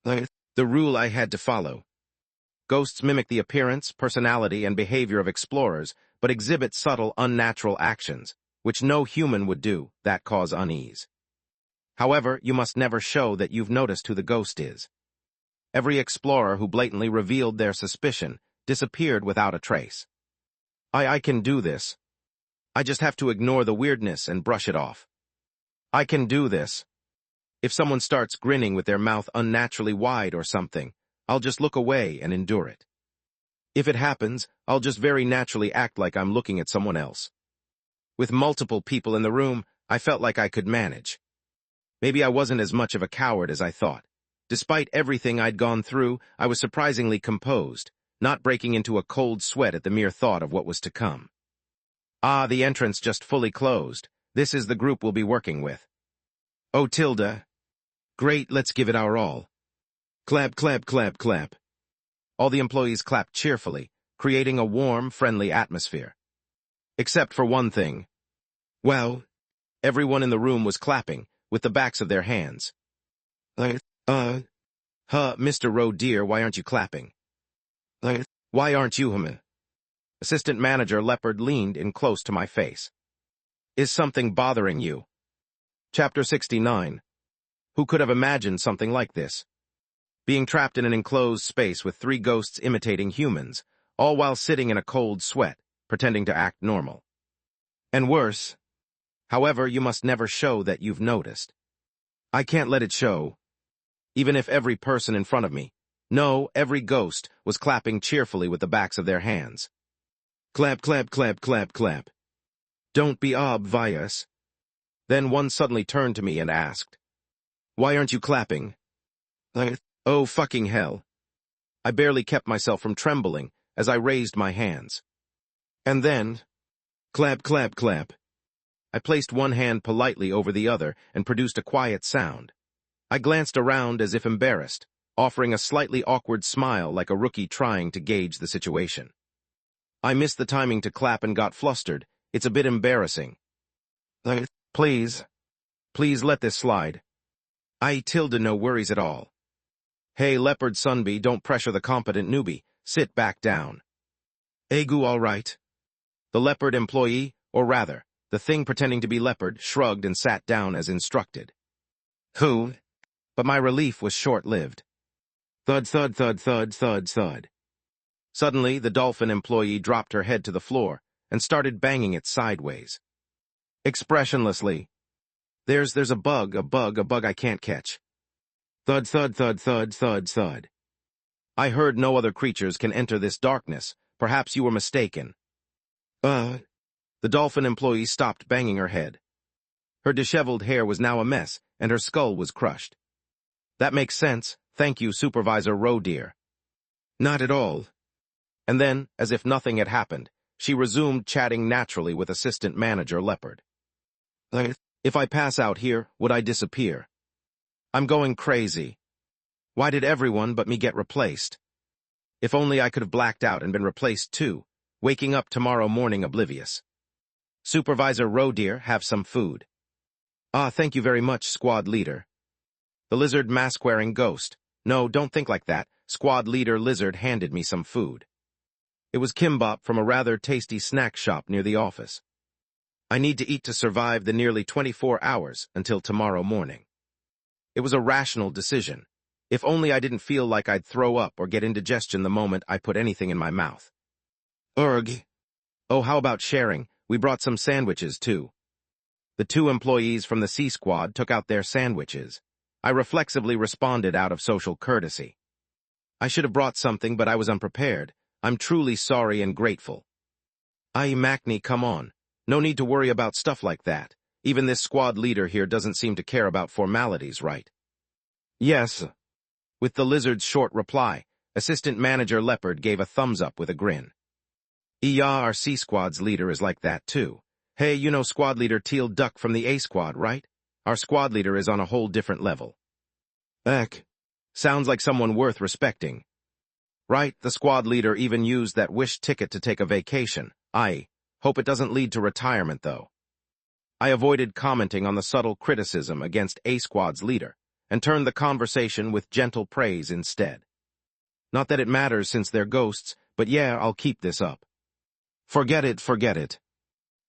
The rule I had to follow. Ghosts mimic the appearance, personality, and behavior of explorers, but exhibit subtle, unnatural actions, which no human would do, that cause unease. However, you must never show that you've noticed who the ghost is. Every explorer who blatantly revealed their suspicion disappeared without a trace. I can do this. I just have to ignore the weirdness and brush it off. I can do this. If someone starts grinning with their mouth unnaturally wide or something, I'll just look away and endure it. If it happens, I'll just very naturally act like I'm looking at someone else. With multiple people in the room, I felt like I could manage. Maybe I wasn't as much of a coward as I thought. Despite everything I'd gone through, I was surprisingly composed, not breaking into a cold sweat at the mere thought of what was to come. Ah, the entrance just fully closed. This is the group we'll be working with. Oh, Tilda. Great, let's give it our all. Clap, clap, clap, clap. All the employees clapped cheerfully, creating a warm, friendly atmosphere. Except for one thing. Well, everyone in the room was clapping, with the backs of their hands. Mr. Rodeer, why aren't you clapping? Why aren't you, Assistant Manager Leopard leaned in close to my face. Is something bothering you? Chapter 69. Who could have imagined something like this? Being trapped in an enclosed space with 3 ghosts imitating humans, all while sitting in a cold sweat, pretending to act normal. And worse. However, you must never show that you've noticed. I can't let it show. Even if every person in front of me, no, every ghost, was clapping cheerfully with the backs of their hands. Clap, clap, clap, clap, clap. Don't be obvious. Then one suddenly turned to me and asked, Why aren't you clapping? Oh, fucking hell. I barely kept myself from trembling as I raised my hands. And then, clap, clap, clap. I placed one hand politely over the other and produced a quiet sound. I glanced around as if embarrassed, offering a slightly awkward smile like a rookie trying to gauge the situation. I missed the timing to clap and got flustered. It's a bit embarrassing. Please let this slide. No worries at all. Hey, Leopard Sunbee, don't pressure the competent newbie. Sit back down. Egu, all right. The Leopard employee, or rather, the thing pretending to be Leopard, shrugged and sat down as instructed. Who? But my relief was short-lived. Thud, thud, thud, thud, thud, thud. Suddenly, the dolphin employee dropped her head to the floor and started banging it sideways. Expressionlessly. There's a bug I can't catch. Thud, thud, thud, thud, thud, thud. I heard no other creatures can enter this darkness. Perhaps you were mistaken. The dolphin employee stopped banging her head. Her disheveled hair was now a mess, and her skull was crushed. That makes sense. Thank you, Supervisor Roe, dear. Not at all. And then, as if nothing had happened, she resumed chatting naturally with Assistant Manager Leopard. If I pass out here, would I disappear? I'm going crazy. Why did everyone but me get replaced? If only I could have blacked out and been replaced too, waking up tomorrow morning oblivious. Supervisor Roe, dear, have some food. Ah, thank you very much, squad leader. The lizard mask-wearing ghost. No, don't think like that. Squad leader lizard handed me some food. It was kimbap from a rather tasty snack shop near the office. I need to eat to survive the nearly 24 hours until tomorrow morning. It was a rational decision. If only I didn't feel like I'd throw up or get indigestion the moment I put anything in my mouth. Urgh. Oh, how about sharing? We brought some sandwiches, too. The two employees from the C Squad took out their sandwiches. I reflexively responded out of social courtesy. I should have brought something, but I was unprepared. I'm truly sorry and grateful. Aye, Macney, come on. No need to worry about stuff like that. Even this squad leader here doesn't seem to care about formalities, right? Yes. With the lizard's short reply, Assistant Manager Leopard gave a thumbs up with a grin. Yeah, our C Squad's leader is like that too. Hey, you know Squad Leader Teal Duck from the A Squad, right? Our squad leader is on a whole different level. Eck. Sounds like someone worth respecting. Right, the squad leader even used that wish ticket to take a vacation. I hope it doesn't lead to retirement, though. I avoided commenting on the subtle criticism against A Squad's leader, and turned the conversation with gentle praise instead. Not that it matters since they're ghosts, but yeah, I'll keep this up. Forget it, forget it.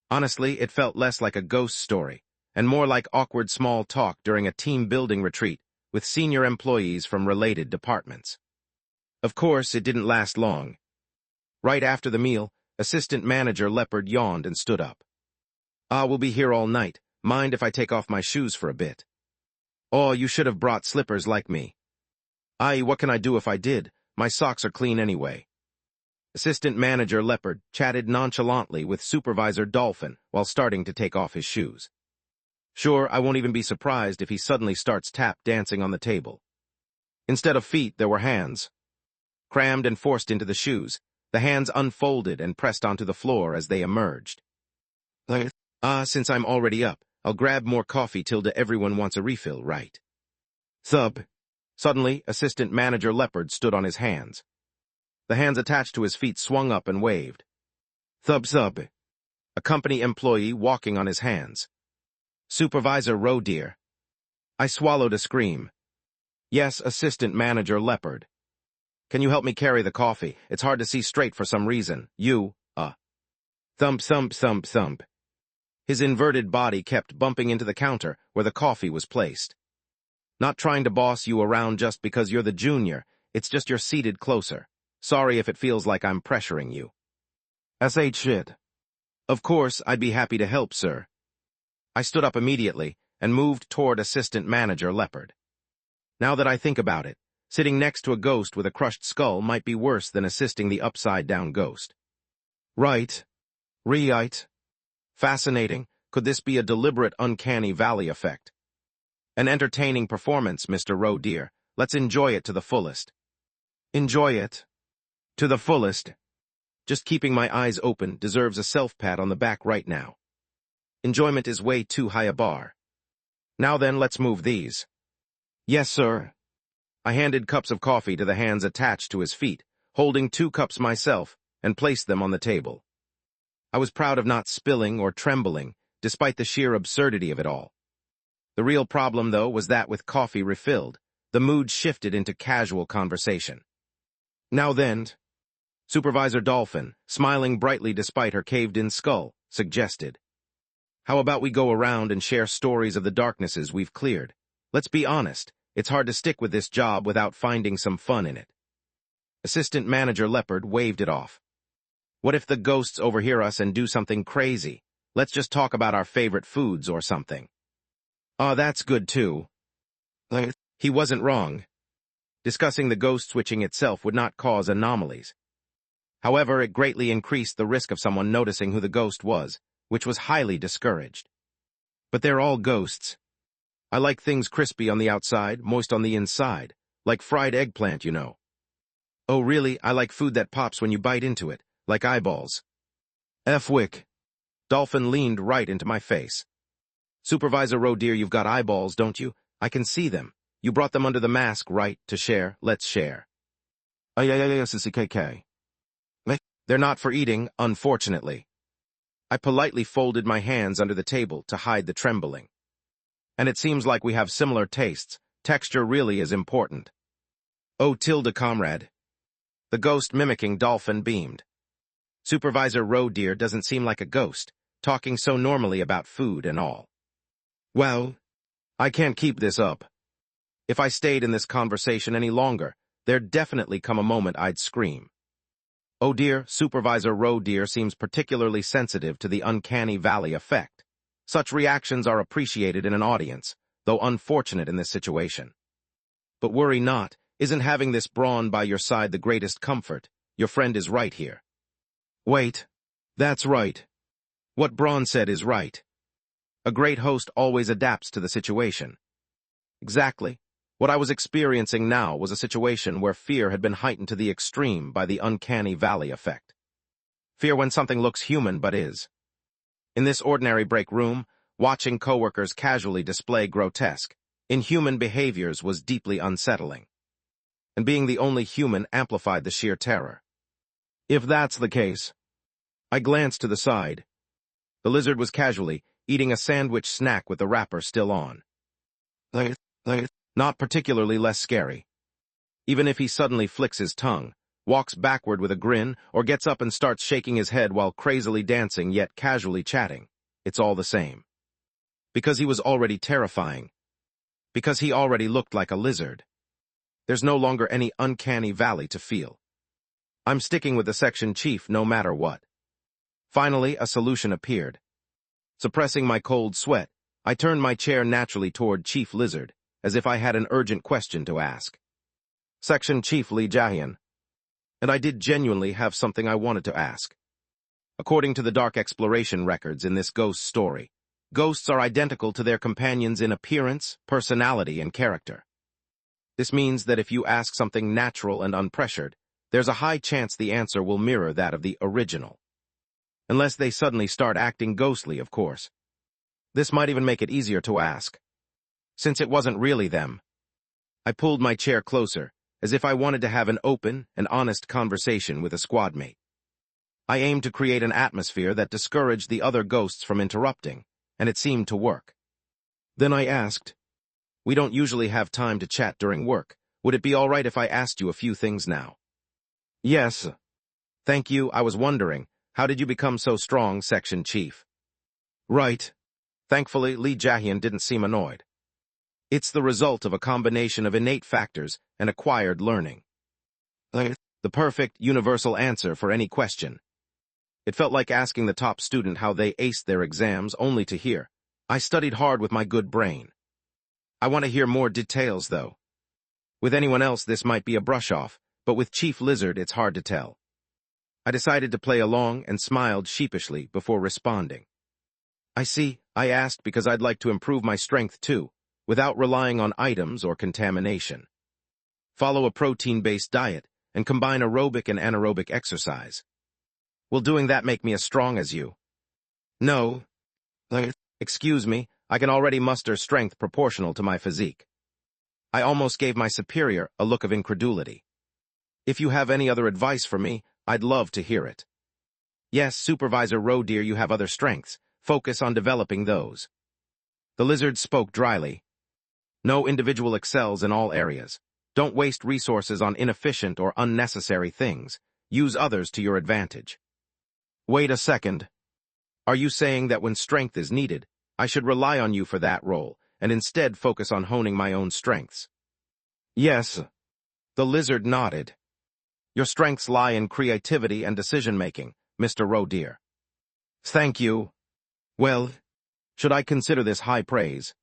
Honestly, it felt less like a ghost story, and more like awkward small talk during a team-building retreat with senior employees from related departments. Of course, it didn't last long. Right after the meal, Assistant Manager Leopard yawned and stood up. Ah, we'll be here all night. Mind if I take off my shoes for a bit? Oh, you should have brought slippers like me. Aye, what can I do if I did? My socks are clean anyway. Assistant Manager Leopard chatted nonchalantly with Supervisor Dolphin while starting to take off his shoes. Sure, I won't even be surprised if he suddenly starts tap dancing on the table. Instead of feet, there were hands. Crammed and forced into the shoes, the hands unfolded and pressed onto the floor as they emerged. Since I'm already up, I'll grab more coffee till everyone wants a refill, right? Thub. Suddenly, Assistant Manager Leopard stood on his hands. The hands attached to his feet swung up and waved. Thub thub. A company employee walking on his hands. Supervisor Roe, dear. I swallowed a scream. Yes, Assistant Manager Leopard. Can you help me carry the coffee? It's hard to see straight for some reason. Thump, thump, thump, thump. His inverted body kept bumping into the counter where the coffee was placed. Not trying to boss you around just because you're the junior, it's just you're seated closer. Sorry if it feels like I'm pressuring you. S.H. shit. Of course, I'd be happy to help, sir. I stood up immediately and moved toward Assistant Manager Leopard. Now that I think about it, sitting next to a ghost with a crushed skull might be worse than assisting the upside-down ghost. Right. Right. Fascinating. Could this be a deliberate uncanny valley effect? An entertaining performance, Mr. Roe, dear. Let's enjoy it to the fullest. Enjoy it. To the fullest. Just keeping my eyes open deserves a self-pat on the back right now. Enjoyment is way too high a bar. Now then, let's move these. Yes, sir. I handed cups of coffee to the hands attached to his feet, holding 2 cups myself, and placed them on the table. I was proud of not spilling or trembling, despite the sheer absurdity of it all. The real problem, though, was that with coffee refilled, the mood shifted into casual conversation. Now then, Supervisor Dolphin, smiling brightly despite her caved-in skull, suggested. How about we go around and share stories of the darknesses we've cleared? Let's be honest, it's hard to stick with this job without finding some fun in it. Assistant Manager Leopard waved it off. What if the ghosts overhear us and do something crazy? Let's just talk about our favorite foods or something. Oh, that's good too. He wasn't wrong. Discussing the ghost switching itself would not cause anomalies. However, it greatly increased the risk of someone noticing who the ghost was, which was highly discouraged. But they're all ghosts. I like things crispy on the outside, moist on the inside, like fried eggplant, you know. Oh really, I like food that pops when you bite into it, like eyeballs. F-wick. Dolphin leaned right into my face. Supervisor Roe dear, you've got eyeballs, don't you? I can see them. You brought them under the mask, right, to share? Let's share. Ay, they're not for eating, unfortunately. I politely folded my hands under the table to hide the trembling. And it seems like we have similar tastes. Texture really is important. Oh, tilde comrade. The ghost mimicking Dolphin beamed. Supervisor Roe dear doesn't seem like a ghost, talking so normally about food and all. Well, I can't keep this up. If I stayed in this conversation any longer, there'd definitely come a moment I'd scream. Oh dear, Supervisor Roe dear seems particularly sensitive to the uncanny valley effect. Such reactions are appreciated in an audience, though unfortunate in this situation. But worry not, isn't having this brawn by your side the greatest comfort? Your friend is right here. Wait. That's right. What Braun said is right. A great host always adapts to the situation. Exactly. What I was experiencing now was a situation where fear had been heightened to the extreme by the uncanny valley effect. Fear when something looks human but is. In this ordinary break room, watching coworkers casually display grotesque, inhuman behaviors was deeply unsettling. And being the only human amplified the sheer terror. If that's the case. I glanced to the side. The lizard was casually eating a sandwich snack with the wrapper still on. Not particularly less scary. Even if he suddenly flicks his tongue, walks backward with a grin, or gets up and starts shaking his head while crazily dancing yet casually chatting, it's all the same. Because he was already terrifying. Because he already looked like a lizard. There's no longer any uncanny valley to feel. I'm sticking with the section chief no matter what. Finally, a solution appeared. Suppressing my cold sweat, I turned my chair naturally toward Chief Lizard, as if I had an urgent question to ask. Section Chief Lee Jae-hyun. And I did genuinely have something I wanted to ask. According to the dark exploration records in this ghost story, ghosts are identical to their companions in appearance, personality, and character. This means that if you ask something natural and unpressured, there's a high chance the answer will mirror that of the original. Unless they suddenly start acting ghostly, of course. This might even make it easier to ask. Since it wasn't really them. I pulled my chair closer, as if I wanted to have an open and honest conversation with a squad mate. I aimed to create an atmosphere that discouraged the other ghosts from interrupting, and it seemed to work. Then I asked, "We don't usually have time to chat during work. Would it be all right if I asked you a few things now?" "Yes. Thank you. I was wondering, how did you become so strong, Section Chief?" "Right." Thankfully, Lee Jae-hyun didn't seem annoyed. "It's the result of a combination of innate factors and acquired learning. The perfect, universal answer for any question." It felt like asking the top student how they aced their exams only to hear, "I studied hard with my good brain." I want to hear more details, though. With anyone else, this might be a brush-off, but with Chief Lizard, it's hard to tell. I decided to play along and smiled sheepishly before responding. "I see," I asked because I'd like to improve my strength too, without relying on items or contamination. Follow a protein-based diet and combine aerobic and anaerobic exercise. Will doing that make me as strong as you? No. Excuse me, I can already muster strength proportional to my physique. I almost gave my superior a look of incredulity. If you have any other advice for me, I'd love to hear it. Yes, Supervisor Roe dear, you have other strengths. Focus on developing those. The lizard spoke dryly. No individual excels in all areas. Don't waste resources on inefficient or unnecessary things. Use others to your advantage. Wait a second. Are you saying that when strength is needed, I should rely on you for that role, and instead focus on honing my own strengths? Yes. The lizard nodded. Your strengths lie in creativity and decision-making, Mr. Roe dear. Thank you. Well, should I consider this high praise?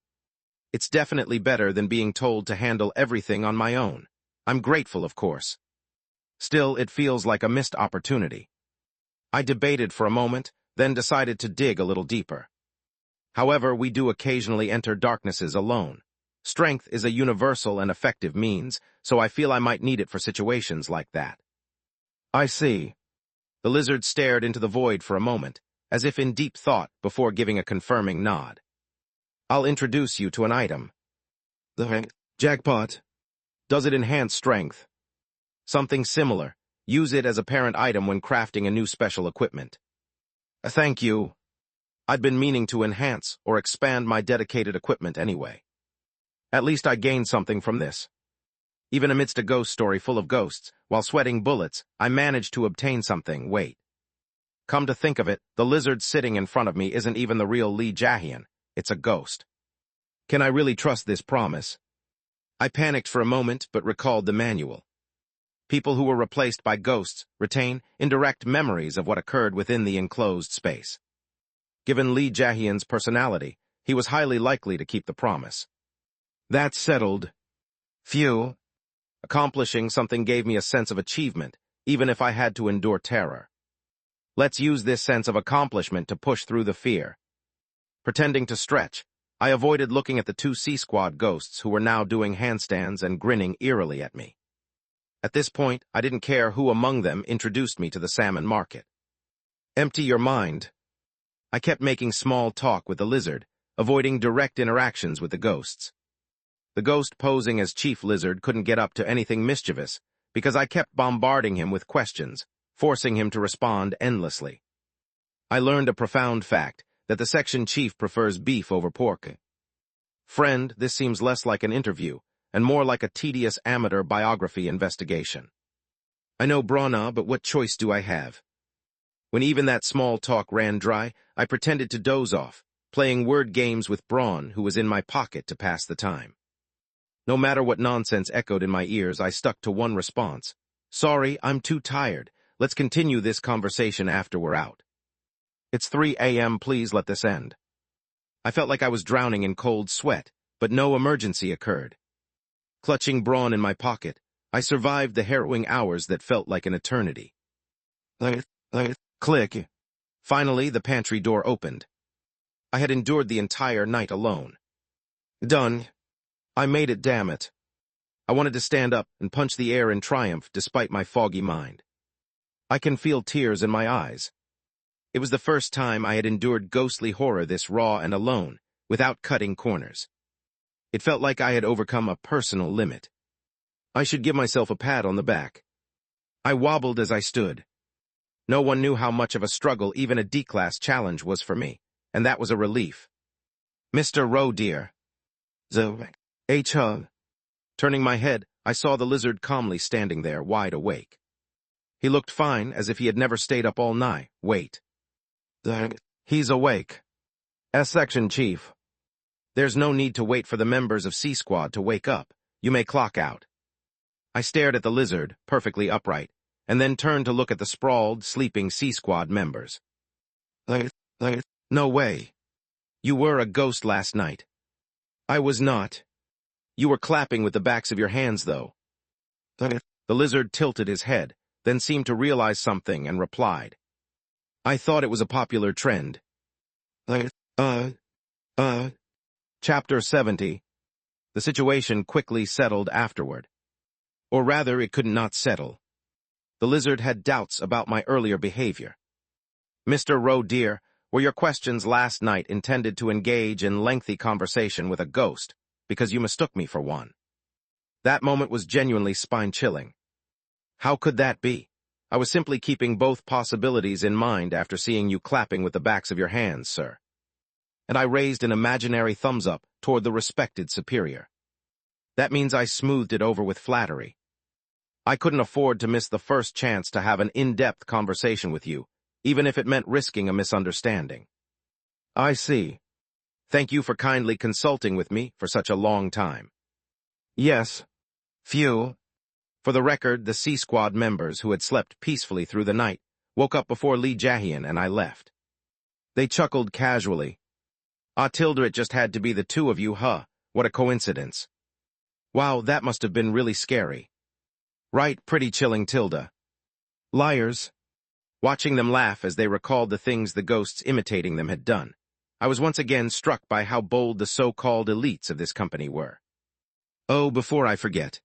It's definitely better than being told to handle everything on my own. I'm grateful, of course. Still, it feels like a missed opportunity. I debated for a moment, then decided to dig a little deeper. However, we do occasionally enter darknesses alone. Strength is a universal and effective means, so I feel I might need it for situations like that. I see. The lizard stared into the void for a moment, as if in deep thought before giving a confirming nod. I'll introduce you to an item. The jackpot. Does it enhance strength? Something similar. Use it as a parent item when crafting a new special equipment. Thank you. I'd been meaning to enhance or expand my dedicated equipment anyway. At least I gained something from this. Even amidst a ghost story full of ghosts, while sweating bullets, I managed to obtain something. Wait. Come to think of it, the lizard sitting in front of me isn't even the real Lee Jae-hyun. It's a ghost. Can I really trust this promise? I panicked for a moment, but recalled the manual. People who were replaced by ghosts retain indirect memories of what occurred within the enclosed space. Given Lee Jae-hyun's personality, he was highly likely to keep the promise. That settled. Phew. Accomplishing something gave me a sense of achievement, even if I had to endure terror. Let's use this sense of accomplishment to push through the fear. Pretending to stretch, I avoided looking at the two C-Squad ghosts who were now doing handstands and grinning eerily at me. At this point, I didn't care who among them introduced me to the salmon market. Empty your mind. I kept making small talk with the lizard, avoiding direct interactions with the ghosts. The ghost posing as Chief Lizard couldn't get up to anything mischievous because I kept bombarding him with questions, forcing him to respond endlessly. I learned a profound fact, that the section chief prefers beef over pork. Friend, this seems less like an interview, and more like a tedious amateur biography investigation. I know Brana, but what choice do I have? When even that small talk ran dry, I pretended to doze off, playing word games with Braun, who was in my pocket to pass the time. No matter what nonsense echoed in my ears, I stuck to one response. Sorry, I'm too tired. Let's continue this conversation after we're out. It's 3 a.m., please let this end. I felt like I was drowning in cold sweat, but no emergency occurred. Clutching Braun in my pocket, I survived the harrowing hours that felt like an eternity. Click. Finally, the pantry door opened. I had endured the entire night alone. Done. I made it, damn it. I wanted to stand up and punch the air in triumph despite my foggy mind. I can feel tears in my eyes. It was the first time I had endured ghostly horror this raw and alone, without cutting corners. It felt like I had overcome a personal limit. I should give myself a pat on the back. I wobbled as I stood. No one knew how much of a struggle even a D-class challenge was for me, and that was a relief. Mr. Rowe, dear. H-hug. Turning my head, I saw the lizard calmly standing there, wide awake. He looked fine, as if he had never stayed up all night. Wait. He's awake. S-Section Chief. There's no need to wait for the members of C-Squad to wake up. You may clock out. I stared at the lizard, perfectly upright, and then turned to look at the sprawled, sleeping C-Squad members. No way. You were a ghost last night. I was not. You were clapping with the backs of your hands, though. The lizard tilted his head, then seemed to realize something and replied. I thought it was a popular trend. Chapter 70. The situation quickly settled afterward. Or rather, it could not settle. The lizard had doubts about my earlier behavior. Mr. Rowe, dear, were your questions last night intended to engage in lengthy conversation with a ghost, because you mistook me for one? That moment was genuinely spine-chilling. How could that be? I was simply keeping both possibilities in mind after seeing you clapping with the backs of your hands, sir. And I raised an imaginary thumbs-up toward the respected superior. That means I smoothed it over with flattery. I couldn't afford to miss the first chance to have an in-depth conversation with you, even if it meant risking a misunderstanding. I see. Thank you for kindly consulting with me for such a long time. Yes. Phew. For the record, the C-Squad members who had slept peacefully through the night woke up before Lee Jae-hyun and I left. They chuckled casually. Tilda, it just had to be the two of you, huh? What a coincidence. Wow, that must have been really scary. Right, pretty chilling tilde. Liars. Watching them laugh as they recalled the things the ghosts imitating them had done, I was once again struck by how bold the so-called elites of this company were. Oh, before I forget.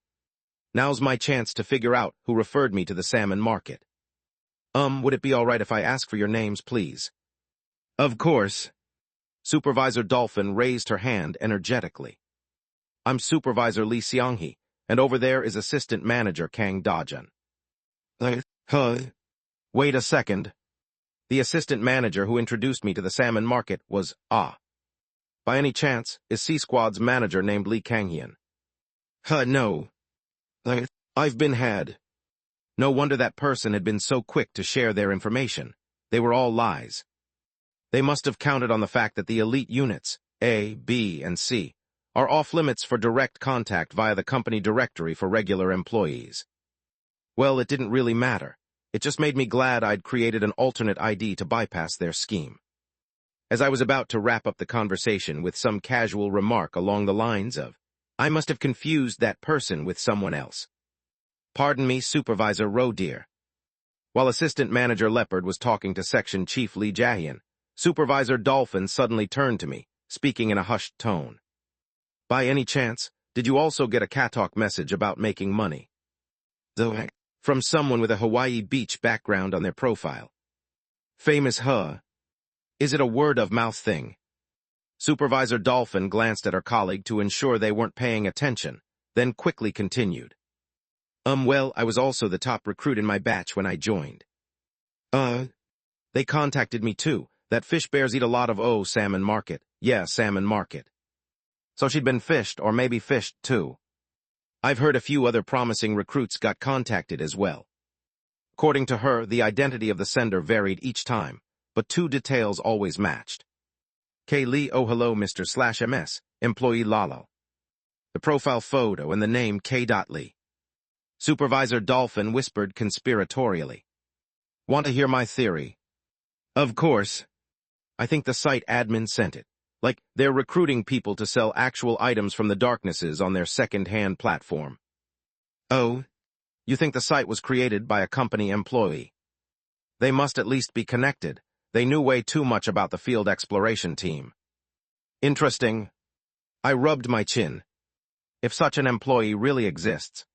Now's my chance to figure out who referred me to the salmon market. Would it be all right if I ask for your names, please? Of course. Supervisor Dolphin raised her hand energetically. I'm Supervisor Lee Seonghee, and over there is Assistant Manager Kang Dajun. Wait a second. The assistant manager who introduced me to the salmon market was By any chance, is C-Squad's manager named Lee Kanghyun? No. I've been had. No wonder that person had been so quick to share their information. They were all lies. They must have counted on the fact that the elite units, A, B, and C, are off-limits for direct contact via the company directory for regular employees. Well, it didn't really matter. It just made me glad I'd created an alternate ID to bypass their scheme. As I was about to wrap up the conversation with some casual remark along the lines of, I must have confused that person with someone else. Pardon me, Supervisor Roe dear. While Assistant Manager Leopard was talking to Section Chief Lee Jae-hyun, Supervisor Dolphin suddenly turned to me, speaking in a hushed tone. By any chance, did you also get a Katalk message about making money? From someone with a Hawaii Beach background on their profile. Famous Is it a word-of-mouth thing? Supervisor Dolphin glanced at her colleague to ensure they weren't paying attention, then quickly continued. Well, I was also the top recruit in my batch when I joined. They contacted me too. That fish bears eat a lot of salmon market. Yeah, salmon market. So she'd been fished, or maybe fished too. I've heard a few other promising recruits got contacted as well. According to her, the identity of the sender varied each time, but two details always matched. K. Lee, oh hello Mr. /MS, employee Lalo. The profile photo and the name K. Lee. Supervisor Dolphin whispered conspiratorially. Want to hear my theory? Of course. I think the site admin sent it. Like, they're recruiting people to sell actual items from the darknesses on their second-hand platform. Oh? You think the site was created by a company employee? They must at least be connected. They knew way too much about the field exploration team. Interesting. I rubbed my chin. If such an employee really exists.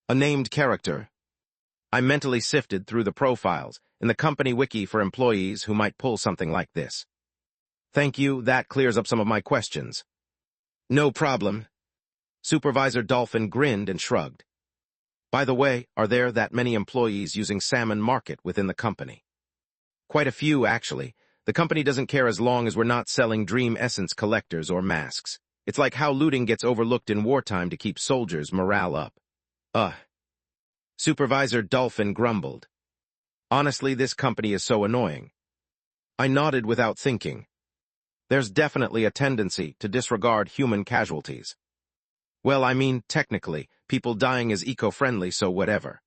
A named character. I mentally sifted through the profiles in the company wiki for employees who might pull something like this. Thank you, that clears up some of my questions. No problem. Supervisor Dolphin grinned and shrugged. By the way, are there that many employees using salmon market within the company? Quite a few, actually. The company doesn't care as long as we're not selling dream essence collectors or masks. It's like how looting gets overlooked in wartime to keep soldiers' morale up. Supervisor Dolphin grumbled. Honestly, this company is so annoying. I nodded without thinking. There's definitely a tendency to disregard human casualties. Well, I mean, technically, people dying is eco-friendly, so whatever.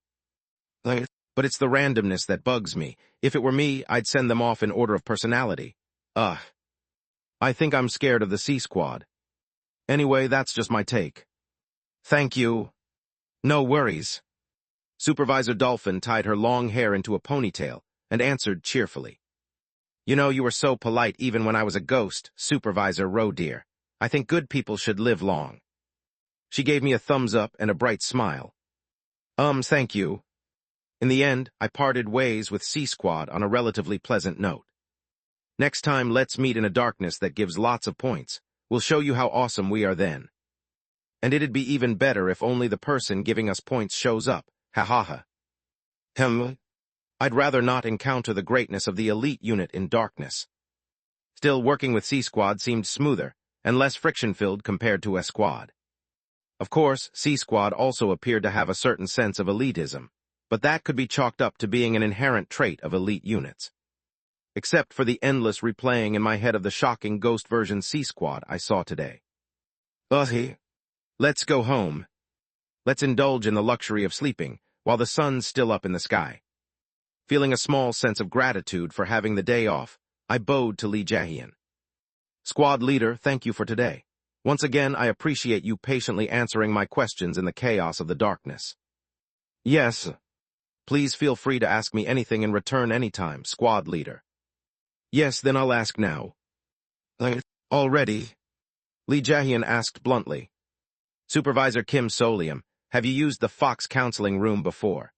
But it's the randomness that bugs me. If it were me, I'd send them off in order of personality. I think I'm scared of the C-Squad. Anyway, that's just my take. Thank you. No worries. Supervisor Dolphin tied her long hair into a ponytail and answered cheerfully. You know, you were so polite even when I was a ghost, Supervisor Roe dear. I think good people should live long. She gave me a thumbs up and a bright smile. Thank you. In the end, I parted ways with C-Squad on a relatively pleasant note. Next time, let's meet in a darkness that gives lots of points. We'll show you how awesome we are then. And it'd be even better if only the person giving us points shows up. Ha ha ha. I'd rather not encounter the greatness of the elite unit in darkness. Still, working with C-Squad seemed smoother and less friction-filled compared to S-Squad. Of course, C-Squad also appeared to have a certain sense of elitism, but that could be chalked up to being an inherent trait of elite units. Except for the endless replaying in my head of the shocking ghost version C-Squad I saw today. Let's go home. Let's indulge in the luxury of sleeping while the sun's still up in the sky. Feeling a small sense of gratitude for having the day off, I bowed to Lee Jae-hyun. Squad leader, thank you for today. Once again, I appreciate you patiently answering my questions in the chaos of the darkness. Yes. Please feel free to ask me anything in return anytime, squad leader. Yes, then I'll ask now. Already? Lee Jae-hyun asked bluntly. Supervisor Kim Solium, have you used the Fox counseling room before?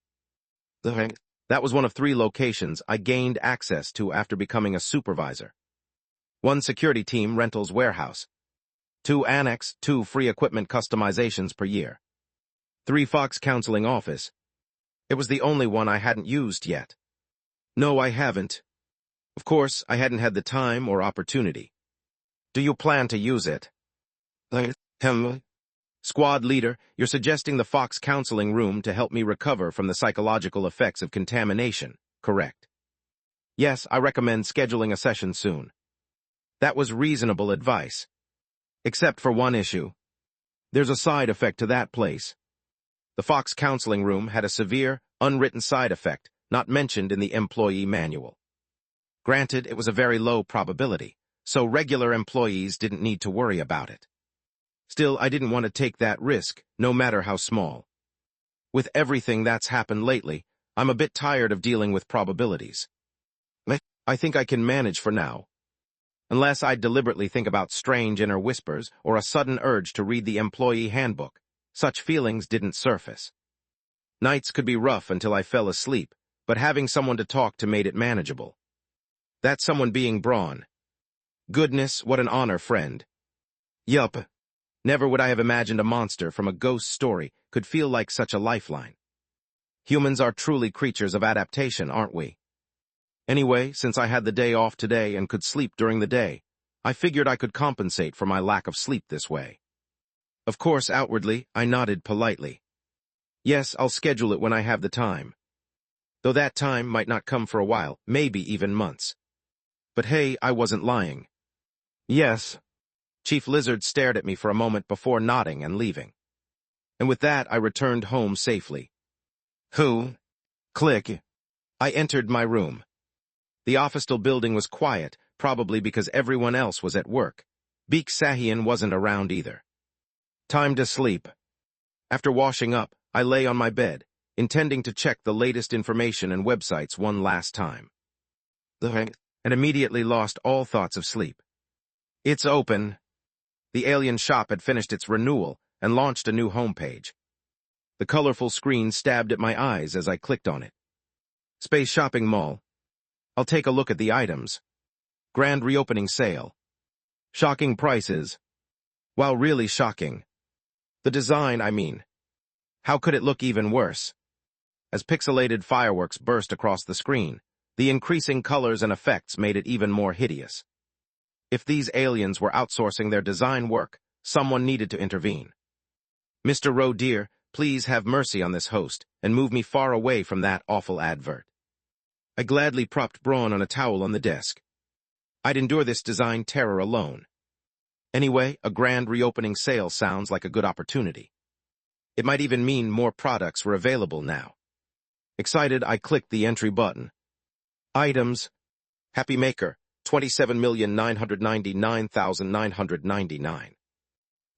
That was one of 3 locations I gained access to after becoming a supervisor. 1 security team rentals warehouse. 2 annex, 2 free equipment customizations per year. 3 Fox counseling office. It was the only one I hadn't used yet. No, I haven't. Of course, I hadn't had the time or opportunity. Do you plan to use it? Squad leader, you're suggesting the Fox counseling room to help me recover from the psychological effects of contamination, correct? Yes, I recommend scheduling a session soon. That was reasonable advice. Except for one issue. There's a side effect to that place. The Fox counseling room had a severe, unwritten side effect, not mentioned in the employee manual. Granted, it was a very low probability, so regular employees didn't need to worry about it. Still, I didn't want to take that risk, no matter how small. With everything that's happened lately, I'm a bit tired of dealing with probabilities. I think I can manage for now. Unless I deliberately think about strange inner whispers or a sudden urge to read the employee handbook, such feelings didn't surface. Nights could be rough until I fell asleep, but having someone to talk to made it manageable. That someone being Braun. Goodness, what an honor, friend. Yup. Never would I have imagined a monster from a ghost story could feel like such a lifeline. Humans are truly creatures of adaptation, aren't we? Anyway, since I had the day off today and could sleep during the day, I figured I could compensate for my lack of sleep this way. Of course, outwardly, I nodded politely. Yes, I'll schedule it when I have the time. Though that time might not come for a while, maybe even months. But hey, I wasn't lying. Yes. Chief Lizard stared at me for a moment before nodding and leaving. And with that, I returned home safely. Who? Click. I entered my room. The official building was quiet, probably because everyone else was at work. Baek Deoksu wasn't around either. Time to sleep. After washing up, I lay on my bed, intending to check the latest information and websites one last time. And immediately lost all thoughts of sleep. It's open. The alien shop had finished its renewal and launched a new homepage. The colorful screen stabbed at my eyes as I clicked on it. Space Shopping Mall. I'll take a look at the items. Grand reopening sale. Shocking prices. Wow, really shocking. The design, I mean. How could it look even worse? As pixelated fireworks burst across the screen, the increasing colors and effects made it even more hideous. If these aliens were outsourcing their design work, someone needed to intervene. Mr. Roe dear, please have mercy on this host and move me far away from that awful advert. I gladly propped Braun on a towel on the desk. I'd endure this design terror alone. Anyway, a grand reopening sale sounds like a good opportunity. It might even mean more products were available now. Excited, I clicked the entry button. Items. Happy Maker, 27,999,999.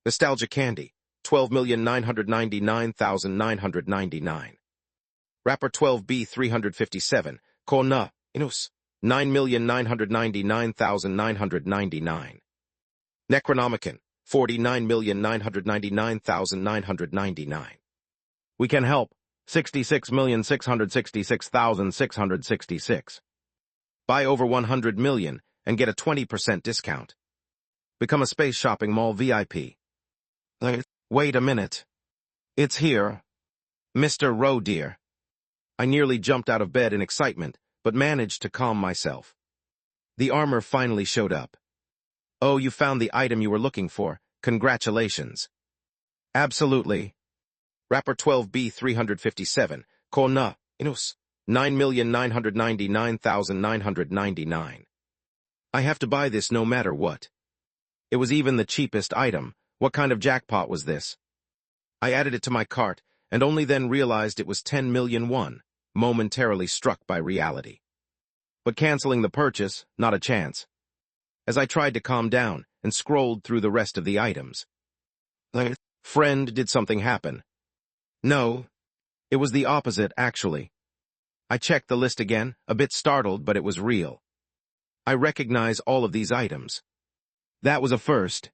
Nostalgia Candy, 12,999,999. Wrapper 12B 357, Kona, Inus, 9,999,999. Necronomicon, 49,999,999. We can help, 66,666,666. Buy over 100 million and get a 20% discount. Become a Space Shopping Mall VIP. Wait a minute. It's here. Mr. Roe dear. I nearly jumped out of bed in excitement, but managed to calm myself. The armor finally showed up. Oh, you found the item you were looking for. Congratulations. Absolutely. Wrapper 12B 357, Kona, Inus, 9,999,999. I have to buy this no matter what. It was even the cheapest item. What kind of jackpot was this? I added it to my cart, and only then realized it was 10 million won, momentarily struck by reality. But canceling the purchase, not a chance. As I tried to calm down and scrolled through the rest of the items. Friend, did something happen? No. It was the opposite, actually. I checked the list again, a bit startled, but it was real. I recognize all of these items. That was a first.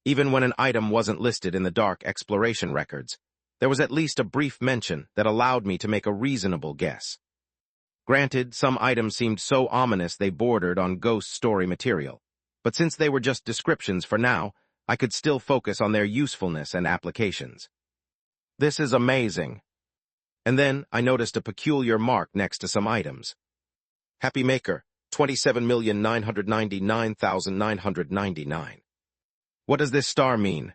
Even when an item wasn't listed in the dark exploration records, there was at least a brief mention that allowed me to make a reasonable guess. Granted, some items seemed so ominous they bordered on ghost story material, but since they were just descriptions for now, I could still focus on their usefulness and applications. This is amazing. And then I noticed a peculiar mark next to some items. Happy Maker, 27,999,999. What does this star mean?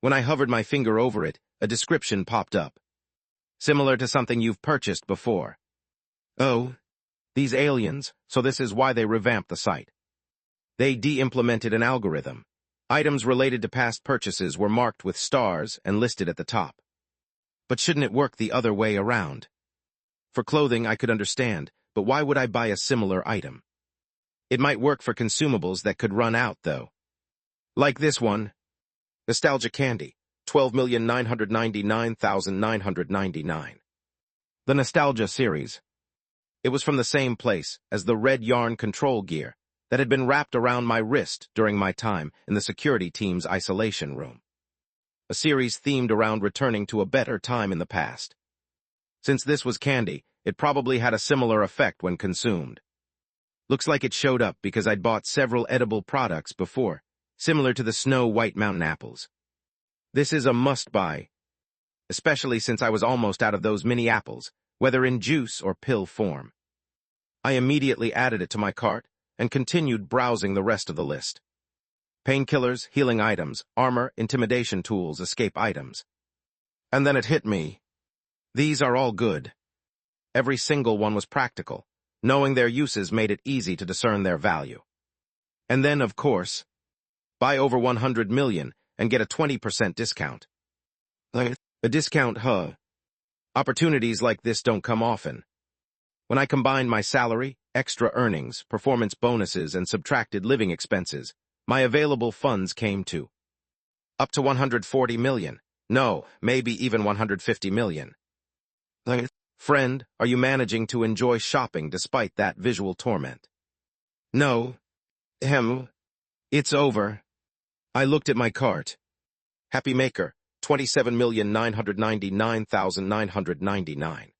When I hovered my finger over it, a description popped up. Similar to something you've purchased before. Oh, these aliens, so this is why they revamped the site. They de-implemented an algorithm. Items related to past purchases were marked with stars and listed at the top. But shouldn't it work the other way around? For clothing, I could understand, but why would I buy a similar item? It might work for consumables that could run out, though. Like this one. Nostalgia Candy, 12,999,999. The Nostalgia series. It was from the same place as the red yarn control gear that had been wrapped around my wrist during my time in the security team's isolation room. A series themed around returning to a better time in the past. Since this was candy, it probably had a similar effect when consumed. Looks like it showed up because I'd bought several edible products before, similar to the Snow White Mountain apples. This is a must-buy, especially since I was almost out of those mini apples, whether in juice or pill form. I immediately added it to my cart and continued browsing the rest of the list. Painkillers, healing items, armor, intimidation tools, escape items. And then it hit me. These are all good. Every single one was practical. Knowing their uses made it easy to discern their value. And then, of course, buy over 100 million and get a 20% discount. A discount, huh? Opportunities like this don't come often. When I combined my salary, extra earnings, performance bonuses, and subtracted living expenses, my available funds came to up to 140 million. No, maybe even 150 million. Friend, are you managing to enjoy shopping despite that visual torment? No. It's over. I looked at my cart. Happy Maker, 27,999,999.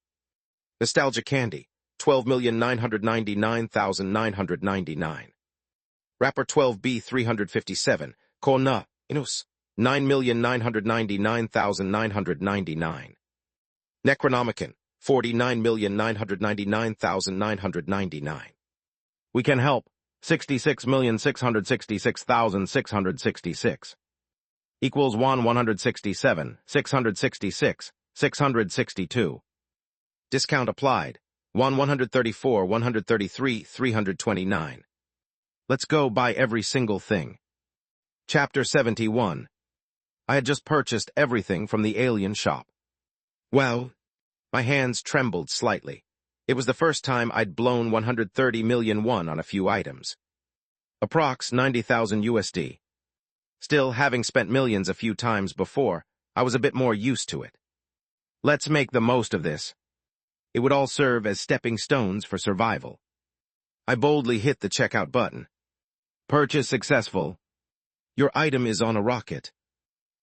Nostalgia Candy, 12,999,999. Wrapper 12B 357, Kona, Inus, 9,999,999. Necronomicon, 49,999,999. We can help, 66,666,666. Equals 167, 666, 662. Discount applied, 134, 133, 329. Let's go buy every single thing. Chapter 71. I had just purchased everything from the alien shop. Well, my hands trembled slightly. It was the first time I'd blown 130 million won on a few items. Approx 90,000 USD. Still, having spent millions a few times before, I was a bit more used to it. Let's make the most of this. It would all serve as stepping stones for survival. I boldly hit the checkout button. Purchase successful. Your item is on a rocket.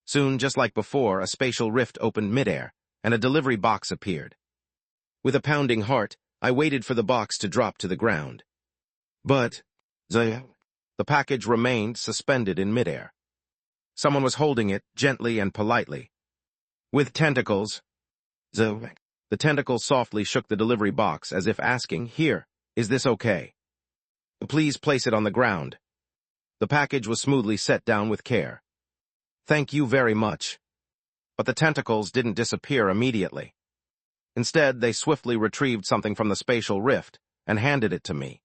Soon, just like before, a spatial rift opened midair, and a delivery box appeared. With a pounding heart, I waited for the box to drop to the ground. But the package remained suspended in midair. Someone was holding it gently and politely. With tentacles. The tentacles softly shook the delivery box as if asking, "Here, is this okay? Please place it on the ground." The package was smoothly set down with care. Thank you very much. But the tentacles didn't disappear immediately. Instead, they swiftly retrieved something from the spatial rift and handed it to me.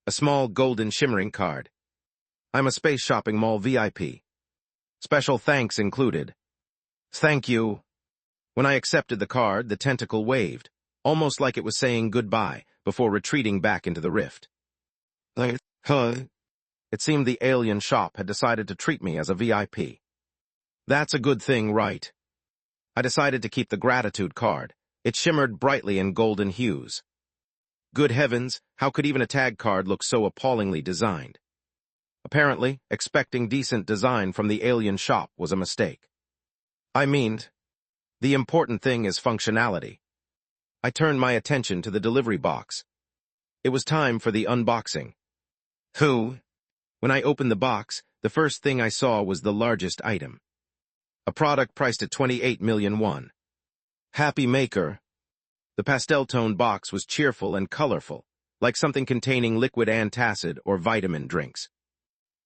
A small golden shimmering card. I'm a Space Shopping Mall VIP. Special thanks included. Thank you. When I accepted the card, the tentacle waved, almost like it was saying goodbye before retreating back into the rift. It seemed the alien shop had decided to treat me as a VIP. That's a good thing, right? I decided to keep the gratitude card. It shimmered brightly in golden hues. Good heavens, how could even a tag card look so appallingly designed? Apparently, expecting decent design from the alien shop was a mistake. I mean, the important thing is functionality. I turned my attention to the delivery box. It was time for the unboxing. When I opened the box, the first thing I saw was the largest item. A product priced at 28 million won. Happy Maker. The pastel-toned box was cheerful and colorful, like something containing liquid antacid or vitamin drinks.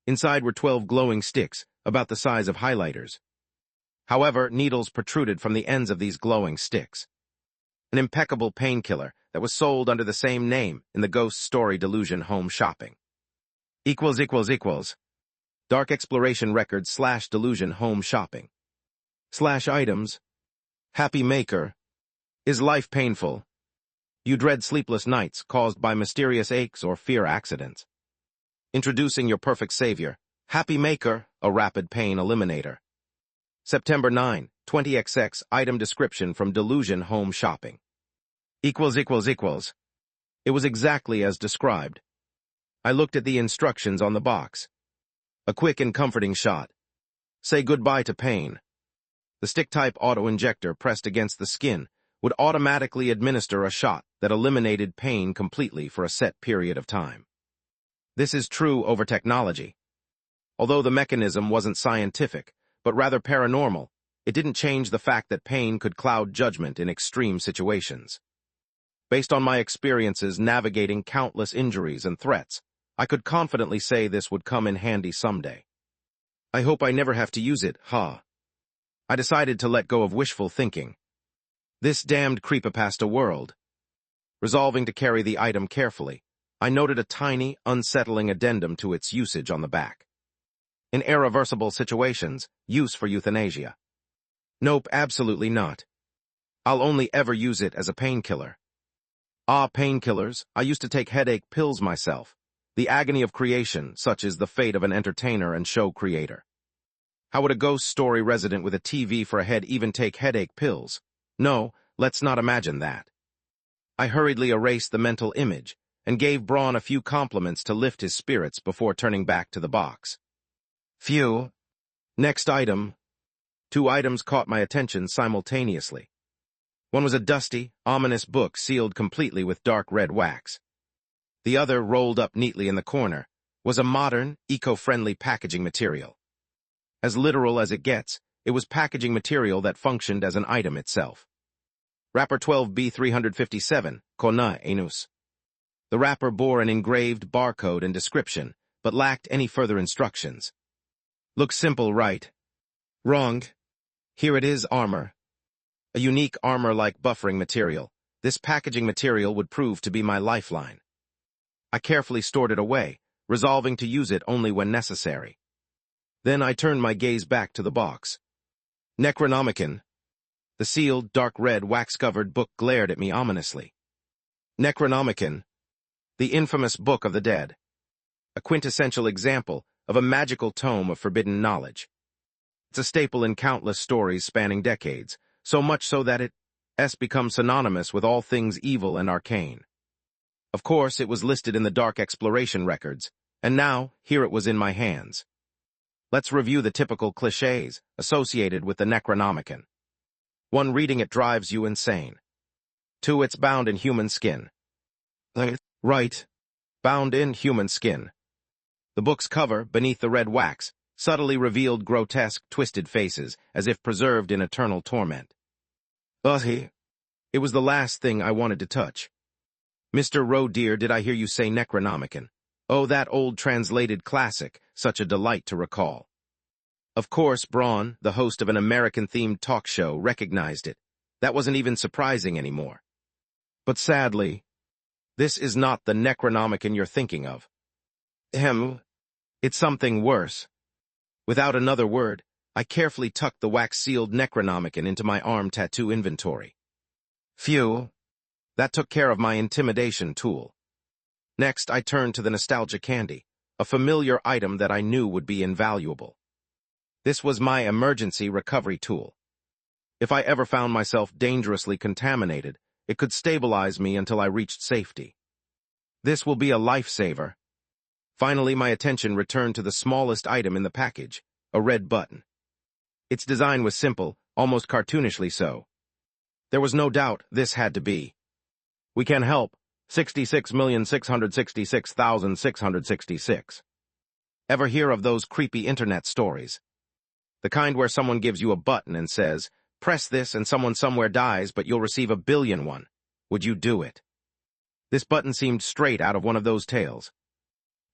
Inside were 12 glowing sticks, about the size of highlighters. However, needles protruded from the ends of these glowing sticks. An impeccable painkiller that was sold under the same name in the Ghost Story Delusion Home Shopping. Dark Exploration Records / Delusion Home Shopping. /items. Happy Maker. Is life painful? You dread sleepless nights caused by mysterious aches or fear accidents. Introducing your perfect savior, Happy Maker, a rapid pain eliminator. September 9, 20XX item description from Delusion Home Shopping. It was exactly as described. I looked at the instructions on the box. A quick and comforting shot. Say goodbye to pain. The stick-type auto-injector pressed against the skin would automatically administer a shot that eliminated pain completely for a set period of time. This is true over technology. Although the mechanism wasn't scientific, but rather paranormal, it didn't change the fact that pain could cloud judgment in extreme situations. Based on my experiences navigating countless injuries and threats, I could confidently say this would come in handy someday. I hope I never have to use it, I decided to let go of wishful thinking. This damned creepypasta world. Resolving to carry the item carefully, I noted a tiny, unsettling addendum to its usage on the back. In irreversible situations, use for euthanasia. Nope, absolutely not. I'll only ever use it as a painkiller. Painkillers, I used to take headache pills myself. The agony of creation, such is the fate of an entertainer and show creator. How would a ghost story resident with a TV for a head even take headache pills? No, let's not imagine that. I hurriedly erased the mental image and gave Braun a few compliments to lift his spirits before turning back to the box. Phew. Next item. 2 items caught my attention simultaneously. One was a dusty, ominous book sealed completely with dark red wax. The other, rolled up neatly in the corner, was a modern, eco-friendly packaging material. As literal as it gets, it was packaging material that functioned as an item itself. Wrapper 12B357, Kona Enus. The wrapper bore an engraved barcode and description, but lacked any further instructions. Looks simple, right? Wrong. Here it is, armor. A unique armor-like buffering material. This packaging material would prove to be my lifeline. I carefully stored it away, resolving to use it only when necessary. Then I turned my gaze back to the box. Necronomicon. The sealed, dark red, wax-covered book glared at me ominously. Necronomicon. The infamous Book of the Dead. A quintessential example of a magical tome of forbidden knowledge. It's a staple in countless stories spanning decades, so much so that it's become synonymous with all things evil and arcane. Of course, it was listed in the Dark Exploration records, and now, here it was in my hands. Let's review the typical clichés associated with the Necronomicon. 1. Reading it drives you insane. 2. It's bound in human skin. Right. Bound in human skin. The book's cover, beneath the red wax, subtly revealed grotesque, twisted faces, as if preserved in eternal torment. It was the last thing I wanted to touch. Mr. Roe dear, did I hear you say Necronomicon? Oh, that old translated classic, such a delight to recall. Of course, Braun, the host of an American-themed talk show, recognized it. That wasn't even surprising anymore. But sadly, this is not the Necronomicon you're thinking of. It's something worse. Without another word, I carefully tucked the wax-sealed Necronomicon into my arm tattoo inventory. Phew. That took care of my intimidation tool. Next, I turned to the nostalgia candy, a familiar item that I knew would be invaluable. This was my emergency recovery tool. If I ever found myself dangerously contaminated, it could stabilize me until I reached safety. This will be a lifesaver. Finally, my attention returned to the smallest item in the package, a red button. Its design was simple, almost cartoonishly so. There was no doubt this had to be. We can help. 66,666,666. Ever hear of those creepy internet stories? The kind where someone gives you a button and says, press this and someone somewhere dies, but you'll receive 1,000,000,000 won. Would you do it? This button seemed straight out of one of those tales.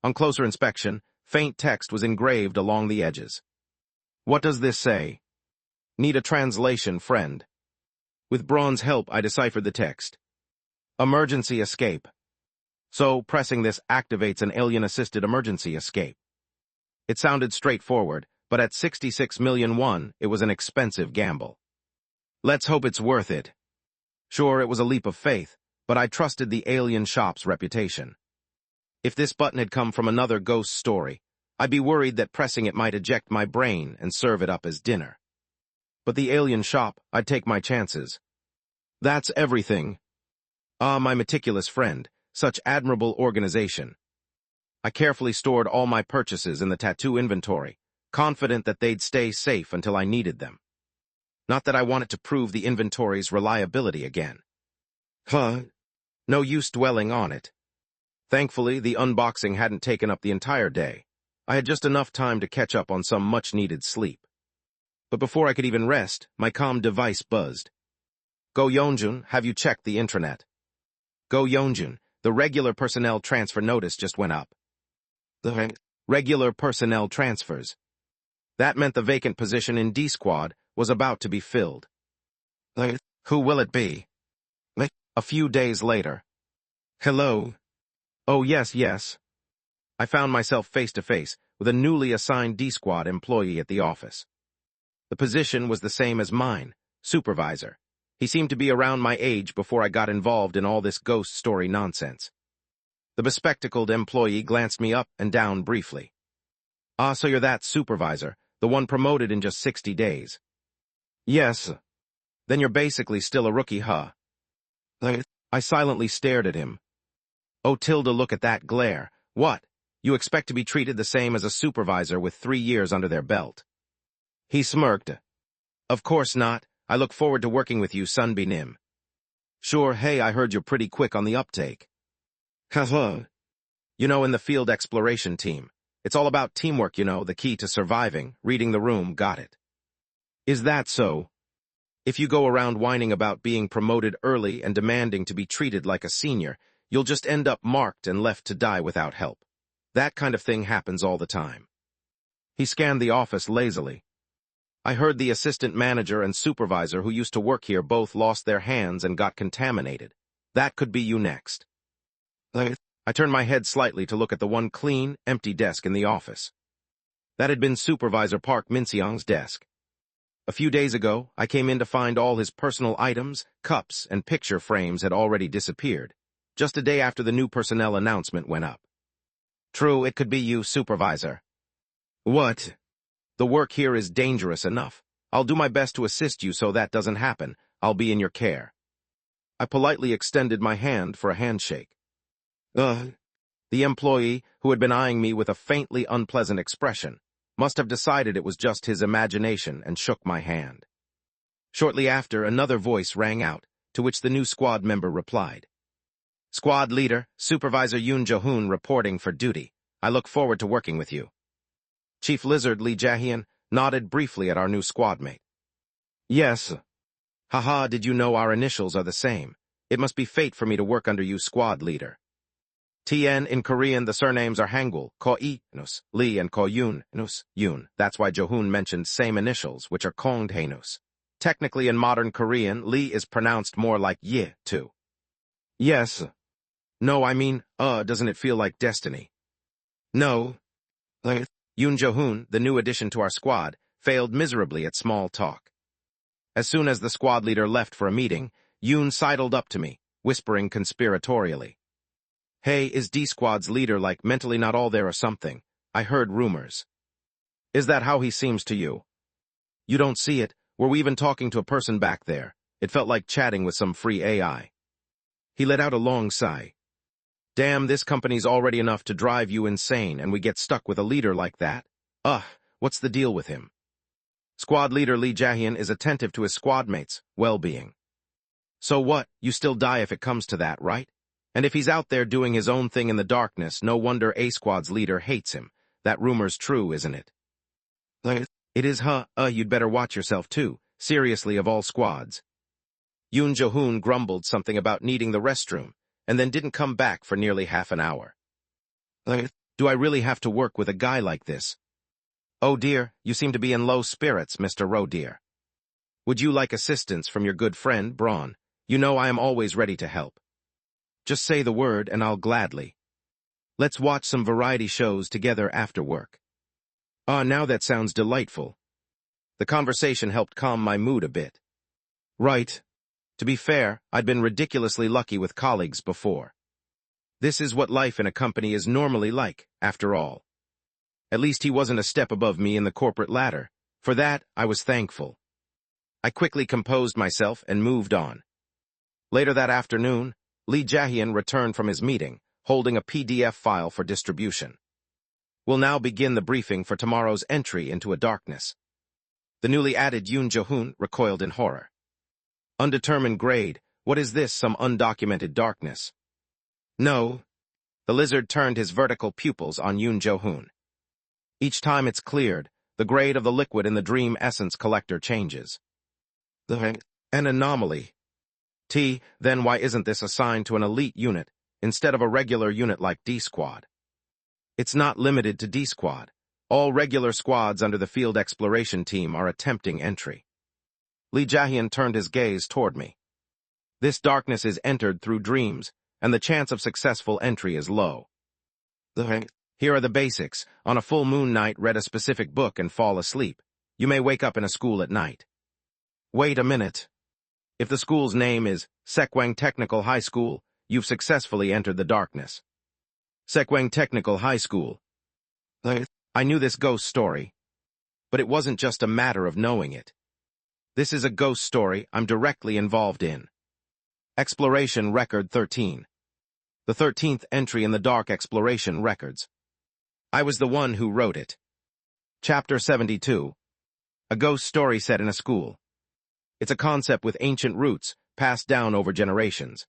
On closer inspection, faint text was engraved along the edges. What does this say? Need a translation, friend. With Braun's help, I deciphered the text. Emergency escape. So, pressing this activates an alien-assisted emergency escape. It sounded straightforward, but at 66,000,000 won, it was an expensive gamble. Let's hope it's worth it. Sure, it was a leap of faith, but I trusted the alien shop's reputation. If this button had come from another ghost story, I'd be worried that pressing it might eject my brain and serve it up as dinner. But the alien shop, I'd take my chances. That's everything. Ah, my meticulous friend, such admirable organization. I carefully stored all my purchases in the tattoo inventory, confident that they'd stay safe until I needed them. Not that I wanted to prove the inventory's reliability again. No use dwelling on it. Thankfully, the unboxing hadn't taken up the entire day. I had just enough time to catch up on some much-needed sleep. But before I could even rest, my comm device buzzed. Go Yeonjun, have you checked the intranet? Go Yeonjun, the regular personnel transfer notice just went up. The regular personnel transfers. That meant the vacant position in D Squad was about to be filled. Who will it be? A few days later. Hello? Oh, yes. I found myself face-to-face with a newly assigned D Squad employee at the office. The position was the same as mine, supervisor. He seemed to be around my age before I got involved in all this ghost story nonsense. The bespectacled employee glanced me up and down briefly. Ah, so you're that supervisor, the one promoted in just 60 days. Yes. Then you're basically still a rookie, huh? I silently stared at him. Oh, Tilda, look at that glare. What? You expect to be treated the same as a supervisor with 3 years under their belt? He smirked. Of course not. I look forward to working with you, Sunbi Nim. Sure, hey, I heard you're pretty quick on the uptake. Haha. You know, in the field exploration team, it's all about teamwork, you know, the key to surviving. Reading the room, got it. Is that so? If you go around whining about being promoted early and demanding to be treated like a senior, you'll just end up marked and left to die without help. That kind of thing happens all the time. He scanned the office lazily. I heard the assistant manager and supervisor who used to work here both lost their hands and got contaminated. That could be you next. I turned my head slightly to look at the one clean, empty desk in the office. That had been Supervisor Park Min-seong's desk. A few days ago, I came in to find all his personal items, cups, and picture frames had already disappeared, just a day after the new personnel announcement went up. True, it could be you, Supervisor. What? The work here is dangerous enough. I'll do my best to assist you so that doesn't happen. I'll be in your care. I politely extended my hand for a handshake. The employee, who had been eyeing me with a faintly unpleasant expression, must have decided it was just his imagination and shook my hand. Shortly after, another voice rang out, to which the new squad member replied. Squad leader, Supervisor Yoon Jo-hoon reporting for duty. I look forward to working with you. Chief Lizard Lee Jae-hyun nodded briefly at our new squad mate. Yes. Haha, did you know our initials are the same? It must be fate for me to work under you, squad leader. TN in Korean, the surnames are Hangul, Ko-i, nus, Lee, and Ko-yoon, nus, Yoon. That's why Jo-hoon mentioned same initials, which are Kongdae-nus. Technically, in modern Korean, Lee is pronounced more like Ye, too. Yes. No, I mean, doesn't it feel like destiny? No. Yoon Jo-hoon, the new addition to our squad, failed miserably at small talk. As soon as the squad leader left for a meeting, Yoon sidled up to me, whispering conspiratorially. Hey, is D-Squad's leader like mentally not all there or something? I heard rumors. Is that how he seems to you? You don't see it, Were we even talking to a person back there? It felt like chatting with some free AI. He let out a long sigh. Damn, this company's already enough to drive you insane, and we get stuck with a leader like that. What's the deal with him? Squad leader Lee Jae-hyun is attentive to his squad mates' well-being. So what? You still die if it comes to that, right? And if he's out there doing his own thing in the darkness, no wonder A-Squad's leader hates him. That rumor's true, isn't it? It is, huh? You'd better watch yourself, too. Seriously, of all squads. Yoon Jo-hoon grumbled something about needing the restroom, and then didn't come back for nearly half an hour. Do I really have to work with a guy like this? Oh dear, you seem to be in low spirits, Mr. Roe dear. Would you like assistance from your good friend, Braun? You know I am always ready to help. Just say the word and I'll gladly. Let's watch some variety shows together after work. Now that sounds delightful. The conversation helped calm my mood a bit. Right. To be fair, I'd been ridiculously lucky with colleagues before. This is what life in a company is normally like, after all. At least he wasn't a step above me in the corporate ladder. For that, I was thankful. I quickly composed myself and moved on. Later that afternoon, Lee Jae-hyun returned from his meeting, holding a PDF file for distribution. We'll now begin the briefing for tomorrow's entry into a darkness. The newly added Yoon Jo-hoon recoiled in horror. Undetermined grade, what is this, some undocumented darkness? No. The lizard turned his vertical pupils on Yoon Jo-hoon. Each time it's cleared, the grade of the liquid in the dream essence collector changes. An anomaly. Then why isn't this assigned to an elite unit, instead of a regular unit like D-Squad? It's not limited to D-Squad. All regular squads under the field exploration team are attempting entry. Lee Jae-hyun turned his gaze toward me. This darkness is entered through dreams, and the chance of successful entry is low. Here are the basics. On a full moon night, read a specific book and fall asleep. You may wake up in a school at night. Wait a minute. If the school's name is Sekwang Technical High School, you've successfully entered the darkness. Sekwang Technical High School. I knew this ghost story, but it wasn't just a matter of knowing it. This is a ghost story I'm directly involved in. Exploration Record 13. The 13th entry in the Dark Exploration Records. I was the one who wrote it. Chapter 72. A ghost story set in a school. It's a concept with ancient roots, passed down over generations.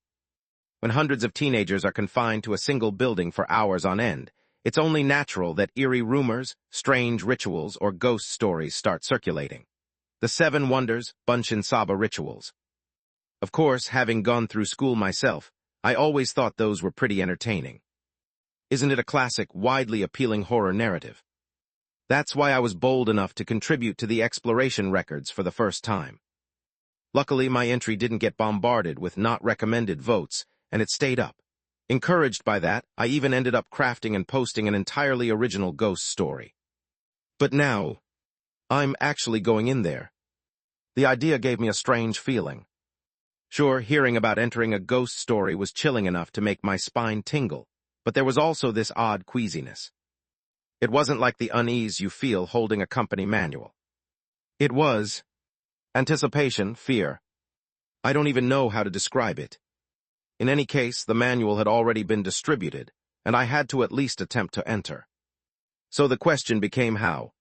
When hundreds of teenagers are confined to a single building for hours on end, it's only natural that eerie rumors, strange rituals, or ghost stories start circulating. The 7 Wonders, Bunshin Saba rituals. Of course, having gone through school myself, I always thought those were pretty entertaining. Isn't it a classic, widely appealing horror narrative? That's why I was bold enough to contribute to the exploration records for the first time. Luckily, my entry didn't get bombarded with not recommended votes, and it stayed up. Encouraged by that, I even ended up crafting and posting an entirely original ghost story. But now, I'm actually going in there. The idea gave me a strange feeling. Sure, hearing about entering a ghost story was chilling enough to make my spine tingle, but there was also this odd queasiness. It wasn't like the unease you feel holding a company manual. It was anticipation, fear. I don't even know how to describe it. In any case, the manual had already been distributed, and I had to at least attempt to enter. So the question became how.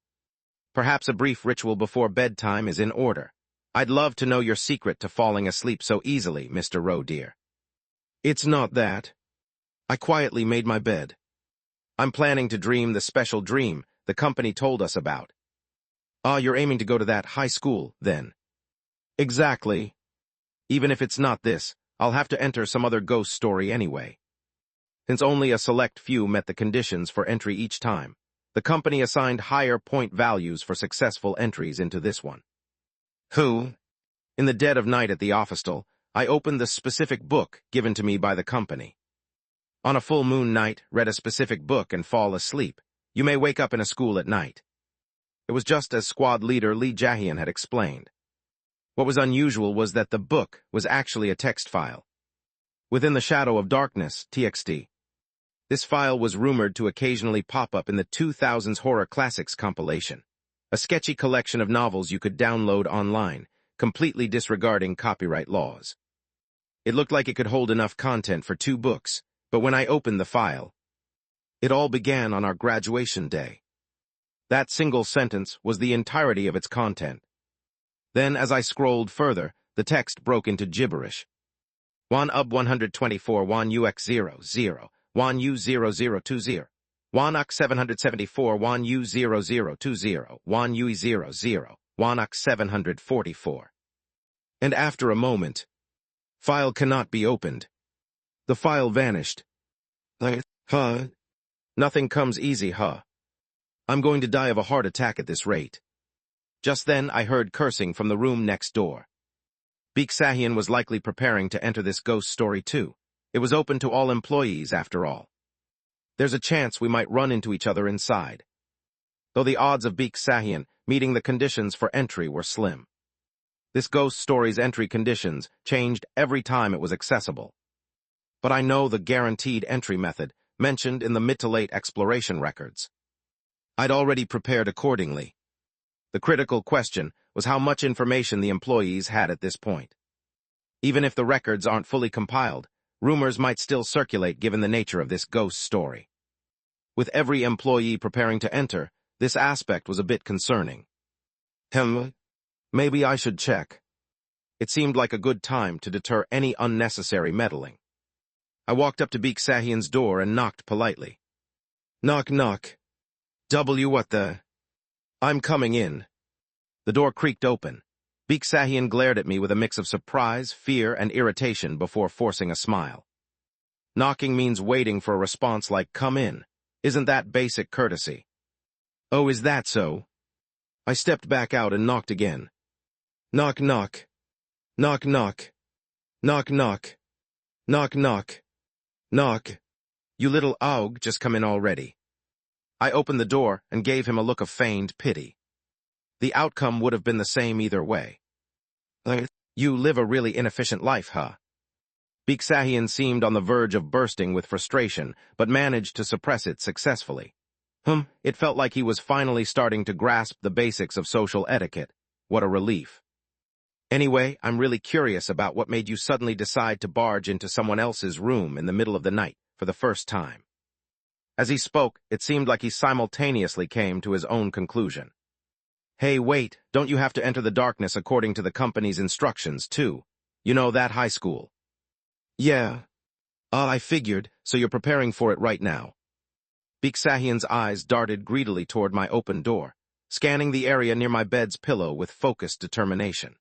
Perhaps a brief ritual before bedtime is in order. I'd love to know your secret to falling asleep so easily, Mr. Roe dear. It's not that. I quietly made my bed. I'm planning to dream the special dream the company told us about. You're aiming to go to that high school, then? Exactly. Even if it's not this, I'll have to enter some other ghost story anyway. Since only a select few met the conditions for entry each time, the company assigned higher point values for successful entries into this one. In the dead of night at the office, I opened the specific book given to me by the company. On a full moon night, read a specific book and fall asleep. You may wake up in a school at night. It was just as squad leader Lee Jae-hyun had explained. What was unusual was that the book was actually a text file. Within the Shadow of Darkness, TXT. This file was rumored to occasionally pop up in the 2000s Horror Classics compilation. a sketchy collection of novels you could download online, completely disregarding copyright laws. It looked like it could hold enough content for 2 books, but when I opened the file, it all began on our graduation day. That single sentence was the entirety of its content. Then, as I scrolled further, the text broke into gibberish. 1 UB 124 1 UX 00, 1 U 0020, 1 UX 774 1 U 0020, 1 UE 00, 1 UX 744. And after a moment, file cannot be opened. The file vanished. Huh? Nothing comes easy, huh? I'm going to die of a heart attack at this rate. Just then, I heard cursing from the room next door. Baek Deoksu was likely preparing to enter this ghost story too. It was open to all employees, after all. There's a chance we might run into each other inside. Though the odds of Baek Deoksu meeting the conditions for entry were slim. This ghost story's entry conditions changed every time it was accessible. But I know the guaranteed entry method mentioned in the mid-to-late exploration records. I'd already prepared accordingly. The critical question was how much information the employees had at this point. Even if the records aren't fully compiled, rumors might still circulate given the nature of this ghost story. With every employee preparing to enter, this aspect was a bit concerning. Maybe I should check. It seemed like a good time to deter any unnecessary meddling. I walked up to Baek Deoksu's door and knocked politely. Knock, knock. What the? I'm coming in. The door creaked open. Baek Deoksu glared at me with a mix of surprise, fear, and irritation before forcing a smile. Knocking means waiting for a response like come in. Isn't that basic courtesy? Oh, is that so? I stepped back out and knocked again. Knock, knock. Knock, knock. Knock, knock. Knock, knock. Knock. You little aug, just come in already. I opened the door and gave him a look of feigned pity. The outcome would have been the same either way. You live a really inefficient life, huh? Baek Deoksu seemed on the verge of bursting with frustration, but managed to suppress it successfully. It felt like he was finally starting to grasp the basics of social etiquette. What a relief. Anyway, I'm really curious about what made you suddenly decide to barge into someone else's room in the middle of the night for the first time. As he spoke, it seemed like he simultaneously came to his own conclusion. Hey, wait, don't you have to enter the darkness according to the company's instructions, too? You know, that high school. Yeah. I figured, so you're preparing for it right now. Baek Deoksu's eyes darted greedily toward my open door, scanning the area near my bed's pillow with focused determination.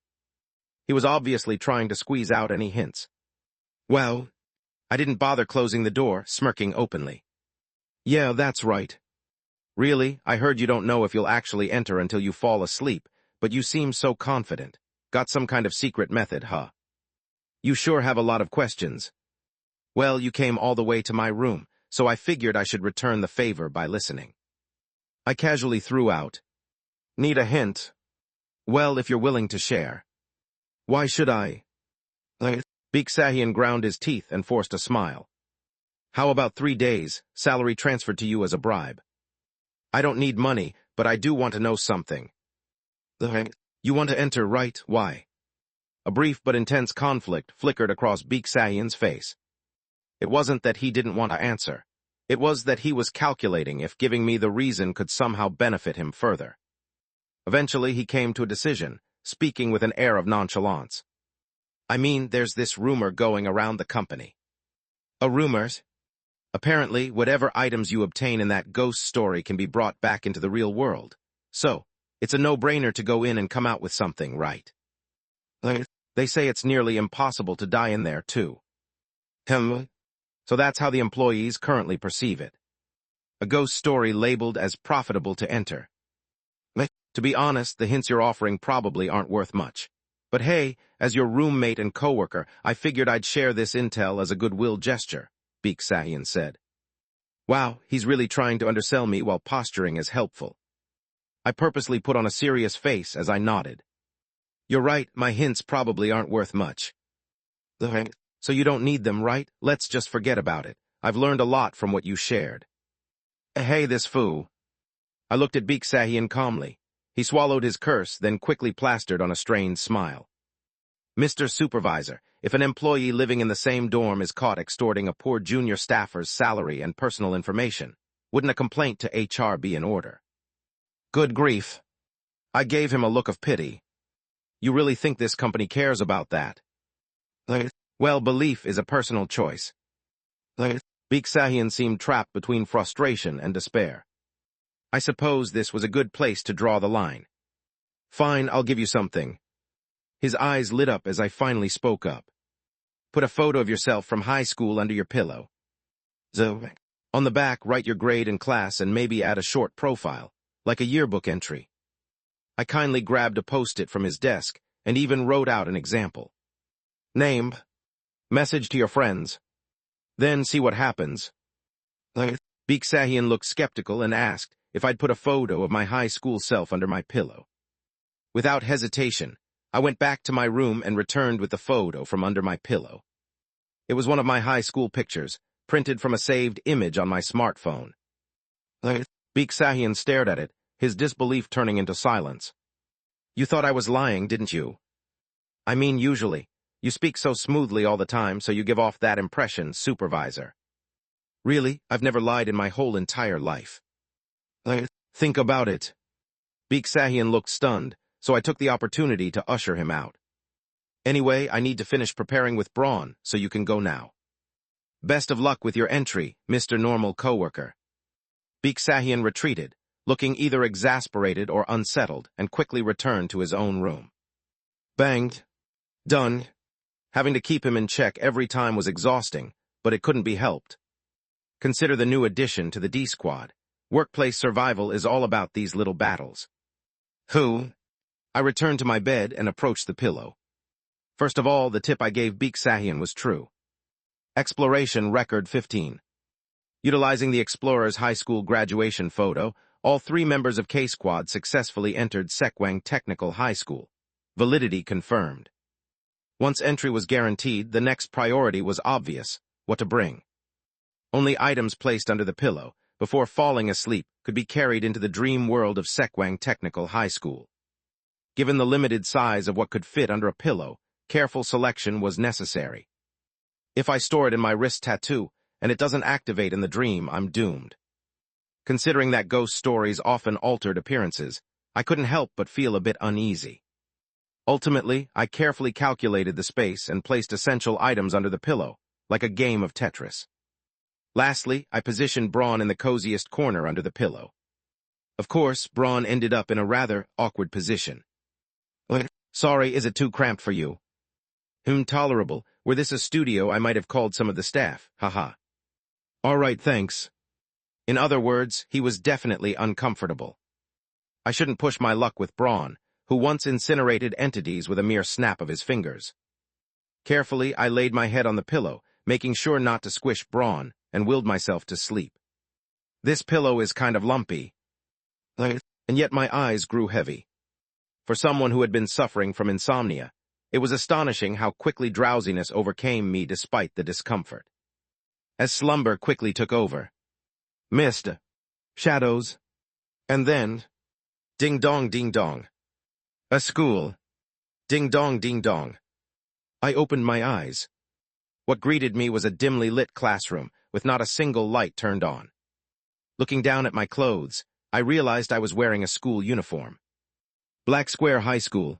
He was obviously trying to squeeze out any hints. Well, I didn't bother closing the door, smirking openly. Yeah, that's right. Really, I heard you don't know if you'll actually enter until you fall asleep, but you seem so confident. Got some kind of secret method, huh? You sure have a lot of questions. Well, you came all the way to my room, so I figured I should return the favor by listening. I casually threw out. Need a hint? Well, if you're willing to share. Why should I? Baek Deoksu ground his teeth and forced a smile. How about 3 days, salary transferred to you as a bribe? I don't need money, but I do want to know something. You want to enter, right? Why? A brief but intense conflict flickered across Baek Deoksu's face. It wasn't that he didn't want to answer. It was that he was calculating if giving me the reason could somehow benefit him further. Eventually, he came to a decision, speaking with an air of nonchalance. I mean, there's this rumor going around the company. A rumor? Apparently, whatever items you obtain in that ghost story can be brought back into the real world. So, it's a no-brainer to go in and come out with something, right? They say it's nearly impossible to die in there, too. So that's how the employees currently perceive it. A ghost story labeled as profitable to enter. To be honest, the hints you're offering probably aren't worth much. But hey, as your roommate and coworker, I figured I'd share this intel as a goodwill gesture, Baek Deoksu said. Wow, he's really trying to undersell me while posturing as helpful. I purposely put on a serious face as I nodded. You're right, my hints probably aren't worth much. So you don't need them, right? Let's just forget about it. I've learned a lot from what you shared. Hey, this fool. I looked at Baek Deoksu calmly. He swallowed his curse, then quickly plastered on a strained smile. Mr. Supervisor, if an employee living in the same dorm is caught extorting a poor junior staffer's salary and personal information, wouldn't a complaint to HR be in order? Good grief. I gave him a look of pity. You really think this company cares about that? Well, belief is a personal choice. Baek Deoksu seemed trapped between frustration and despair. I suppose this was a good place to draw the line. Fine, I'll give you something. His eyes lit up as I finally spoke up. Put a photo of yourself from high school under your pillow. On the back, write your grade and class and maybe add a short profile, like a yearbook entry. I kindly grabbed a post-it from his desk and even wrote out an example. Name. Message to your friends. Then see what happens. Baek Deoksu looked skeptical and asked if I'd put a photo of my high school self under my pillow. Without hesitation, I went back to my room and returned with the photo from under my pillow. It was one of my high school pictures, printed from a saved image on my smartphone. Baek Deoksu stared at it, his disbelief turning into silence. You thought I was lying, didn't you? I mean, usually. You speak so smoothly all the time, so you give off that impression, Supervisor. Really, I've never lied in my whole entire life. Think about it. Baek Deoksu looked stunned, so I took the opportunity to usher him out. Anyway, I need to finish preparing with Braun, so you can go now. Best of luck with your entry, Mr. Normal Coworker. Baek Deoksu retreated, looking either exasperated or unsettled, and quickly returned to his own room. Banged. Done. Having to keep him in check every time was exhausting, but it couldn't be helped. Consider the new addition to the D-Squad. Workplace survival is all about these little battles. I returned to my bed and approached the pillow. First of all, the tip I gave Baek Deoksu was true. Exploration Record 15. Utilizing the Explorer's high school graduation photo, all 3 members of K-Squad successfully entered Sekwang Technical High School. Validity confirmed. Once entry was guaranteed, the next priority was obvious: what to bring. Only items placed under the pillow, before falling asleep, could be carried into the dream world of Sekwang Technical High School. Given the limited size of what could fit under a pillow, careful selection was necessary. If I store it in my wrist tattoo, and it doesn't activate in the dream, I'm doomed. Considering that ghost stories often altered appearances, I couldn't help but feel a bit uneasy. Ultimately, I carefully calculated the space and placed essential items under the pillow, like a game of Tetris. Lastly, I positioned Braun in the coziest corner under the pillow. Of course, Braun ended up in a rather awkward position. Sorry, is it too cramped for you? Tolerable. Were this a studio, I might have called some of the staff, haha. All right, thanks. In other words, he was definitely uncomfortable. I shouldn't push my luck with Braun, who once incinerated entities with a mere snap of his fingers. Carefully, I laid my head on the pillow, making sure not to squish Braun, and willed myself to sleep. This pillow is kind of lumpy. And yet my eyes grew heavy. For someone who had been suffering from insomnia, it was astonishing how quickly drowsiness overcame me despite the discomfort. As slumber quickly took over. Mist. Shadows. And then... Ding-dong, ding-dong. A school. Ding-dong, ding-dong. I opened my eyes. What greeted me was a dimly lit classroom, with not a single light turned on. Looking down at my clothes, I realized I was wearing a school uniform. Black Square High School.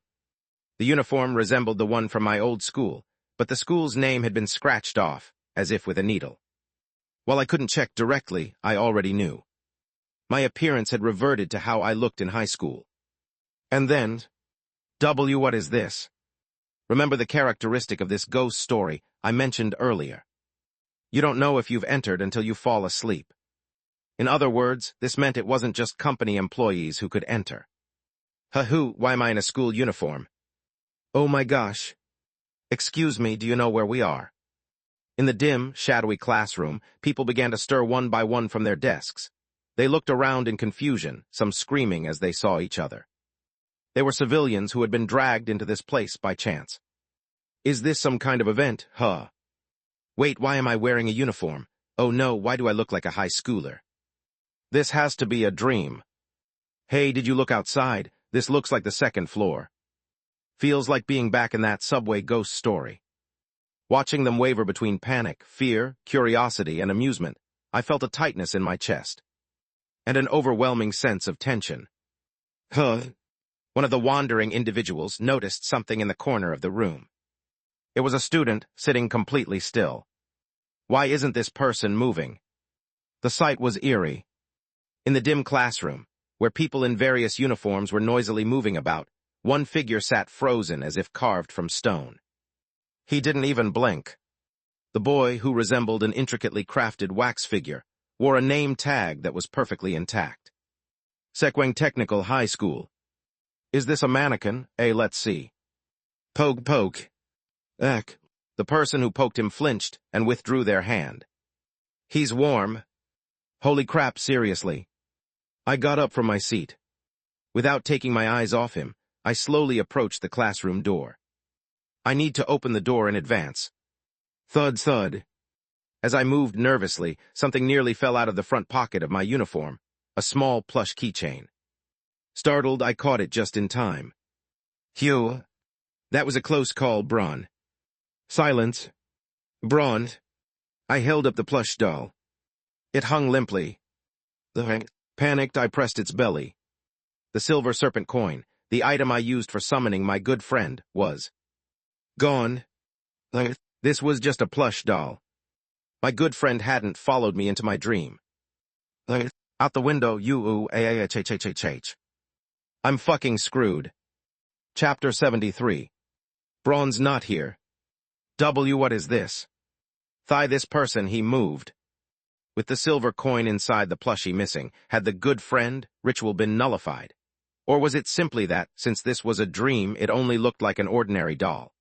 The uniform resembled the one from my old school, but the school's name had been scratched off, as if with a needle. While I couldn't check directly, I already knew. My appearance had reverted to how I looked in high school. And then... what is this? Remember the characteristic of this ghost story I mentioned earlier. You don't know if you've entered until you fall asleep. In other words, this meant it wasn't just company employees who could enter. Why am I in a school uniform? Oh my gosh. Excuse me, do you know where we are? In the dim, shadowy classroom, people began to stir one by one from their desks. They looked around in confusion, some screaming as they saw each other. They were civilians who had been dragged into this place by chance. Is this some kind of event? Wait, why am I wearing a uniform? Oh no, why do I look like a high schooler? This has to be a dream. Hey, did you look outside? This looks like the second floor. Feels like being back in that subway ghost story. Watching them waver between panic, fear, curiosity, and amusement, I felt a tightness in my chest. And an overwhelming sense of tension. One of the wandering individuals noticed something in the corner of the room. It was a student sitting completely still. Why isn't this person moving? The sight was eerie. In the dim classroom, where people in various uniforms were noisily moving about, one figure sat frozen as if carved from stone. He didn't even blink. The boy, who resembled an intricately crafted wax figure, wore a name tag that was perfectly intact. Sekwang Technical High School. Is this a mannequin? Let's see. Poke. Eck. The person who poked him flinched and withdrew their hand. He's warm. Holy crap, seriously. I got up from my seat. Without taking my eyes off him, I slowly approached the classroom door. I need to open the door in advance. Thud, thud. As I moved nervously, something nearly fell out of the front pocket of my uniform, a small plush keychain. Startled, I caught it just in time. Phew. That was a close call, Braun. Silence. Braun. I held up the plush doll. It hung limply. Panicked, I pressed its belly. The silver serpent coin, the item I used for summoning my good friend, was gone. This was just a plush doll. My good friend hadn't followed me into my dream. Out the window, I'm fucking screwed. Chapter 73. Braun's not here. What is this? This person, he moved. With the silver coin inside the plushie missing, had the good friend ritual been nullified? Or was it simply that, since this was a dream, it only looked like an ordinary doll?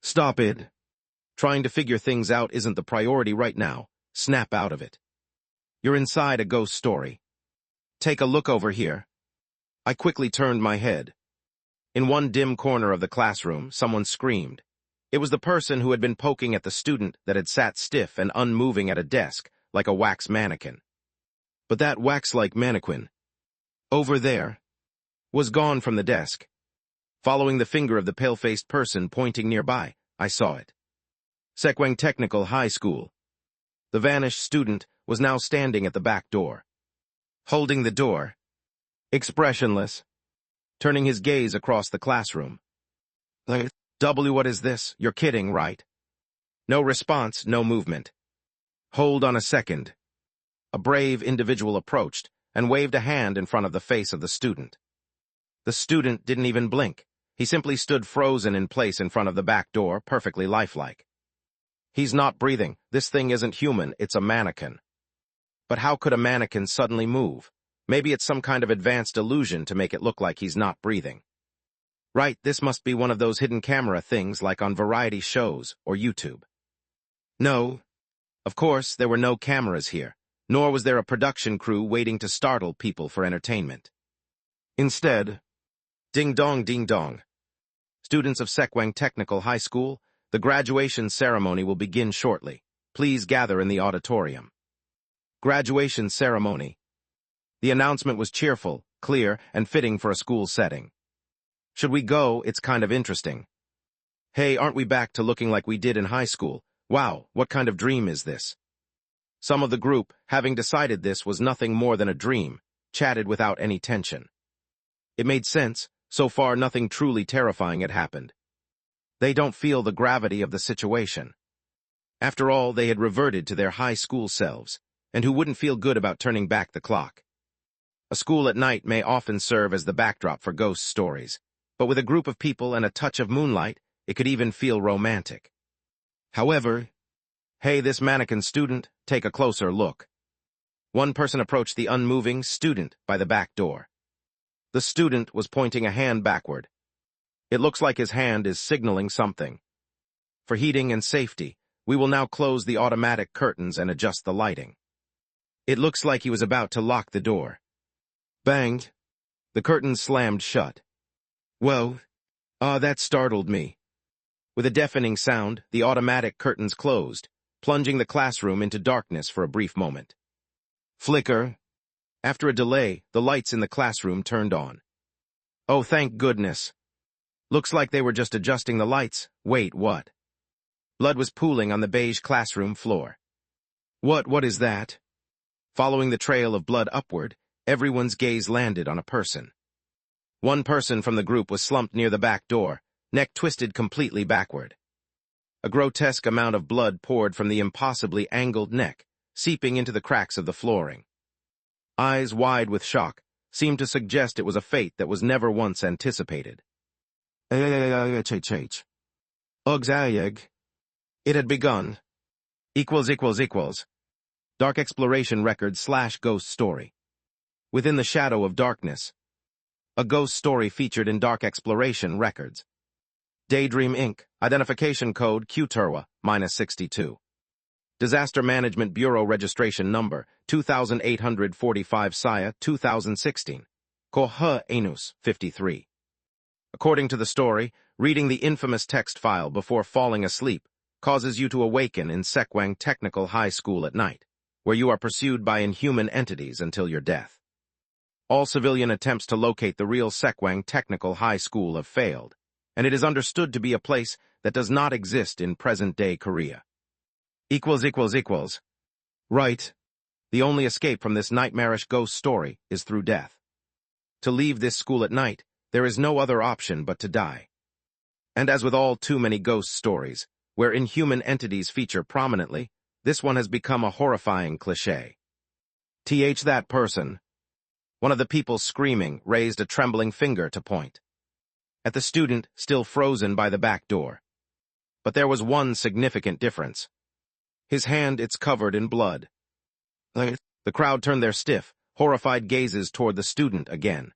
Stop it. Trying to figure things out isn't the priority right now. Snap out of it. You're inside a ghost story. Take a look over here. I quickly turned my head. In one dim corner of the classroom, someone screamed. It was the person who had been poking at the student that had sat stiff and unmoving at a desk, like a wax mannequin. But that wax-like mannequin, over there, was gone from the desk. Following the finger of the pale-faced person pointing nearby, I saw it. Sekwang Technical High School. The vanished student was now standing at the back door. Holding the door. Expressionless. Turning his gaze across the classroom. What is this? You're kidding, right? No response, no movement. Hold on a second. A brave individual approached and waved a hand in front of the face of the student. The student didn't even blink. He simply stood frozen in place in front of the back door, perfectly lifelike. He's not breathing. This thing isn't human, it's a mannequin. But how could a mannequin suddenly move? Maybe it's some kind of advanced illusion to make it look like he's not breathing. Right, this must be one of those hidden camera things like on variety shows or YouTube. No. Of course, there were no cameras here, nor was there a production crew waiting to startle people for entertainment. Instead, ding dong, ding dong. Students of Sekwang Technical High School, the graduation ceremony will begin shortly. Please gather in the auditorium. Graduation ceremony. The announcement was cheerful, clear, and fitting for a school setting. Should we go? It's kind of interesting. Hey, aren't we back to looking like we did in high school? Wow, what kind of dream is this? Some of the group, having decided this was nothing more than a dream, chatted without any tension. It made sense. So far, nothing truly terrifying had happened. They don't feel the gravity of the situation. After all, they had reverted to their high school selves, and who wouldn't feel good about turning back the clock? A school at night may often serve as the backdrop for ghost stories, but with a group of people and a touch of moonlight, it could even feel romantic. However, hey, this mannequin student, take a closer look. One person approached the unmoving student by the back door. The student was pointing a hand backward. It looks like his hand is signaling something. For heating and safety, we will now close the automatic curtains and adjust the lighting. It looks like he was about to lock the door. Banged. The curtains slammed shut. Whoa. That startled me. With a deafening sound, the automatic curtains closed, plunging the classroom into darkness for a brief moment. Flicker. After a delay, the lights in the classroom turned on. Oh, thank goodness. Looks like they were just adjusting the lights. Wait, what? Blood was pooling on the beige classroom floor. What is that? Following the trail of blood upward, everyone's gaze landed on a person. One person from the group was slumped near the back door, neck twisted completely backward. A grotesque amount of blood poured from the impossibly angled neck, seeping into the cracks of the flooring. Eyes wide with shock, seemed to suggest it was a fate that was never once anticipated. It had begun. Dark Exploration Record / Ghost Story. Within the shadow of darkness. A ghost story featured in Dark Exploration Records. Daydream Inc. Identification code QTURWA-62. Disaster Management Bureau Registration Number 2845 SIA 2016. Koh Anus 53. According to the story, reading the infamous text file before falling asleep causes you to awaken in Sekwang Technical High School at night, where you are pursued by inhuman entities until your death. All civilian attempts to locate the real Sekwang Technical High School have failed, and it is understood to be a place that does not exist in present-day Korea. Right. The only escape from this nightmarish ghost story is through death. To leave this school at night, there is no other option but to die. And as with all too many ghost stories, where inhuman entities feature prominently, this one has become a horrifying cliché. That person. One of the people screaming raised a trembling finger to point at the student still frozen by the back door. But there was one significant difference. His hand, it's covered in blood. The crowd turned their stiff, horrified gazes toward the student again.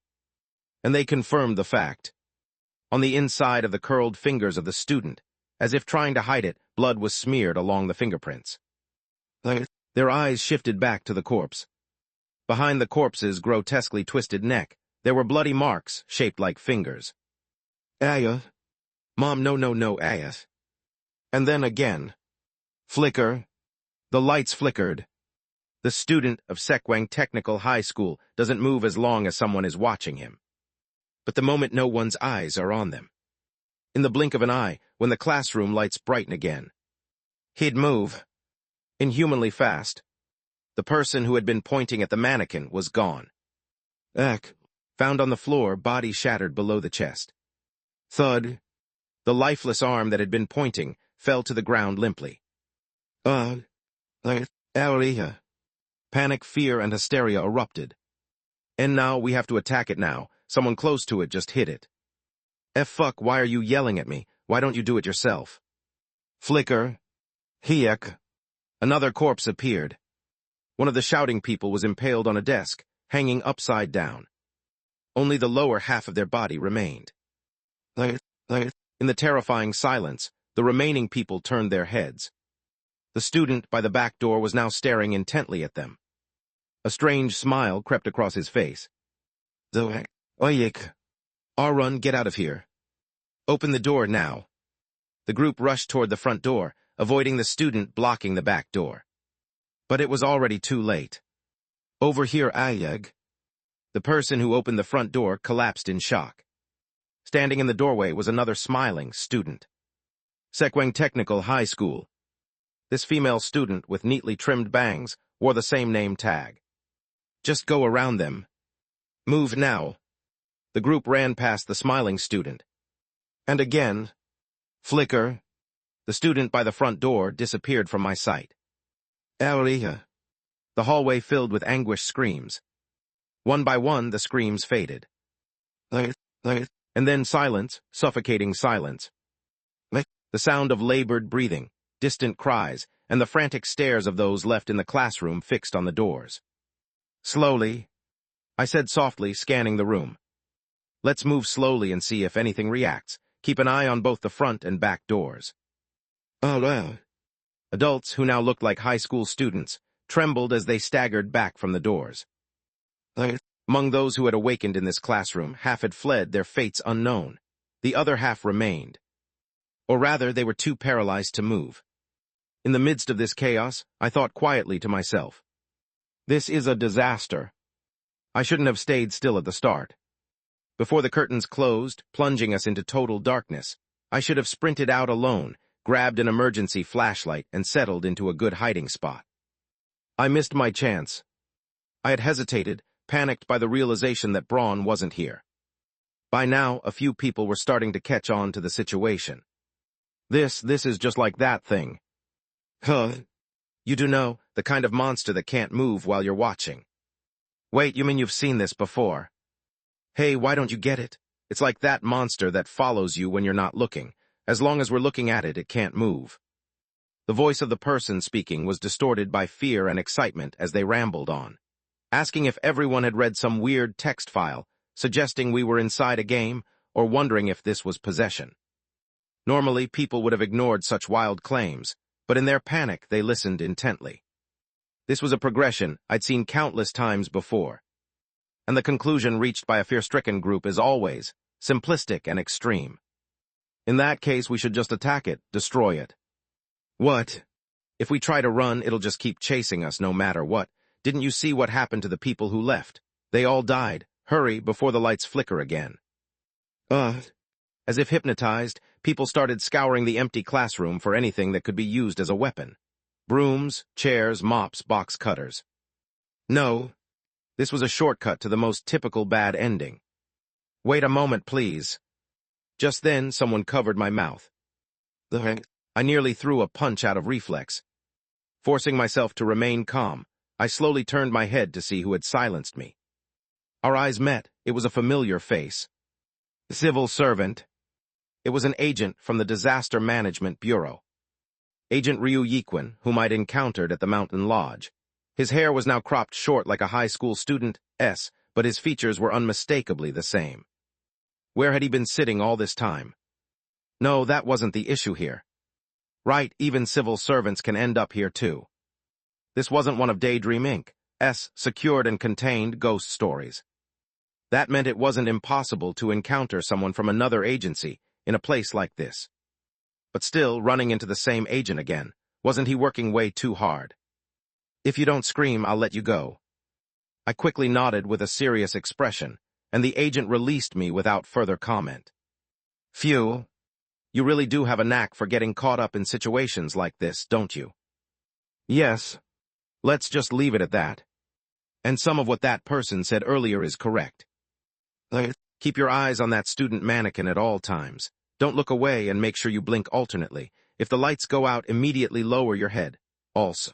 And they confirmed the fact. On the inside of the curled fingers of the student, as if trying to hide it, blood was smeared along the fingerprints. Their eyes shifted back to the corpse. Behind the corpse's grotesquely twisted neck, there were bloody marks shaped like fingers. Ayah. Mom, no, Ayah. And then again. Flicker. The lights flickered. The student of Sekwang Technical High School doesn't move as long as someone is watching him. But the moment no one's eyes are on them. In the blink of an eye, when the classroom lights brighten again. He'd move. Inhumanly fast. The person who had been pointing at the mannequin was gone. Found on the floor, body shattered below the chest. Thud. The lifeless arm that had been pointing fell to the ground limply. Panic, fear, and hysteria erupted. And now we have to attack it now. Someone close to it just hit it. Fuck, why are you yelling at me? Why don't you do it yourself? Flicker. Hiek. Another corpse appeared. One of the shouting people was impaled on a desk, hanging upside down. Only the lower half of their body remained. In the terrifying silence, the remaining people turned their heads. The student by the back door was now staring intently at them. A strange smile crept across his face. Arun, get out of here. Open the door now. The group rushed toward the front door, avoiding the student blocking the back door. But it was already too late. Over here, Ayeg. The person who opened the front door collapsed in shock. Standing in the doorway was another smiling student. Sekwang Technical High School. This female student with neatly trimmed bangs wore the same name tag. Just go around them. Move now. The group ran past the smiling student. And again, flicker. The student by the front door disappeared from my sight. The hallway filled with anguished screams. One by one, the screams faded. And then silence, suffocating silence. The sound of labored breathing, distant cries, and the frantic stares of those left in the classroom fixed on the doors. Slowly, I said softly, scanning the room. Let's move slowly and see if anything reacts. Keep an eye on both the front and back doors. Adults, who now looked like high school students, trembled as they staggered back from the doors. Among those who had awakened in this classroom, half had fled, their fates unknown. The other half remained. Or rather, they were too paralyzed to move. In the midst of this chaos, I thought quietly to myself, this is a disaster. I shouldn't have stayed still at the start. Before the curtains closed, plunging us into total darkness, I should have sprinted out alone, grabbed an emergency flashlight, and settled into a good hiding spot. I missed my chance. I had hesitated, panicked by the realization that Braun wasn't here. By now, a few people were starting to catch on to the situation. This is just like that thing. Huh? You do know, the kind of monster that can't move while you're watching. Wait, you mean you've seen this before? Hey, why don't you get it? It's like that monster that follows you when you're not looking. As long as we're looking at it, it can't move. The voice of the person speaking was distorted by fear and excitement as they rambled on, asking if everyone had read some weird text file, suggesting we were inside a game, or wondering if this was possession. Normally, people would have ignored such wild claims, but in their panic, they listened intently. This was a progression I'd seen countless times before, and the conclusion reached by a fear-stricken group is always simplistic and extreme. In that case, we should just attack it, destroy it. What? If we try to run, it'll just keep chasing us no matter what. Didn't you see what happened to the people who left? They all died. Hurry, before the lights flicker again. As if hypnotized, people started scouring the empty classroom for anything that could be used as a weapon. Brooms, chairs, mops, box cutters. No. This was a shortcut to the most typical bad ending. Wait a moment, please. Just then, someone covered my mouth. I nearly threw a punch out of reflex. Forcing myself to remain calm, I slowly turned my head to see who had silenced me. Our eyes met. It was a familiar face. Civil servant. It was an agent from the Disaster Management Bureau. Agent Ryu Yiquin, whom I'd encountered at the Mountain Lodge. His hair was now cropped short like a high school student's, but his features were unmistakably the same. Where had he been sitting all this time? No, that wasn't the issue here. Right, even civil servants can end up here too. This wasn't one of Daydream Inc.'s secured and contained ghost stories. That meant it wasn't impossible to encounter someone from another agency in a place like this. But still, running into the same agent again, wasn't he working way too hard? If you don't scream, I'll let you go. I quickly nodded with a serious expression, and the agent released me without further comment. Phew. You really do have a knack for getting caught up in situations like this, don't you? Yes. Let's just leave it at that. And some of what that person said earlier is correct. Keep your eyes on that student mannequin at all times. Don't look away and make sure you blink alternately. If the lights go out, immediately lower your head. Also.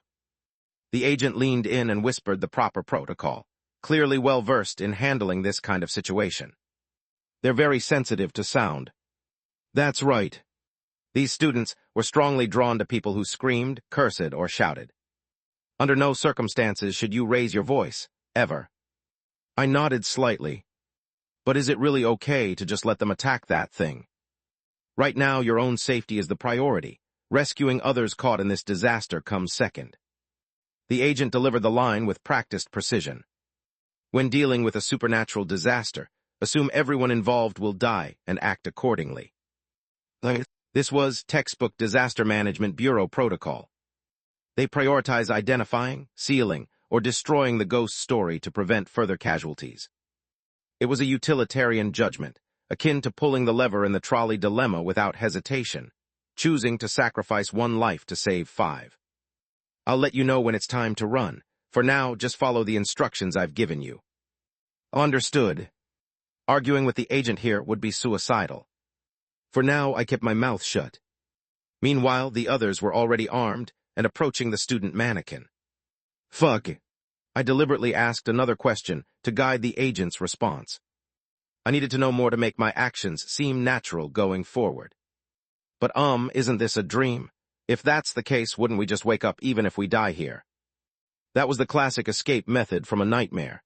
The agent leaned in and whispered the proper protocol, clearly well-versed in handling this kind of situation. They're very sensitive to sound. That's right. These students were strongly drawn to people who screamed, cursed, or shouted. Under no circumstances should you raise your voice, ever. I nodded slightly. But is it really okay to just let them attack that thing? Right now, your own safety is the priority. Rescuing others caught in this disaster comes second. The agent delivered the line with practiced precision. When dealing with a supernatural disaster, assume everyone involved will die and act accordingly. This was textbook Disaster Management Bureau protocol. They prioritize identifying, sealing, or destroying the ghost story to prevent further casualties. It was a utilitarian judgment, akin to pulling the lever in the trolley dilemma without hesitation, choosing to sacrifice one life to save 5. I'll let you know when it's time to run. For now, just follow the instructions I've given you. Understood. Arguing with the agent here would be suicidal. For now, I kept my mouth shut. Meanwhile, the others were already armed and approaching the student mannequin. Fuck. I deliberately asked another question to guide the agent's response. I needed to know more to make my actions seem natural going forward. But isn't this a dream? If that's the case, wouldn't we just wake up even if we die here? That was the classic escape method from a nightmare.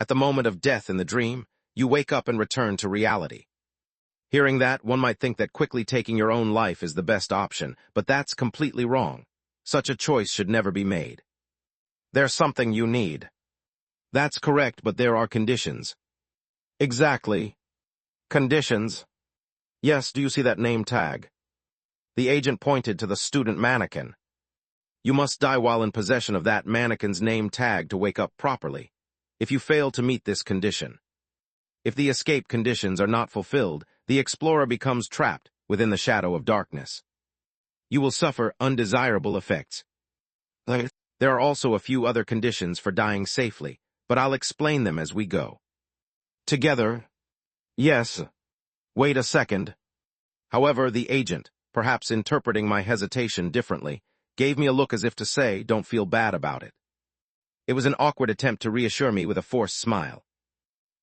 At the moment of death in the dream, you wake up and return to reality. Hearing that, one might think that quickly taking your own life is the best option, but that's completely wrong. Such a choice should never be made. There's something you need. That's correct, but there are conditions. Exactly. Conditions. Yes, do you see that name tag? The agent pointed to the student mannequin. You must die while in possession of that mannequin's name tag to wake up properly. If you fail to meet this condition, If the escape conditions are not fulfilled, the explorer becomes trapped within the shadow of darkness. You will suffer undesirable effects. There are also a few other conditions for dying safely, but I'll explain them as we go. Together? Yes. Wait a second. However, the agent, perhaps interpreting my hesitation differently, gave me a look as if to say, don't feel bad about it. It was an awkward attempt to reassure me with a forced smile.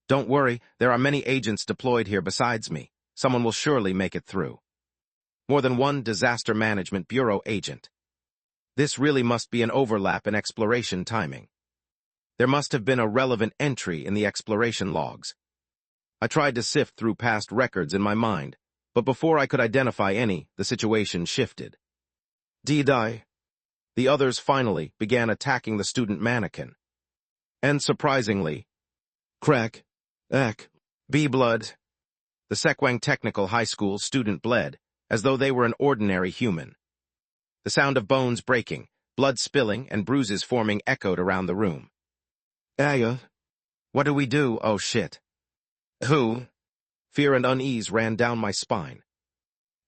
Don't worry, there are many agents deployed here besides me. Someone will surely make it through. More than one Disaster Management Bureau agent. This really must be an overlap in exploration timing. There must have been a relevant entry in the exploration logs. I tried to sift through past records in my mind, but before I could identify any, the situation shifted. Did I? The others finally began attacking the student mannequin. And surprisingly, crack, blood. The Sekwang Technical High School student bled, as though they were an ordinary human. The sound of bones breaking, blood spilling, and bruises forming echoed around the room. Aya, what do we do? Oh shit. Who? Fear and unease ran down my spine.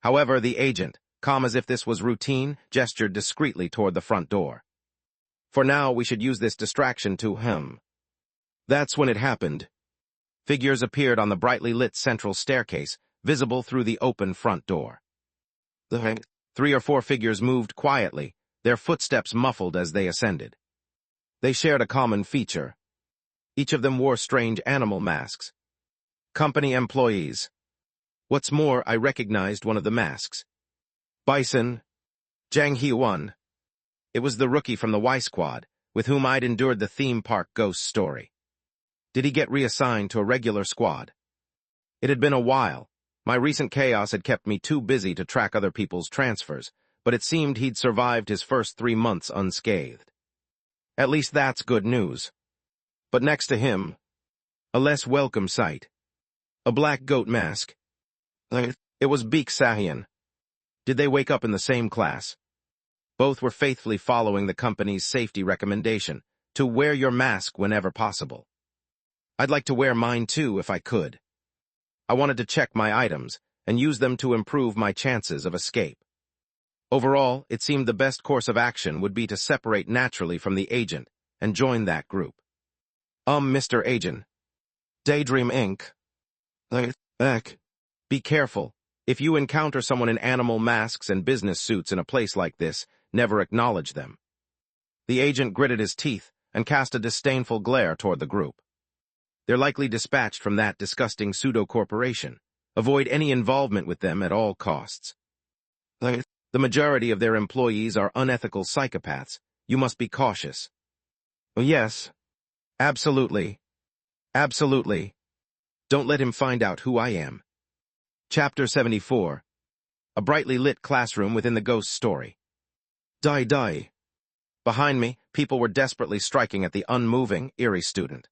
However, the agent, calm as if this was routine, gestured discreetly toward the front door. For now, we should use this distraction to That's when it happened. Figures appeared on the brightly lit central staircase, visible through the open front door. 3 or 4 figures moved quietly, their footsteps muffled as they ascended. They shared a common feature. Each of them wore strange animal masks. Company employees. What's more, I recognized one of the masks. Bison. Jang Hee-won. It was the rookie from the Y Squad, with whom I'd endured the theme park ghost story. Did he get reassigned to a regular squad? It had been a while. My recent chaos had kept me too busy to track other people's transfers, but it seemed he'd survived his first 3 months unscathed. At least that's good news. But next to him, a less welcome sight. A black goat mask. It was Baek Deoksu. Did they wake up in the same class? Both were faithfully following the company's safety recommendation to wear your mask whenever possible. I'd like to wear mine too if I could. I wanted to check my items and use them to improve my chances of escape. Overall, it seemed the best course of action would be to separate naturally from the agent and join that group. Mr. Agent. Daydream Inc. Be careful. If you encounter someone in animal masks and business suits in a place like this, never acknowledge them. The agent gritted his teeth and cast a disdainful glare toward the group. They're likely dispatched from that disgusting pseudo-corporation. Avoid any involvement with them at all costs. The majority of their employees are unethical psychopaths. You must be cautious. Yes. Absolutely. Absolutely. Don't let him find out who I am. Chapter 74. A brightly lit classroom within the ghost story. Die. Behind me, people were desperately striking at the unmoving, eerie student.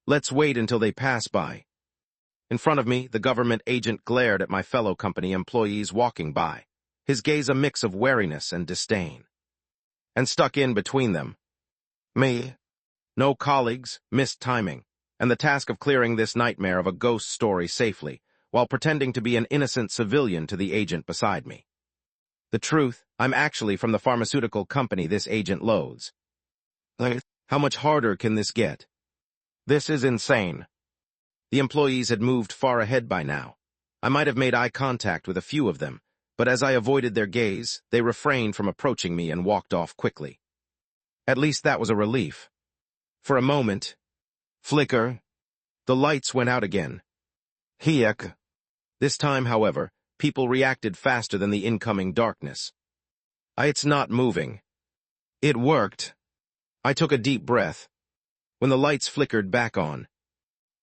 Let's wait until they pass by. In front of me, the government agent glared at my fellow company employees walking by, his gaze a mix of wariness and disdain. And stuck in between them. Me. No colleagues, missed timing, and the task of clearing this nightmare of a ghost story safely, while pretending to be an innocent civilian to the agent beside me. The truth, I'm actually from the pharmaceutical company this agent loathes. How much harder can this get? This is insane. The employees had moved far ahead by now. I might have made eye contact with a few of them, but as I avoided their gaze, they refrained from approaching me and walked off quickly. At least that was a relief. For a moment, flicker, the lights went out again. Hiek. This time, however, people reacted faster than the incoming darkness. It's not moving. It worked. I took a deep breath. When the lights flickered back on,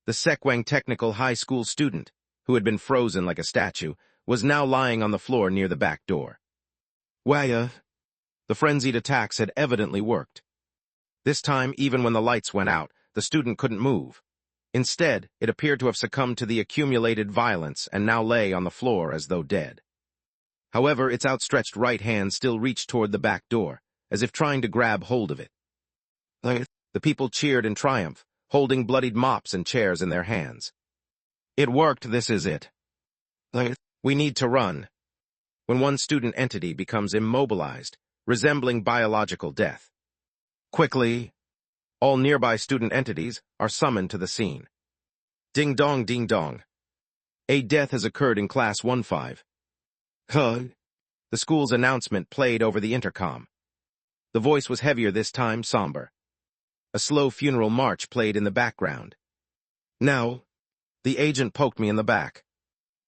the Sekwang Technical High School student, who had been frozen like a statue, was now lying on the floor near the back door. Waya. The frenzied attacks had evidently worked. This time, even when the lights went out, the student couldn't move. Instead, it appeared to have succumbed to the accumulated violence and now lay on the floor as though dead. However, its outstretched right hand still reached toward the back door, as if trying to grab hold of it. The people cheered in triumph, holding bloodied mops and chairs in their hands. It worked, this is it. We need to run. When one student entity becomes immobilized, resembling biological death. Quickly, all nearby student entities are summoned to the scene. Ding dong, ding dong. A death has occurred in Class 1-5. Huh? The school's announcement played over the intercom. The voice was heavier this time, somber. A slow funeral march played in the background. Now, the agent poked me in the back.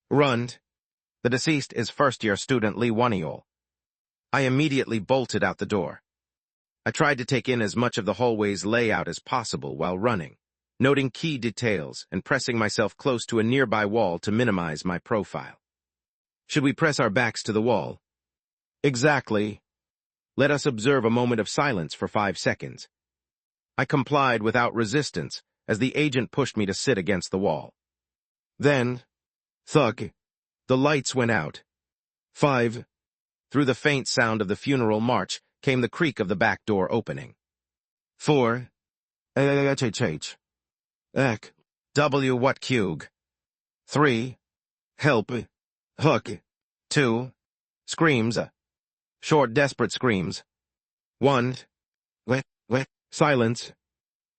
Run. The deceased is first-year student Lee Waniol. I immediately bolted out the door. I tried to take in as much of the hallway's layout as possible while running, noting key details and pressing myself close to a nearby wall to minimize my profile. Should we press our backs to the wall? Exactly. Let us observe a moment of silence for 5 seconds. I complied without resistance as the agent pushed me to sit against the wall. Then, thug, the lights went out. 5. Through the faint sound of the funeral march came the creak of the back door opening. 4. Ek. W. What Kug. 3. Help. Hook. 2. Screams. Short, desperate screams. 1. Silence.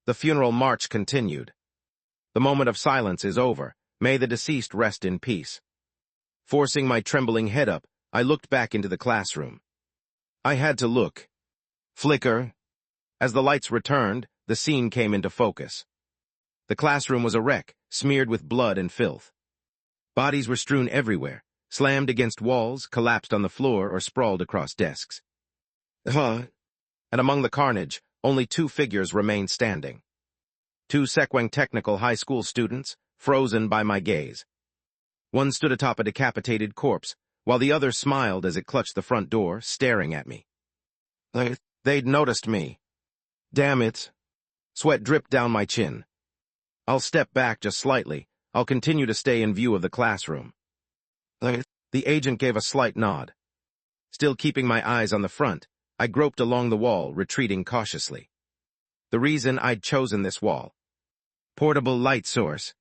The funeral march continued. The moment of silence is over. May the deceased rest in peace. Forcing my trembling head up, I looked back into the classroom. I had to look. Flicker. As the lights returned, the scene came into focus. The classroom was a wreck, smeared with blood and filth. Bodies were strewn everywhere, slammed against walls, collapsed on the floor, or sprawled across desks. And among the carnage, only 2 figures remained standing. 2 Sekwang Technical High School students, frozen by my gaze. One stood atop a decapitated corpse, while the other smiled as it clutched the front door, staring at me. They'd noticed me. Damn it. Sweat dripped down my chin. I'll step back just slightly. I'll continue to stay in view of the classroom. The agent gave a slight nod. Still keeping my eyes on the front, I groped along the wall, retreating cautiously. The reason I'd chosen this wall. Portable light source.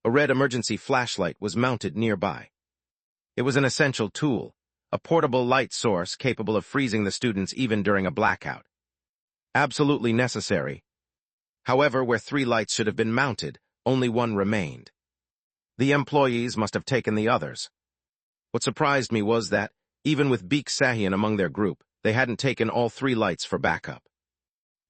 A red emergency flashlight was mounted nearby. It was an essential tool, a portable light source capable of freezing the students even during a blackout. Absolutely necessary. However, where 3 lights should have been mounted, only 1 remained. The employees must have taken the others. What surprised me was that, even with Baek Deoksu among their group, they hadn't taken all 3 lights for backup.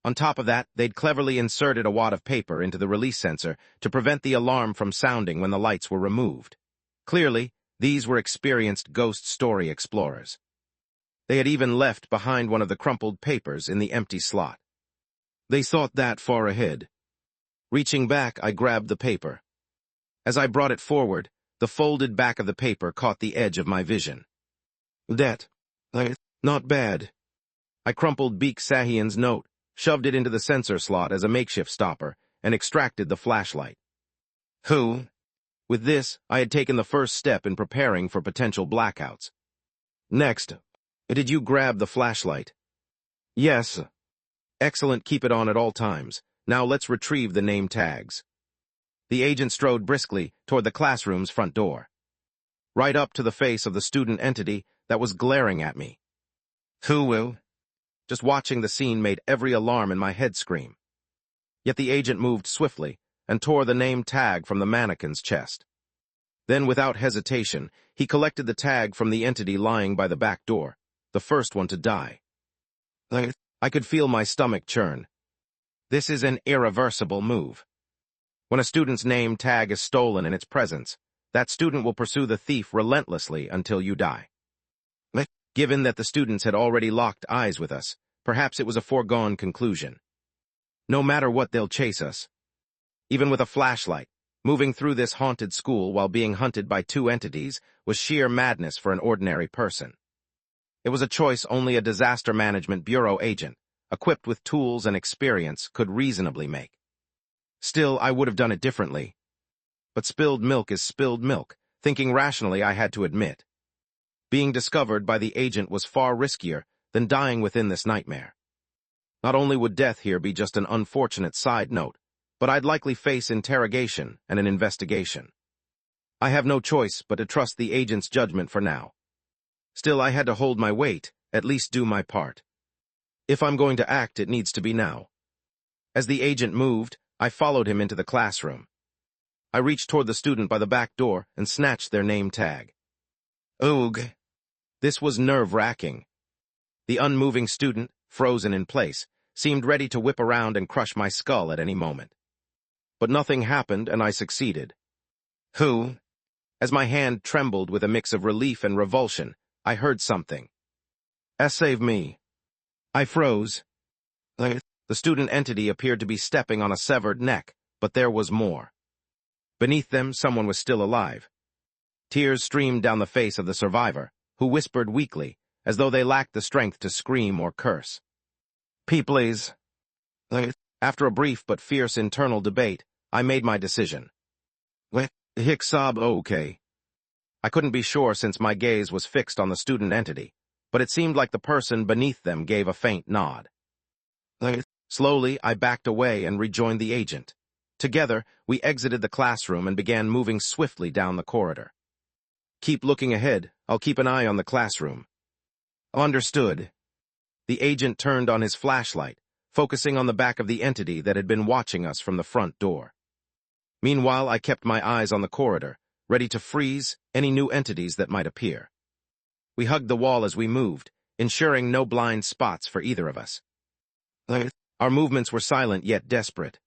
On top of that, they'd cleverly inserted a wad of paper into the release sensor to prevent the alarm from sounding when the lights were removed. Clearly, these were experienced ghost story explorers. They had even left behind one of the crumpled papers in the empty slot. They thought that far ahead. Reaching back, I grabbed the paper. As I brought it forward, the folded back of the paper caught the edge of my vision. Not bad. I crumpled Baek Deoksu's note, shoved it into the sensor slot as a makeshift stopper, and extracted the flashlight. With this, I had taken the first step in preparing for potential blackouts. Next, did you grab the flashlight? Yes. Excellent, keep it on at all times. Now let's retrieve the name tags. The agent strode briskly toward the classroom's front door. Right up to the face of the student entity that was glaring at me. Just watching the scene made every alarm in my head scream. Yet the agent moved swiftly and tore the name tag from the mannequin's chest. Then, without hesitation, he collected the tag from the entity lying by the back door, the first one to die. I could feel my stomach churn. This is an irreversible move. When a student's name tag is stolen in its presence, that student will pursue the thief relentlessly until you die. Given that the students had already locked eyes with us, perhaps it was a foregone conclusion. No matter what, they'll chase us. Even with a flashlight, moving through this haunted school while being hunted by 2 entities was sheer madness for an ordinary person. It was a choice only a disaster management bureau agent, equipped with tools and experience, could reasonably make. Still, I would have done it differently. But spilled milk is spilled milk. Thinking rationally, I had to admit. Being discovered by the agent was far riskier than dying within this nightmare. Not only would death here be just an unfortunate side note, but I'd likely face interrogation and an investigation. I have no choice but to trust the agent's judgment for now. Still, I had to hold my weight, at least do my part. If I'm going to act, it needs to be now. As the agent moved, I followed him into the classroom. I reached toward the student by the back door and snatched their name tag. Oog! This was nerve-wracking. The unmoving student, frozen in place, seemed ready to whip around and crush my skull at any moment. But nothing happened, and I succeeded. Who? As my hand trembled with a mix of relief and revulsion, I heard something. Save me. I froze. The student entity appeared to be stepping on a severed neck, but there was more. Beneath them, someone was still alive. Tears streamed down the face of the survivor, who whispered weakly, as though they lacked the strength to scream or curse. Please. After a brief but fierce internal debate, I made my decision. Hicksab okay. I couldn't be sure since my gaze was fixed on the student entity, but it seemed like the person beneath them gave a faint nod. Slowly, I backed away and rejoined the agent. Together, we exited the classroom and began moving swiftly down the corridor. Keep looking ahead. I'll keep an eye on the classroom. Understood. The agent turned on his flashlight, focusing on the back of the entity that had been watching us from the front door. Meanwhile, I kept my eyes on the corridor, ready to freeze any new entities that might appear. We hugged the wall as we moved, ensuring no blind spots for either of us. Our movements were silent yet desperate.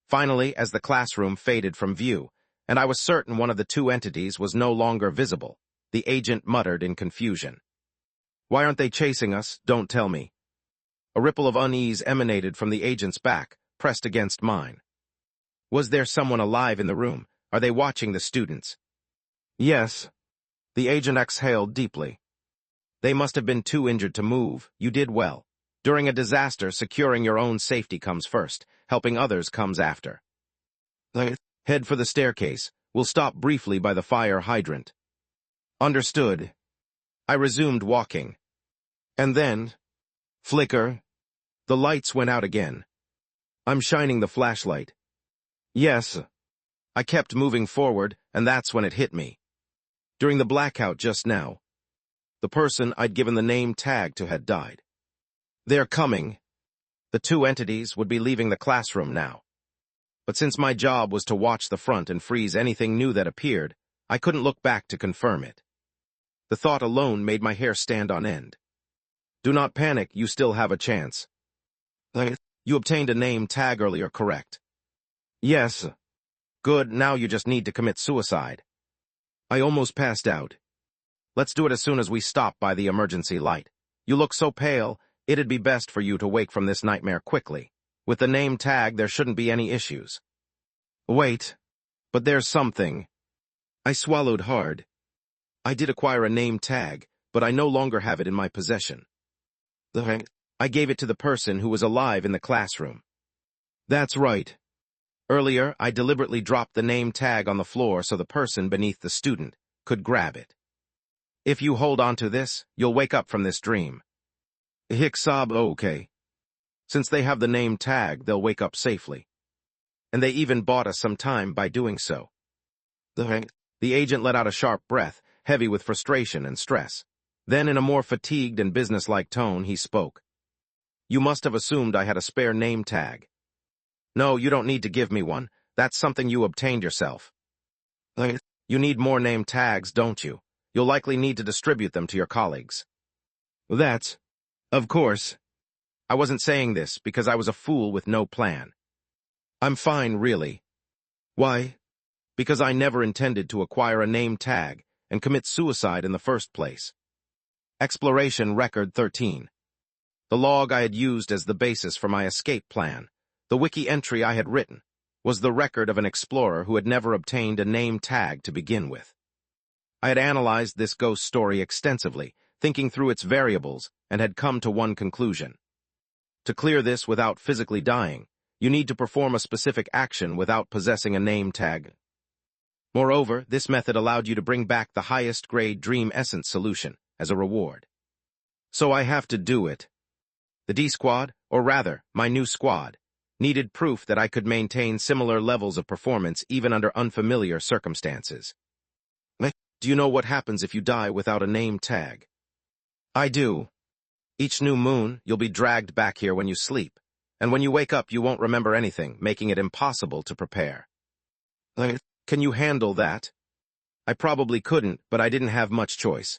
Finally, as the classroom faded from view, and I was certain one of the two entities was no longer visible, the agent muttered in confusion. Why aren't they chasing us? Don't tell me. A ripple of unease emanated from the agent's back, pressed against mine. Was there someone alive in the room? Are they watching the students? Yes. The agent exhaled deeply. They must have been too injured to move. You did well. During a disaster, securing your own safety comes first. Helping others comes after. Head for the staircase. We'll stop briefly by the fire hydrant. Understood. I resumed walking. And then, flicker. The lights went out again. I'm shining the flashlight. Yes. I kept moving forward, and that's when it hit me. During the blackout just now, the person I'd given the name tag to had died. They're coming. The two entities would be leaving the classroom now. But since my job was to watch the front and freeze anything new that appeared, I couldn't look back to confirm it. The thought alone made my hair stand on end. Do not panic, you still have a chance. You obtained a name tag earlier, correct? Yes. Good, now you just need to commit suicide. I almost passed out. Let's do it as soon as we stop by the emergency light. You look so pale, it'd be best for you to wake from this nightmare quickly. With the name tag, there shouldn't be any issues. Wait, but there's something. I swallowed hard. I did acquire a name tag, but I no longer have it in my possession. I gave it to the person who was alive in the classroom. That's right. Earlier, I deliberately dropped the name tag on the floor so the person beneath the student could grab it. If you hold on to this, you'll wake up from this dream. Hicksab okay. Since they have the name tag, they'll wake up safely. And they even bought us some time by doing so. The agent let out a sharp breath, heavy with frustration and stress. Then, in a more fatigued and businesslike tone, he spoke. You must have assumed I had a spare name tag. No, you don't need to give me one. That's something you obtained yourself. You need more name tags, don't you? You'll likely need to distribute them to your colleagues. That's... Of course. I wasn't saying this because I was a fool with no plan. I'm fine, really. Why? Because I never intended to acquire a name tag and commit suicide in the first place. Exploration Record 13. The log I had used as the basis for my escape plan, the wiki entry I had written, was the record of an explorer who had never obtained a name tag to begin with. I had analyzed this ghost story extensively, thinking through its variables, and had come to one conclusion. To clear this without physically dying, you need to perform a specific action without possessing a name tag. Moreover, this method allowed you to bring back the highest-grade Dream Essence solution as a reward. So I have to do it. The D-Squad, or rather, my new squad, needed proof that I could maintain similar levels of performance even under unfamiliar circumstances. Do you know what happens if you die without a name tag? I do. Each new moon, you'll be dragged back here when you sleep, and when you wake up you won't remember anything, making it impossible to prepare. Can you handle that? I probably couldn't, but I didn't have much choice.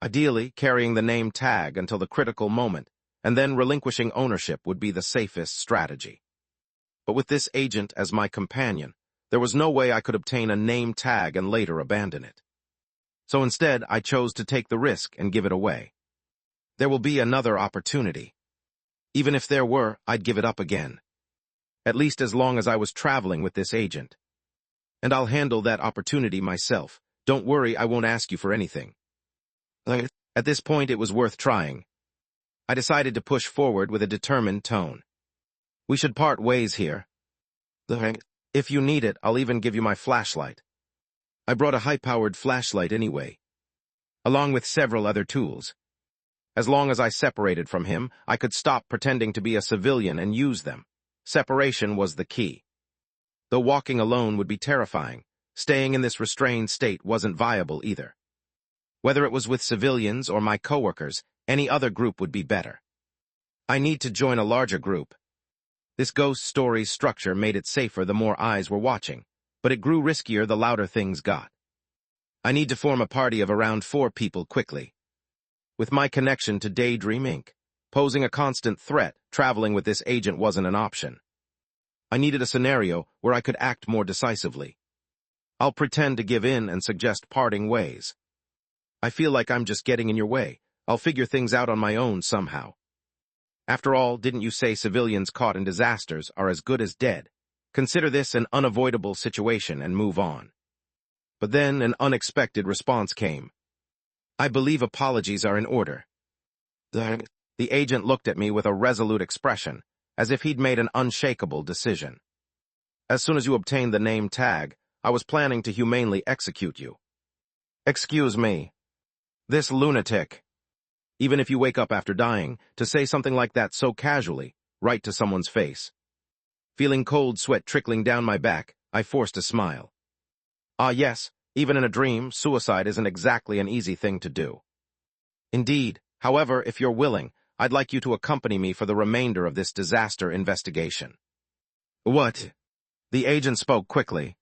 Ideally, carrying the name tag until the critical moment, and then relinquishing ownership would be the safest strategy. But with this agent as my companion, there was no way I could obtain a name tag and later abandon it. So instead, I chose to take the risk and give it away. There will be another opportunity. Even if there were, I'd give it up again. At least as long as I was traveling with this agent. And I'll handle that opportunity myself. Don't worry, I won't ask you for anything. At this point, it was worth trying. I decided to push forward with a determined tone. We should part ways here. If you need it, I'll even give you my flashlight. I brought a high-powered flashlight anyway, along with several other tools. As long as I separated from him, I could stop pretending to be a civilian and use them. Separation was the key. Though walking alone would be terrifying, staying in this restrained state wasn't viable either. Whether it was with civilians or my coworkers, any other group would be better. I need to join a larger group. This ghost story's structure made it safer the more eyes were watching, but it grew riskier the louder things got. I need to form a party of around 4 people quickly. With my connection to Daydream Inc., posing a constant threat, traveling with this agent wasn't an option. I needed a scenario where I could act more decisively. I'll pretend to give in and suggest parting ways. I feel like I'm just getting in your way. I'll figure things out on my own somehow. After all, didn't you say civilians caught in disasters are as good as dead? Consider this an unavoidable situation and move on. But then an unexpected response came. I believe apologies are in order. The agent looked at me with a resolute expression, as if he'd made an unshakable decision. As soon as you obtained the name tag, I was planning to humanely execute you. Excuse me. This lunatic. Even if you wake up after dying, to say something like that so casually, right to someone's face. Feeling cold sweat trickling down my back, I forced a smile. Ah yes, even in a dream, suicide isn't exactly an easy thing to do. Indeed, however, if you're willing, I'd like you to accompany me for the remainder of this disaster investigation. What? The agent spoke quickly.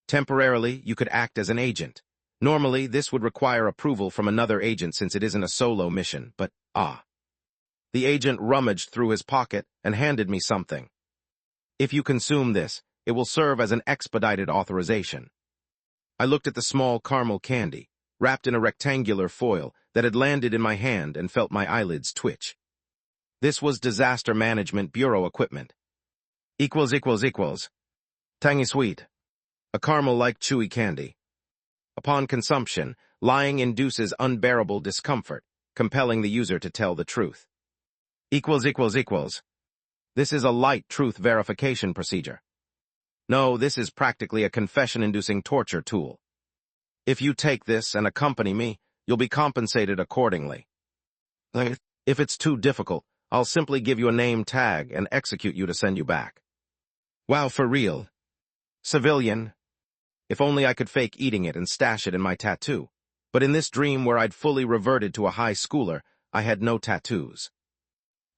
Temporarily, you could act as an agent. Normally, this would require approval from another agent since it isn't a solo mission, but The agent rummaged through his pocket and handed me something. If you consume this, it will serve as an expedited authorization. I looked at the small caramel candy, wrapped in a rectangular foil, that had landed in my hand and felt my eyelids twitch. This was Disaster Management Bureau equipment. Tangy sweet. A caramel-like chewy candy. Upon consumption, lying induces unbearable discomfort, compelling the user to tell the truth. This is a light truth verification procedure. No, this is practically a confession-inducing torture tool. If you take this and accompany me, you'll be compensated accordingly. If it's too difficult, I'll simply give you a name tag and execute you to send you back. Wow, for real. Civilian. If only I could fake eating it and stash it in my tattoo. But in this dream where I'd fully reverted to a high schooler, I had no tattoos.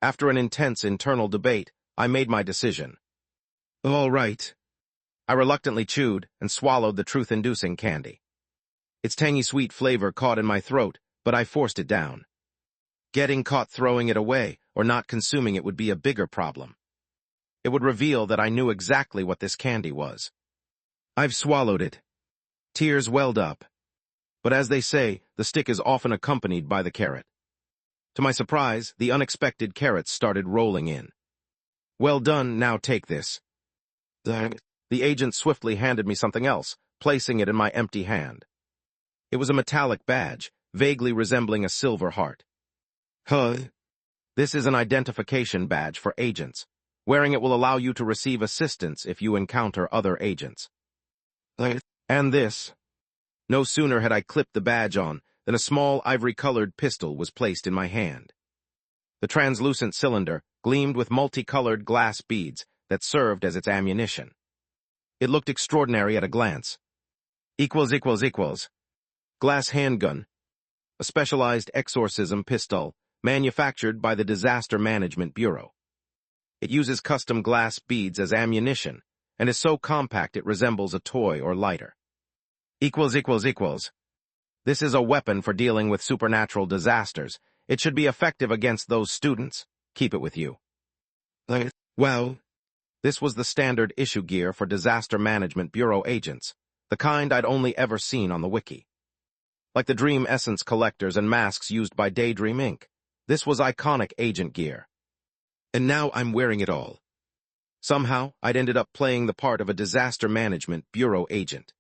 After an intense internal debate, I made my decision. All right. I reluctantly chewed and swallowed the truth-inducing candy. Its tangy sweet flavor caught in my throat, but I forced it down. Getting caught throwing it away or not consuming it would be a bigger problem. It would reveal that I knew exactly what this candy was. I've swallowed it. Tears welled up. But as they say, the stick is often accompanied by the carrot. To my surprise, the unexpected carrots started rolling in. Well done, now take this. The agent swiftly handed me something else, placing it in my empty hand. It was a metallic badge, vaguely resembling a silver heart. This is an identification badge for agents. Wearing it will allow you to receive assistance if you encounter other agents. And this. No sooner had I clipped the badge on than a small ivory-colored pistol was placed in my hand. The translucent cylinder gleamed with multicolored glass beads that served as its ammunition. It looked extraordinary at a glance. Glass handgun, a specialized exorcism pistol manufactured by the Disaster Management Bureau. It uses custom glass beads as ammunition and is so compact it resembles a toy or lighter. Equals. This is a weapon for dealing with supernatural disasters. It should be effective against those students. Keep it with you. Well, this was the standard issue gear for Disaster Management Bureau agents, the kind I'd only ever seen on the wiki. Like the Dream Essence collectors and masks used by Daydream Inc., this was iconic agent gear. And now I'm wearing it all. Somehow, I'd ended up playing the part of a Disaster Management Bureau agent.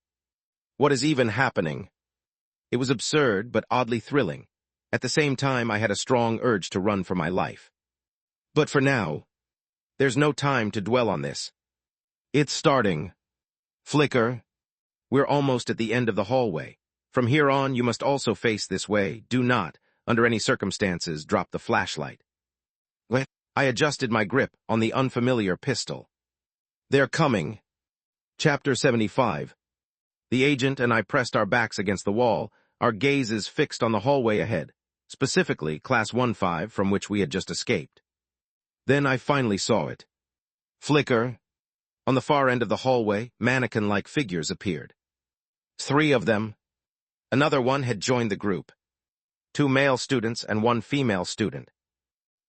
What is even happening? It was absurd, but oddly thrilling. At the same time, I had a strong urge to run for my life. But for now, there's no time to dwell on this. It's starting. Flicker. We're almost at the end of the hallway. From here on, you must also face this way. Do not, under any circumstances, drop the flashlight. I adjusted my grip on the unfamiliar pistol. They're coming. Chapter 75. The agent and I pressed our backs against the wall, our gazes fixed on the hallway ahead, specifically Class 1-5 from which we had just escaped. Then I finally saw it. Flicker. On the far end of the hallway, mannequin-like figures appeared. 3 of them. Another one had joined the group. 2 male students and 1 female student.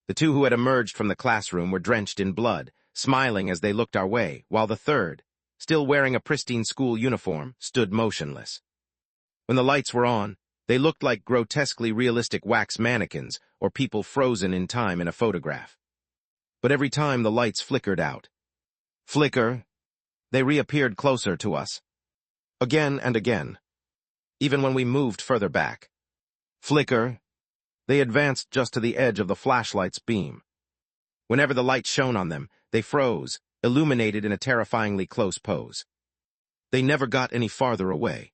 The 2 who had emerged from the classroom were drenched in blood, smiling as they looked our way, while the third, still wearing a pristine school uniform, stood motionless. When the lights were on, they looked like grotesquely realistic wax mannequins or people frozen in time in a photograph. But every time the lights flickered out. Flicker. They reappeared closer to us. Again and again. Even when we moved further back. Flicker. They advanced just to the edge of the flashlight's beam. Whenever the light shone on them, they froze, illuminated in a terrifyingly close pose. They never got any farther away.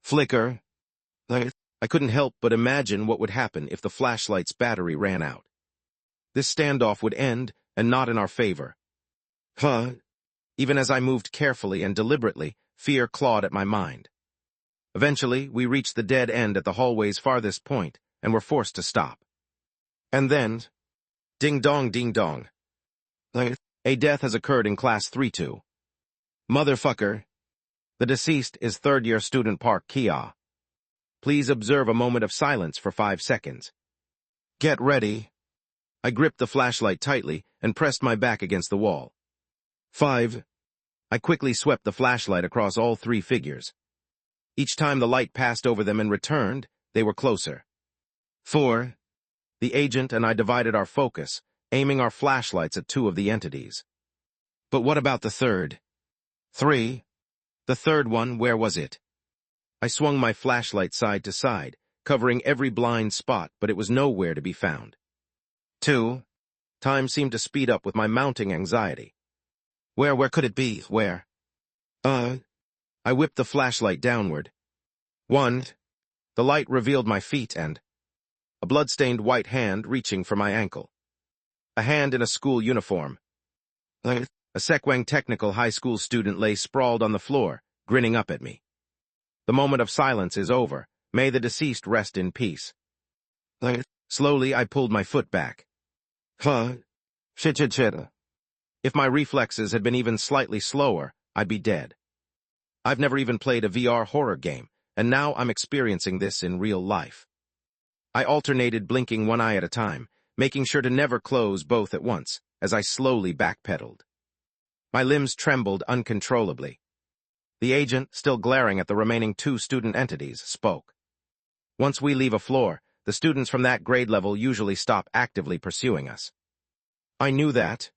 Flicker. I couldn't help but imagine what would happen if the flashlight's battery ran out. This standoff would end, and not in our favor. Even as I moved carefully and deliberately, fear clawed at my mind. Eventually, we reached the dead end at the hallway's farthest point, and were forced to stop. And then, ding-dong, ding-dong. A death has occurred in Class 3-2. Motherfucker. The deceased is third-year student Park Kia. Please observe a moment of silence for 5 seconds. Get ready. I gripped the flashlight tightly and pressed my back against the wall. 5. I quickly swept the flashlight across all 3 figures. Each time the light passed over them and returned, they were closer. 4. The agent and I divided our focus, aiming our flashlights at 2 of the entities. But what about the third? 3. The third one, where was it? I swung my flashlight side to side, covering every blind spot, but it was nowhere to be found. 2. Time seemed to speed up with my mounting anxiety. Where could it be? Where? I whipped the flashlight downward. 1. The light revealed my feet and a blood-stained white hand reaching for my ankle. A hand in a school uniform. A Sekwang Technical High School student lay sprawled on the floor, grinning up at me. The moment of silence is over. May the deceased rest in peace. Slowly, I pulled my foot back. Shit. If my reflexes had been even slightly slower, I'd be dead. I've never even played a VR horror game, and now I'm experiencing this in real life. I alternated blinking one eye at a time, making sure to never close both at once, as I slowly backpedaled. My limbs trembled uncontrollably. The agent, still glaring at the remaining 2 student entities, spoke. Once we leave a floor, the students from that grade level usually stop actively pursuing us. I knew that.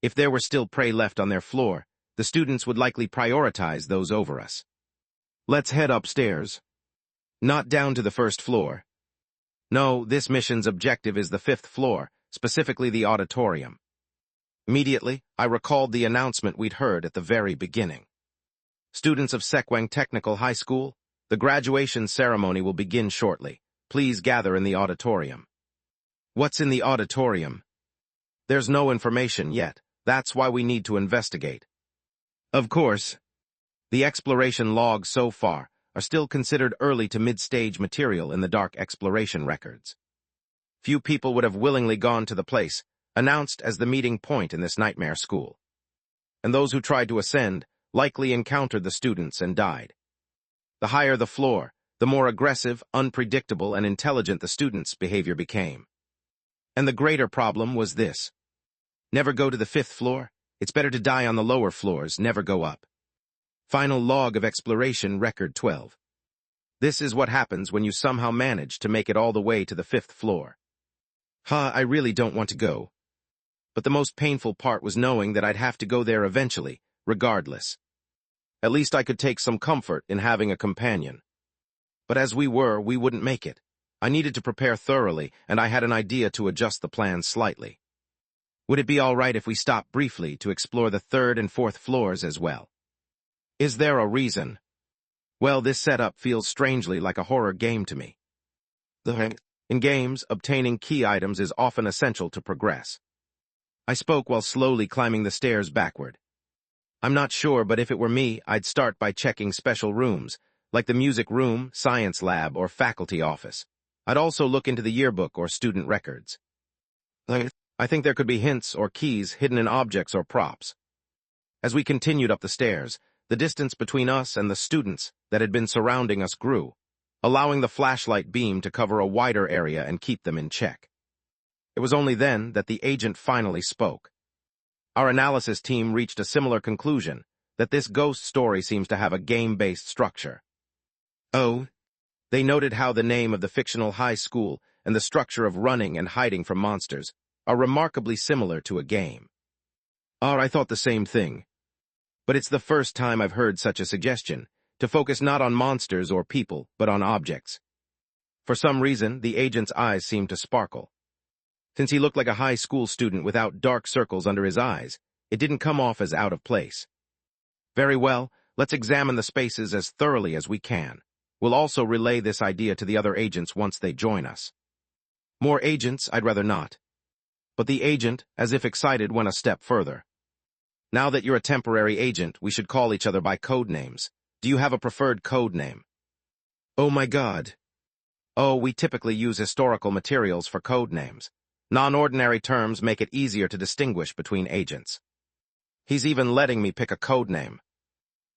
If there were still prey left on their floor, the students would likely prioritize those over us. Let's head upstairs. Not down to the 1st floor. No, this mission's objective is the 5th floor, specifically the auditorium. Immediately, I recalled the announcement we'd heard at the very beginning. Students of Sekwang Technical High School, the graduation ceremony will begin shortly. Please gather in the auditorium. What's in the auditorium? There's no information yet. That's why we need to investigate. Of course. The exploration logs so far, are still considered early to mid-stage material in the dark exploration records. Few people would have willingly gone to the place, announced as the meeting point in this nightmare school. And those who tried to ascend likely encountered the students and died. The higher the floor, the more aggressive, unpredictable, and intelligent the students' behavior became. And the greater problem was this. Never go to the 5th floor. It's better to die on the lower floors, never go up. Final log of exploration, record 12. This is what happens when you somehow manage to make it all the way to the 5th floor. I really don't want to go. But the most painful part was knowing that I'd have to go there eventually, regardless. At least I could take some comfort in having a companion. But as we wouldn't make it. I needed to prepare thoroughly, and I had an idea to adjust the plan slightly. Would it be all right if we stopped briefly to explore the 3rd and 4th floors as well? Is there a reason? Well, this setup feels strangely like a horror game to me. In games, obtaining key items is often essential to progress. I spoke while slowly climbing the stairs backward. I'm not sure, but if it were me, I'd start by checking special rooms, like the music room, science lab, or faculty office. I'd also look into the yearbook or student records. I think there could be hints or keys hidden in objects or props. As we continued up the stairs, the distance between us and the students that had been surrounding us grew, allowing the flashlight beam to cover a wider area and keep them in check. It was only then that the agent finally spoke. Our analysis team reached a similar conclusion, that this ghost story seems to have a game-based structure. They noted how the name of the fictional high school and the structure of running and hiding from monsters are remarkably similar to a game. I thought the same thing. But it's the first time I've heard such a suggestion, to focus not on monsters or people, but on objects. For some reason, the agent's eyes seemed to sparkle. Since he looked like a high school student without dark circles under his eyes, it didn't come off as out of place. Very well, let's examine the spaces as thoroughly as we can. We'll also relay this idea to the other agents once they join us. More agents, I'd rather not. But the agent, as if excited, went a step further. Now that you're a temporary agent, we should call each other by code names. Do you have a preferred code name? Oh my God. We typically use historical materials for code names. Non-ordinary terms make it easier to distinguish between agents. He's even letting me pick a code name.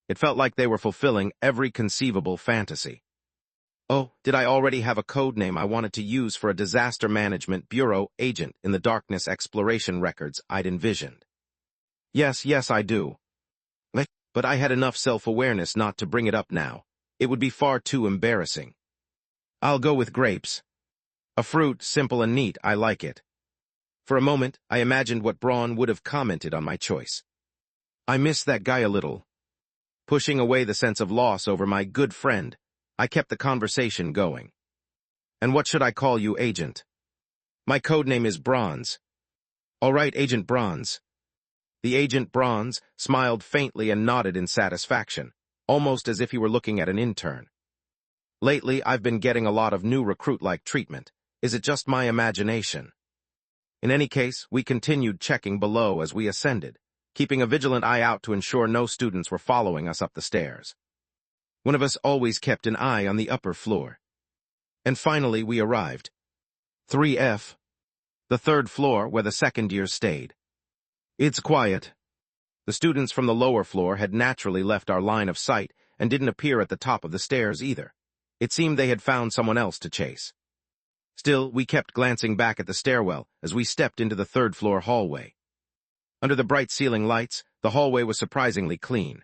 It felt like they were fulfilling every conceivable fantasy. Did I already have a code name I wanted to use for a Disaster Management Bureau agent in the darkness exploration records I'd envisioned? Yes, I do. But I had enough self-awareness not to bring it up now. It would be far too embarrassing. I'll go with grapes. A fruit, simple and neat, I like it. For a moment, I imagined what Braun would have commented on my choice. I miss that guy a little. Pushing away the sense of loss over my good friend, I kept the conversation going. And what should I call you, Agent? My code name is Bronze. All right, Agent Bronze. The Agent Bronze smiled faintly and nodded in satisfaction, almost as if he were looking at an intern. Lately, I've been getting a lot of new recruit-like treatment. Is it just my imagination? In any case, we continued checking below as we ascended, keeping a vigilant eye out to ensure no students were following us up the stairs. One of us always kept an eye on the upper floor. And finally, we arrived. 3F, the 3rd floor where the second years stayed. It's quiet. The students from the lower floor had naturally left our line of sight and didn't appear at the top of the stairs either. It seemed they had found someone else to chase. Still, we kept glancing back at the stairwell as we stepped into the 3rd floor hallway. Under the bright ceiling lights, the hallway was surprisingly clean.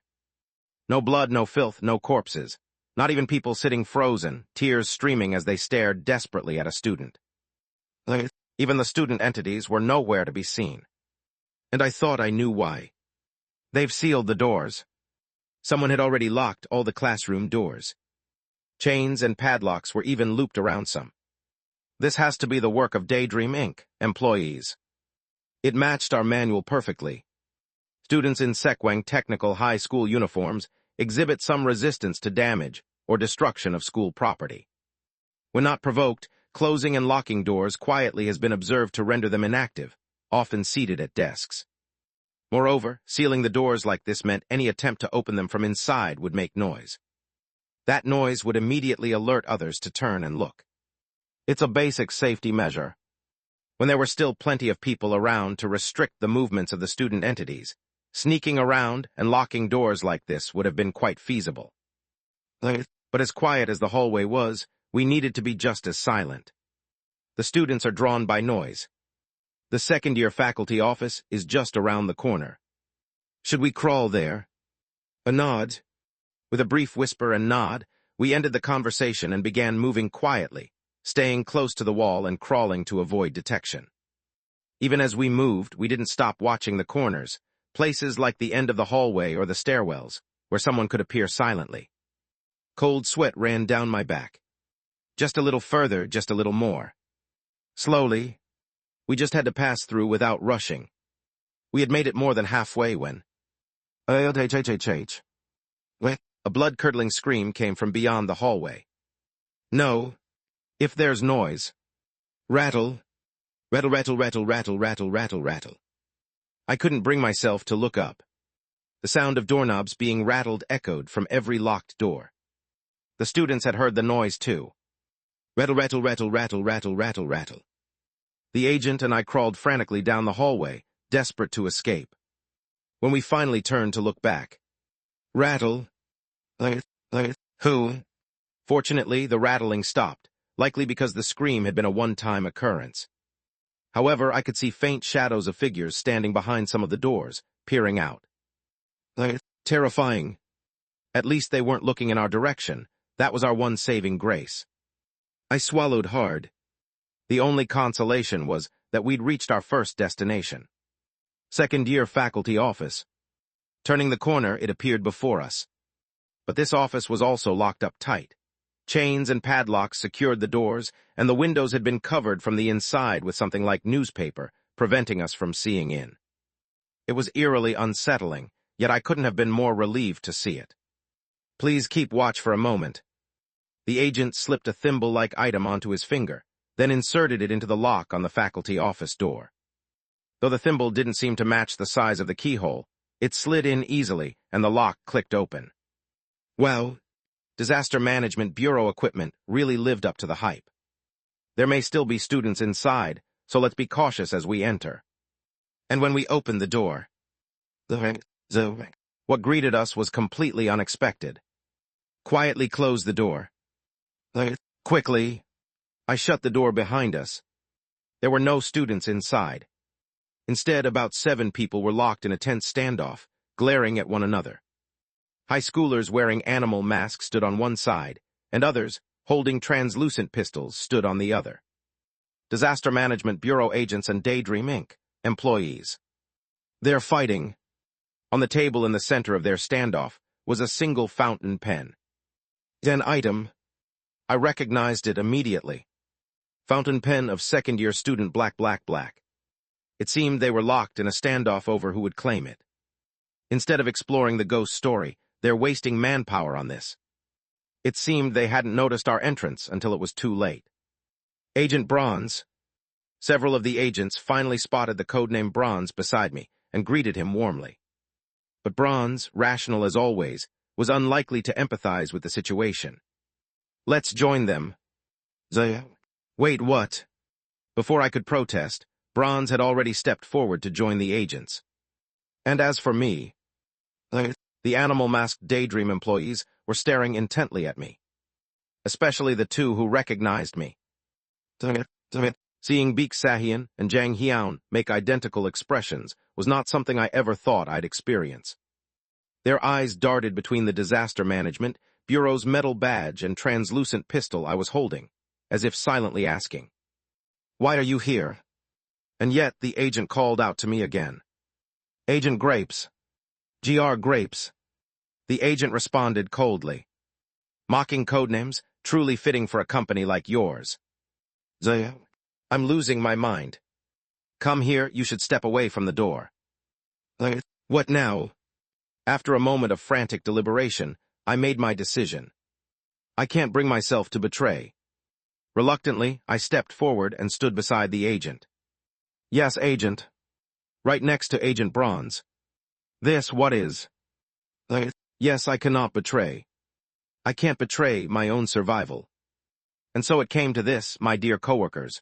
No blood, no filth, no corpses. Not even people sitting frozen, tears streaming as they stared desperately at a student. Even the student entities were nowhere to be seen. And I thought I knew why. They've sealed the doors. Someone had already locked all the classroom doors. Chains and padlocks were even looped around some. This has to be the work of Daydream Inc. employees. It matched our manual perfectly. Students in Sekwang Technical High School uniforms exhibit some resistance to damage or destruction of school property. When not provoked, closing and locking doors quietly has been observed to render them inactive, often seated at desks. Moreover, sealing the doors like this meant any attempt to open them from inside would make noise. That noise would immediately alert others to turn and look. It's a basic safety measure. When there were still plenty of people around to restrict the movements of the student entities, sneaking around and locking doors like this would have been quite feasible. But as quiet as the hallway was, we needed to be just as silent. The students are drawn by noise. The second-year faculty office is just around the corner. Should we crawl there? A nod. With a brief whisper and nod, we ended the conversation and began moving quietly, staying close to the wall and crawling to avoid detection. Even as we moved, we didn't stop watching the corners, places like the end of the hallway or the stairwells, where someone could appear silently. Cold sweat ran down my back. Just a little further, just a little more. Slowly, we just had to pass through without rushing. We had made it more than halfway when... A blood-curdling scream came from beyond the hallway. No. If there's noise. Rattle. Rattle, rattle, rattle, rattle, rattle, rattle, rattle. I couldn't bring myself to look up. The sound of doorknobs being rattled echoed from every locked door. The students had heard the noise too. Rattle, rattle, rattle, rattle, rattle, rattle, rattle. The agent and I crawled frantically down the hallway, desperate to escape. When we finally turned to look back. Rattle. Who? Fortunately, the rattling stopped, likely because the scream had been a one-time occurrence. However, I could see faint shadows of figures standing behind some of the doors, peering out. Terrifying. At least they weren't looking in our direction. That was our one saving grace. I swallowed hard. The only consolation was that we'd reached our first destination. Second-year faculty office. Turning the corner, it appeared before us. But this office was also locked up tight. Chains and padlocks secured the doors, and the windows had been covered from the inside with something like newspaper, preventing us from seeing in. It was eerily unsettling, yet I couldn't have been more relieved to see it. Please keep watch for a moment. The agent slipped a thimble-like item onto his finger, then inserted it into the lock on the faculty office door. Though the thimble didn't seem to match the size of the keyhole, it slid in easily, and the lock clicked open. Well, Disaster Management Bureau equipment really lived up to the hype. There may still be students inside, so let's be cautious as we enter. And when we opened the door, what greeted us was completely unexpected. Quietly close the door. Quickly, I shut the door behind us. There were no students inside. Instead, about 7 people were locked in a tense standoff, glaring at one another. High schoolers wearing animal masks stood on one side, and others, holding translucent pistols, stood on the other. Disaster Management Bureau agents and Daydream Inc. employees. They're fighting. On the table in the center of their standoff was a single fountain pen. An item. I recognized it immediately. Fountain pen of second-year student Black. It seemed they were locked in a standoff over who would claim it. Instead of exploring the ghost story, they're wasting manpower on this. It seemed they hadn't noticed our entrance until it was too late. Agent Bronze. Several of the agents finally spotted the codename Bronze beside me and greeted him warmly. But Bronze, rational as always, was unlikely to empathize with the situation. Let's join them. Wait, what? Before I could protest, Bronze had already stepped forward to join the agents. And as for me, the animal-masked Daydream employees were staring intently at me, especially the 2 who recognized me. Seeing Baek Sahian and Jang Hyeon make identical expressions was not something I ever thought I'd experience. Their eyes darted between the Disaster Management Bureau's metal badge and translucent pistol I was holding, as if silently asking, "Why are you here?" And yet the agent called out to me again. "Agent Grapes. Gr. Grapes." The agent responded coldly. "Mocking codenames, truly fitting for a company like yours." I'm losing my mind. "Come here, you should step away from the door." What now? After a moment of frantic deliberation, I made my decision. I can't bring myself to betray. Reluctantly, I stepped forward and stood beside the agent. "Yes, agent." Right next to Agent Bronze. "This what is?" "Yes, I cannot betray." I can't betray my own survival. And so it came to this, my dear coworkers.